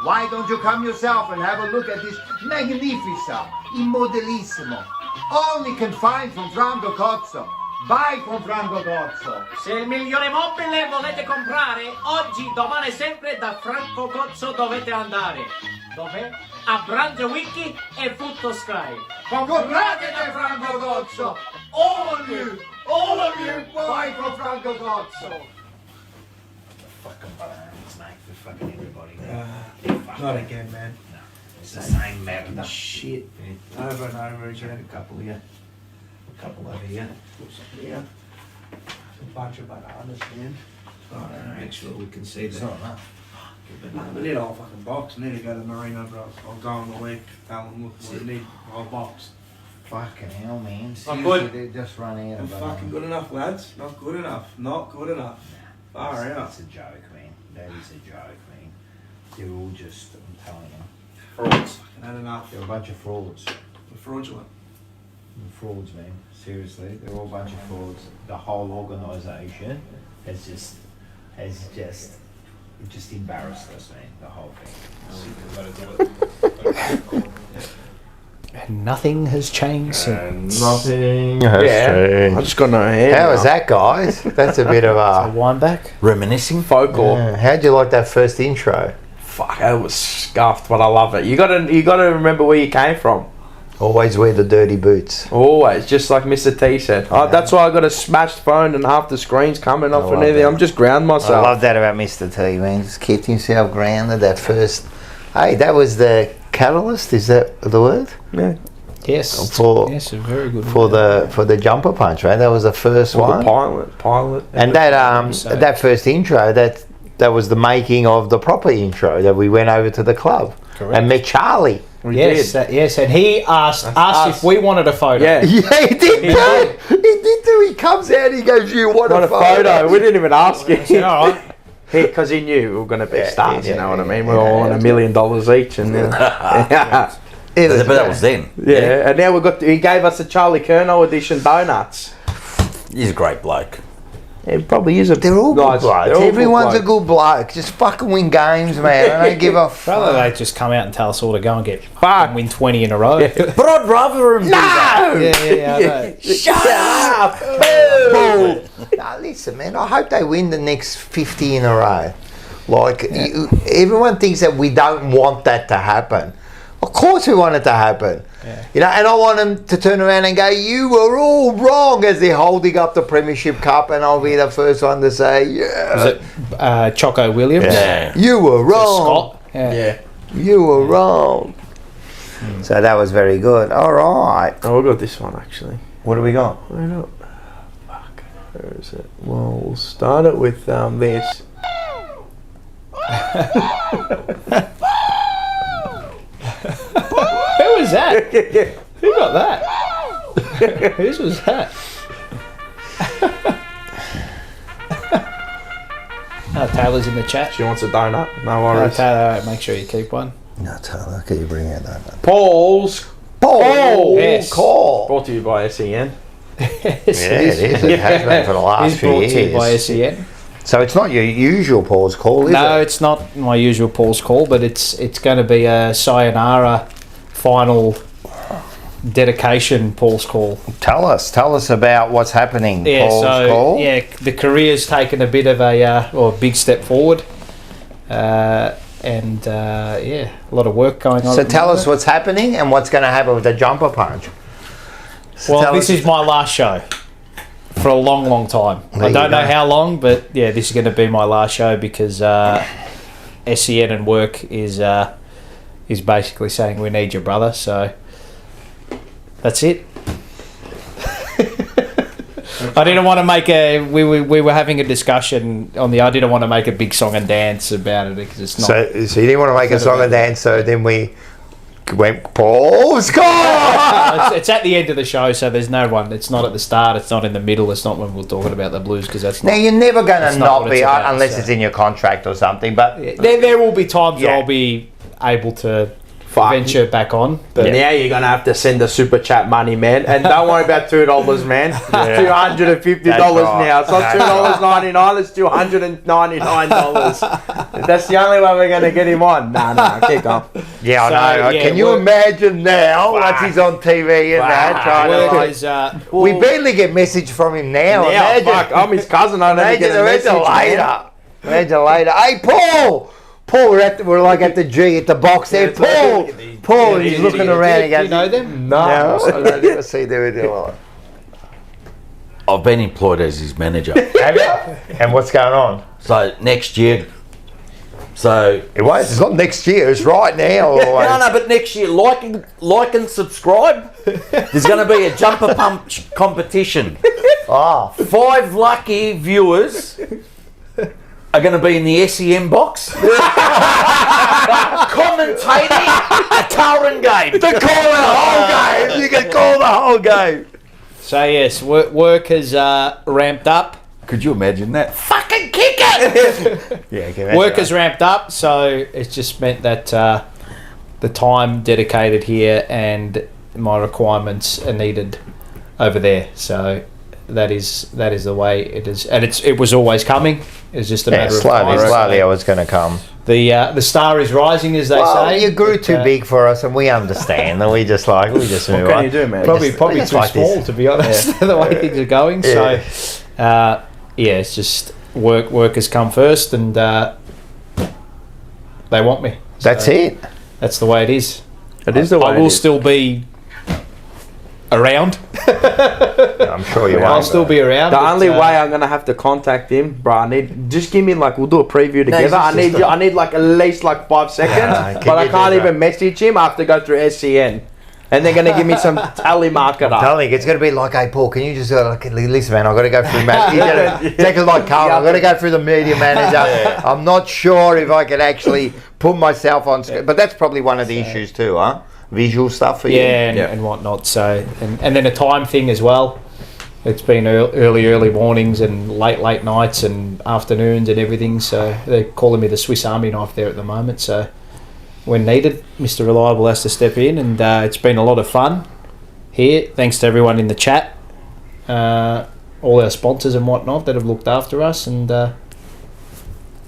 Why don't you come yourself and have a look at this magnifica Il Modellissimo, only can find from Franco Gozzo. Vai con Franco Gozzo. Se il migliore mobile volete comprare, oggi, domani e sempre da Franco Gozzo dovete andare. Dove? A Brunswick e Footscray. Comprate da Franco Gozzo. All of you, buy from Franco Gozzo. Fucking bananas, mate, for fucking everybody. Not again, man. No, it's the same matter. Shit, man. Over and over again. A couple here. A couple over here. Yeah. A bunch of bananas, man. Make sure we can see that. Not enough. We need a whole fucking box. I need to go to the marina, bro. I'll go on the week. Tell them, look, we need a whole box. Fucking hell, man. Not good. They just run out of fucking good enough, lads. Not good enough. Far out. It's a joke, man. That is a joke, man. They're all just, I'm telling you. Frauds. Fucking had enough. They're a bunch of frauds. The fraudulent. Frauds, man. Seriously, they're all a bunch of frauds. The whole organisation has just embarrassed us, man. The whole thing. And nothing has changed since. Nothing has changed. I just got no hair. How was that, guys? That's a bit of a wind back. Reminiscing. Folklore. Yeah. How'd you like that first intro? Fuck, it was scuffed, but I love it. You gotta remember where you came from. Always wear the dirty boots. Always, just like Mr. T said. Oh, that's why I got a smashed phone and half the screen's coming off and everything. I'm just ground myself. I love that about Mr. T, man. Just kept himself grounded. That first, hey, that was the catalyst. Is that the word? Yeah. Yes. Yes, a very good for the jumper punch, right? That was the first one. The pilot. And that first intro, that was the making of the proper intro that we went over to the club. Correct. And met Charlie. Yes, and he asked us if we wanted a photo. Yeah, he did too. He did too. He comes out, he goes, "You want a photo?" We didn't even ask him. All right. Because he knew we were going to be stars. You know what I mean? We're all on $1 million each, and then But that was then. Yeah, and now he gave us a Charlie Curnow edition donuts. He's a great bloke. It probably is They're all good blokes. Everyone's a good bloke. Just fucking win games, man. I don't give a fuck. Rather they just come out and tell us all to go and get fucked and win 20 in a row. But I'd rather him do that. Yeah, I know. Shut up! Now listen, man. I hope they win the next 50 in a row. Like everyone thinks that we don't want that to happen. Of course we want it to happen. Yeah. You know, and I want them to turn around and go, "You were all wrong," as they're holding up the Premiership Cup, and I'll be the first one to say, "Yeah." Was it Choco Williams? Yeah. You were wrong. Scott? Yeah. You were wrong. So that was very good. All right. Oh, we got this one actually. What do we got? Wait up. Fuck. Where is it? Well, we'll start it with this. Who was that? Who got that? Whose was that? Taylor's in the chat. She wants a donut. No worries. Taylor, make sure you keep one. No, Taylor, can you bring out that? Paul's Yes. Call. Brought to you by SEN. Yes, it is. It has been for the last few years. Brought to you by SEN. So it's not your usual Paul's call, is it? No, it's not my usual Paul's call, but it's going to be a sayonara final dedication, Paul's call. Tell us about what's happening. Yeah, Paul's call. Yeah, the career's taken a bit of a big step forward, a lot of work going on. So tell us what's happening and what's going to happen with the jumper punch. So this is my last show for a long, long time. I don't know how long, but yeah, this is going to be my last show because SEN and work is basically saying we need your brother. So that's it. I didn't want to make we were having a discussion on I didn't want to make a big song and dance about it because it's not. So you didn't want to make a song and dance, so then we went, Paul's gone! It's at the end of the show, so there's no one. It's not at the start, it's not in the middle, it's not when we're talking about the blues because that's not. Now you're never going to not be, about, unless it's in your contract or something, but... Yeah, there will be times where I'll be able to venture back on. But now you're going to have to send the super chat money, man. And don't worry about $2, man. It's $250 now. It's not $2.99, it's $299. That's the only way we're going to get him on. No, keep going. Yeah, I know. Can you imagine now once he's on TV and that? We barely get message from him now. Imagine. Fuck, I'm his cousin. I don't get a message Imagine later. Hey, Paul! Paul, we're like at the G, at the box there. Paul, he's looking around. Do you know them? No, I don't ever see them. I've been employed as his manager. Have you? And what's going on? So next year. So it's not next year. It's right now. No, but next year, like and subscribe. There's going to be a jumper punch competition. 5 lucky viewers are going to be in the SEM box commentating a Carlton game. You can call the whole game. You can call the whole game. So yes, work has ramped up. Could you imagine that? Fucking kick it! Yeah, work has ramped up, so it's just meant that the time dedicated here and my requirements are needed over there. So that is the way it is, and it was always coming. It's just a matter of time. Slowly, I was going to come. The star is rising, as they say. You grew too big for us, and we understand. And we just move on. What can you do, man? Probably too small, to be honest. The way things are going. Yeah. So, it's just work has come first, and they want me. So that's it. That's the way it is. It is the way. I will still be around. I'm sure you will. I'll still be around. The only way I'm gonna have to contact him, bro, just give me we'll do a preview together. I need like at least 5 seconds, but I can't even message him. I have to go through SCN. And they're going to give me some tally marker up. Telling it's going to be like, hey, Paul, can you just listen, man, I've got to go through exactly like Carl, I've got to go through the media manager. I'm not sure if I can actually put myself on screen. But that's probably one of the issues too, huh? Visual stuff for you. And whatnot. So, and then a time thing as well. It's been early mornings and late nights and afternoons and everything. So they're calling me the Swiss Army knife there at the moment. So when needed, Mr. Reliable has to step in, and it's been a lot of fun here. Thanks to everyone in the chat, all our sponsors and whatnot that have looked after us, and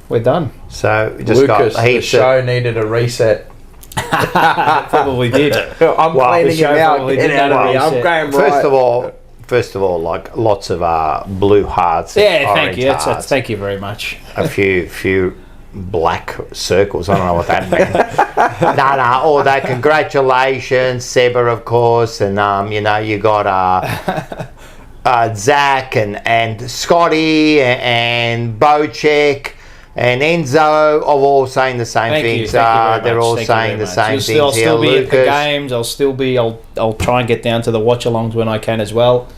we're done. So we just Lucas, got heaps. The show needed a reset. Probably did. I'm cleaning him out. Get out of here. I'm going right. First of all, like lots of blue hearts. Yeah, thank you. Thank you very much. A few black circles. I don't know what that means. All that. Congratulations, Seba, of course, and you got Zach and Scotty and Bocek and Enzo are all saying the same things. They're all saying the same things. I'll still be at the games. I'll try and get down to the watch-alongs when I can as well,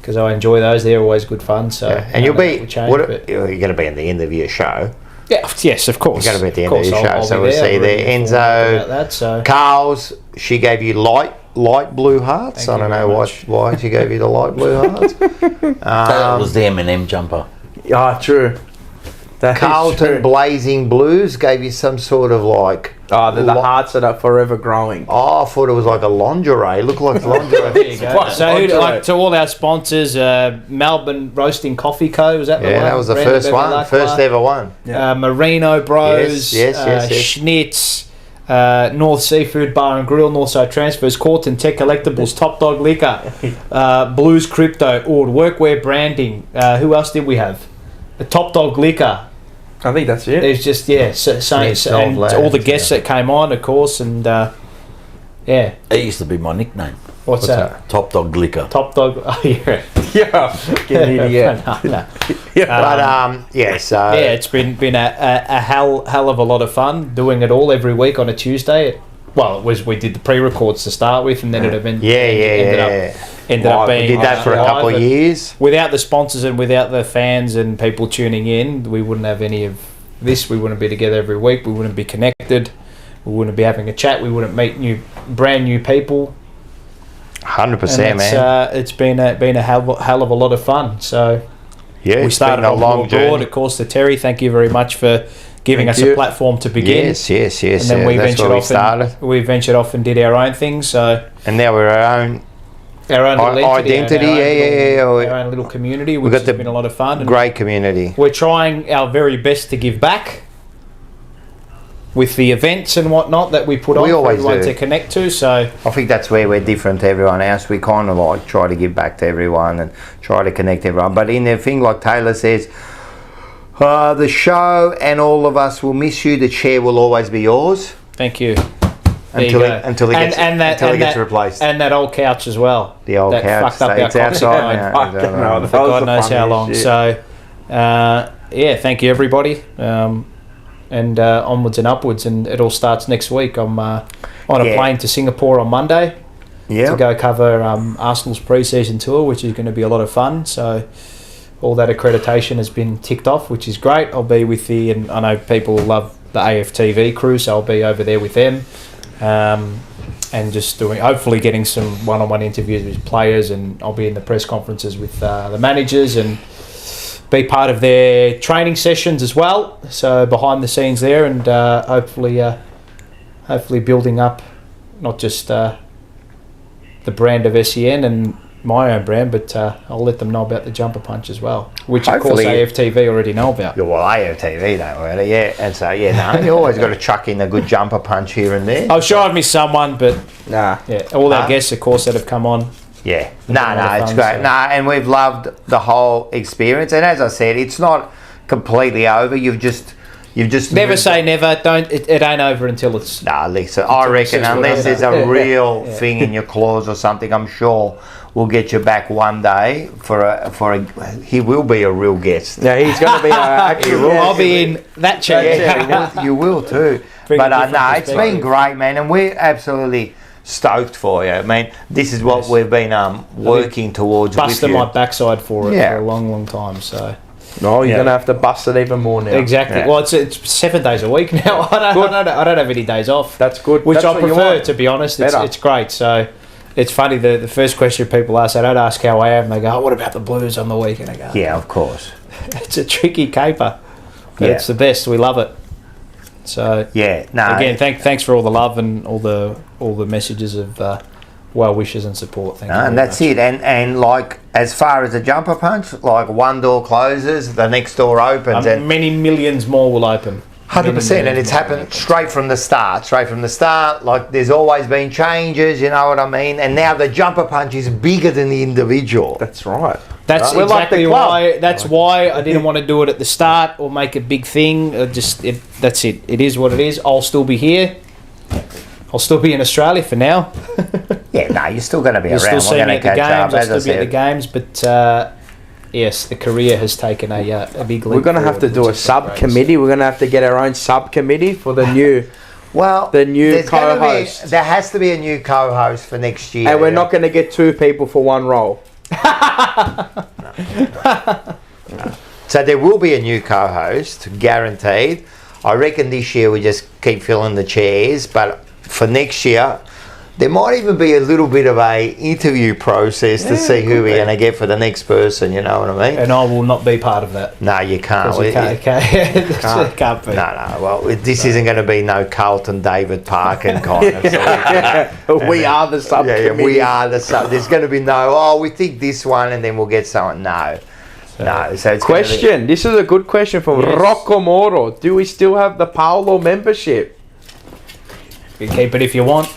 because I enjoy those. They're always good fun. So and you're going to be in the end of your show. Yeah, yes, of course. You're going to be at the end of your show, so we'll see there. Enzo, Carl's, she gave you light blue hearts. I don't know why she gave you the light blue hearts. That was the M&M jumper. Yeah, true. Carlton Blazing Blues gave you some sort of the hearts that are forever growing. I thought it was like a lingerie. Looked like lingerie. There you go. So to all our sponsors, Melbourne Roasting Coffee Co. Was that the one? Yeah, that was the first one. First ever one. Marino Bros. Yes. Schnitz. North Seafood Bar and Grill, Northside Transfers, Carlton Tech Collectibles, Top Dog Liquor, Blues Crypto, Ord, Workwear Branding. Who else did we have? Top Dog Liquor. I think that's it. There's just and all the guests that came on, of course, and yeah. It used to be my nickname. What's that? Top Dog Liquor. Top Dog. Oh yeah. Yeah. Yeah. No. But so it's been a hell of a lot of fun doing it all every week on a Tuesday. We did the pre-records to start with, and then it ended up being. We did that for a couple of years. Without the sponsors and without the fans and people tuning in, we wouldn't have any of this. We wouldn't be together every week. We wouldn't be connected. We wouldn't be having a chat. We wouldn't meet brand new people. 100%, man. It's been a hell of a lot of fun. So yeah, we started a long journey. Of course, to Terry, thank you very much for giving us a platform to begin. Yes. And then we ventured off and did our own thing. So and now we're our own identity, our own little community, which has been a lot of fun. And great community. We're trying our very best to give back with the events and whatnot that we put on for everyone to connect to. So I think that's where we're different to everyone else. We kind of like try to give back to everyone and try to connect everyone. But in the thing, like Taylor says, the show and all of us will miss you. The chair will always be yours. Thank you. Until it gets replaced. And that old couch as well. The old couch. It's outside now. For God knows how long. Shit. So, thank you everybody. And onwards and upwards, and it all starts next week. I'm on a plane to Singapore on Monday to go cover Arsenal's pre-season tour, which is going to be a lot of fun. So all that accreditation has been ticked off, which is great. I'll be with and I know people love the AFTV crew, so I'll be over there with them, and just hopefully getting some one-on-one interviews with players, and I'll be in the press conferences with the managers and be part of their training sessions as well, so behind the scenes there, and hopefully building up not just the brand of SEN and my own brand, but I'll let them know about the Jumper Punch as well, which hopefully, of course AFTV already know about. Yeah, well, AFTV don't really, and so you always got to chuck in a good Jumper Punch here and there. I'm sure I've missed someone, but all our guests, of course, that have come on. Yeah, it's great. And we've loved the whole experience. And as I said, it's not completely over. You've just never say never. Don't it ain't over until it's. Nah, Lisa. I reckon unless there's a real thing in your clause or something, I'm sure we'll get you back one day for a. He will be a real guest. Yeah, he's going to be actually. I'll be in that chair. Yeah, you will too. But it's been great, man, and we're absolutely stoked for you. I mean, this is what we've been working towards. Busting my backside for it for a long time. So. No, you're going to have to bust it even more now. Exactly. Yeah. Well, it's 7 days a week now. I don't have any days off. That's good. Which I prefer, to be honest. It's great. So it's funny, the first question people ask, I don't ask how I am. They go, what about the Blues on the weekend? I go, yeah, of course. It's a tricky caper. But it's the best. We love it. So again, thanks for all the love and all the messages of well wishes and support. Thank you. And that's it. And like as far as the Jumper Punch, like one door closes, the next door opens, and many millions more will open. 100%, and it's happened straight from the start. Like there's always been changes, you know what I mean? And now the Jumper Punch is bigger than the individual. That's right. That's exactly why. That's why I didn't want to do it at the start or make a big thing. That's it. It is what it is. I'll still be here. I'll still be in Australia for now. You're still going to be You'll around. Still see me at the games. I'll still be at the games, but yes, the career has taken a big leap. We're going to have to do a subcommittee. We're going to have to get our own subcommittee for the new. The new co-host. There has to be a new co-host for next year. And we're not going to get two people for one role. No. So there will be a new co-host, guaranteed. I reckon this year we just keep filling the chairs, but for next year there might even be a little bit of a interview process to see who we're going to get for the next person, you know what I mean? And I will not be part of that. No, you can't. Can't be. No. Well, this isn't going to be no Carlton, David Parkin kind of. We are the subcommittee. Yeah, we are the sub. There's going to be no, we think this one and then we'll get someone. No. So it's question. This is a good question from Rocco Moro. Do we still have the Paolo membership? You can keep it if you want.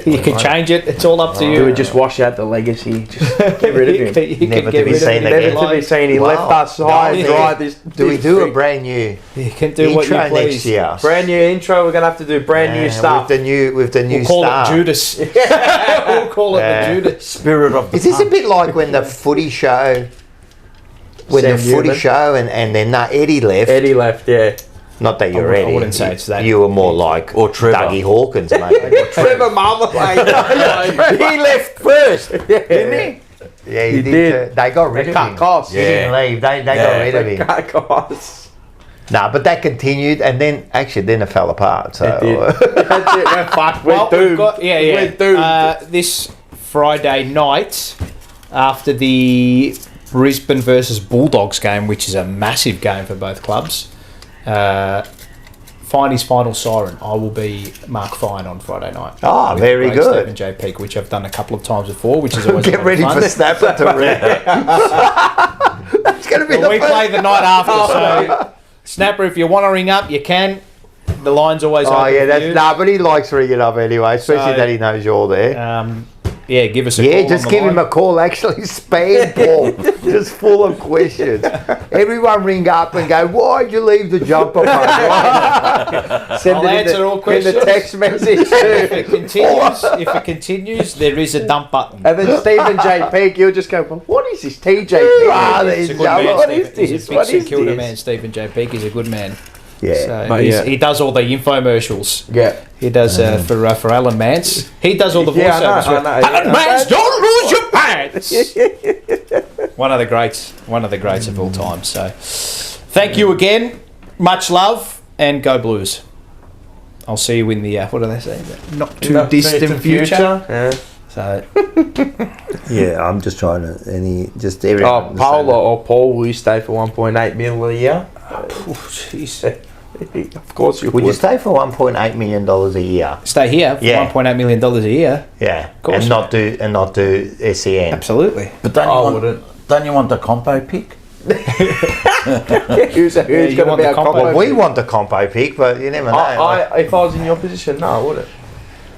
You can change it. It's all up to you. Do we just wash out the legacy? Just get rid of him. You Never can to be seen again. Never to be seen. He left us high and dry. Do we do a brand new You can do what you intro please. next year? Brand new intro. We're gonna have to do brand new stuff. with the new We'll call star. it Judas. We'll call it the Judas. Spirit of the Is this a punch. bit like when the footy show, and then Eddie left? Eddie left, yeah. Not that you're I Eddie. wouldn't say it's that. You were more like Or Trevor. Dougie Hawkins, mate. Trevor Marmalade. He left first, didn't he? Yeah, He he did. did. They got rid of cut him. costs. He didn't leave. They got rid of him. Cut costs. Nah, but that continued, and then it fell apart. So It did. That's it. We're fucked. We're Well, doomed. we've got, We're doomed. this Friday night, after the Brisbane versus Bulldogs game, which is a massive game for both clubs, Finey's final siren. I will be Mark Fine on Friday night. Oh, with very great good. Stephen J. Peak, which I've done a couple of times before, which is always a Get lot of ready fun. for Snapper to read. That's going to be Well, the we first. play the night after, so Snapper, if you want to ring up, you can. The line's always open. Oh yeah, for you. but he likes ringing up anyway, especially So, that he knows you're there. Yeah, give us a call. Yeah, just on the give him line. a call. Actually, spam Paul, just full of questions. Everyone ring up and go, "Why'd you leave the jumper punch?" Send I'll it answer all in questions. the text message If too. it continues, there is a dump button. And then Stephen J. Peak, he'll just go, well, what is this TJ? He's a good man, What is Stephen. He's this? a big What is security this? man, Stephen J. Peak. He's a good man. Yeah, So he does all the infomercials. Yeah. He does for Alan Mance. He does all the Yeah, voiceovers. I know. Alan Mance, don't lose your pants. One of the greats of all time. So, thank you again. Much love and go Blues. I'll see you in the what do they say? Not too distant future. Yeah. So yeah. I'm just trying to every. Oh, Paul, will you stay for 1.8 mil a year? Jeez. Of course you Would you stay for $1.8 million a year? Stay here for Yeah. $1.8 million a year. Yeah, course. and not do SEN. Absolutely. But don't you want the compo pick? Who's going to be a compo? Well, we want the compo pick, but you never know. If I was in your position, no, I wouldn't.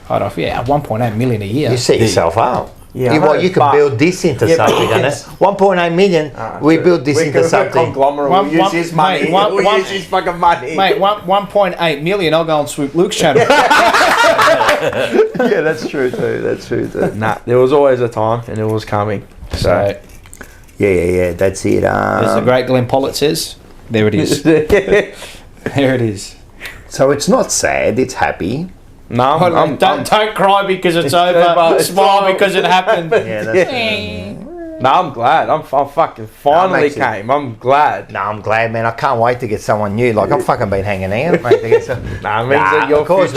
I'd off, yeah, $1.8 million a year. You set yourself up. Yeah, you can build this into something, and 1.8 million. We build this into something. Conglomerate. We'll use his money. We'll use his fucking money. Mate, 1.8 million. I'll go on Swoop Luke's channel. Yeah, that's true too. Nah, there was always a time, and it was coming. So yeah. That's it. as the great Glenn Pollitt says, there it is. There it is. So it's not sad. It's happy. No, don't cry because it's over. Smile because it happened. Yeah, that's No, I'm glad. I'm fucking finally came. I'm glad. No, I'm glad, man. I can't wait to get someone new. Like I've fucking been hanging out, mate. To get some. Of course,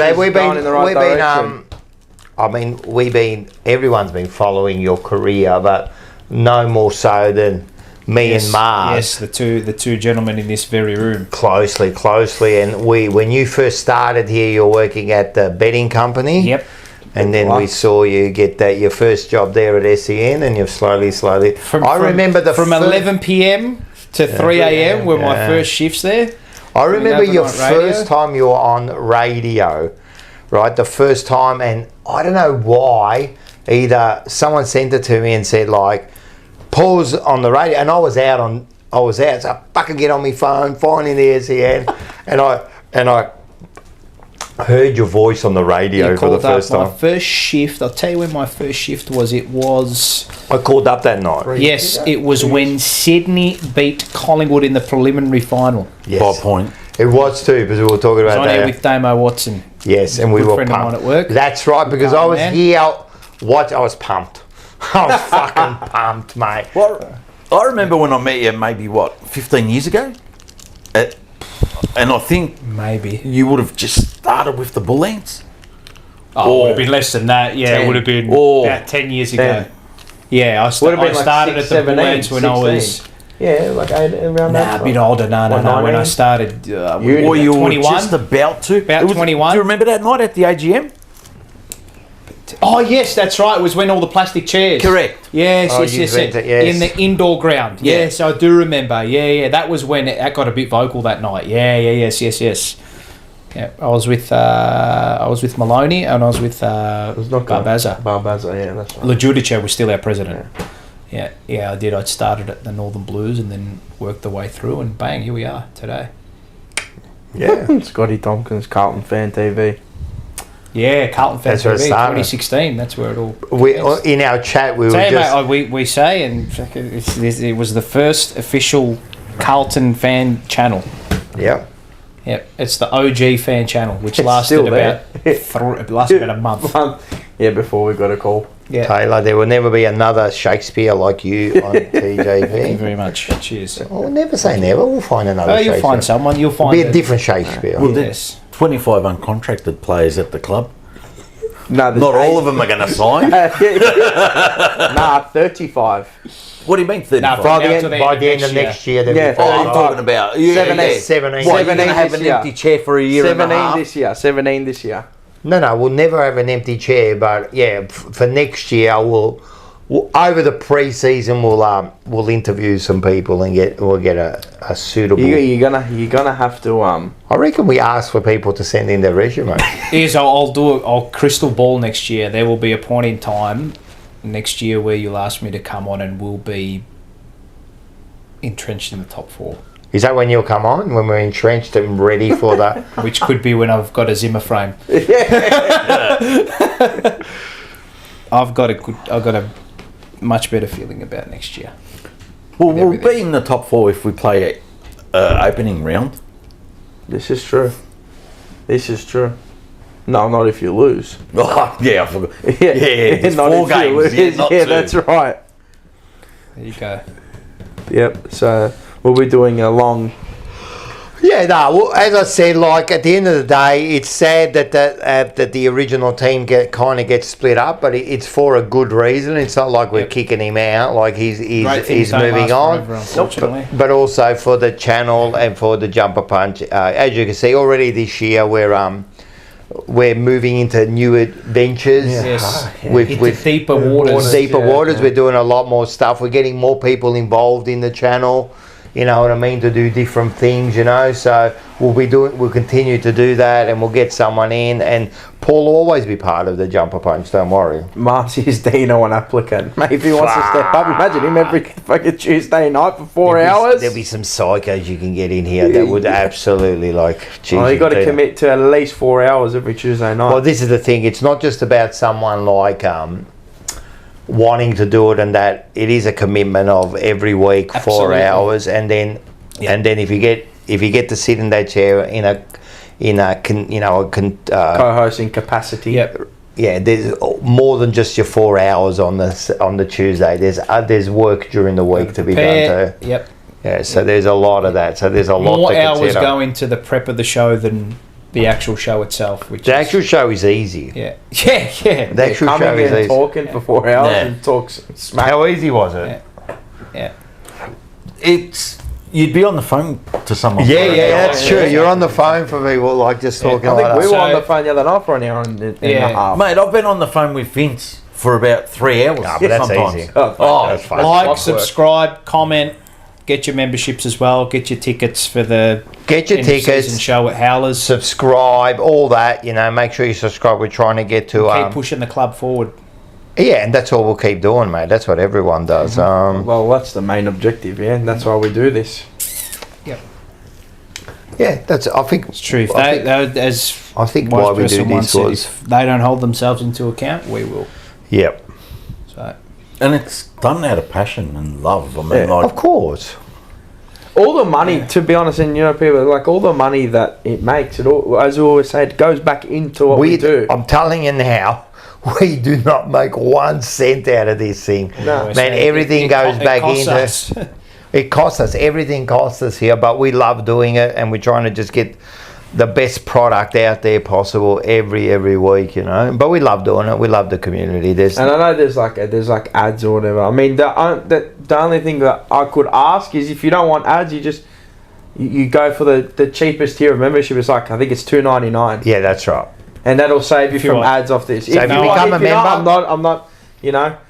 we've been everyone's been following your career, but no more so than me and Mars. Yes, the two gentlemen in this very room. Closely, and when you first started here, you're working at the betting company. Yep. And then we saw you get your first job there at SEN, and you've slowly. Remember from 11 p.m. to 3 a.m. were my first shifts there. I remember your radio. first time you were on radio, right? The first time, and I don't know why. Either someone sent it to me and said like, "Pause on the radio," and I was out, so I fucking get on my phone, finding the SEN, and I heard your voice on the radio for the first time. My first shift, I'll tell you when my first shift was. It was... I called up that night. Yes, it was when Sydney beat Collingwood in the preliminary final. Yes. By point. It was too, because we were talking about I was on that. here with Damo Watson. Yes, and we Good were friend of pumped. mine at work. That's right, because I was man. here. I was pumped. I was fucking pumped, mate. Well, I remember when I met you, maybe 15 years ago, and I think maybe you would have just started with the Bull Ants. Oh, it would have been less than that. Yeah, 10. It would have been about 10 years ago. 10. Yeah, I started 6, at the Bull Ants when 16. I was... Yeah, like around that. A bit older. No. When I started, were you 21? Just about to? About 21. Do you remember that night at the AGM? Oh yes, that's right. It was when all the plastic chairs. Correct. Yes. Yes. In the indoor ground. Yeah. Yes, I do remember. Yeah. That was when it got a bit vocal that night. Yeah. Yes. Yeah, I was with Maloney and I was with Barbaza. Yeah, that's right. Lajudice was still our president. Yeah, I did. I started at the Northern Blues and then worked the way through, and bang, here we are today. Yeah, Scotty Tompkins, Carlton Fan TV. Yeah, Carlton Fan TV, 2016. That's where it all. In our chat, we we say, and it was the first official Carlton fan channel. Yep. Yep, it's the OG fan channel, which lasted about a month. Yeah, before we got a call. Yeah. Taylor, there will never be another Shakespeare like you on TJP. Thank you very much. Cheers. We'll never say never. We'll find another Shakespeare. You'll find someone. You'll find be a different Shakespeare. Well, there's 25 uncontracted players at the club. No, not all of them are going to sign. 35. What do you mean 35? By the end of next year. I'm talking about 17. What, you're going to have an empty chair for a year and a half? 17 this year. No, we'll never have an empty chair. But yeah, for next year, we'll over the pre-season we'll interview some people and we'll get a suitable. You're gonna have to. I reckon we ask for people to send in their resume. I'll crystal ball next year. There will be a point in time next year where you'll ask me to come on and we'll be entrenched in the top 4. Is that when you'll come on? When we're entrenched and ready for that? Which could be when I've got a Zimmer frame. I've got a much better feeling about next year. Well, we'll be in the top 4 if we play opening round. This is true. No, not if you lose. Oh, yeah, I forgot. Yeah, it's not 4 games. Yeah, that's right. There you go. Yep. So we'll be doing a long. Yeah, no. Well, as I said, like at the end of the day, it's sad that the original team gets split up, but it's for a good reason. It's not like we're kicking him out. Like he's moving on. Unfortunately. But also for the channel and for the Jumper Punch. As you can see, already this year we're moving into new adventures. Yes. With deeper waters. We're doing a lot more stuff. We're getting more people involved in the channel. You know what I mean, to do different things, you know. So we'll continue to do that, and we'll get someone in. And Paul will always be part of the Jumper Punch. Don't worry. Marcy's Dino an applicant. Maybe if he wants to step up, imagine him every fucking Tuesday night for 4 hours. There'll be some psychos you can get in here that would absolutely you got to commit to at least 4 hours every Tuesday night. Well, this is the thing. It's not just about someone like wanting to do it, and that it is a commitment of every week. Absolutely. 4 hours, and then if you get to sit in that chair in a co-hosting capacity. Yep. Yeah, there's more than just your 4 hours on the Tuesday. There's work during the week to be done too. Yep. Yeah, so there's a lot of that. So there's a lot more to hours consider. go into the prep of the show than the actual show itself. The actual show is easy. Yeah. The actual show is easy. Talking for 4 hours and talks smack. How easy was it? Yeah. You'd be on the phone to someone. Yeah, that's true. You're on the phone for people, just talking like that. I think we were on the phone the other night for an hour and a half. Mate, I've been on the phone with Vince for about 3 hours. But that's sometimes. easy. That's fun. Like, subscribe, comment, get your memberships as well, get your tickets for the tickets show at Howlers. Subscribe, all that. Make sure you subscribe. We're trying to get to keep pushing the club forward. Yeah, and that's all we'll keep doing, mate. That's what everyone does. Well, that's the main objective, yeah. That's why we do this. Yep. Yeah, I think it's true. I think why we do this was if they don't hold themselves into account, we will. Yep. So, and it's done out of passion and love. I mean, of course. All the money, to be honest, and people all the money that it makes, as we always say, it goes back into what we do. I'm telling you now. We do not make 1 cent out of this thing. No. Man, everything goes back into... It costs us. Everything costs us here, but we love doing it, and we're trying to just get the best product out there possible every week, But we love doing it. We love the community. And I know there's like ads or whatever. I mean, the only thing that I could ask is if you don't want ads, you go for the cheapest tier of membership. It's I think it's $2.99. Yeah, that's right. And that'll save you from ads off this. So if you become a member, I'm not,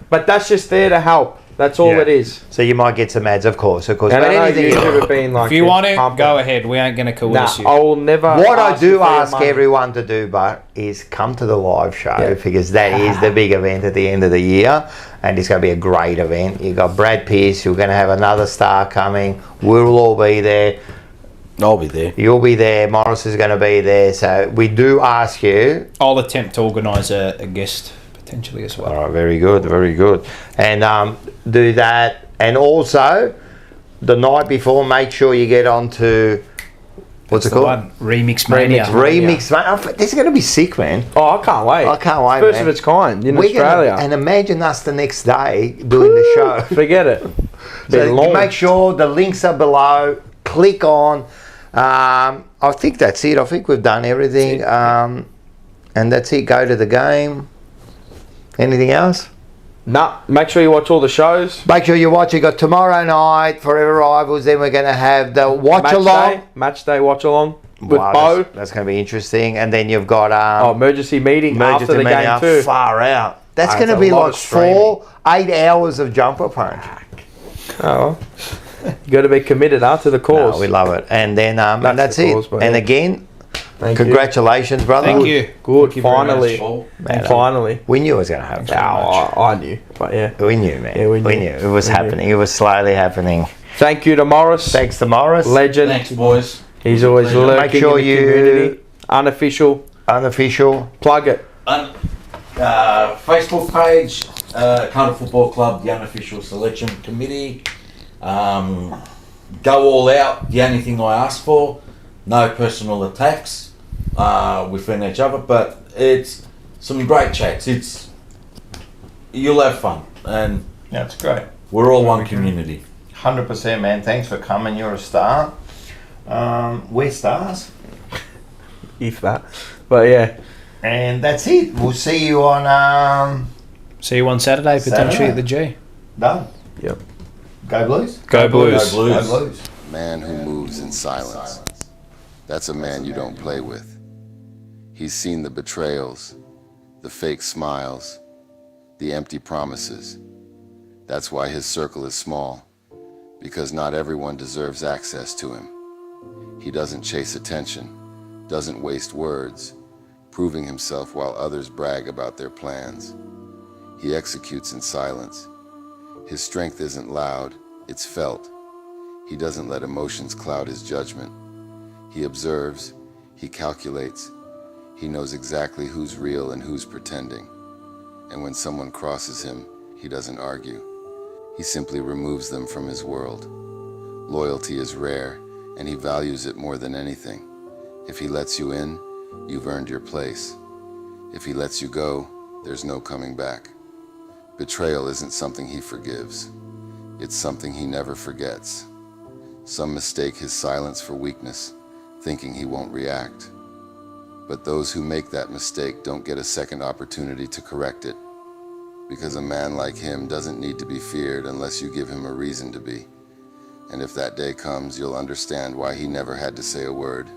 but that's just there to help. That's all it is. So you might get some ads, of course. And I know YouTube have been like, if you want it, go ahead. We ain't going to coerce you. I will never. What I do ask everyone to do, but is come to the live show because that is the big event at the end of the year, and it's going to be a great event. You got Brad Pearce. You're going to have another star coming. We'll all be there. I'll be there. You'll be there. Morris is going to be there. So we do ask you. I'll attempt to organise a guest potentially as well. All right, very good, very good. And do that. And also, the night before, make sure you get onto what's it called? Remix Mania. Remix Mania. This is going to be sick, man. Oh, I can't wait. I can't wait, First of its kind in Australia. And imagine us the next day doing the show. Forget it. So make sure the links are below. Click on. I think that's it. I think we've done everything. And that's it. Go to the game. Anything else? Nah. Make sure you watch all the shows. Make sure you watch. You got tomorrow night Forever Rivals. Then we're going to have the watch along. Match day watch along with Bo. That's going to be interesting. And then you've got emergency meeting after the game too. Far out. That's going to be like 8 hours of jumper punch. Oh. You got to be committed to the cause. No, we love it. And then and that's it. And again, congratulations, brother. Thank you. Good. Thank you finally. Finally. We knew it was going to happen. I knew. But yeah. We knew, man. Yeah, we knew. It was happening. It was slowly happening. Thank you to Morris. Thanks to Morris. Legend. Thanks, boys. He's always lurking Make sure in the community. Unofficial. Plug it. Facebook page, Carlton Football Club, the unofficial selection committee. Go all out. The only thing I ask for, no personal attacks within each other, but it's some great chats. You'll have fun, and that's great. We're all one community. 100%, man. Thanks for coming. You're a star. We're stars, if that. But yeah, and that's it. We'll see you on. See you on Saturday, potentially at the G. Done. Yep. Go Blues. Go Blues. Go Blues. Go Blues. Man who moves in silence. That's a man you don't play with. He's seen the betrayals, the fake smiles, the empty promises. That's why his circle is small, because not everyone deserves access to him. He doesn't chase attention, doesn't waste words, proving himself while others brag about their plans. He executes in silence. His strength isn't loud, it's felt. He doesn't let emotions cloud his judgment. He observes, he calculates, he knows exactly who's real and who's pretending. And when someone crosses him, he doesn't argue. He simply removes them from his world. Loyalty is rare, and he values it more than anything. If he lets you in, you've earned your place. If he lets you go, there's no coming back. Betrayal isn't something he forgives. It's something he never forgets. Some mistake his silence for weakness, thinking he won't react. But those who make that mistake don't get a second opportunity to correct it, because a man like him doesn't need to be feared unless you give him a reason to be. And if that day comes, you'll understand why he never had to say a word.